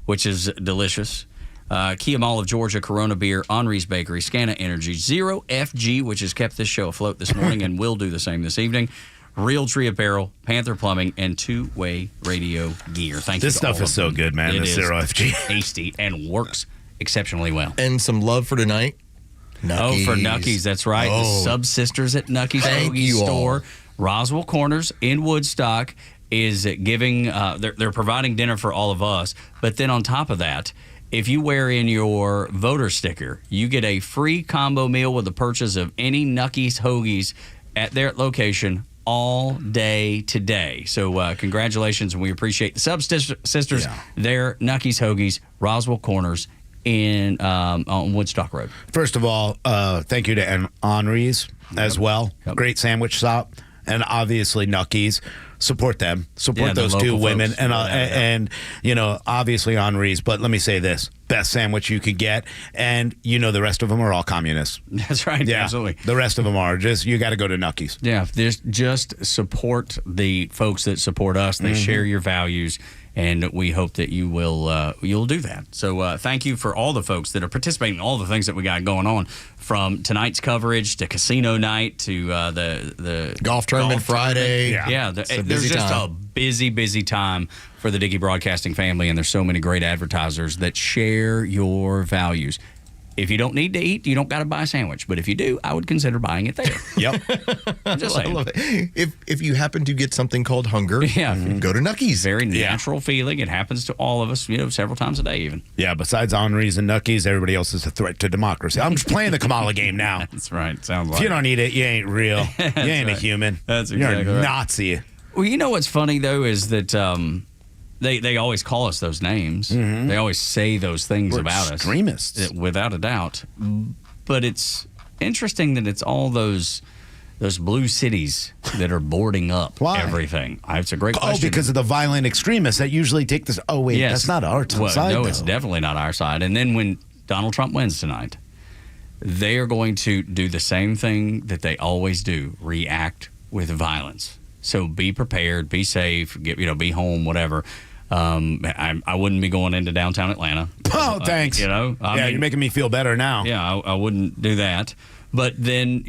[SPEAKER 10] which is delicious, Kia Mall of Georgia, Corona Beer, Henri's Bakery, Scana Energy, Zero FG, which has kept this show afloat this morning and will do the same this evening, Real Tree Apparel, Panther Plumbing, and Two-Way Radio Gear. Thank you.
[SPEAKER 11] This stuff is so good, man. The Zero FG.
[SPEAKER 10] Tasty and works exceptionally well.
[SPEAKER 3] And some love for tonight.
[SPEAKER 10] Nucky's. Oh, for Nucky's, that's right. The sub-sisters at Nucky's Hoagie Store, Roswell Corners in Woodstock, is giving, they're providing dinner for all of us. But then on top of that, if you wear in your voter sticker, you get a free combo meal with the purchase of any Nucky's Hoagies at their location all day today. So congratulations, and we appreciate the sub-sisters there, Nucky's Hoagies, Roswell Corners on Woodstock Road.
[SPEAKER 11] First of all, thank you to Henri's as well. Yep. Great sandwich shop. And obviously Nucky's. Support them. Support those two women. Folks. And you know, obviously Henri's. But let me say this. Best sandwich you could get. And you know the rest of them are all communists.
[SPEAKER 10] That's right. Yeah, absolutely.
[SPEAKER 11] The rest of them are. You got to go to Nucky's.
[SPEAKER 10] Yeah. Just support the folks that support us. They share your values. And we hope that you will you'll do that. So thank you for all the folks that are participating in all the things that we got going on, from tonight's coverage to casino night to the
[SPEAKER 3] golf tournament Friday.
[SPEAKER 10] There's just a busy time for the Dickey Broadcasting family, and there's so many great advertisers that share your values. If you don't need to eat, you don't got to buy a sandwich. But if you do, I would consider buying it there.
[SPEAKER 11] Yep.
[SPEAKER 10] Just
[SPEAKER 3] I
[SPEAKER 10] saying.
[SPEAKER 3] love it. If you happen to get something called hunger, go to Nucky's.
[SPEAKER 10] Very natural feeling. It happens to all of us, several times a day even.
[SPEAKER 11] Yeah, besides Henri's and Nucky's, everybody else is a threat to democracy. I'm just playing the Kamala game now.
[SPEAKER 10] That's right. Sounds like
[SPEAKER 11] If you don't eat it, you ain't real. You ain't a human.
[SPEAKER 10] That's
[SPEAKER 11] You're
[SPEAKER 10] exactly
[SPEAKER 11] a
[SPEAKER 10] right.
[SPEAKER 11] Nazi.
[SPEAKER 10] Well, you know what's funny, though, is that they always call us those names.
[SPEAKER 11] Mm-hmm.
[SPEAKER 10] They always say those things
[SPEAKER 11] We're
[SPEAKER 10] about
[SPEAKER 11] extremists.
[SPEAKER 10] us. Without a doubt. But it's interesting that it's all those blue cities that are boarding up everything. It's a great question.
[SPEAKER 11] Oh, because of the violent extremists that usually take this. Oh, wait, that's not our side,
[SPEAKER 10] no,
[SPEAKER 11] though.
[SPEAKER 10] it's definitely not our side. And then when Donald Trump wins tonight, they are going to do the same thing that they always do, react with violence. So be prepared, be safe, be home, whatever. I wouldn't be going into downtown Atlanta.
[SPEAKER 11] Oh, thanks.
[SPEAKER 10] I mean,
[SPEAKER 11] you're making me feel better now.
[SPEAKER 10] Yeah, I wouldn't do that. But then,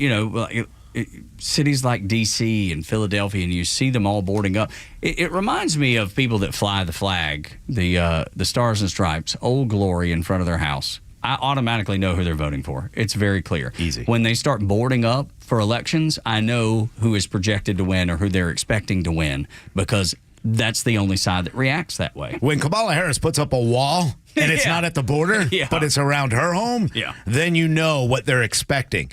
[SPEAKER 10] cities like D.C. and Philadelphia, and you see them all boarding up. It reminds me of people that fly the flag, the Stars and Stripes, Old Glory in front of their house. I automatically know who they're voting for. It's very clear.
[SPEAKER 11] Easy.
[SPEAKER 10] When they start boarding up for elections, I know who is projected to win or who they're expecting to win because that's the only side that reacts that way.
[SPEAKER 11] When Kamala Harris puts up a wall and it's not at the border, but it's around her home, then you know what they're expecting.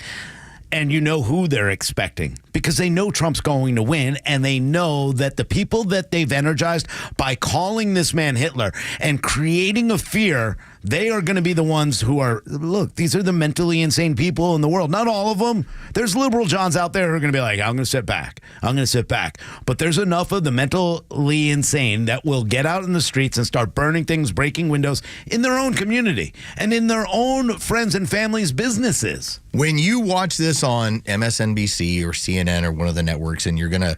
[SPEAKER 11] And you know who they're expecting because they know Trump's going to win, and they know that the people that they've energized by calling this man Hitler and creating a fear, they are going to be the ones who are, look, these are the mentally insane people in the world. Not all of them. There's liberal Johns out there who are going to be like, I'm going to sit back. I'm going to sit back. But there's enough of the mentally insane that will get out in the streets and start burning things, breaking windows in their own community and in their own friends and families' businesses.
[SPEAKER 3] When you watch this on MSNBC or CNN or one of the networks, and you're gonna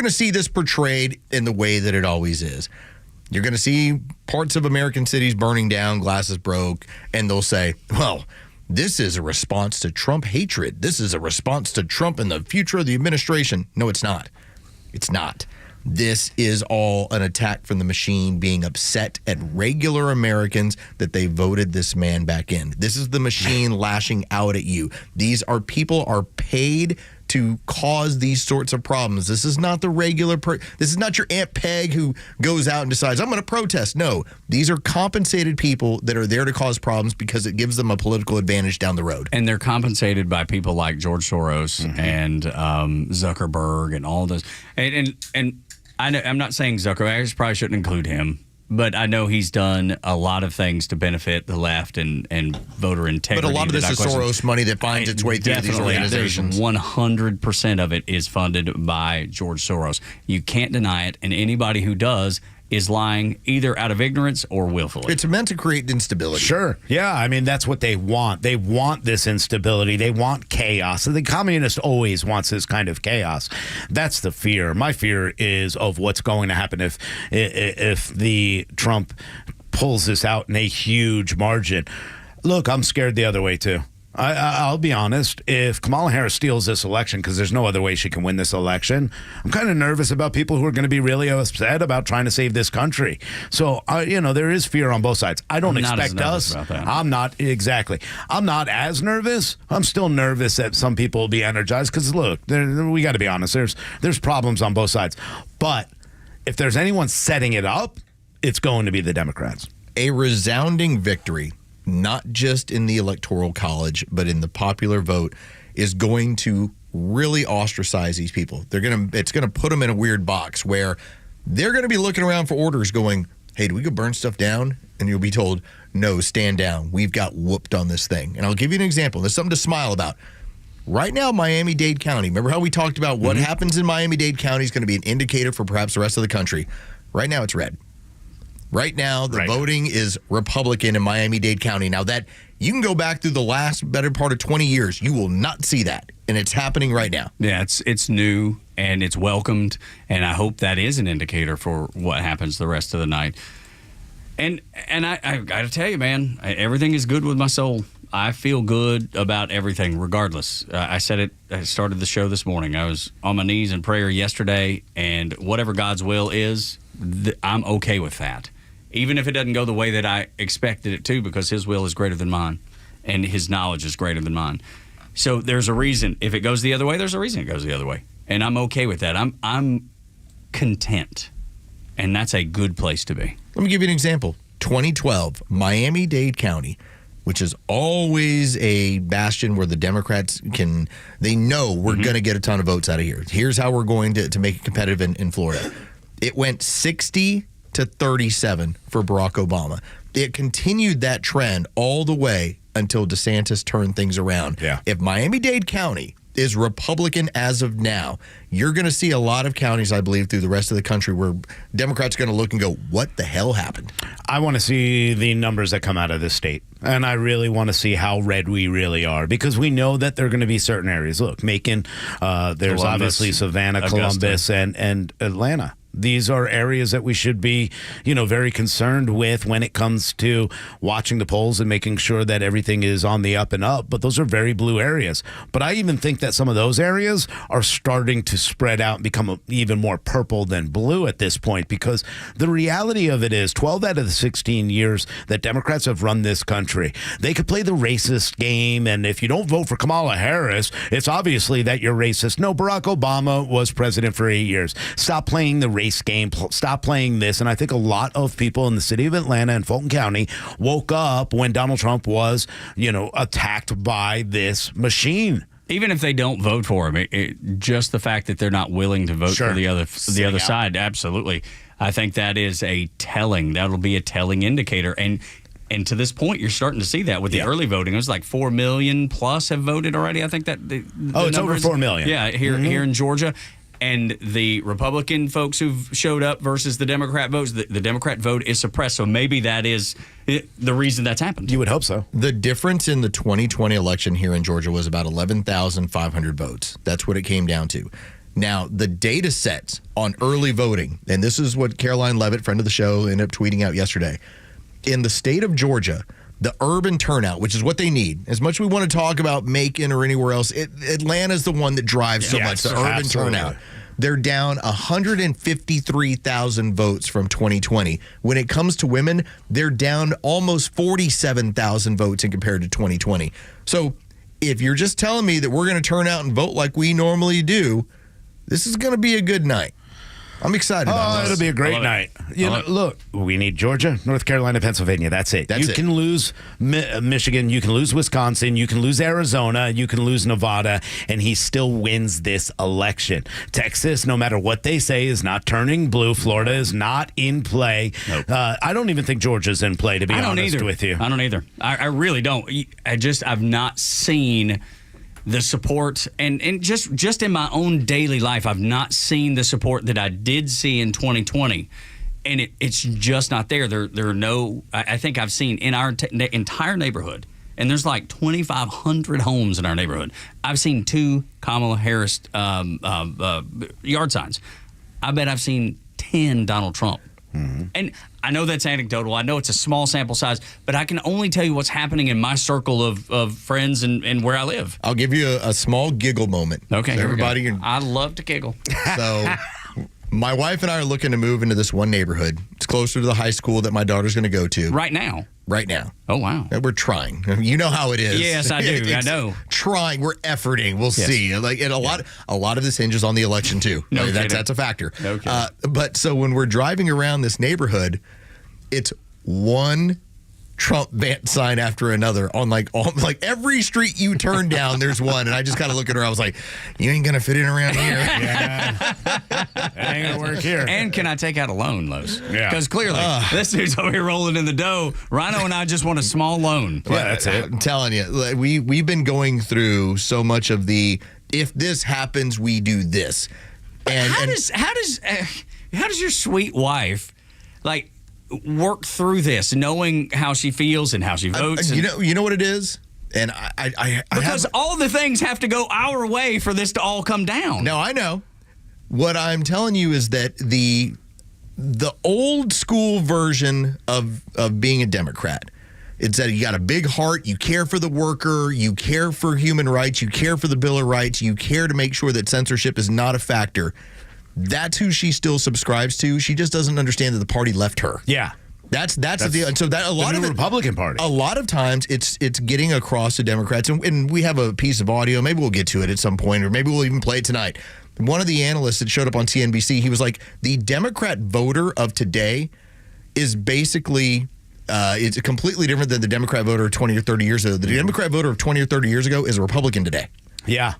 [SPEAKER 3] see this portrayed in the way that it always is. You're gonna see parts of American cities burning down, glasses broke, and they'll say, well, this is a response to Trump hatred. This is a response to Trump and the future of the administration. No, it's not. It's not. This is all an attack from the machine being upset at regular Americans that they voted this man back in. This is the machine lashing out at you. These are people are paid to cause these sorts of problems. This is not the regular this is not your Aunt Peg who goes out and decides, I'm going to protest. No, these are compensated people that are there to cause problems because it gives them a political advantage down the road.
[SPEAKER 10] And they're compensated by people like George Soros and Zuckerberg and all those. And I know, I'm not saying Zuckerberg, I probably shouldn't include him, but I know he's done a lot of things to benefit the left and voter integrity.
[SPEAKER 3] But a lot of this is Soros money that finds its way through these organizations.
[SPEAKER 10] 100% of it is funded by George Soros. You can't deny it, and anybody who does is lying either out of ignorance or willfully.
[SPEAKER 3] It's meant to create instability.
[SPEAKER 11] Sure. Yeah, I mean, that's what they want. They want this instability. They want chaos. So the communist always wants this kind of chaos. That's the fear. My fear is of what's going to happen if the Trump pulls this out in a huge margin. Look, I'm scared the other way, too. I'll be honest. If Kamala Harris steals this election, because there's no other way she can win this election, I'm kind of nervous about people who are going to be really upset about trying to save this country. So, there is fear on both sides. I don't expect us. I'm not as nervous. I'm still nervous that some people will be energized because, look, we got to be honest. There's problems on both sides. But if there's anyone setting it up, it's going to be the Democrats.
[SPEAKER 3] A resounding victory, not just in the Electoral College, but in the popular vote, is going to really ostracize these people. It's going to put them in a weird box where they're going to be looking around for orders going, hey, do we go burn stuff down? And you'll be told, no, stand down. We've got whooped on this thing. And I'll give you an example. There's something to smile about. Right now, Miami-Dade County, remember how we talked about what happens in Miami-Dade County is going to be an indicator for perhaps the rest of the country? Right now, it's red. Right now, the voting is Republican in Miami-Dade County. Now, that you can go back through the last better part of 20 years. You will not see that, and it's happening right now.
[SPEAKER 10] Yeah, it's new, and it's welcomed, and I hope that is an indicator for what happens the rest of the night. And I got to tell you, man, everything is good with my soul. I feel good about everything, regardless. I said it. I started the show this morning. I was on my knees in prayer yesterday, and whatever God's will is, I'm okay with that. Even if it doesn't go the way that I expected it to, because his will is greater than mine. and his knowledge is greater than mine. So there's a reason. If it goes the other way, there's a reason it goes the other way. And I'm okay with that. I'm content. And that's a good place to be.
[SPEAKER 3] Let me give you an example. 2012, Miami-Dade County, which is always a bastion where the Democrats they know we're going to get a ton of votes out of here. Here's how we're going to make it competitive in Florida. It went 60 to 37 for Barack Obama. It continued that trend all the way until DeSantis turned things around.
[SPEAKER 11] Yeah.
[SPEAKER 3] If Miami-Dade County is Republican as of now, you're going to see a lot of counties, I believe, through the rest of the country where Democrats are going to look and go, what the hell happened?
[SPEAKER 11] I want to see the numbers that come out of this state. And I really want to see how red we really are, because we know that there are going to be certain areas. Look, Macon, there's
[SPEAKER 10] Columbus,
[SPEAKER 11] obviously Savannah,
[SPEAKER 10] Augusta.
[SPEAKER 11] Columbus, and Atlanta. These are areas that we should be, very concerned with when it comes to watching the polls and making sure that everything is on the up and up. But those are very blue areas. But I even think that some of those areas are starting to spread out and become even more purple than blue at this point, because the reality of it is 12 out of the 16 years that Democrats have run this country, they could play the racist game. And if you don't vote for Kamala Harris, it's obviously that you're racist. No, Barack Obama was president for 8 years. Stop playing the race game. Stop playing this. And I think a lot of people in the city of Atlanta and Fulton County woke up when Donald Trump was, attacked by this machine.
[SPEAKER 10] Even if they don't vote for him, just the fact that they're not willing to vote for the other side, absolutely. I think that'll be a telling indicator. And to this point, you're starting to see that with the early voting. It was like 4 million plus have voted already. I think that
[SPEAKER 11] it's over 4 million.
[SPEAKER 10] Yeah, here in Georgia. And the Republican folks who've showed up versus the Democrat votes, the Democrat vote is suppressed. So maybe that is the reason that's happened.
[SPEAKER 11] You would hope so.
[SPEAKER 3] The difference in the 2020 election here in Georgia was about 11,500 votes. That's what it came down to. Now, the data sets on early voting, and this is what Caroline Levitt, friend of the show, ended up tweeting out yesterday. In the state of Georgia, the urban turnout, which is what they need. As much as we want to talk about Macon or anywhere else, Atlanta's the one that drives so much, the urban turnout. They're down 153,000 votes from 2020. When it comes to women, they're down almost 47,000 votes in compared to 2020. So if you're just telling me that we're going to turn out and vote like we normally do, this is going to be a good night. I'm excited about this.
[SPEAKER 11] It'll be a great night. Look, we need Georgia, North Carolina, Pennsylvania. That's it. You can lose Michigan. You can lose Wisconsin. You can lose Arizona. You can lose Nevada. And he still wins this election. Texas, no matter what they say, is not turning blue. Florida is not in play. Nope. I don't even think Georgia's in play, to be honest with you.
[SPEAKER 10] I don't either. I really don't. I've not seen the support, and just in my own daily life, I've not seen the support that I did see in 2020, and it's just not there. There are no. I think I've seen in our entire neighborhood, and there's like 2,500 homes in our neighborhood. I've seen 2 Kamala Harris yard signs. I bet I've seen 10 Donald Trump. Mm-hmm. And I know that's anecdotal. I know it's a small sample size, but I can only tell you what's happening in my circle of friends and where I live.
[SPEAKER 3] I'll give you a small giggle moment.
[SPEAKER 10] Okay,
[SPEAKER 3] so everybody.
[SPEAKER 10] I love to giggle.
[SPEAKER 3] So my wife and I are looking to move into this one neighborhood. It's closer to the high school that my daughter's going to go to.
[SPEAKER 10] Right now.
[SPEAKER 3] Oh,
[SPEAKER 10] wow.
[SPEAKER 3] And we're trying. You know how it is.
[SPEAKER 10] Yes, I do. I know.
[SPEAKER 3] Trying. We're efforting. We'll see. And a lot of this hinges on the election, too.
[SPEAKER 10] No kidding.
[SPEAKER 3] That's a factor.
[SPEAKER 10] No kidding.
[SPEAKER 3] But so when we're driving around this neighborhood, it's one Trump ban sign after another on like every street you turn down, there's one. And I just kind of look at her. I was like, you ain't going to fit in around here.
[SPEAKER 11] Yeah. It ain't going to work here.
[SPEAKER 10] And can I take out a loan, Los?
[SPEAKER 11] Yeah.
[SPEAKER 10] Because clearly, this dude's over here rolling in the dough. Rhino and I just want a small loan.
[SPEAKER 3] Yeah, that's it. I'm telling you, we've been going through so much of the, if this happens, we do this. And
[SPEAKER 10] how does your sweet wife, work through this, knowing how she feels and how she votes?
[SPEAKER 3] You know what it is? And
[SPEAKER 10] because all the things have to go our way for this to all come down.
[SPEAKER 3] No, I know. What I'm telling you is that the old school version of being a Democrat, it's that you got a big heart, you care for the worker, you care for human rights, you care for the Bill of Rights, you care to make sure that censorship is not a factor. That's who she still subscribes to. She just doesn't understand that the party left her.
[SPEAKER 11] Yeah.
[SPEAKER 3] That's the deal. And so that a lot of
[SPEAKER 11] Republican Party.
[SPEAKER 3] A lot of times it's getting across to Democrats, and we have a piece of audio. Maybe we'll get to it at some point, or maybe we'll even play it tonight. One of the analysts that showed up on CNBC, he was like, the Democrat voter of today is basically it's completely different than the Democrat voter 20 or 30 years ago. The Democrat voter of 20 or 30 years ago is a Republican today.
[SPEAKER 11] Yeah.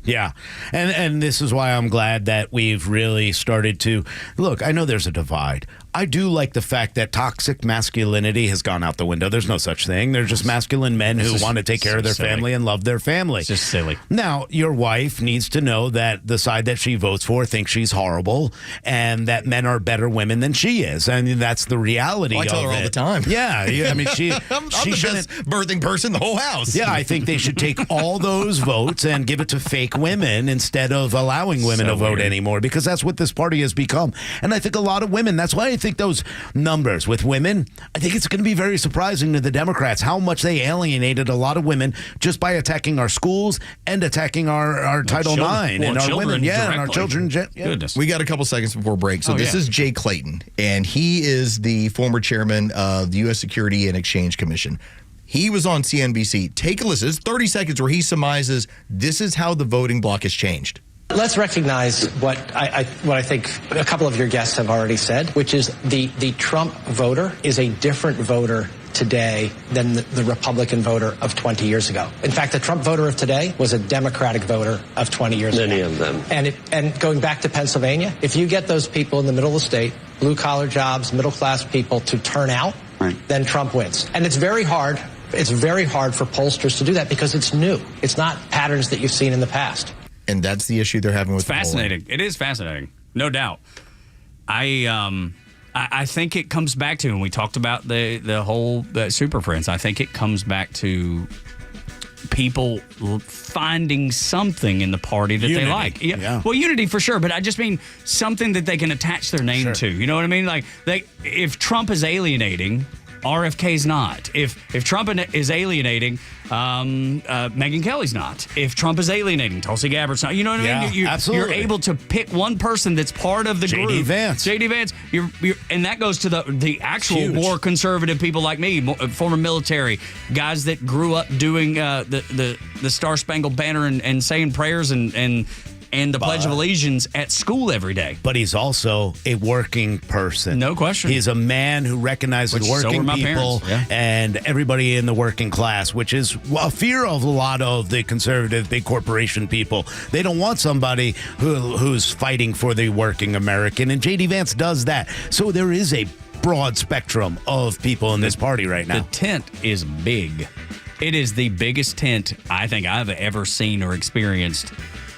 [SPEAKER 11] Yeah. And this is why I'm glad that we've really started to look. I know there's a divide. I do like the fact that toxic masculinity has gone out the window. There's no such thing. They're just masculine men who want to take care of their family and love their family.
[SPEAKER 10] It's just silly.
[SPEAKER 11] Now, your wife needs to know that the side that she votes for thinks she's horrible and that men are better women than she is. I mean, that's the reality of it.
[SPEAKER 3] I tell her all the time.
[SPEAKER 11] Yeah. I mean, she
[SPEAKER 3] I'm the best birthing person in the whole house.
[SPEAKER 11] Yeah, I think they should take all those votes and give it to fake women instead of allowing women to vote anymore, because that's what this party has become. And I think a lot of women, that's why I think those numbers with women, I think it's going to be very surprising to the Democrats how much they alienated a lot of women just by attacking our schools and attacking our Title IX and our women. Yeah, and our children.
[SPEAKER 10] Goodness.
[SPEAKER 3] We got a couple seconds before break. So this is Jay Clayton, and he is the former chairman of the U.S. Security and Exchange Commission. He was on CNBC. Take a listen. It's 30 seconds where he surmises this is how the voting bloc has changed.
[SPEAKER 1] Let's recognize what I think a couple of your guests have already said, which is the Trump voter is a different voter today than the Republican voter of 20 years ago. In fact, the Trump voter of today was a Democratic voter of 20 years ago.
[SPEAKER 14] Many of them.
[SPEAKER 1] And going back to Pennsylvania, if you get those people in the middle of the state, blue-collar jobs, middle-class people to turn out, then Trump wins. And it's very hard. It's very hard for pollsters to do that because it's new. It's not patterns that you've seen in the past.
[SPEAKER 3] And that's the issue they're having with
[SPEAKER 10] fascinating. It is fascinating, no doubt. I think it comes back to, and we talked about the whole Super Friends. I think it comes back to people finding something in the party that they like. Yeah. Well, unity for sure, but I just mean something that they can attach their name to. You know what I mean? Like, if Trump is alienating, RFK's not. If Trump is alienating, Megyn Kelly's not. If Trump is alienating, Tulsi Gabbard's not. You know what I mean? You're able to pick one person that's part of the group. J.D. Vance. And that goes to the actual more conservative people like me, former military, guys that grew up doing the Star Spangled Banner and saying prayers and the Pledge of Allegiance at school every day.
[SPEAKER 11] But he's also a working person.
[SPEAKER 10] No question.
[SPEAKER 11] He's a man who recognizes working people and everybody in the working class, which is a fear of a lot of the conservative big corporation people. They don't want somebody who's fighting for the working American, and J.D. Vance does that. So there is a broad spectrum of people in this party right now.
[SPEAKER 10] The tent is big. It is the biggest tent I think I've ever seen or experienced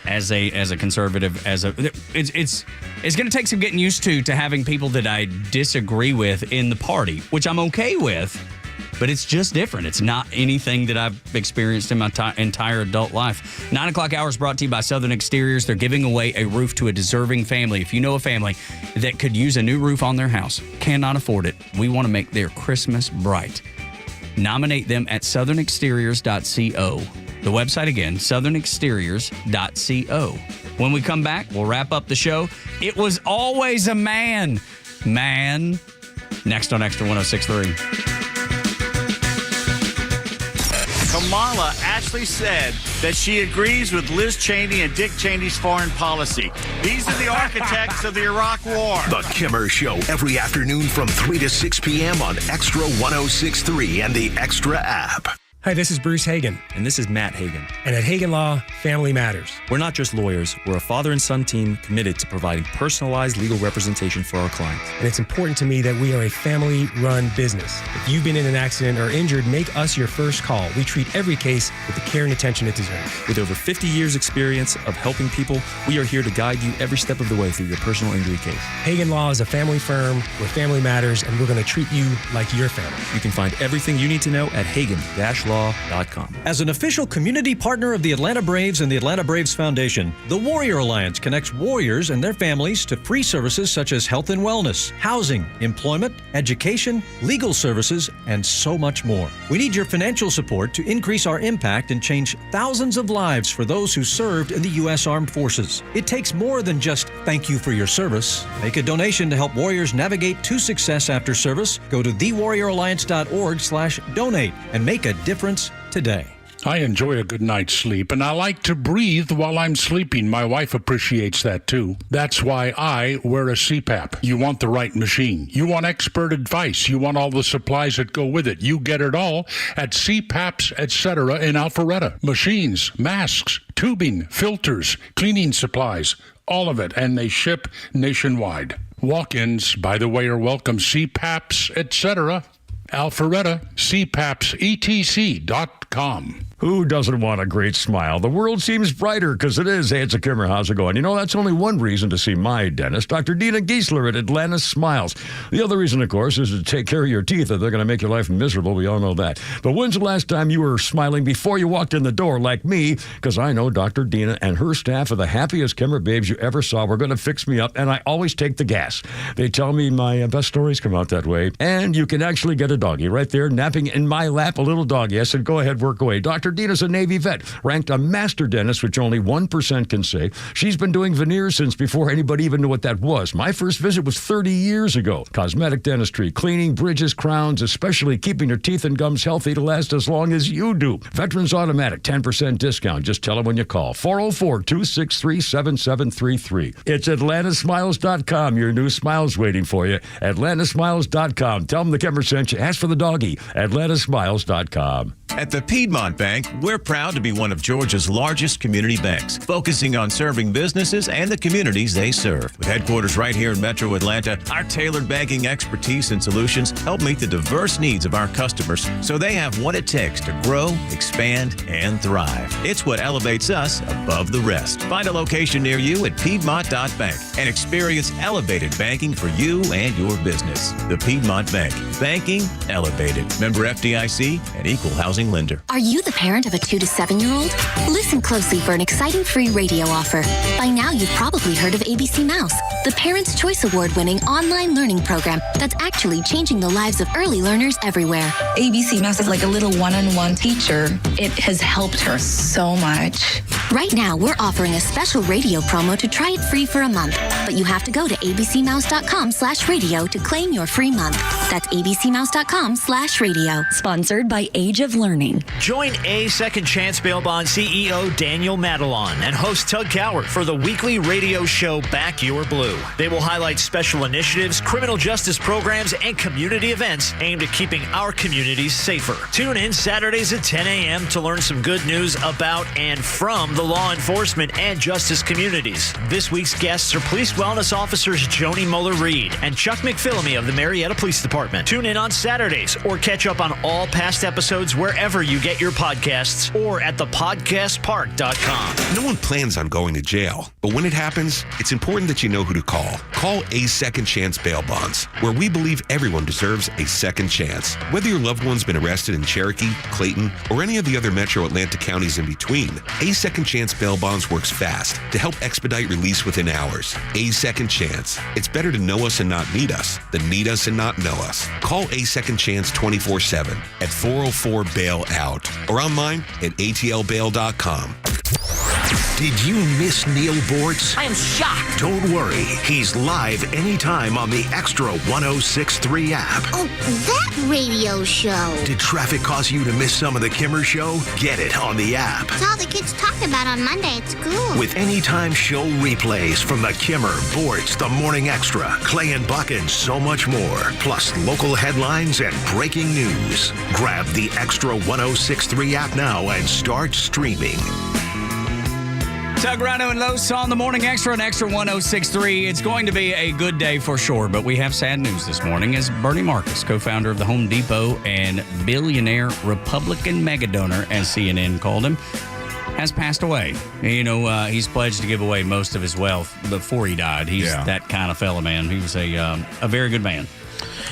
[SPEAKER 10] as a conservative. It's going to take some getting used to having people that I disagree with in the party, which I'm okay with, but it's just different. It's not anything that I've experienced in my entire adult life. 9 o'clock hour is brought to you by Southern Exteriors. They're giving away a roof to a deserving family. If you know a family that could use a new roof on their house, cannot afford it, we want to make their Christmas bright. Nominate them at southernexteriors.co. The website again, southernexteriors.co. When we come back, we'll wrap up the show. It was always a man. Next on Extra 106.3.
[SPEAKER 2] Kamala actually said that she agrees with Liz Cheney and Dick Cheney's foreign policy. These are the architects of the Iraq War.
[SPEAKER 9] The Kimmer Show, every afternoon from 3 to 6 p.m. on Extra 106.3 and the Extra app.
[SPEAKER 7] Hi, this is Bruce Hagen.
[SPEAKER 17] And this is Matt Hagen.
[SPEAKER 7] And at Hagen Law, family matters.
[SPEAKER 17] We're not just lawyers. We're a father and son team committed to providing personalized legal representation for our clients.
[SPEAKER 7] And it's important to me that we are a family-run business. If you've been in an accident or injured, make us your first call. We treat every case with the care and attention it deserves.
[SPEAKER 17] With over 50 years' experience of helping people, we are here to guide you every step of the way through your personal injury case.
[SPEAKER 7] Hagen Law is a family firm where family matters, and we're going to treat you like your family.
[SPEAKER 17] You can find everything you need to know at Hagen-Law.com.
[SPEAKER 18] sportslaw.com. As an official community partner of the Atlanta Braves and the Atlanta Braves Foundation, the Warrior Alliance connects warriors and their families to free services such as health and wellness, housing, employment, education, legal services, and so much more. We need your financial support to increase our impact and change thousands of lives for those who served in the U.S. Armed Forces. It takes more than just thank you for your service. Make a donation to help warriors navigate to success after service. Go to thewarrioralliance.org/donate and make a difference today.
[SPEAKER 19] I enjoy a good night's sleep, and I like to breathe while I'm sleeping. My wife appreciates that, too. That's why I wear a CPAP. You want the right machine. You want expert advice. You want all the supplies that go with it. You get it all at CPAPs, etc. in Alpharetta. Machines, masks, tubing, filters, cleaning supplies, all of it, and they ship nationwide. Walk-ins, by the way, are welcome. CPAPs, etc. Alpharetta, CPAPsetc.com.
[SPEAKER 13] Who doesn't want a great smile? The world seems brighter because it is. Hey, it's a Kimmer. How's it going? You know, that's only one reason to see my dentist, Dr. Dina Giesler at Atlanta Smiles. The other reason, of course, is to take care of your teeth, or they're going to make your life miserable. We all know that. But when's the last time you were smiling before you walked in the door like me? Because I know Dr. Dina and her staff are the happiest Kimmer babes you ever saw. We're going to fix me up, and I always take the gas. They tell me my best stories come out that way. And you can actually get a doggy right there, napping in my lap, a little doggy. I said, go ahead, work away. Dr. Dina's a Navy vet, ranked a master dentist, which only 1% can say. She's been doing veneers since before anybody even knew what that was. My first visit was 30 years ago. Cosmetic dentistry, cleaning, bridges, crowns, especially keeping your teeth and gums healthy to last as long as you do. Veterans Automatic, 10% discount. Just tell them when you call. 404-263-7733. It's atlantasmiles.com. Your new smile's waiting for you. atlantasmiles.com. Tell them the Kimmer sent you. Ask for the doggy. atlantasmiles.com.
[SPEAKER 20] At the Piedmont Bank, we're proud to be one of Georgia's largest community banks, focusing on serving businesses and the communities they serve. With headquarters right here in Metro Atlanta, our tailored banking expertise and solutions help meet the diverse needs of our customers so they have what it takes to grow, expand, and thrive. It's what elevates us above the rest. Find a location near you at Piedmont.bank and experience elevated banking for you and your business. The Piedmont Bank. Banking elevated. Member FDIC and equal housing lender.
[SPEAKER 21] Are you the parent of a 2 to 7-year-old? Listen closely for an exciting free radio offer. By now, you've probably heard of ABC Mouse, the Parents' Choice Award-winning online learning program that's actually changing the lives of early learners everywhere.
[SPEAKER 22] ABC Mouse is like a little one-on-one teacher. It has helped her so much.
[SPEAKER 21] Right now, we're offering a special radio promo to try it free for a month, but you have to go to abcmouse.com/radio to claim your free month. That's abcmouse.com/radio.
[SPEAKER 23] Sponsored by Age of Learning. Join A Second Chance Bail Bond CEO Daniel Madelon and host Tug Coward for the weekly radio show Back Your Blue. They will highlight special initiatives, criminal justice programs, and community events aimed at keeping our communities safer. Tune in Saturdays at 10 a.m. to learn some good news about and from the law enforcement and justice communities. This week's guests are Police Wellness Officers Joni Muller-Reed and Chuck McPhillamy of the Marietta Police Department. Tune in on Saturdays or catch up on all past episodes wherever you get your podcasts or at thepodcastpark.com.
[SPEAKER 24] No one plans on going to jail, but when it happens, it's important that you know who to call. Call A Second Chance Bail Bonds, where we believe everyone deserves a second chance. Whether your loved one's been arrested in Cherokee, Clayton, or any of the other metro Atlanta counties in between, A Second Chance Bail Bonds works fast to help expedite release within hours. A Second Chance. It's better to know us and not need us than need us and not know us. Call A Second Chance 24/7 at 404-BAIL-OUT or online at atlbail.com.
[SPEAKER 9] Did you miss Neil Bortz?
[SPEAKER 29] I am shocked.
[SPEAKER 9] Don't worry. He's live anytime on the Extra 106.3 app.
[SPEAKER 25] Oh, that radio show.
[SPEAKER 9] Did traffic cause you to miss some of the Kimmer Show? Get it on the app.
[SPEAKER 25] It's all the kids talk about on Monday at school.
[SPEAKER 9] With anytime show replays from the Kimmer, Bortz, the Morning Extra, Clay and Buck, and so much more. Plus local headlines and breaking news. Grab the Extra 106.3 app now and start streaming.
[SPEAKER 10] Tug, Rhino, and Los on the Morning Extra and Extra 106.3. It's going to be a good day for sure, but we have sad news this morning as Bernie Marcus, co-founder of the Home Depot and billionaire Republican mega donor, as CNN called him, has passed away. You know, he's pledged to give away most of his wealth before he died. He's that kind of fella, man. He was a very good man.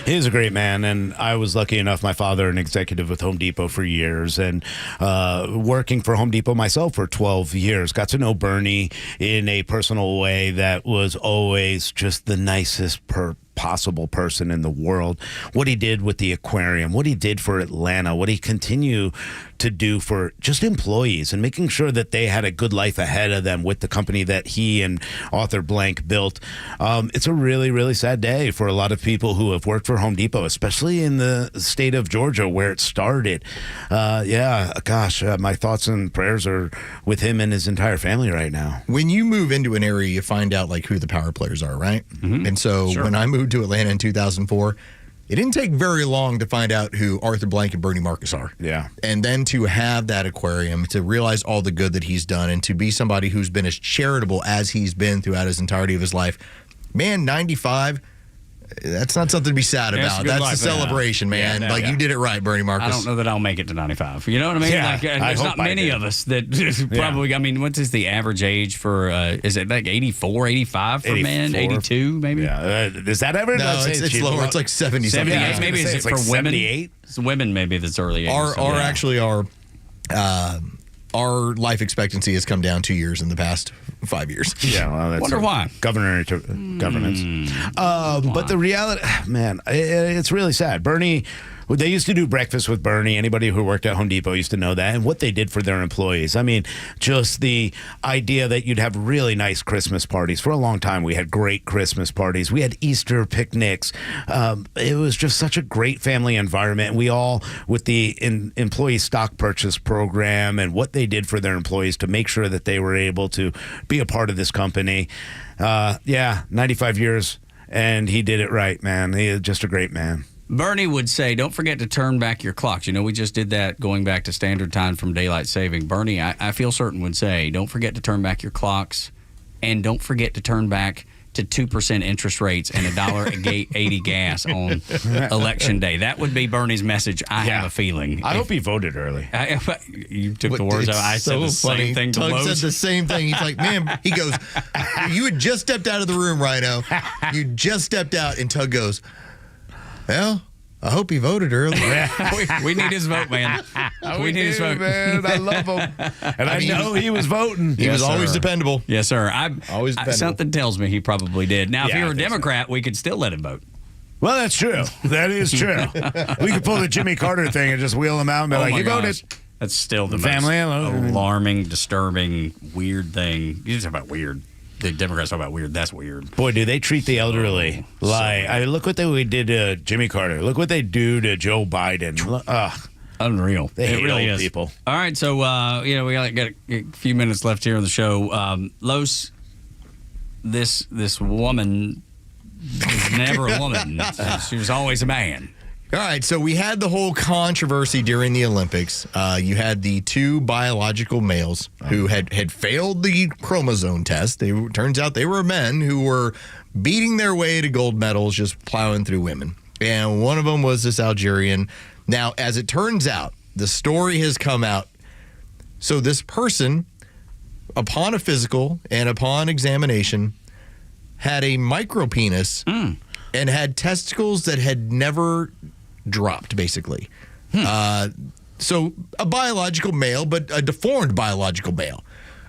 [SPEAKER 11] He is a great man, and I was lucky enough, my father, an executive with Home Depot for years, and working for Home Depot myself for 12 years. Got to know Bernie in a personal way that was always just the nicest possible person in the world. What he did with the aquarium, what he did for Atlanta, what he continued to do for just employees and making sure that they had a good life ahead of them with the company that he and Arthur Blank built. It's a really, really sad day for a lot of people who have worked for Home Depot, especially in the state of Georgia where it started. My thoughts and prayers are with him and his entire family right now.
[SPEAKER 3] When you move into an area, you find out like who the power players are, right? Mm-hmm. And so when I moved to Atlanta in 2004, it didn't take very long to find out who Arthur Blank and Bernie Marcus are.
[SPEAKER 11] Yeah.
[SPEAKER 3] And then to have that aquarium, to realize all the good that he's done, and to be somebody who's been as charitable as he's been throughout his entirety of his life. Man, 95, that's not something to be sad about. That's a celebration, man. You did it right, Bernie Marcus.
[SPEAKER 10] I don't know that I'll make it to 95. You know what I mean?
[SPEAKER 11] Yeah,
[SPEAKER 10] there's not many of us that probably, what is the average age for, is it like 84, 85 for men? 82 maybe?
[SPEAKER 11] Yeah. Is that average?
[SPEAKER 3] No, it's lower. It's like 70.
[SPEAKER 10] 78 maybe. Is it for women?
[SPEAKER 11] 78?
[SPEAKER 10] It's women maybe that's early age.
[SPEAKER 3] Our life expectancy has come down 2 years in the past 5 years.
[SPEAKER 11] Yeah, well, that's
[SPEAKER 10] wonder why.
[SPEAKER 11] Governance. But the reality, man, it's really sad. Bernie, they used to do breakfast with Bernie. Anybody who worked at Home Depot used to know that, and what they did for their employees. I mean, just the idea that you'd have really nice Christmas parties. For a long time, we had great Christmas parties. We had Easter picnics. It was just such a great family environment. We all, with the employee stock purchase program and what they did for their employees to make sure that they were able to be a part of this company. 95 years, and he did it right, man. He is just a great man.
[SPEAKER 10] Bernie would say, don't forget to turn back your clocks. We just did that going back to standard time from daylight saving. Bernie, I feel certain, would say, don't forget to turn back your clocks, and don't forget to turn back to 2% interest rates and $1.80 gas on Election Day. That would be Bernie's message, I have a feeling.
[SPEAKER 11] I hope he voted early.
[SPEAKER 10] You took the words out. I said the same thing to
[SPEAKER 3] Tug
[SPEAKER 10] Lowe's.
[SPEAKER 3] said the same thing. He's like, man, he goes, you had just stepped out of the room, Rhino. You just stepped out, and Tug goes, well, I hope he voted early.
[SPEAKER 10] we need his vote, man. We need his vote.
[SPEAKER 11] Man. I love him. And I know he was voting.
[SPEAKER 3] He was always dependable.
[SPEAKER 10] Yes, sir.
[SPEAKER 3] Always dependable.
[SPEAKER 10] Something tells me he probably did. Now, if he were a Democrat, we could still let him vote.
[SPEAKER 11] Well, that's true. That is true. We could pull the Jimmy Carter thing and just wheel him out and be like, he voted.
[SPEAKER 10] That's still the
[SPEAKER 11] family
[SPEAKER 10] most alarming, disturbing, weird thing. You just talk about weird. The Democrats talk about weird. That's weird.
[SPEAKER 11] Boy, do they treat the elderly look what they did to Jimmy Carter. Look what they do to Joe Biden.
[SPEAKER 10] Unreal.
[SPEAKER 11] They hate
[SPEAKER 10] really
[SPEAKER 11] old
[SPEAKER 10] is.
[SPEAKER 11] people.
[SPEAKER 10] All right, so we got a few minutes left here on the show. Los, this woman was never a woman. She was always a man.
[SPEAKER 3] All right, so we had the whole controversy during the Olympics. You had the two biological males who had failed the chromosome test. Turns out they were men who were beating their way to gold medals, just plowing through women. And one of them was this Algerian. Now, as it turns out, the story has come out. So this person, upon a physical and upon examination, had a micropenis and had testicles that had never dropped, basically. So a biological male, but a deformed biological male.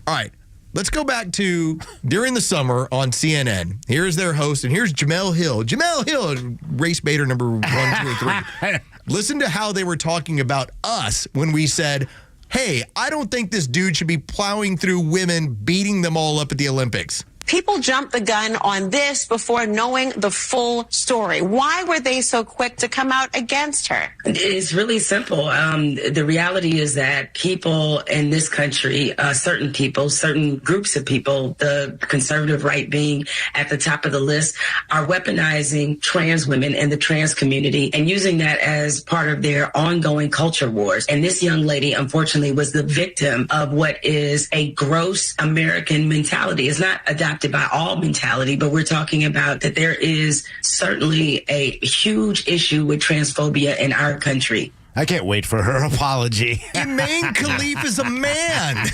[SPEAKER 3] All right, let's go back to during the summer on CNN. Here's their host, and here's Jamel Hill. Jamel Hill, race baiter number 1, 2, or 3. Listen to how they were talking about us when we said, hey, I don't think this dude should be plowing through women, beating them all up at the Olympics.
[SPEAKER 4] People jumped the gun on this before knowing the full story. Why were they so quick to come out against her?
[SPEAKER 5] It's really simple. The reality is that people in this country, certain people, certain groups of people, the conservative right being at the top of the list, are weaponizing trans women and the trans community and using that as part of their ongoing culture wars. And this young lady, unfortunately, was the victim of what is a gross American mentality. It's not adopted by all mentality, but we're talking about that there is certainly a huge issue with transphobia in our country.
[SPEAKER 11] I can't wait for her apology.
[SPEAKER 3] Iman Khalif is a man.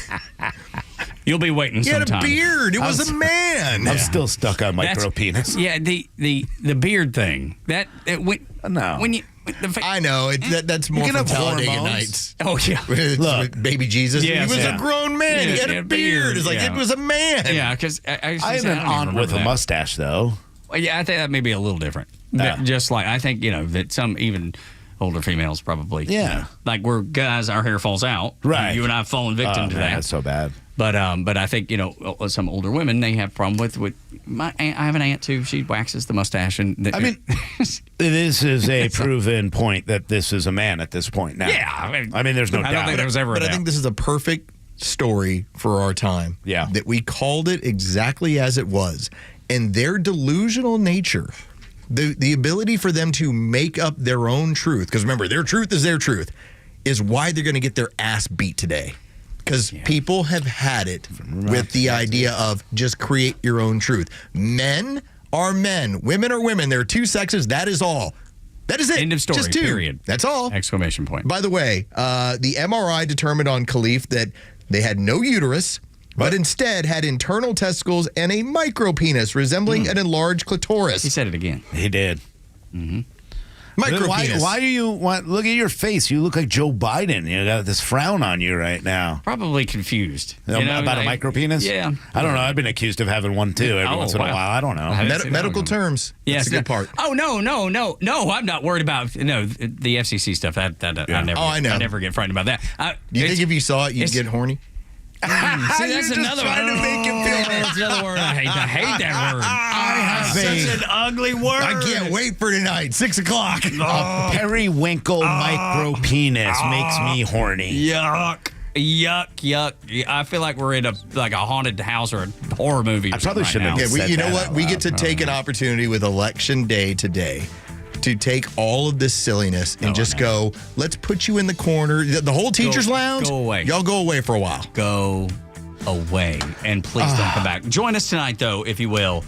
[SPEAKER 10] You'll be waiting
[SPEAKER 3] He had a
[SPEAKER 10] sometime.
[SPEAKER 3] beard. It was a man.
[SPEAKER 11] I'm still stuck on micro penis.
[SPEAKER 10] Yeah, the beard thing. When you.
[SPEAKER 3] I know. That's more for Talladega Nights.
[SPEAKER 10] Oh, yeah.
[SPEAKER 3] With baby Jesus.
[SPEAKER 10] Yes,
[SPEAKER 3] he was a grown man. He had a beard. It's like, it was a man.
[SPEAKER 10] Yeah, because
[SPEAKER 11] I have an aunt with a mustache, though.
[SPEAKER 10] Well, yeah, I think that may be a little different. Just like, I think, that some even older females probably.
[SPEAKER 11] Yeah.
[SPEAKER 10] Like we're guys, our hair falls out.
[SPEAKER 11] Right.
[SPEAKER 10] You and I have fallen victim to that.
[SPEAKER 11] That's so bad.
[SPEAKER 10] But I think, some older women, they have a problem with my aunt. I have an aunt, too. She waxes the mustache. And
[SPEAKER 11] This is a proven point that this is a man at this point now.
[SPEAKER 10] Yeah.
[SPEAKER 11] I mean there's no doubt.
[SPEAKER 10] I don't think there was ever a doubt.
[SPEAKER 3] I think this is a perfect story for our time.
[SPEAKER 11] Yeah.
[SPEAKER 3] That we called it exactly as it was. And their delusional nature, the ability for them to make up their own truth, because remember, their truth is their truth, is why they're going to get their ass beat today. Because people have had it with the idea of just create your own truth. Men are men. Women are women. There are two sexes. That is all. That is it.
[SPEAKER 10] End of story,
[SPEAKER 3] just two.
[SPEAKER 10] period.
[SPEAKER 3] That's all.
[SPEAKER 10] Exclamation point.
[SPEAKER 3] By the way, the MRI determined on Khalif that they had no uterus, but instead had internal testicles and a micropenis resembling an enlarged clitoris.
[SPEAKER 10] He said it again.
[SPEAKER 11] He did.
[SPEAKER 10] Mm-hmm.
[SPEAKER 3] Micropenis.
[SPEAKER 11] Why do you want? Look at your face. You look like Joe Biden. You got this frown on you right now.
[SPEAKER 10] Probably confused.
[SPEAKER 11] About a micropenis?
[SPEAKER 10] Yeah.
[SPEAKER 11] I don't know. I've been accused of having one too every once in a while. I don't know.
[SPEAKER 3] Medical terms.
[SPEAKER 10] Yes,
[SPEAKER 3] That's a good part.
[SPEAKER 10] Oh no! I'm not worried about the FCC stuff. That I never get frightened about that.
[SPEAKER 3] Do you think if you saw it, you'd get horny?
[SPEAKER 10] See, that's another
[SPEAKER 3] trying to make him feel
[SPEAKER 10] That's another word I hate. I hate that word.
[SPEAKER 11] I have
[SPEAKER 10] Such an ugly word.
[SPEAKER 3] I can't wait for tonight, 6 o'clock.
[SPEAKER 11] A periwinkle micropenis makes me horny.
[SPEAKER 10] Yuck. I feel like we're in a haunted house or a horror movie.
[SPEAKER 11] I probably shouldn't have said
[SPEAKER 3] you know
[SPEAKER 11] that
[SPEAKER 3] what?
[SPEAKER 11] out
[SPEAKER 3] We
[SPEAKER 11] loud.
[SPEAKER 3] get to take an opportunity with Election Day today to take all of this silliness and just go, let's put you in the corner. The whole teacher's lounge,
[SPEAKER 10] go away.
[SPEAKER 3] Y'all go away for a while.
[SPEAKER 10] Go away. And please don't come back. Join us tonight, though, if you will.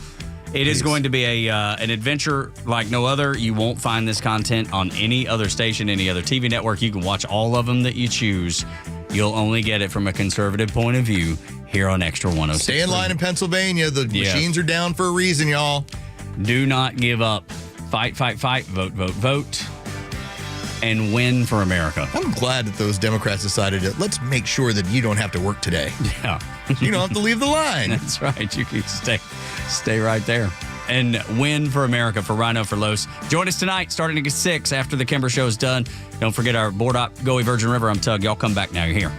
[SPEAKER 10] It is going to be an adventure like no other. You won't find this content on any other station, any other TV network. You can watch all of them that you choose. You'll only get it from a conservative point of view here on Extra 106.
[SPEAKER 3] Stay in line in Pennsylvania. The machines are down for a reason, y'all.
[SPEAKER 10] Do not give up. Fight. Vote. And win for America.
[SPEAKER 3] I'm glad that those Democrats decided to let's make sure that you don't have to work today.
[SPEAKER 10] Yeah.
[SPEAKER 3] You don't have to leave the line.
[SPEAKER 10] That's right. You can stay right there. And win for America for Rhino for Los. Join us tonight starting at 6 after the Kimber Show is done. Don't forget our board op, Goey Virgin River. I'm Tug. Y'all come back now. You're here.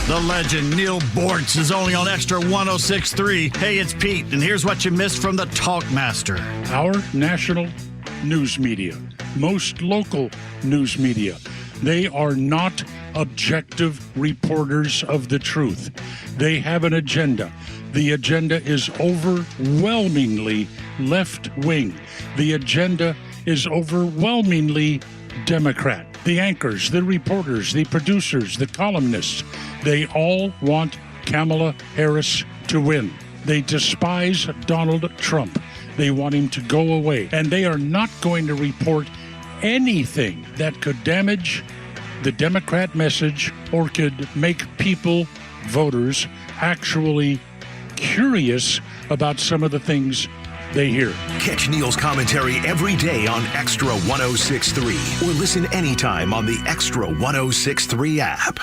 [SPEAKER 2] The legend Neil Bortz is only on Extra 106.3. Hey, it's Pete, and here's what you missed from the Talkmaster.
[SPEAKER 19] Our national news media, most local news media, they are not objective reporters of the truth. They have an agenda. The agenda is overwhelmingly left-wing. The agenda is overwhelmingly Democrat. The anchors, the reporters, the producers, the columnists, they all want Kamala Harris to win. They despise Donald Trump. They want him to go away. And they are not going to report anything that could damage the Democrat message or could make people, voters, actually curious about some of the things they hear.
[SPEAKER 9] Catch Neil's commentary every day on Extra 106.3 or listen anytime on the Extra 106.3 app.